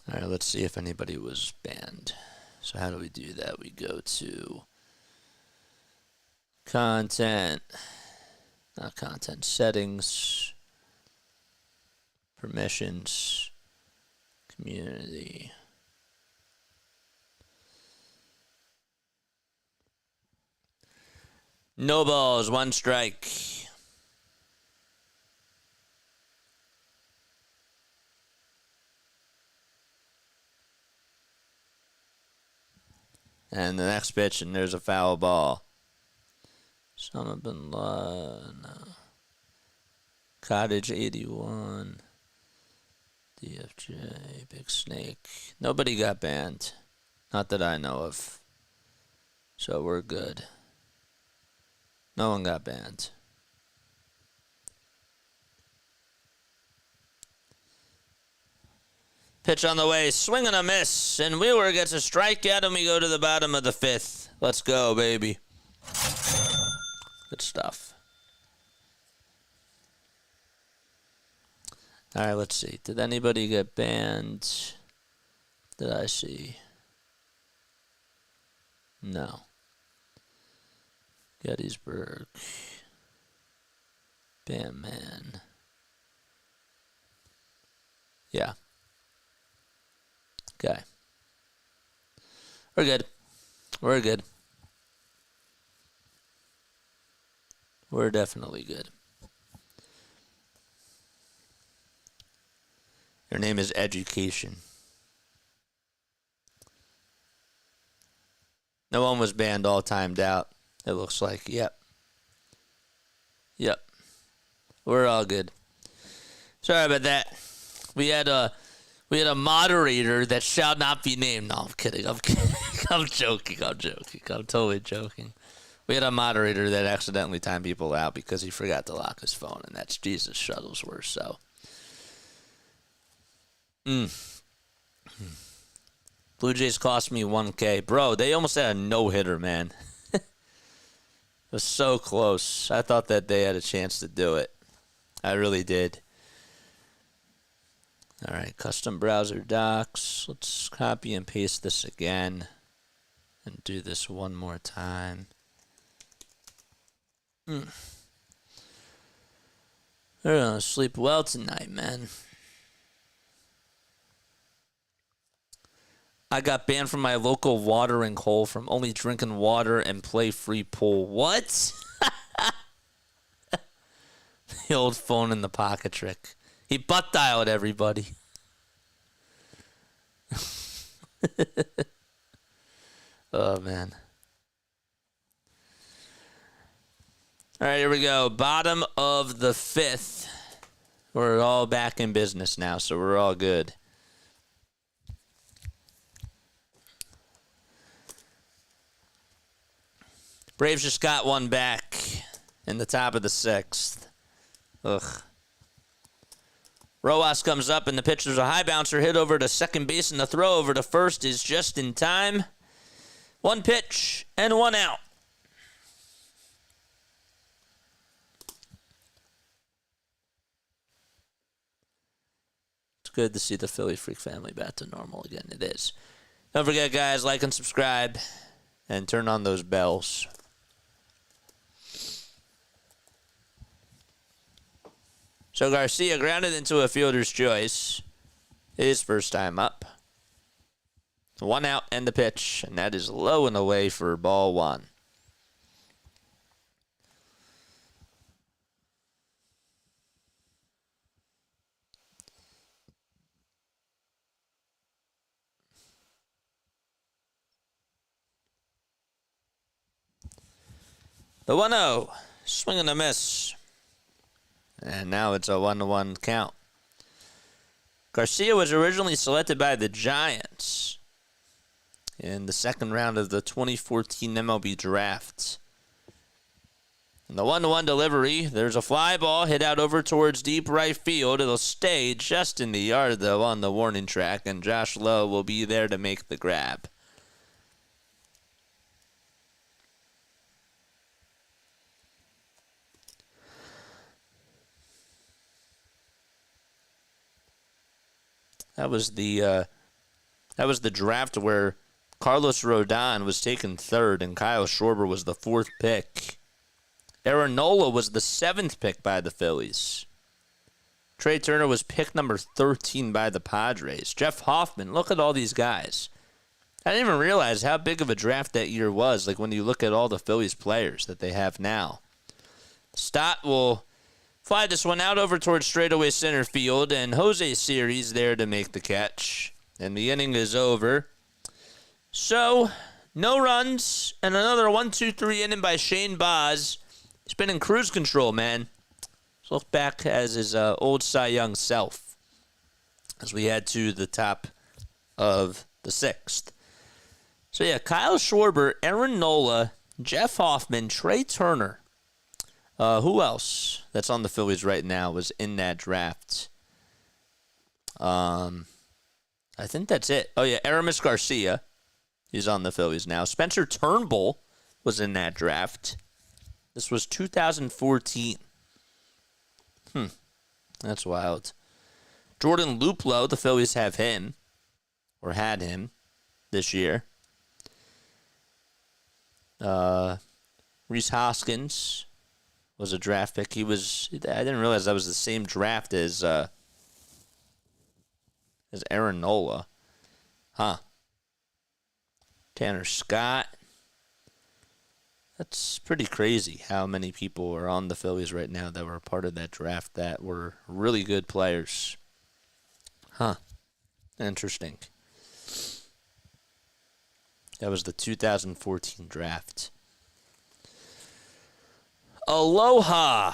All right, let's see if anybody was banned. So how do we do that? We go to content, not content, settings, permissions, community. No balls, 1 strike. And the next pitch, and there's a foul ball. Osama bin Laden. Cottage 81. DFJ, Big Snake. Nobody got banned. Not that I know of. So we're good. No one got banned. Pitch on the way, swing and a miss, and Wheeler gets a strikeout, and we go to the bottom of the 5th. Let's go, baby. Good stuff. All right, let's see. Did anybody get banned? Did I see? No. Gettysburg. Bam, man. Yeah. Okay. We're good. We're good. We're definitely good. Your name is Education. No one was banned, all timed out. It looks like. Yep. Yep. We're all good. Sorry about that. We had a moderator that shall not be named. No, I'm kidding. I'm kidding. I'm joking. I'm totally joking. We had a moderator that accidentally timed people out because he forgot to lock his phone, and that's Jesus Shuttlesworth. So, Blue Jays cost me $1K. Bro, they almost had a no-hitter, man. It was so close. I thought that they had a chance to do it. I really did. All right, custom browser docs. Let's copy and paste this again and do this one more time. They're gonna sleep well tonight, man. I got banned from my local watering hole from only drinking water and play free pool. What? The old phone in the pocket trick. He butt dialed everybody. Oh, man. All right, here we go. Bottom of the fifth. We're all back in business now, so we're all good. Braves just got one back in the top of the sixth. Ugh. Rojas comes up, and the pitcher's a high bouncer hit over to second base, and the throw over to first is just in time. One pitch and one out. It's good to see the Philly Freak family back to normal again. It is. Don't forget, guys, like and subscribe, and turn on those bells. So Garcia grounded into a fielder's choice. His first time up. One out and the pitch, and that is low and away for ball one. The 1-0, swing and a miss. And now it's a 1-1 count. Garcia was originally selected by the Giants in the second round of the 2014 MLB draft. In the 1-1 delivery, there's a fly ball hit out over towards deep right field. It'll stay just in the yard, though, on the warning track, and Josh Lowe will be there to make the grab. That was the draft where Carlos Rodon was taken third and Kyle Schwarber was the fourth pick. Aaron Nola was the seventh pick by the Phillies. Trey Turner was pick number 13 by the Padres. Jeff Hoffman, look at all these guys. I didn't even realize how big of a draft that year was, like when you look at all the Phillies players that they have now. Stott will fly this one out over towards straightaway center field, and Jose Siri's there to make the catch. And the inning is over. So, no runs, and another 1-2-3 inning by Shane Baz. He's been in cruise control, man. Let's look back as his old Cy Young self as we head to the top of the sixth. So, yeah, Kyle Schwarber, Aaron Nola, Jeff Hoffman, Trey Turner. Who else that's on the Phillies right now was in that draft? I think that's it. Oh, yeah, Aramis Garcia. He's on the Phillies now. Spencer Turnbull was in that draft. This was 2014. That's wild. Jordan Luplow, the Phillies have him, or had him, this year. Rhys Hoskins was a draft pick. I didn't realize that was the same draft as Aaron Nola. Huh. Tanner Scott. That's pretty crazy how many people are on the Phillies right now that were a part of that draft that were really good players. Huh. Interesting. That was the 2014 draft. Aloha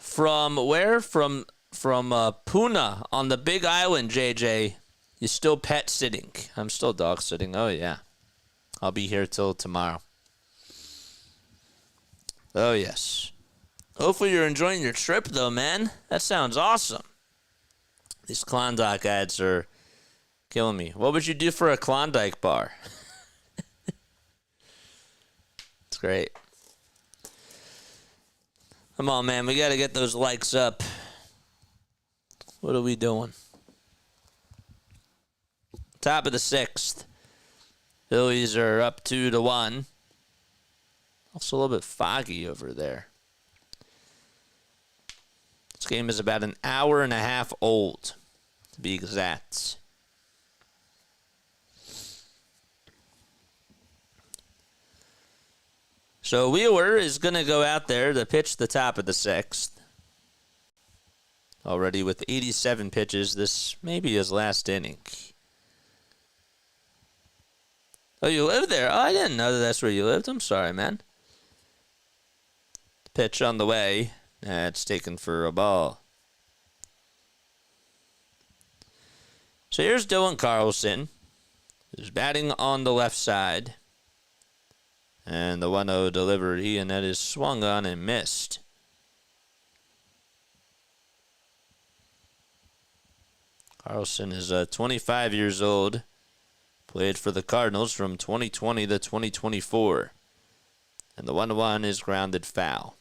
from where? From Puna on the Big Island, JJ. You still pet sitting? I'm still dog sitting. Oh, yeah. I'll be here till tomorrow. Oh, yes. Hopefully you're enjoying your trip, though, man. That sounds awesome. These Klondike ads are Killing me. What would you do for a Klondike bar? It's great. Come on, man. We got to get those likes up. What are we doing? Top of the 6th. Phillies are up 2-1. Also a little bit foggy over there. This game is about an hour and a half old, to be exact. So Wheeler is going to go out there to pitch the top of the 6th. Already with 87 pitches, this may be his last inning. Oh, you live there? Oh, I didn't know that's where you lived. I'm sorry, man. Pitch on the way. It's taken for a ball. So here's Dylan Carlson, who's batting on the left side. And the 1-0 delivery, and that is swung on and missed. Carlson is 25 years old. Played for the Cardinals from 2020 to 2024. And the 1-1 is grounded foul.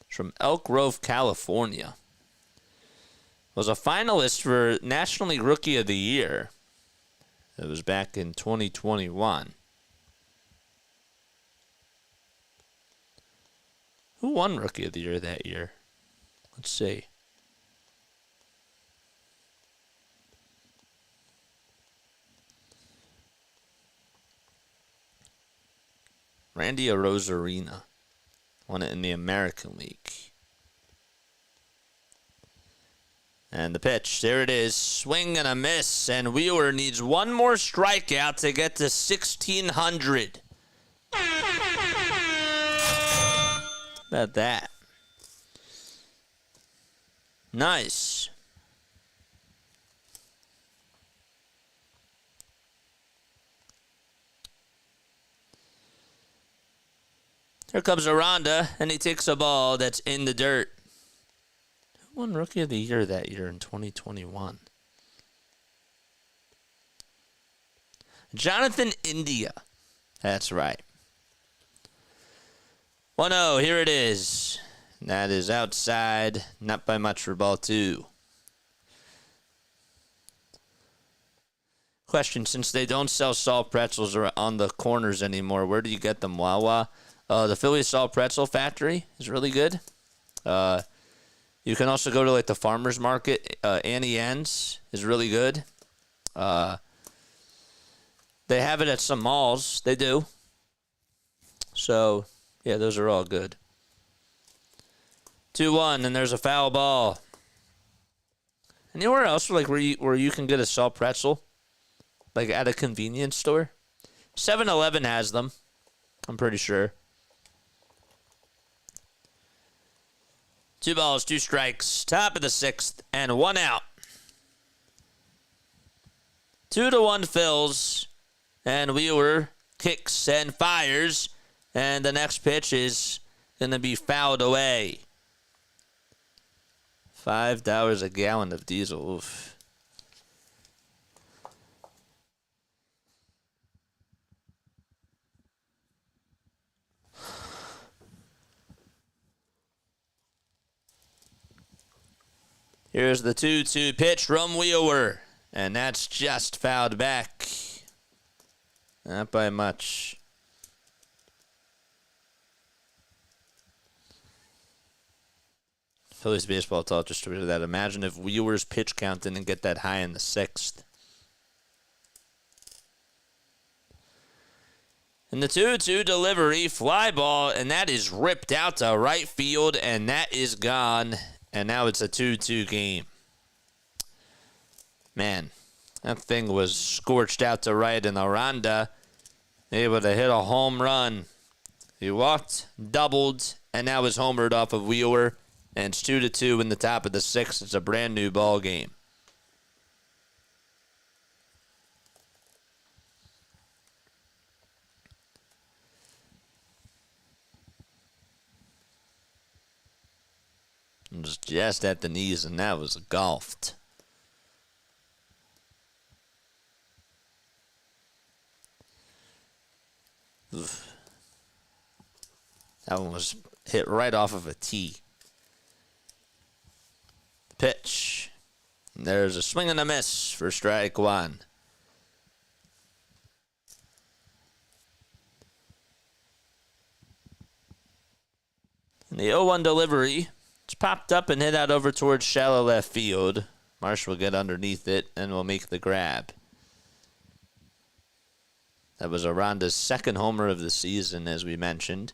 From Elk Grove, California. Was a finalist for National League Rookie of the Year. It was back in 2021. Who won Rookie of the Year that year? Let's see. Randy Arozarena won it in the American League. And the pitch, there it is, swing and a miss, and Wheeler needs one more strikeout to get to 1,600. How about that? Nice. Here comes Aranda, and he takes a ball that's in the dirt. Who won Rookie of the Year that year in 2021? Jonathan India. That's right. 1-0, here it is. That is outside, not by much for ball 2. Question, since they don't sell salt pretzels on the corners anymore, where do you get them? Wawa? The Phillies Salt Pretzel Factory is really good. You can also go to like the farmer's market. Annie Ann's is really good. They have it at some malls. They do. So, yeah, those are all good. 2-1, and there's a foul ball. Anywhere else like where you can get a salt pretzel? Like at a convenience store? 7-Eleven has them. I'm pretty sure. 2 balls, 2 strikes. Top of the 6th, and 1 out. 2-1 Phils. And Wheeler kicks and fires. And the next pitch is going to be fouled away. $5 a gallon of diesel. Oof. Here's the 2-2 pitch from Wheeler. And that's just fouled back. Not by much. Phillies Baseball Talk just tweeted that. Imagine if Wheeler's pitch count didn't get that high in the 6th. And the 2-2 delivery, fly ball, and that is ripped out to right field, and that is gone. And now it's a 2-2 game. Man, that thing was scorched out to right, and Aranda able to hit a home run. He walked, doubled, and now is homered off of Wheeler. And it's 2-2 in the top of the 6th. It's a brand new ball game. It was just at the knees, and that was golfed. That one was hit right off of a tee. Pitch. There's a swing and a miss for strike one. And the 0-1 delivery. It's popped up and hit out over towards shallow left field. Marsh will get underneath it and will make the grab. That was Aranda's second homer of the season, as we mentioned.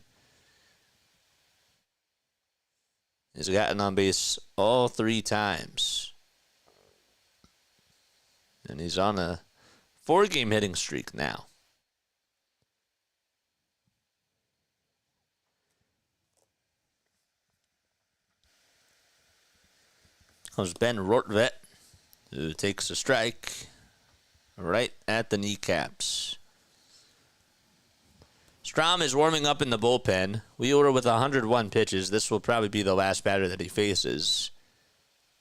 He's gotten on base all 3 times. And he's on a 4-game hitting streak now. Comes Ben Rortvet, who takes a strike right at the kneecaps. Strom is warming up in the bullpen. Wheeler with 101 pitches. This will probably be the last batter that he faces.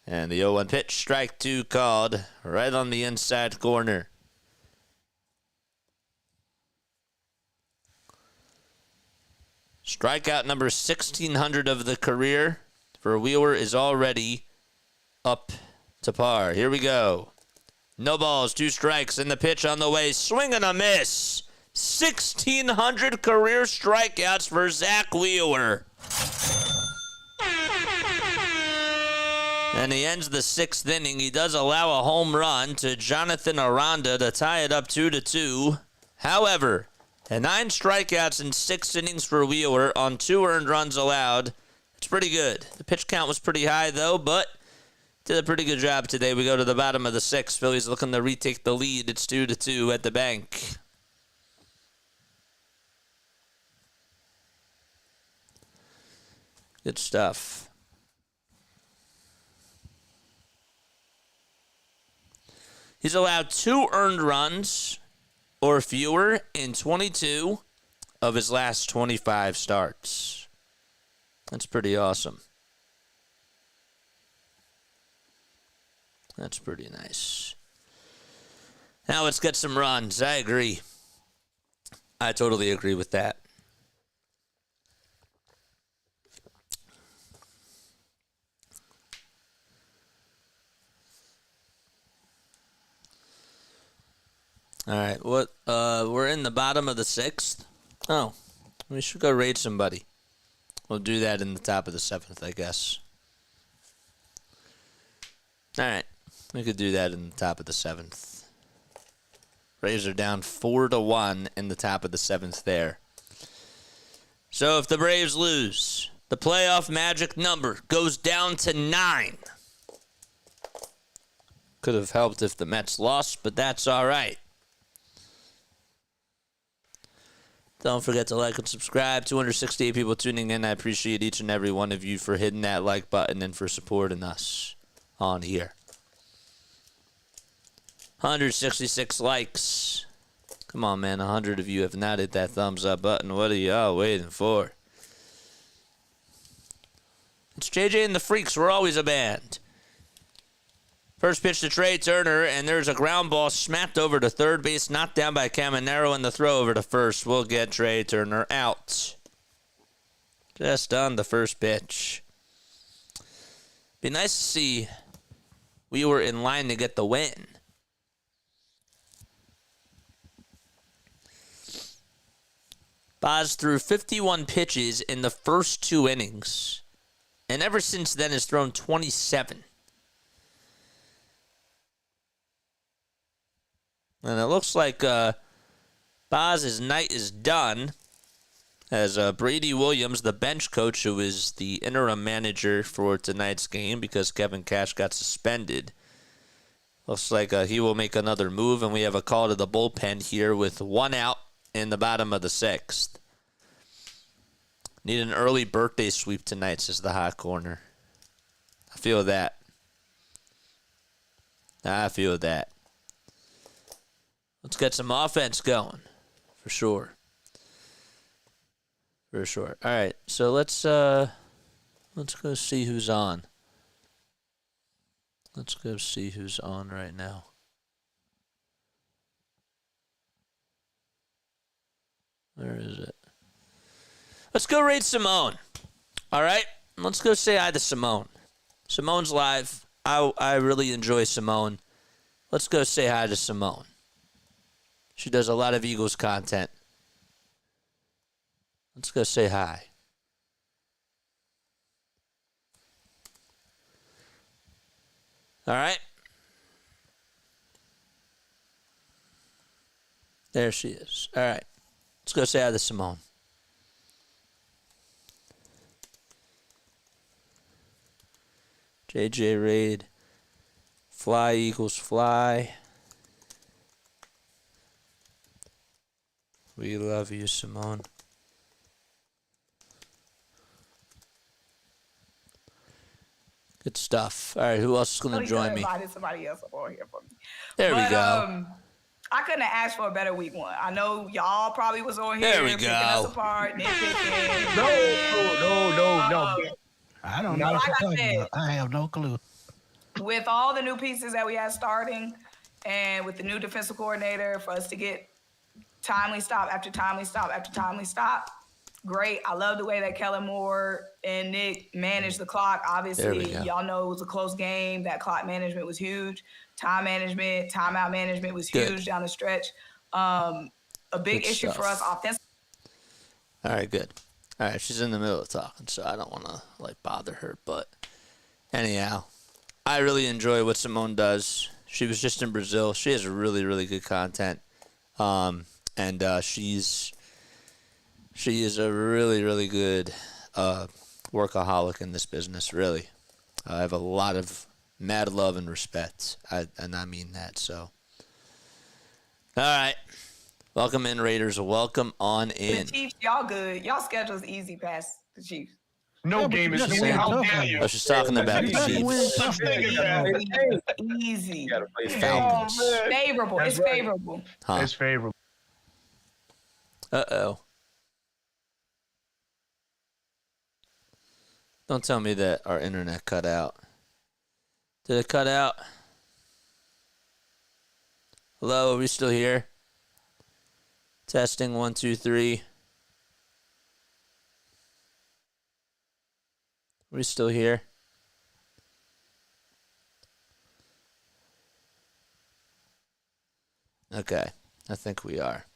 And the 0-1 pitch, strike 2 called, right on the inside corner. Strikeout number 1,600 of the career for Wheeler is already up to par. Here we go. No balls, 2 strikes, and the pitch on the way. Swing and a miss. 1,600 career strikeouts for Zach Wheeler. And he ends the 6th inning. He does allow a home run to Jonathan Aranda to tie it up 2-2. However, 9 strikeouts in 6 innings for Wheeler on 2 earned runs allowed. It's pretty good. The pitch count was pretty high, though, but did a pretty good job today. We go to the bottom of the 6th. Phillies looking to retake the lead. It's 2-2 at the bank. Good stuff. He's allowed 2 earned runs or fewer in 22 of his last 25 starts. That's pretty awesome. That's pretty nice. Now let's get some runs. I agree. I totally agree with that. All right, we're in the bottom of the 6th. Oh, we should go raid somebody. We'll do that in the top of the 7th, I guess. All right, we could do that in the top of the 7th. Rays are down 4-1 in the top of the 7th there. So if the Braves lose, the playoff magic number goes down to 9. Could have helped if the Mets lost, but that's all right. Don't forget to like and subscribe. 268 people tuning in. I appreciate each and every one of you for hitting that like button and for supporting us on here. 166 likes. Come on, man. 100 of you have not hit that thumbs up button. What are y'all waiting for? It's JJ and the Freaks. We're always a band. First pitch to Trey Turner, and there's a ground ball smacked over to third base, knocked down by Caminero, and the throw over to first will get Trey Turner out. Just on the first pitch. Be nice to see we were in line to get the win. Boz threw 51 pitches in the first 2 innings, and ever since then has thrown 27. And it looks like Boz's night is done as Brady Williams, the bench coach, who is the interim manager for tonight's game because Kevin Cash got suspended. Looks like he will make another move, and we have a call to the bullpen here with 1 out in the bottom of the 6th. Need an early birthday sweep tonight, says the hot corner. I feel that. I feel that. Let's get some offense going, for sure. For sure. All right, so let's go see who's on. Let's go see who's on right now. Where is it? Let's go rate Simone. All right? Let's go say hi to Simone. Simone's live. I really enjoy Simone. Let's go say hi to Simone. She does a lot of Eagles content. Let's go say hi. All right? There she is. All right. Let's go say hi to Simone. JJ Raid. Fly, Eagles, fly. We love you, Simone. Good stuff. All right, who else is going to join me? Invited somebody else up on here for me. There we go. I couldn't have asked for a better week one. I know y'all probably was on here There we picking go. us apart, nitpicking. No. I don't know what you're talking about. I have no clue. With all the new pieces that we had starting and with the new defensive coordinator, for us to get timely stop after timely stop after timely stop, great. I love the way that Kellen Moore and Nick managed the clock. Obviously, y'all know it was a close game. That clock management was huge. Time management, timeout management was huge down the stretch. A big Good issue stuff. for us offensively. All right, good. All right, she's in the middle of talking, so I don't want to bother her. But anyhow, I really enjoy what Simone does. She was just in Brazil. She has really, really good content, and she is a really, really good workaholic in this business. Really, I have a lot of mad love and respect, and I mean that. So, all right. Welcome in, Raiders. Welcome on in. The Chiefs, y'all good. Y'all schedule's easy past the Chiefs. No game is easy. How dare you? Oh, she's talking about the Chiefs. Easy. Falcons. Favorable. That's It's right. favorable. Huh. It's favorable. Uh-oh. Don't tell me that our internet cut out. Did it cut out? Hello, are we still here? Testing 1, 2, 3. Are we still here? Okay, I think we are.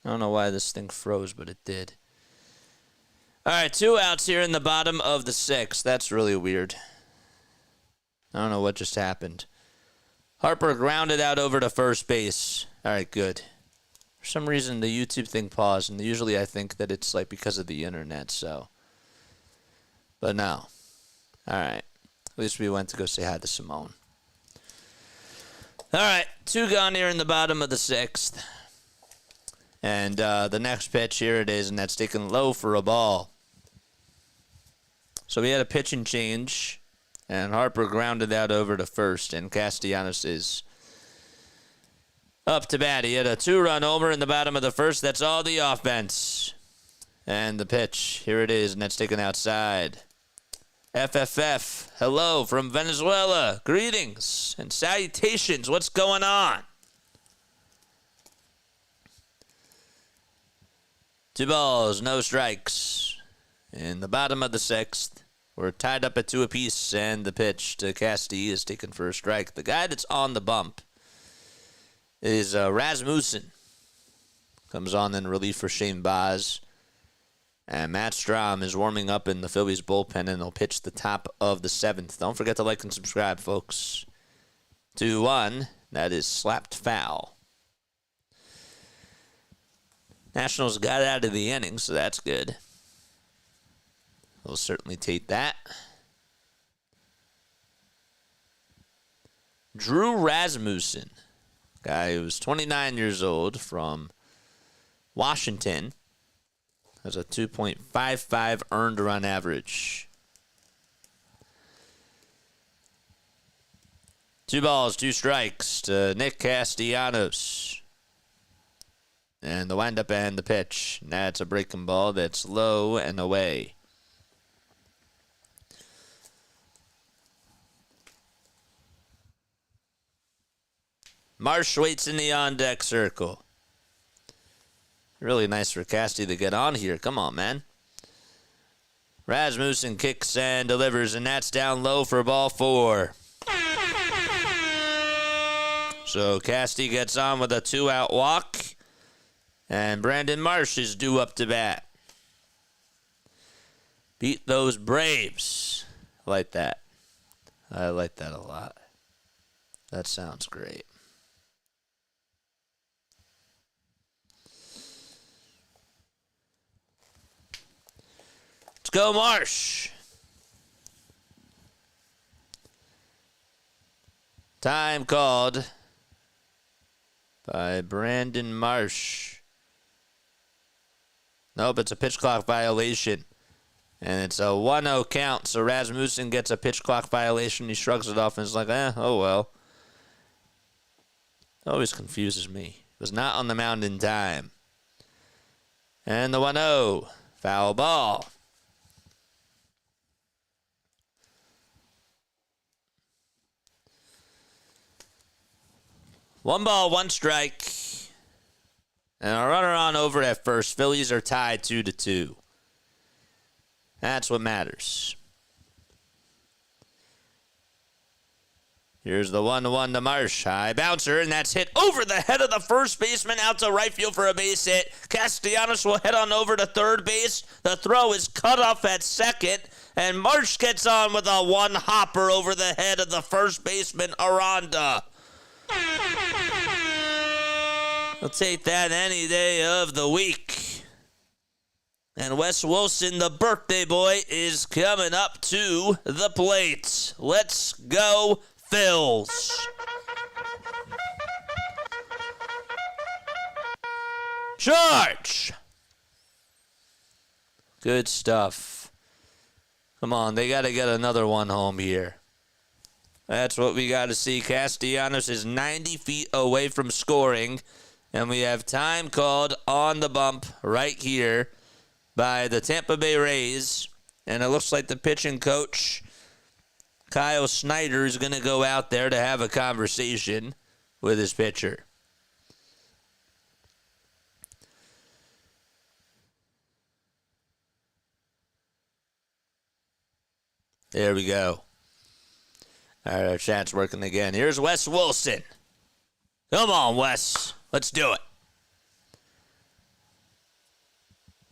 I don't know why this thing froze, but it did. All right, 2 outs here in the bottom of the 6th. That's really weird. I don't know what just happened. Harper grounded out over to first base. All right, good. For some reason, the YouTube thing paused, and usually I think that it's because of the internet, so. But no. All right. At least we went to go say hi to Simone. All right, 2 gone here in the bottom of the 6th. And the next pitch, here it is, and that's taken low for a ball. So we had a pitching change, and Harper grounded out over to first, and Castellanos is up to bat. He had a 2-run homer in the bottom of the 1st. That's all the offense. And the pitch, here it is, and that's taken outside. FFF, hello from Venezuela. Greetings and salutations. What's going on? 2 balls, no strikes. In the bottom of the 6th, we're tied up at 2 apiece, and the pitch to Castille is taken for a strike. The guy that's on the bump is Rasmussen. Comes on in relief for Shane Baz. And Matt Strahm is warming up in the Phillies bullpen, and he'll pitch the top of the 7th. Don't forget to like and subscribe, folks. 2-1. That is slapped foul. Nationals got out of the inning, so that's good. We'll certainly take that. Drew Rasmussen, guy who's 29 years old from Washington, has a 2.55 earned run average. 2 balls, 2 strikes to Nick Castellanos. And the windup and the pitch. That's a breaking ball that's low and away. Marsh waits in the on-deck circle. Really nice for Casty to get on here. Come on, man. Rasmussen kicks and delivers, and that's down low for ball 4. So Casty gets on with a 2-out walk, and Brandon Marsh is due up to bat. Beat those Braves. I like that. I like that a lot. That sounds great. Let's go, Marsh. Time called by Brandon Marsh. Nope, it's a pitch clock violation. And it's a 1-0 count, so Rasmussen gets a pitch clock violation. He shrugs it off and is like, oh well. Always confuses me. Was not on the mound in time. And the 1-0. Foul ball. One ball, one strike. And a runner on over at first. Phillies are tied 2-2. That's what matters. Here's the 1-1 to Marsh. High bouncer, and that's hit over the head of the first baseman out to right field for a base hit. Castellanos will head on over to third base. The throw is cut off at second, and Marsh gets on with a one hopper over the head of the first baseman, Aranda. I'll take that any day of the week. And Wes Wilson, the birthday boy, is coming up to the plate. Let's go, Phils. Charge! Good stuff. Come on, they got to get another one home here. That's what we got to see. Castellanos is 90 feet away from scoring. And we have time called on the bump right here by the Tampa Bay Rays. And it looks like the pitching coach, Kyle Snyder, is going to go out there to have a conversation with his pitcher. There we go. All right, our chat's working again. Here's Wes Wilson. Come on, Wes. Let's do it.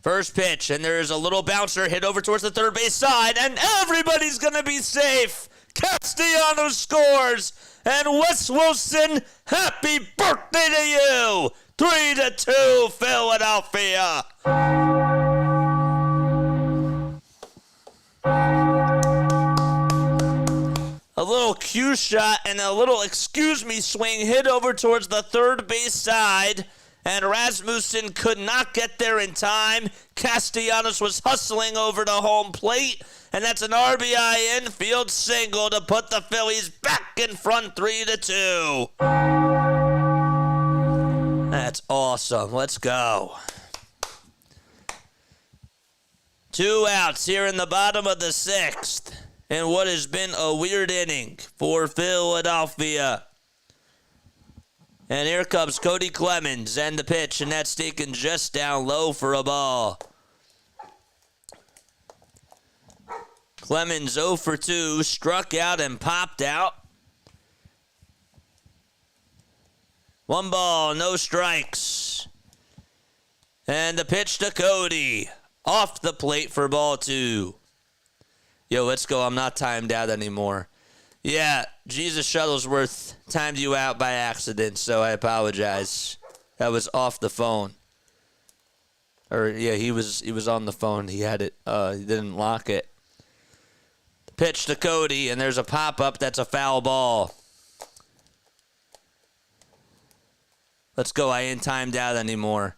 First pitch, and there's a little bouncer hit over towards the third base side, and everybody's going to be safe. Castellanos scores, and Wes Wilson, happy birthday to you. 3-2, Philadelphia. A little cue shot and a little excuse me swing hit over towards the third base side, and Rasmussen could not get there in time. Castellanos was hustling over to home plate, and that's an RBI infield single to put the Phillies back in front 3-2. That's awesome. Let's go. 2 outs here in the bottom of the 6th. In what has been a weird inning for Philadelphia. And here comes Cody Clemens and the pitch, and that's taken just down low for a ball. Clemens 0 for 2, struck out and popped out. 1 ball, no strikes. And the pitch to Cody. Off the plate for ball 2. Yo, let's go. I'm not timed out anymore. Yeah, Jesus Shuttlesworth timed you out by accident, so I apologize. That was off the phone. Or, yeah, he was on the phone. He had it. He didn't lock it. Pitch to Cody, and there's a pop-up. That's a foul ball. Let's go. I ain't timed out anymore.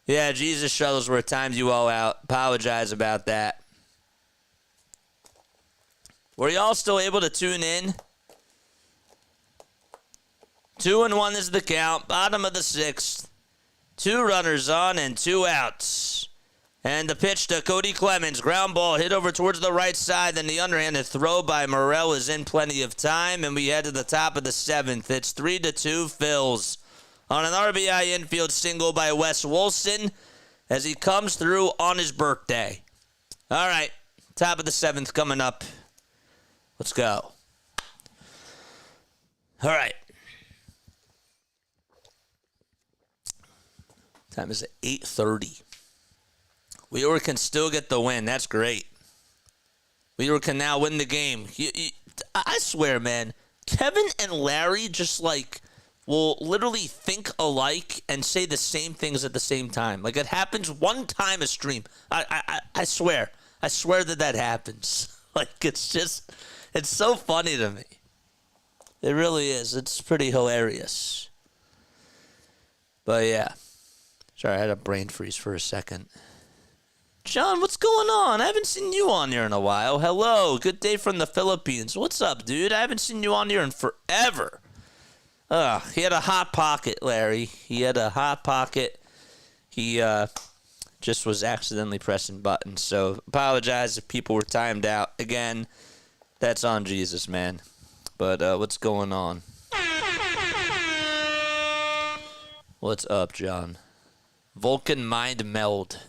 Yeah, Jesus Shuttlesworth timed you all out. Apologize about that. Were y'all still able to tune in? 2-1 is the count. Bottom of the 6th. 2 runners on and 2 outs. And the pitch to Cody Clemens. Ground ball hit over towards the right side. Then the underhanded throw by Morel is in plenty of time. And we head to the top of the 7th. It's 3-2 Phils on an RBI infield single by Wes Wilson as he comes through on his birthday. All right, top of the 7th coming up. Let's go. All right. Time is 8:30. Weaver can still get the win. That's great. Weaver can now win the game. I swear, man, Kevin and Larry just will literally think alike and say the same things at the same time. Like, it happens one time a stream. I swear. I swear that happens. Like, it's so funny to me. It really is. It's pretty hilarious. But yeah. Sorry, I had a brain freeze for a second. John, what's going on? I haven't seen you on here in a while. Hello. Good day from the Philippines. What's up, dude? I haven't seen you on here in forever. He had a hot pocket, Larry. He had a hot pocket. He just was accidentally pressing buttons. So apologize if people were timed out. Again, that's on Jesus, man. But what's going on? What's up, John? Vulcan mind meld.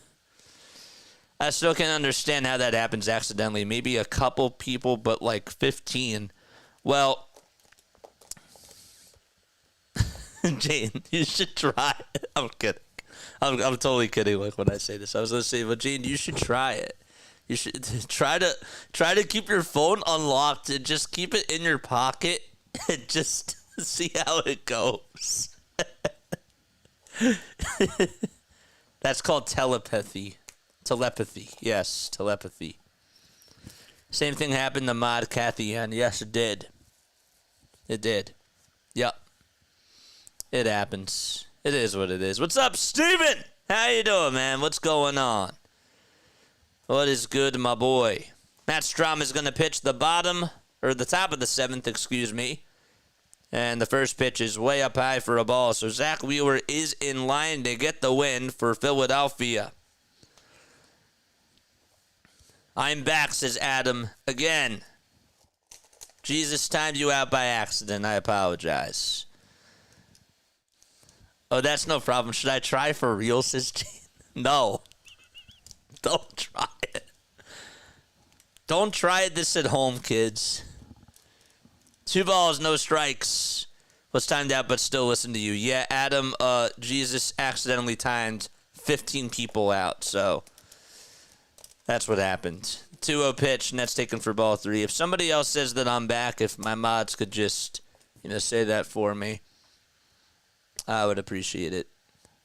I still can't understand how that happens accidentally. Maybe a couple people, but like 15. Well, Jane, you should try it. I'm kidding. I'm totally kidding. Like when I say this, I was gonna say, well, Jane, you should try it. You should try to keep your phone unlocked and just keep it in your pocket and just see how it goes. That's called telepathy. Telepathy. Yes, telepathy. Same thing happened to Mod Kathy, and yes, it did. It did. Yep. It happens. It is what it is. What's up, Steven? How you doing, man? What's going on? What is good, my boy? Matt Strom is going to pitch the top of the 7th, excuse me. And the first pitch is way up high for a ball. So Zach Wheeler is in line to get the win for Philadelphia. I'm back, says Adam. Again. Jesus timed you out by accident. I apologize. Oh, that's no problem. Should I try for real, says Gene? No. Don't try it. Don't try this at home, kids. 2 balls, no strikes. Was timed out, but still listen to you. Yeah, Adam, Jesus accidentally timed 15 people out, so that's what happened. 2-0 pitch, and that's taken for ball 3. If somebody else says that I'm back, if my mods could just, say that for me, I would appreciate it.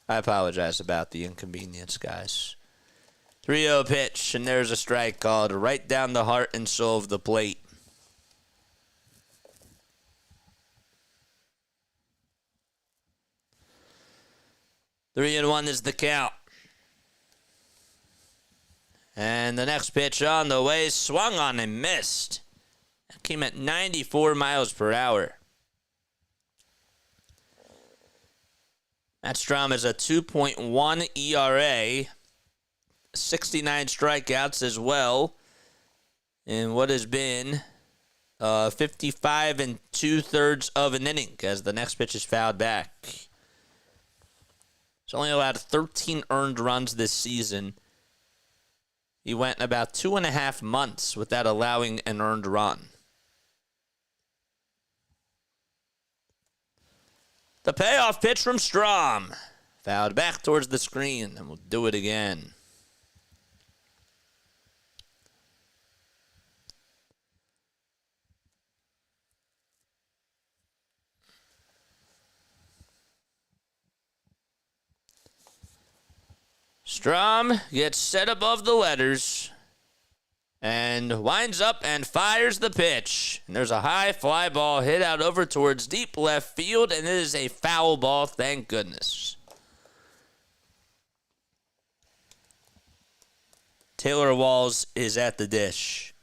I apologize about the inconvenience, guys. 3-0 pitch, and there's a strike called right down the heart and soul of the plate. Three and 1 is the count. And the next pitch on the way, swung on and missed. That came at 94 miles per hour. Matt Strom is a 2.1 ERA, 69 strikeouts as well, in what has been 55 2/3 of an inning as the next pitch is fouled back. He's only allowed 13 earned runs this season. He went about 2.5 months without allowing an earned run. The payoff pitch from Strom. Fouled back towards the screen, and we'll do it again. Strom gets set above the letters and winds up and fires the pitch. And there's a high fly ball hit out over towards deep left field, and it is a foul ball, thank goodness. Taylor Walls is at the dish.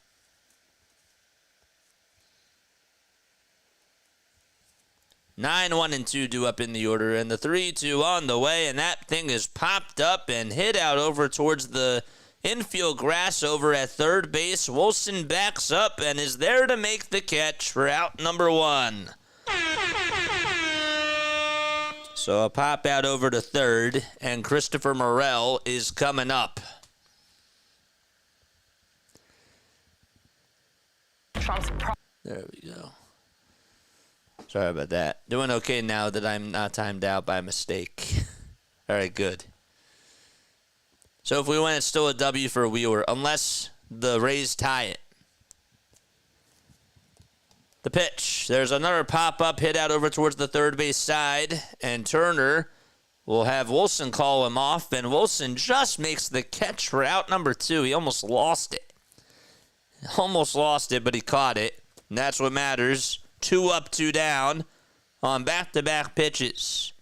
Nine, 1, and 2 due up in the order, and the 3-2 on the way, and that thing is popped up and hit out over towards the infield grass over at third base. Wilson backs up and is there to make the catch for out number 1. So a pop out over to third, and Christopher Morel is coming up. There we go. Sorry about that. Doing okay now that I'm not timed out by mistake. All right, good. So if we win, it's still a W for Wheeler, unless the Rays tie it. The pitch. There's another pop-up hit out over towards the third base side, and Turner will have Wilson call him off, and Wilson just makes the catch for out number 2. He almost lost it. Almost lost it, but he caught it, and that's what matters. 2 up, 2 down on back-to-back pitches.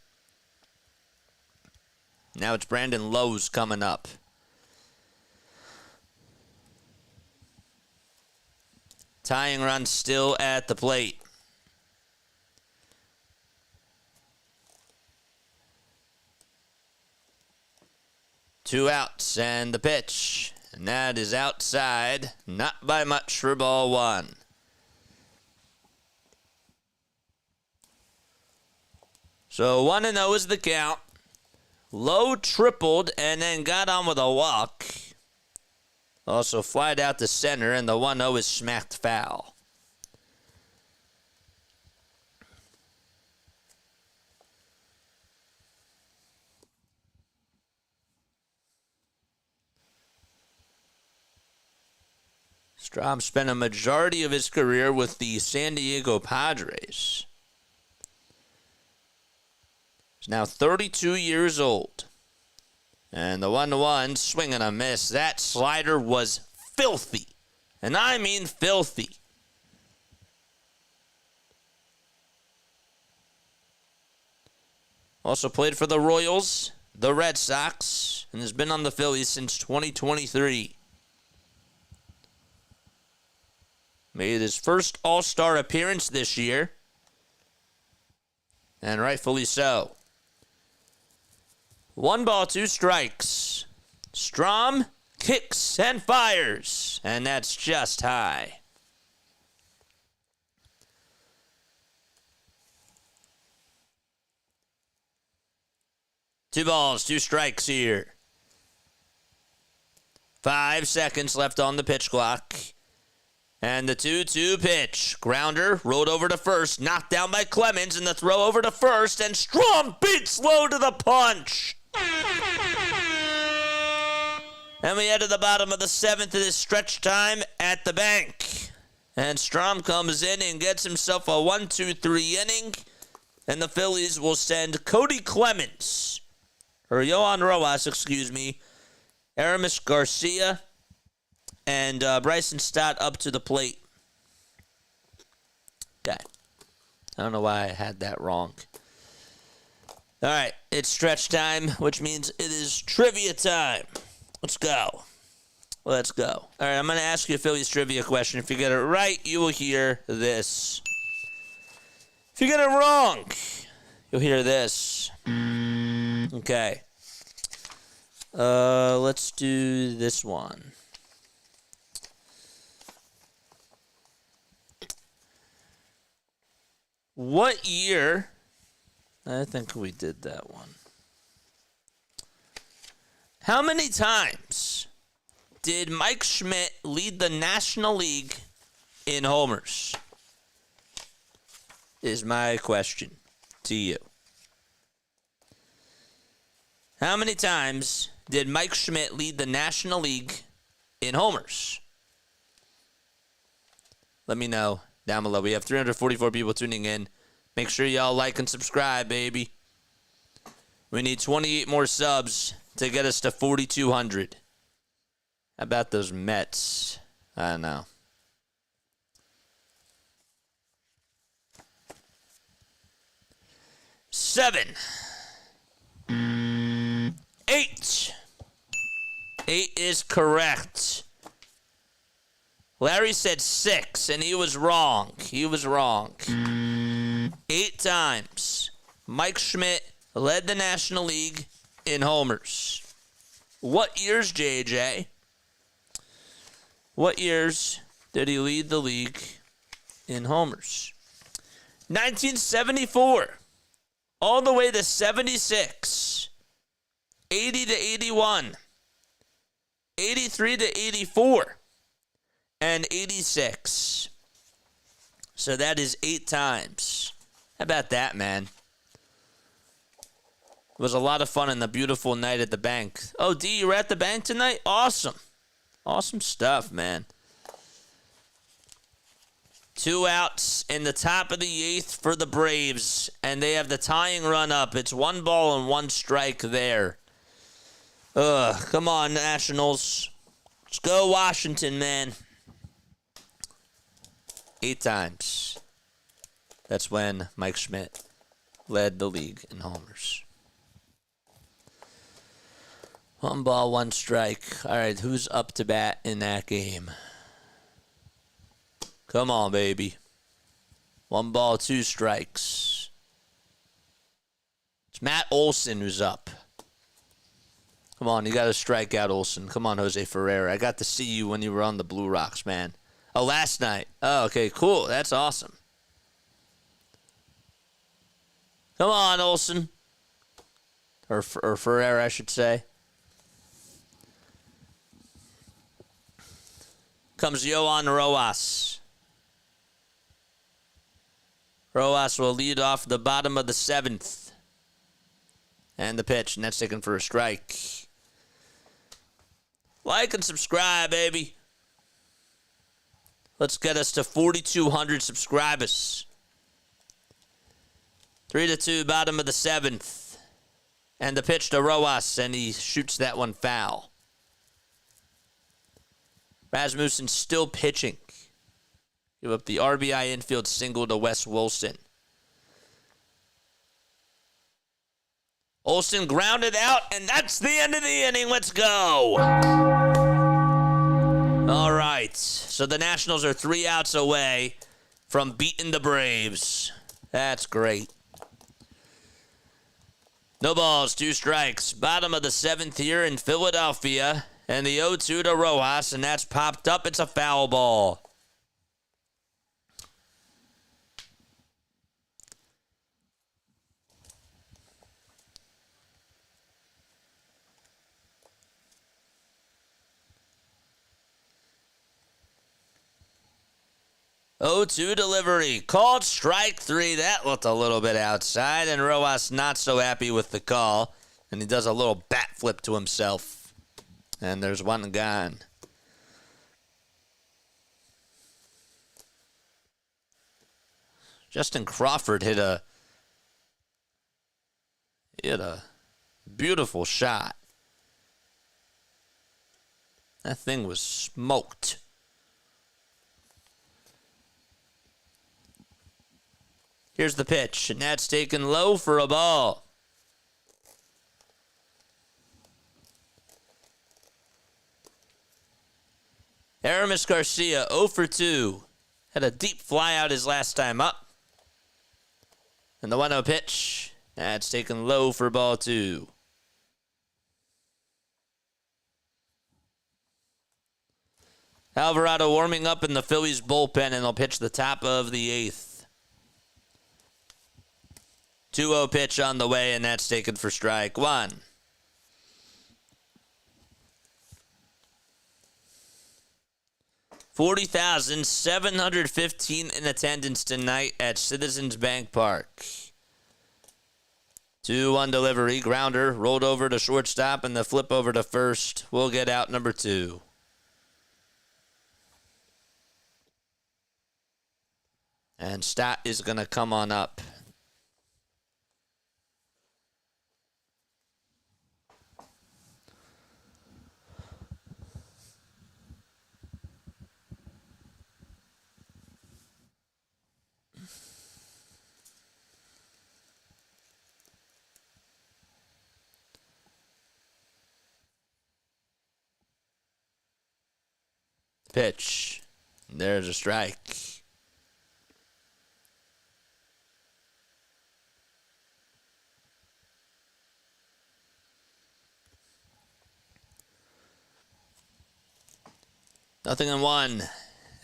Now it's Brandon Lowe's coming up. Tying run still at the plate. Two outs and the pitch. And that is outside. Not by much for ball 1. So 1-0 is the count. Lowe tripled and then got on with a walk. Also flied out to center, and the 1-0 is smacked foul. Strahm spent a majority of his career with the San Diego Padres. He's now 32 years old. And the 1-1, swing and a miss. That slider was filthy. And I mean filthy. Also played for the Royals, the Red Sox, and has been on the Phillies since 2023. Made his first All-Star appearance this year. And rightfully so. 1 ball, 2 strikes. Strahm kicks and fires, and that's just high. Two balls, 2 strikes here. 5 seconds left on the pitch clock. And the 2-2 pitch. Grounder rolled over to first, knocked down by Clemens, and the throw over to first, and Strahm beats Lowe to the punch. And we head to the bottom of the 7th of this stretch time at the bank. And Strahm comes in and gets himself a 1-2-3 inning. And the Phillies will send Cody Clemens, or Yohan Rojas, Aramis Garcia, and Bryson Stott up to the plate. Okay. I don't know why I had that wrong. All right, it's stretch time, which means it is trivia time. Let's go. Let's go. All right, I'm going to ask you a Phillies trivia question. If you get it right, you will hear this. If you get it wrong, you'll hear this. Okay. Let's do this one. What year? I think we did that one. How many times did Mike Schmidt lead the National League in homers? Is my question to you. How many times did Mike Schmidt lead the National League in homers? Let me know down below. We have 344 people tuning in. Make sure y'all like and subscribe, baby. We need 28 more subs to get us to 4,200. How about those Mets? I don't know. Seven. 8. 8 is correct. Larry said 6, and he was wrong. 8 times. Mike Schmidt led the National League in homers. What years, JJ? What years did he lead the league in homers? 1974. all the way to 76, 80 to 81, 83 to 84, and 86. So that is 8 times. How about that, man? It was a lot of fun and a beautiful night at the bank. Oh, D, you were at the bank tonight? Awesome. Awesome stuff, man. 2 outs in the top of the 8th for the Braves, and they have the tying run up. It's 1 ball and 1 strike there. Come on, Nationals. Let's go Washington, man. 8 times. That's when Mike Schmidt led the league in homers. 1 ball, 1 strike. All right, who's up to bat in that game? Come on, baby. 1 ball, 2 strikes. It's Matt Olson who's up. Come on, you got to strike out Olson. Come on, Jose Ferreira. I got to see you when you were on the Blue Rocks, man. Oh, last night. Oh, okay, cool. That's awesome. Come on, Olson. Or Ferreira, I should say. Comes Yohan Rojas. Rojas will lead off the bottom of the 7th. And the pitch, and that's taken for a strike. Like and subscribe, baby. Let's get us to 4,200 subscribers. 3-2, bottom of the 7th. And the pitch to Rojas, and he shoots that one foul. Rasmussen still pitching. Give up the RBI infield single to Wes Wilson. Olson grounded out, and that's the end of the inning. Let's go. All right. So the Nationals are 3 outs away from beating the Braves. That's great. No balls, 2 strikes. Bottom of the 7th here in Philadelphia. And the 0-2 to Rojas, and that's popped up. It's a foul ball. Oh, 2 delivery. Called strike 3. That looked a little bit outside, and Rojas not so happy with the call. And he does a little bat flip to himself. And there's 1 gone. Justin Crawford hit a beautiful shot. That thing was smoked. Here's the pitch, and that's taken low for a ball. Aramis Garcia, 0 for 2. Had a deep fly out his last time up. And the 1-0 pitch, that's taken low for ball 2. Alvarado warming up in the Phillies bullpen, and they'll pitch the top of the 8th. 2-0 pitch on the way, and that's taken for strike 1. $40,715 in attendance tonight at Citizens Bank Park. 2-1 delivery, grounder, rolled over to shortstop, and the flip over to first will get out number 2. And Stott is going to come on up. Pitch. There's a strike. Nothing in 1.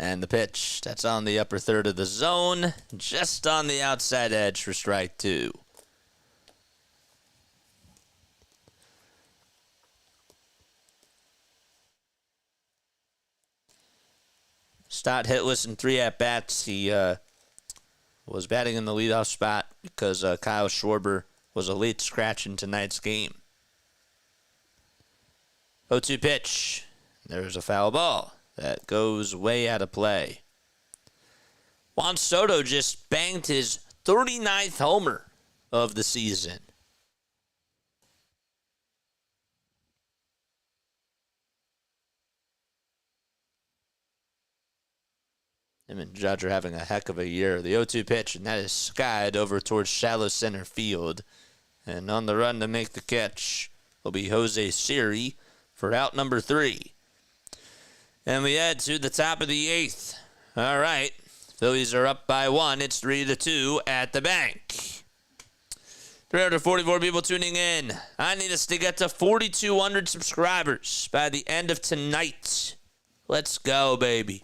And the pitch. That's on the upper third of the zone. Just on the outside edge for strike 2. Stott hitless in 3 at-bats. He was batting in the leadoff spot because Kyle Schwarber was a late scratch in tonight's game. 0-2 pitch. There's a foul ball that goes way out of play. Juan Soto just banged his 39th homer of the season. Him and Judge are having a heck of a year. The 0-2 pitch, and that is skied over towards shallow center field. And on the run to make the catch will be Jose Siri for out number 3. And we head to the top of the 8th. All right. Phillies are up by 1. It's 3-2 at the bank. 344 people tuning in. I need us to get to 4,200 subscribers by the end of tonight. Let's go, baby.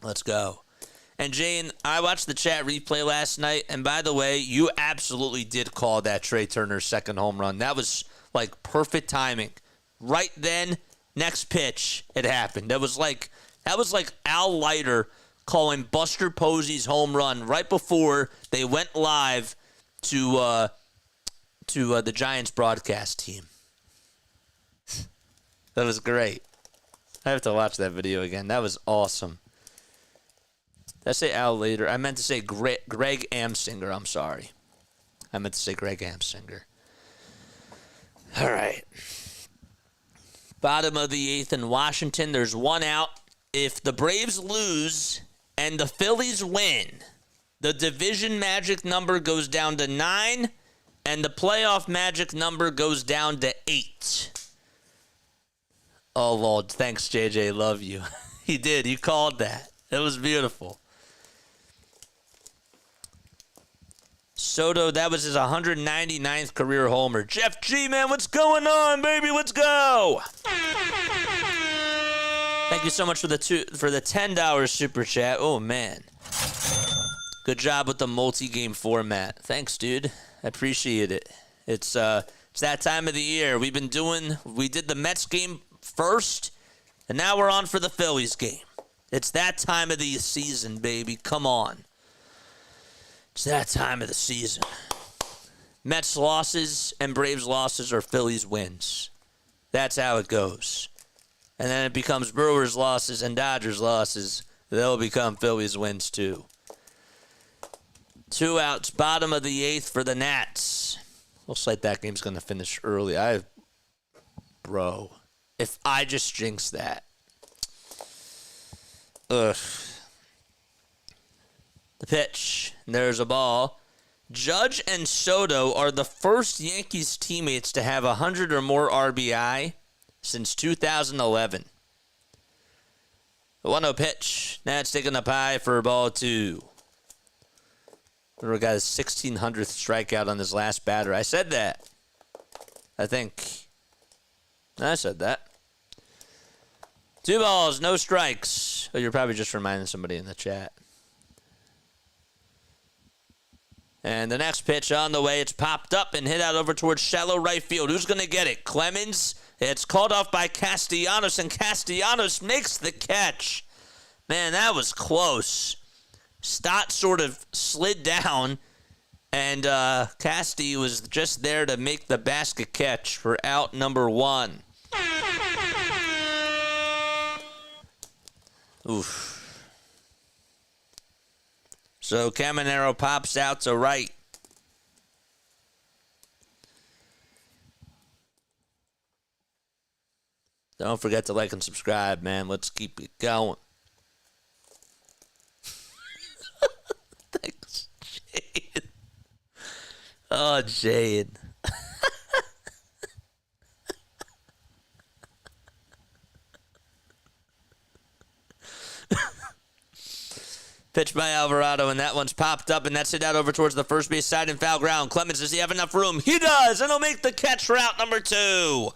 Let's go. And Jane, I watched the chat replay last night, and by the way, you absolutely did call that Trey Turner's second home run. That was like perfect timing. Right then, next pitch, it happened. That was like Al Leiter calling Buster Posey's home run right before they went live to the Giants broadcast team. That was great. I have to watch that video again. That was awesome. Did I say Al Leiter? I meant to say Greg Amsinger. I'm sorry. I meant to say Greg Amsinger. All right. Bottom of the 8th in Washington. There's 1 out. If the Braves lose and the Phillies win, the division magic number goes down to 9, and the playoff magic number goes down to 8. Oh, Lord. Thanks, JJ. Love you. He did. He called that. It was beautiful. Soto, that was his 199th career homer. Jeff G, man, what's going on, baby? Let's go. Thank you so much for the $10 super chat. Oh, man. Good job with the multi-game format. Thanks, dude. I appreciate it. It's that time of the year. We did the Mets game first, and now we're on for the Phillies game. It's that time of the season, baby. Come on. It's that time of the season. Mets losses and Braves losses are Phillies wins. That's how it goes. And then it becomes Brewers losses and Dodgers losses. They'll become Phillies wins too. 2 outs, bottom of the 8th for the Nats. Looks like that game's going to finish early. Bro, if I just jinx that. Ugh. The pitch. There's a ball. Judge and Soto are the first Yankees teammates to have 100 or more RBI since 2011. The 1-0 pitch. Nats taking up high for ball 2. Remember, got his 1,600th strikeout on his last batter. I said that. I think. I said that. 2 balls, no strikes. Oh, you're probably just reminding somebody in the chat. And the next pitch on the way. It's popped up and hit out over towards shallow right field. Who's going to get it? Clemens. It's called off by Castellanos, and Castellanos makes the catch. Man, that was close. Stott sort of slid down, and Casti was just there to make the basket catch for out number 1. Oof. So Caminero pops out to right. Don't forget to like and subscribe, man. Let's keep it going. Thanks, Jade. Oh, Jade. Pitch by Alvarado, and that one's popped up, and that's hit out over towards the first base side in foul ground. Clemens, does he have enough room? He does, and he'll make the catch for out number 2.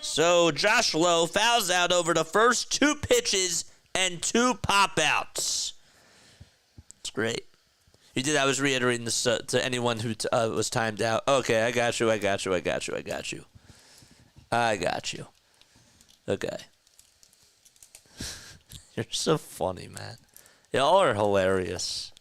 So Josh Lowe fouls out over the first 2 pitches and 2 pop-outs. It's great. You did. I was reiterating this to anyone who was timed out. Okay, I got you. Okay. You're so funny, man. Y'all are hilarious.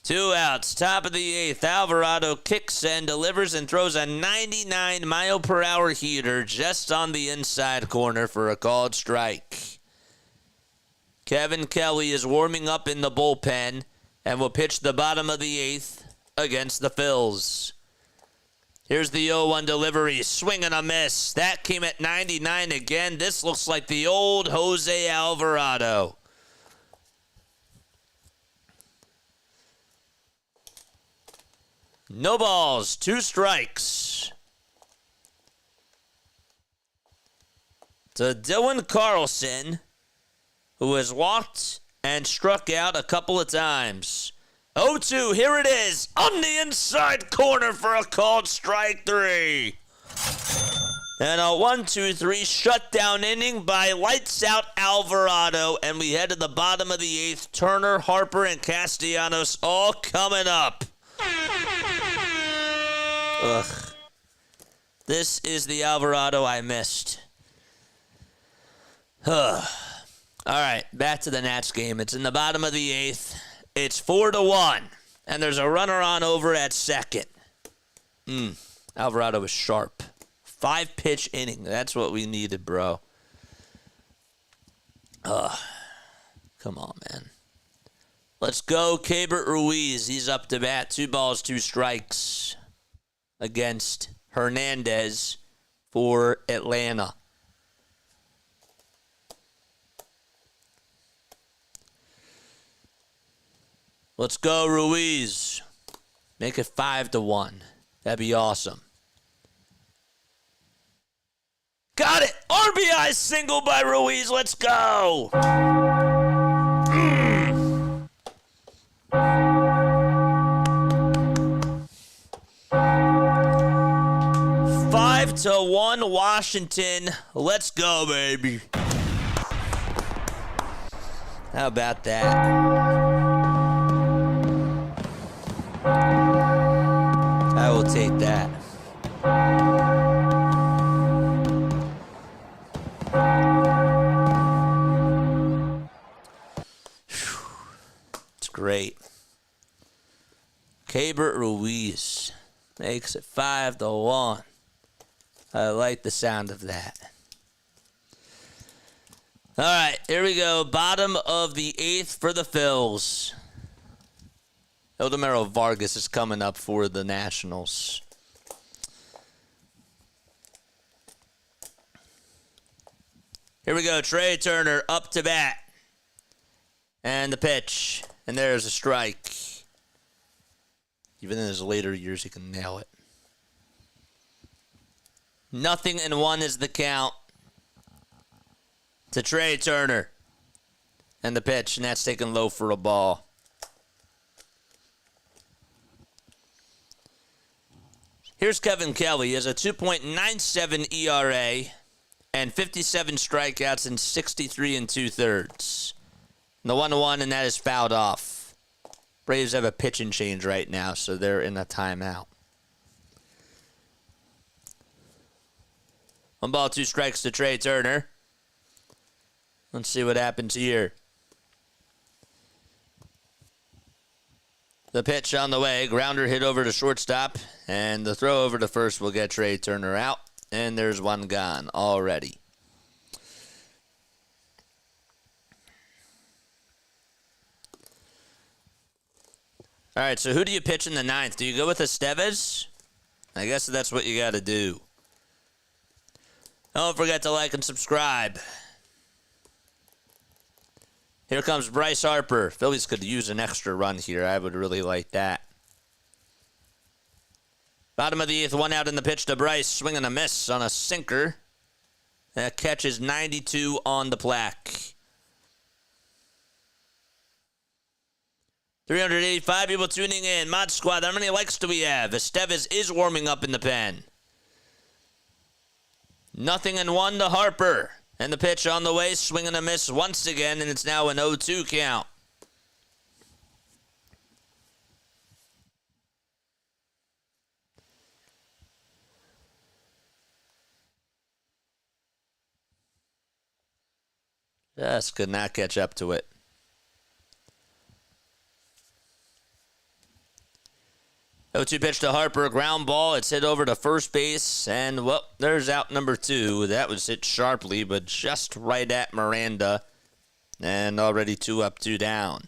2 outs, top of the 8th. Alvarado kicks and delivers and throws a 99-mile-per-hour heater just on the inside corner for a called strike. Kevin Kelly is warming up in the bullpen and will pitch the bottom of the 8th against the Phils. Here's the 0-1 delivery. Swing and a miss. That came at 99 again. This looks like the old Jose Alvarado. No balls, 2 strikes. To Dylan Carlson, who has walked and struck out a couple of times. 0-2, here it is, on the inside corner for a called strike 3. And a 1-2-3 shutdown inning by Lights Out Alvarado, and we head to the bottom of the 8th. Turner, Harper, and Castellanos all coming up. Ugh. This is the Alvarado I missed. All right, back to the Nats game. It's in the bottom of the 8th. It's 4-1, and there's a runner on over at second. Alvarado is sharp. 5-pitch inning. That's what we needed, bro. Come on, man. Let's go, Keibert Ruiz. He's up to bat. 2 balls, 2 strikes against Hernandez for Atlanta. Let's go, Ruiz. Make it 5-1. That'd be awesome. Got it! RBI single by Ruiz. Let's go! 5-1 Washington. Let's go, baby. How about that? I will take that. It's great. Keibert Ruiz makes it 5-1. I like the sound of that. All right, here we go. Bottom of the 8th for the Phils. Eldemiro Vargas is coming up for the Nationals. Here we go. Trey Turner up to bat. And the pitch. And there's a strike. Even in his later years, he can nail it. 0-1 is the count to Trey Turner. And the pitch, and that's taken low for a ball. Here's Kevin Kelly. He has a 2.97 ERA and 57 strikeouts in 63 2/3. The 1-1, and that is fouled off. Braves have a pitching change right now, so they're in a timeout. 1 ball, 2 strikes to Trey Turner. Let's see what happens here. The pitch on the way. Grounder hit over to shortstop. And the throw over to first will get Trey Turner out. And there's 1 gone already. All right, so who do you pitch in the 9th? Do you go with Estevez? I guess that's what you got to do. Don't forget to like and subscribe. Here comes Bryce Harper. Phillies could use an extra run here. I would really like that. Bottom of the 8th, 1 out in the pitch to Bryce. Swing and a miss on a sinker. That catches 92 on the plaque. 385 people tuning in. Mod Squad, how many likes do we have? Estevez is warming up in the pen. 0-1 to Harper. And the pitch on the way, swing and a miss once again, and it's now an 0-2 count. Just could not catch up to it. Oh, 2 pitch to Harper, ground ball. It's hit over to first base, and, well, there's out number 2. That was hit sharply, but just right at Miranda, and already 2 up, 2 down.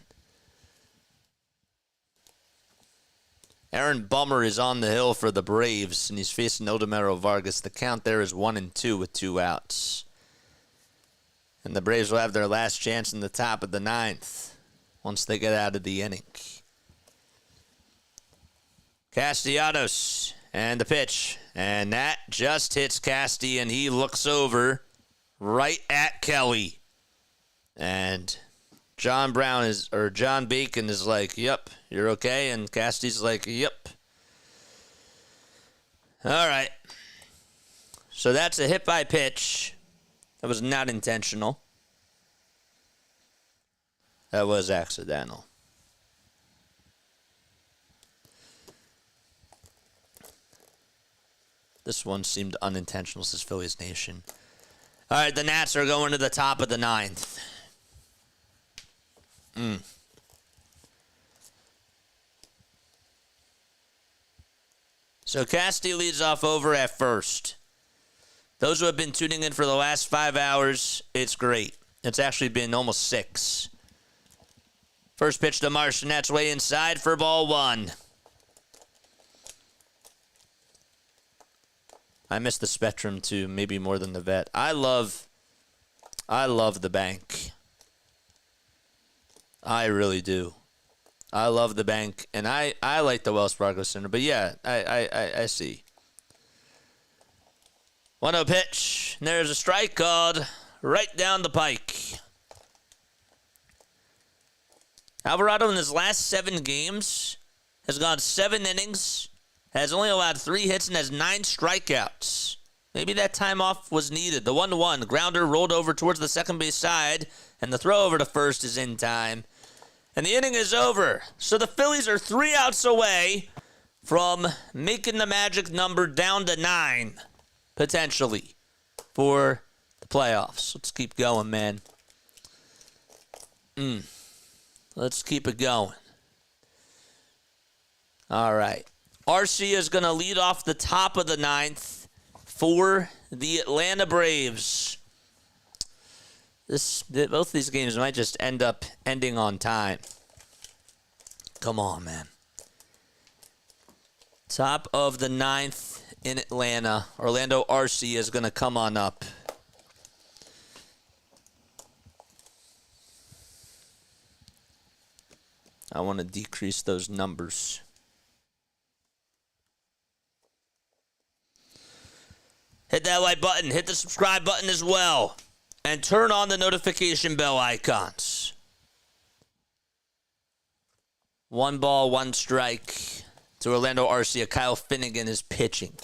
Aaron Bummer is on the hill for the Braves, and he's facing Odemero Vargas. The count there is 1-2 with 2 outs. And the Braves will have their last chance in the top of the 9th once they get out of the inning. Castellanos and the pitch. And that just hits Casty, and he looks over right at Kelly. And John Bacon is like, yep, you're okay. And Casty's like, yep. All right. So that's a hit by pitch. That was not intentional. That was accidental. This one seemed unintentional, says Phillies Nation. All right, the Nats are going to the top of the 9th. So Casty leads off over at first. Those who have been tuning in for the last 5 hours, it's great. It's actually been almost 6. First pitch to Marsh, and that's way inside for ball 1. I miss the Spectrum too, maybe more than the Vet. I love the bank. I really do. I love the bank, and I like the Wells Fargo Center. But yeah, I see. 1-0 pitch, and there's a strike called right down the pike. Alvarado in his last 7 games has gone 7 innings, has only allowed 3 hits, and has 9 strikeouts. Maybe that time off was needed. The 1-1 grounder rolled over towards the second base side, and the throw over to first is in time. And the inning is over. So the Phillies are 3 outs away from making the magic number down to 9, potentially, for the playoffs. Let's keep going, man. Let's keep it going. All right. Arcia is going to lead off the top of the 9th for the Atlanta Braves. Both these games might just end up ending on time. Come on, man. Top of the 9th in Atlanta. Orlando Arcia is going to come on up. I want to decrease those numbers. Hit that like button. Hit the subscribe button as well. And turn on the notification bell icons. 1 ball, 1 strike to Orlando Arcia. Kyle Finnegan is pitching.